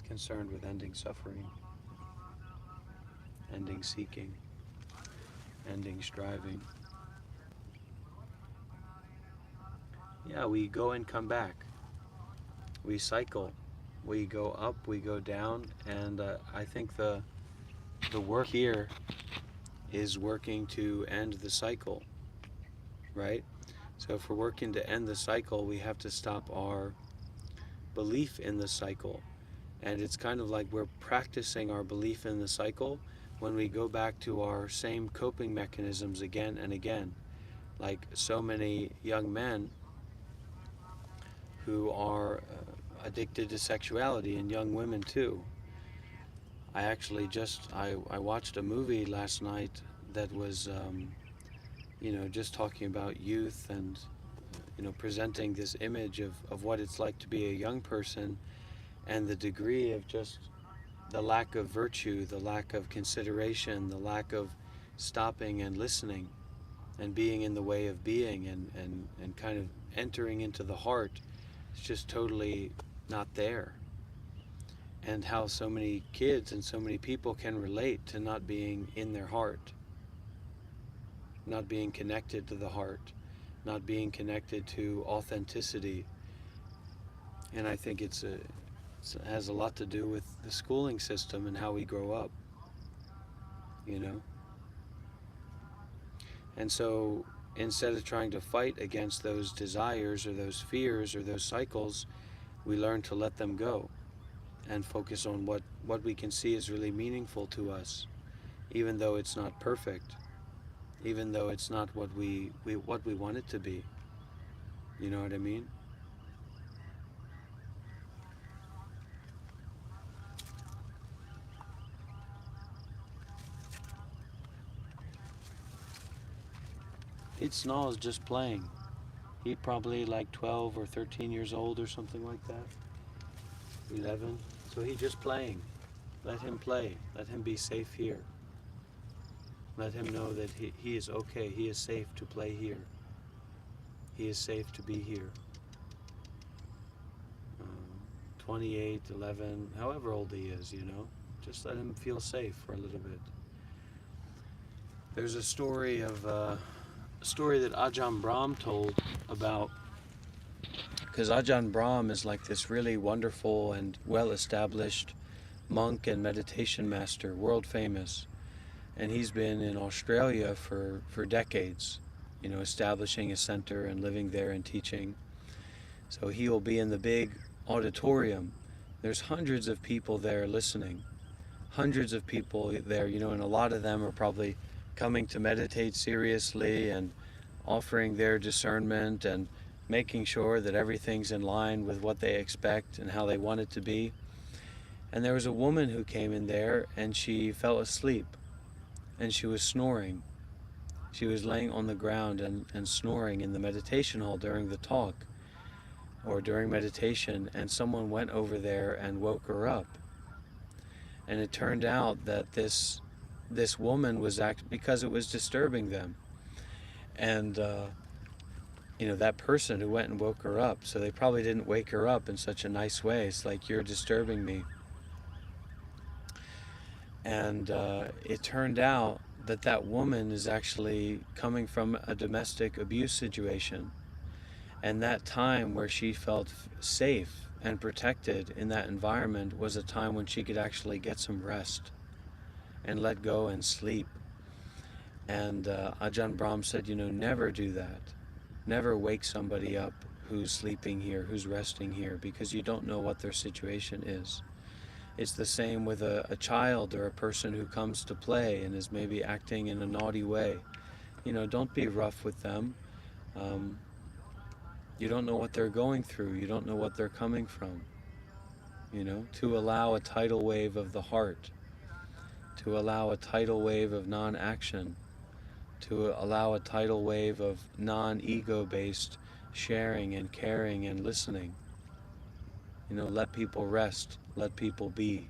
Concerned with ending suffering, ending seeking, ending striving. Yeah, we go and come back. We cycle. We go up, we go down, and I think the work here is working to end the cycle, right? So if we're working to end the cycle, we have to stop our belief in the cycle. And it's kind of like we're practicing our belief in the cycle when we go back to our same coping mechanisms again and again. Like so many young men who are addicted to sexuality, and young women too. I actually I watched a movie last night that was, just talking about youth and, presenting this image of what it's like to be a young person, and the degree of just the lack of virtue, the lack of consideration, the lack of stopping and listening and being in the way of being, and kind of entering into the heart. It's just totally not there. And how so many kids and so many people can relate to not being in their heart, not being connected to the heart, not being connected to authenticity. And I think it has a lot to do with the schooling system and how we grow up, you know? And so instead of trying to fight against those desires or those fears or those cycles, we learn to let them go and focus on what we can see is really meaningful to us, even though it's not perfect, even though it's not what we want it to be. You know what I mean? It's Snall's just playing. He probably like 12 or 13 years old or something like that. 11. So he just playing. Let him play. Let him be safe here. Let him know that he is okay. He is safe to play here. He is safe to be here. 28, 11, however old he is, just let him feel safe for a little bit. There's a story that Ajahn Brahm told about, because Ajahn Brahm is like this really wonderful and well-established monk and meditation master, world famous, and he's been in Australia for decades, establishing a center and living there and teaching. So he will be in the big auditorium. There's hundreds of people there listening, hundreds of people there, and a lot of them are probably coming to meditate seriously and offering their discernment and making sure that everything's in line with what they expect and how they want it to be. And there was a woman who came in there and she fell asleep and she was snoring. She was laying on the ground and snoring in the meditation hall during the talk or during meditation, and someone went over there and woke her up. And it turned out that this woman was because it was disturbing them. And that person who went and woke her up, so they probably didn't wake her up in such a nice way. It's like, you're disturbing me. And it turned out that woman is actually coming from a domestic abuse situation. And that time where she felt safe and protected in that environment was a time when she could actually get some rest and let go and sleep. And Ajahn Brahm said, never do that. Never wake somebody up who's sleeping here, who's resting here, because you don't know what their situation is. It's the same with a child or a person who comes to play and is maybe acting in a naughty way. Don't be rough with them. You don't know what they're going through. You don't know what they're coming from. To allow a tidal wave of the heart, to allow a tidal wave of non-action, to allow a tidal wave of non-ego-based sharing and caring and listening. Let people rest, let people be.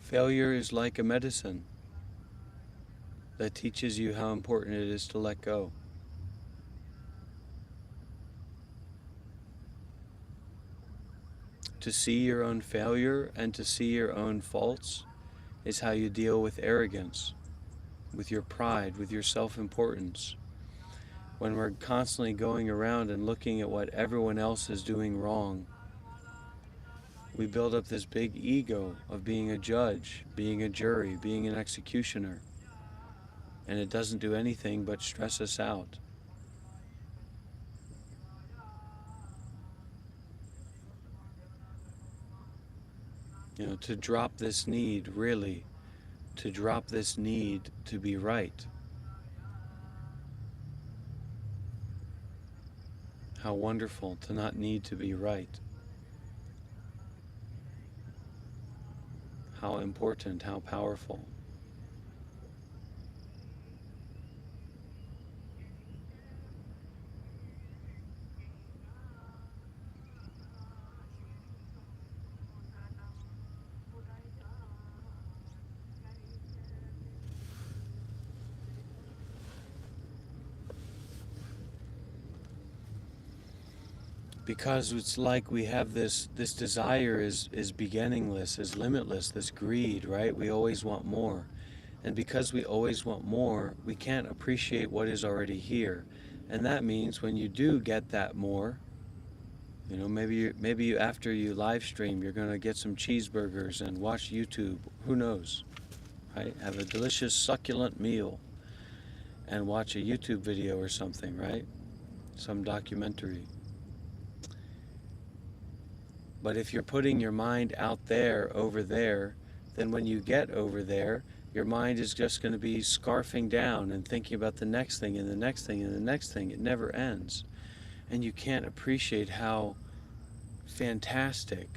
Failure is like a medicine that teaches you how important it is to let go. To see your own failure and to see your own faults is how you deal with arrogance, with your pride, with your self-importance. When we're constantly going around and looking at what everyone else is doing wrong, we build up this big ego of being a judge, being a jury, being an executioner, and it doesn't do anything but stress us out. To drop this need, really, to drop this need to be right. How wonderful to not need to be right. How important, how powerful. Because it's like we have this desire is beginningless, is limitless, this greed, right? We always want more. And because we always want more, we can't appreciate what is already here. And that means when you do get that more, You know, maybe you after you live stream, you're going to get some cheeseburgers and watch YouTube. Who knows, right? Have a delicious, succulent meal and watch a YouTube video or something, right? Some documentary. But if you're putting your mind out there, over there, then when you get over there, your mind is just going to be scarfing down and thinking about the next thing and the next thing and the next thing. It never ends. And you can't appreciate how fantastic,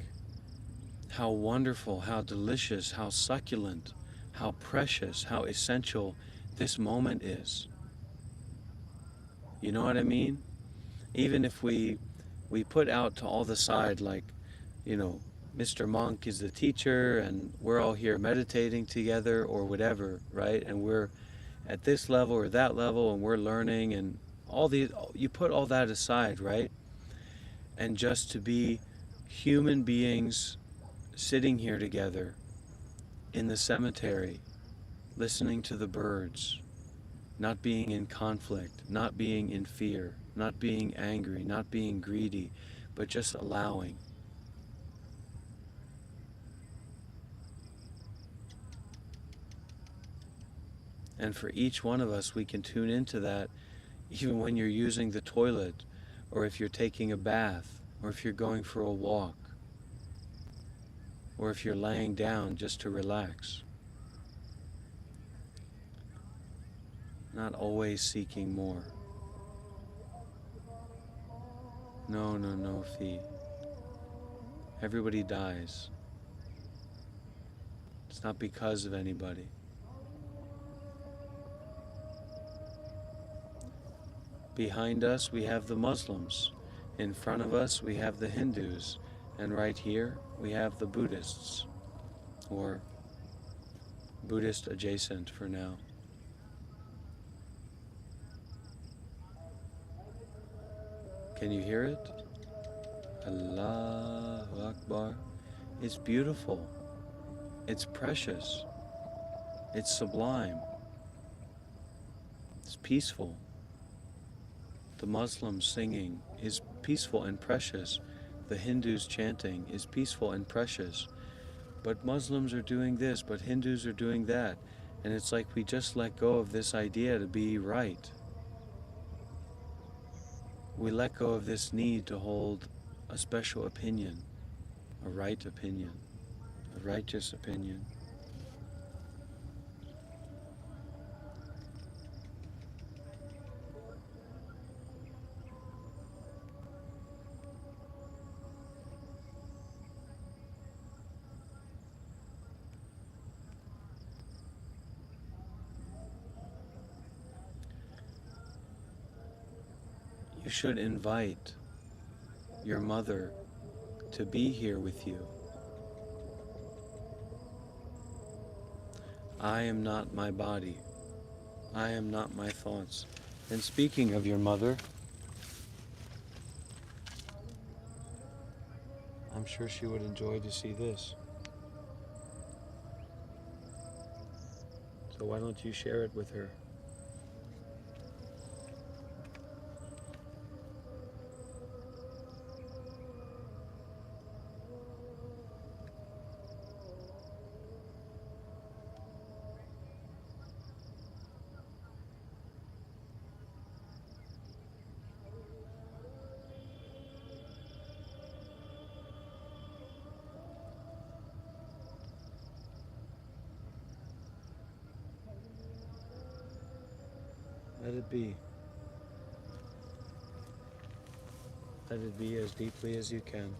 how wonderful, how delicious, how succulent, how precious, how essential this moment is. You know what I mean? Even if we put out to all the side, like, you know, Mr. Monk is the teacher and we're all here meditating together or whatever, right? And we're at this level or that level and we're learning and all these, you put all that aside, right? And just to be human beings sitting here together in the cemetery, listening to the birds, not being in conflict, not being in fear, not being angry, not being greedy, but just allowing. And for each one of us, we can tune into that even when you're using the toilet, or if you're taking a bath, or if you're going for a walk, or if you're laying down just to relax. Not always seeking more. No, no, no, Fee. Everybody dies. It's not because of anybody. Behind us, we have the Muslims. In front of us, we have the Hindus. And right here, we have the Buddhists, or Buddhist adjacent for now. Can you hear it? Allahu Akbar. It's beautiful. It's precious. It's sublime. It's peaceful. The Muslims singing is peaceful and precious. The Hindus chanting is peaceful and precious. But Muslims are doing this, but Hindus are doing that. And it's like we just let go of this idea to be right. We let go of this need to hold a special opinion, a right opinion, a righteous opinion. You should invite your mother to be here with you. I am not my body. I am not my thoughts. And speaking of your mother, I'm sure she would enjoy to see this. So why don't you share it with her? Let it be. Let it be as deeply as you can.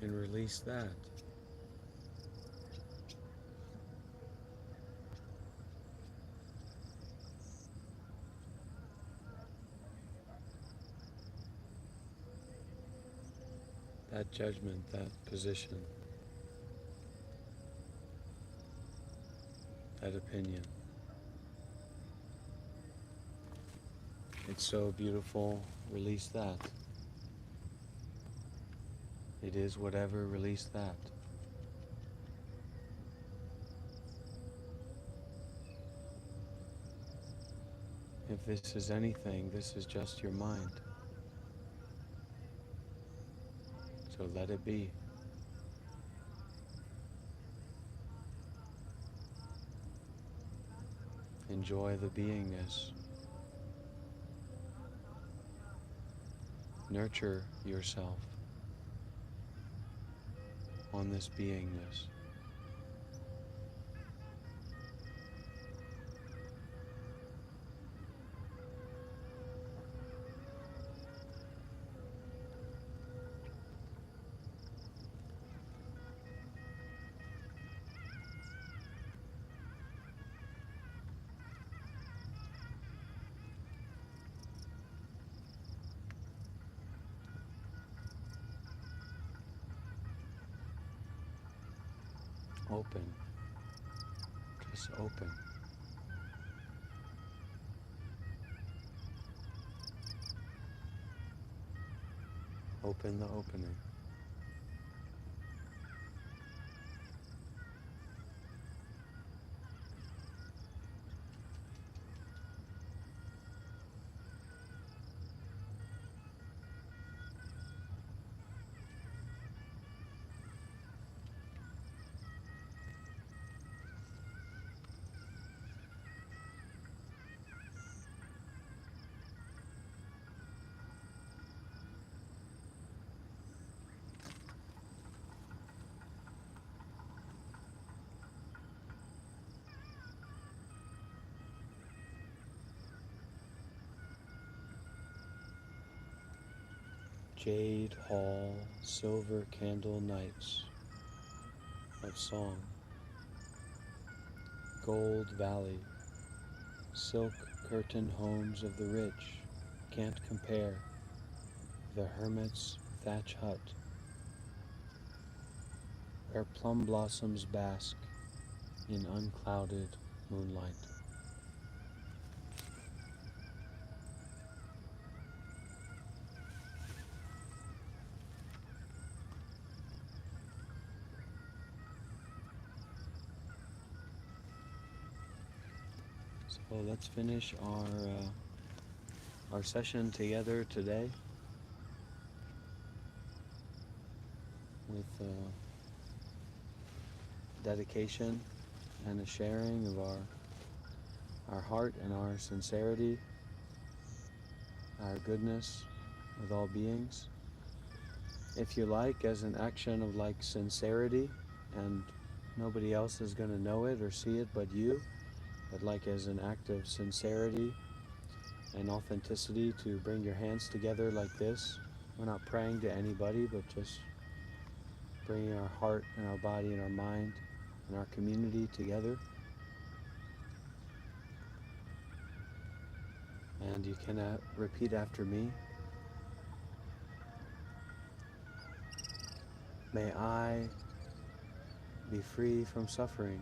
and release that. That judgment, that position, that opinion. It's so beautiful, release that. It is whatever, release that. If this is anything, this is just your mind. So let it be. Enjoy the beingness. Nurture yourself on this beingness. Open. Just open. Open the opening. Jade Hall, silver candle nights of song. Gold Valley, silk curtain homes of the rich, can't compare. The hermit's thatch hut, where plum blossoms bask in unclouded moonlight. So let's finish our session together today with dedication and a sharing of our heart and our sincerity, our goodness with all beings. If you like, as an action of like sincerity, and nobody else is going to know it or see it but you, but like as an act of sincerity and authenticity, to bring your hands together like this. We're not praying to anybody, but just bringing our heart and our body and our mind and our community together. And you can repeat after me. May I be free from suffering.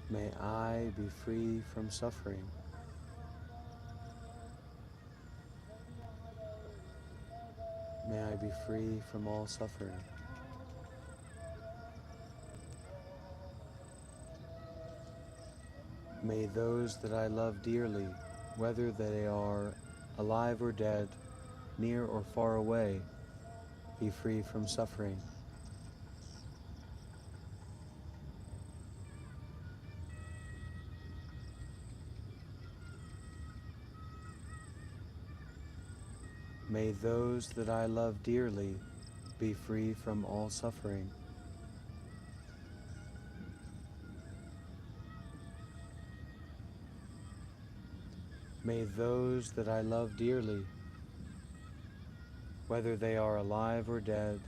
May I be free from suffering. May I be free from all suffering. May those that I love dearly, whether they are alive or dead, near or far away, be free from suffering. May those that I love dearly be free from all suffering. May those that I love dearly, whether they are alive or dead,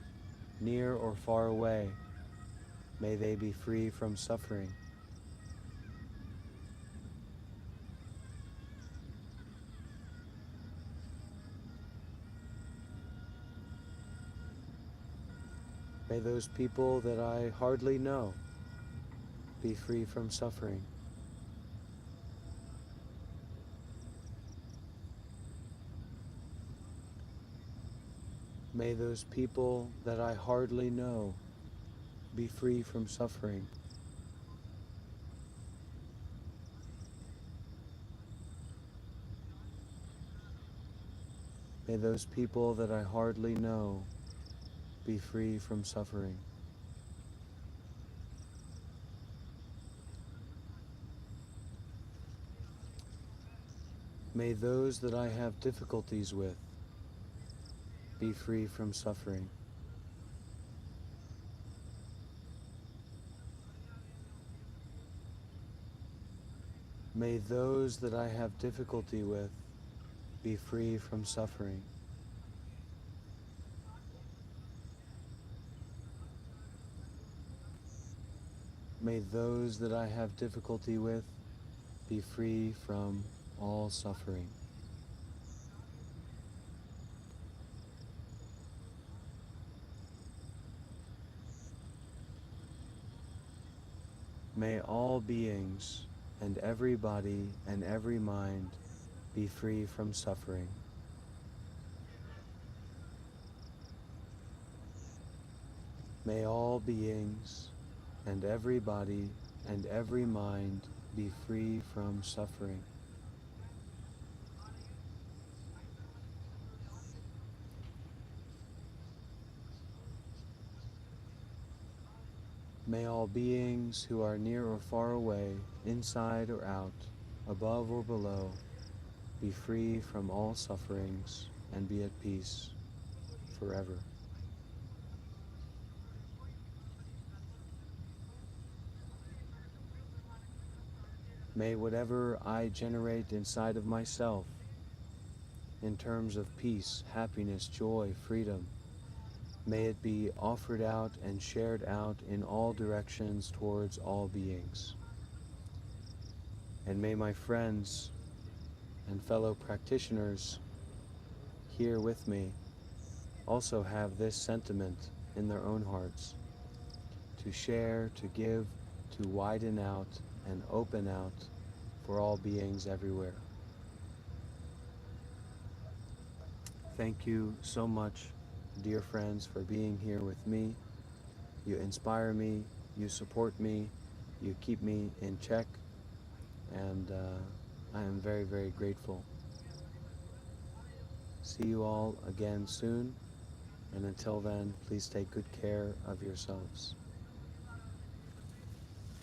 near or far away, may they be free from suffering. May those people that I hardly know be free from suffering. May those people that I hardly know be free from suffering. May those people that I hardly know be free from suffering. May those that I have difficulties with be free from suffering. May those that I have difficulty with be free from suffering. May those that I have difficulty with be free from all suffering. May all beings and every body and every mind be free from suffering. May all beings and every body and every mind be free from suffering. May all beings who are near or far away, inside or out, above or below, be free from all sufferings and be at peace forever. May whatever I generate inside of myself, in terms of peace, happiness, joy, freedom, may it be offered out and shared out in all directions towards all beings. And may my friends and fellow practitioners here with me also have this sentiment in their own hearts, to share, to give, to widen out and open out for all beings everywhere. Thank you so much, dear friends, for being here with me. You inspire me, you support me, you keep me in check, and I am very, very grateful. See you all again soon, and until then, please take good care of yourselves.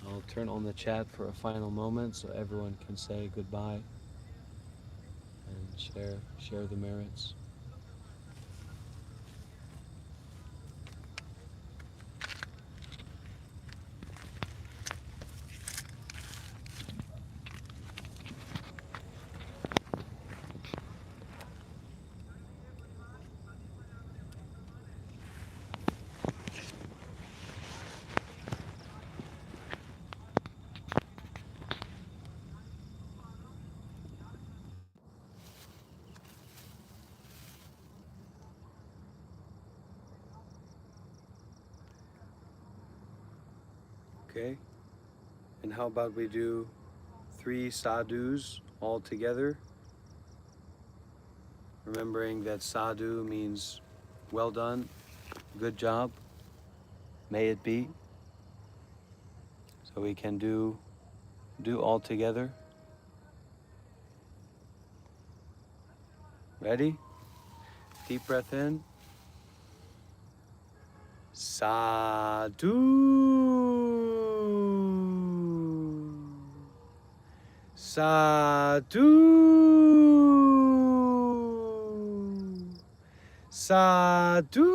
I'll turn on the chat for a final moment so everyone can say goodbye and share the merits. Okay, and how about we do 3 sadhus all together? Remembering that sadhu means well done, good job, may it be. So we can do all together. Ready? Deep breath in. Sadhu. Sadhu. Sadhu.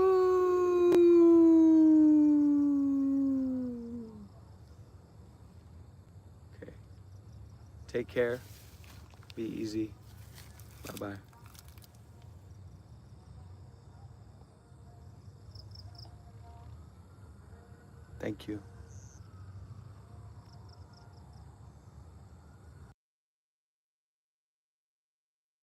Okay. Take care. Be easy. Bye-bye. Thank you.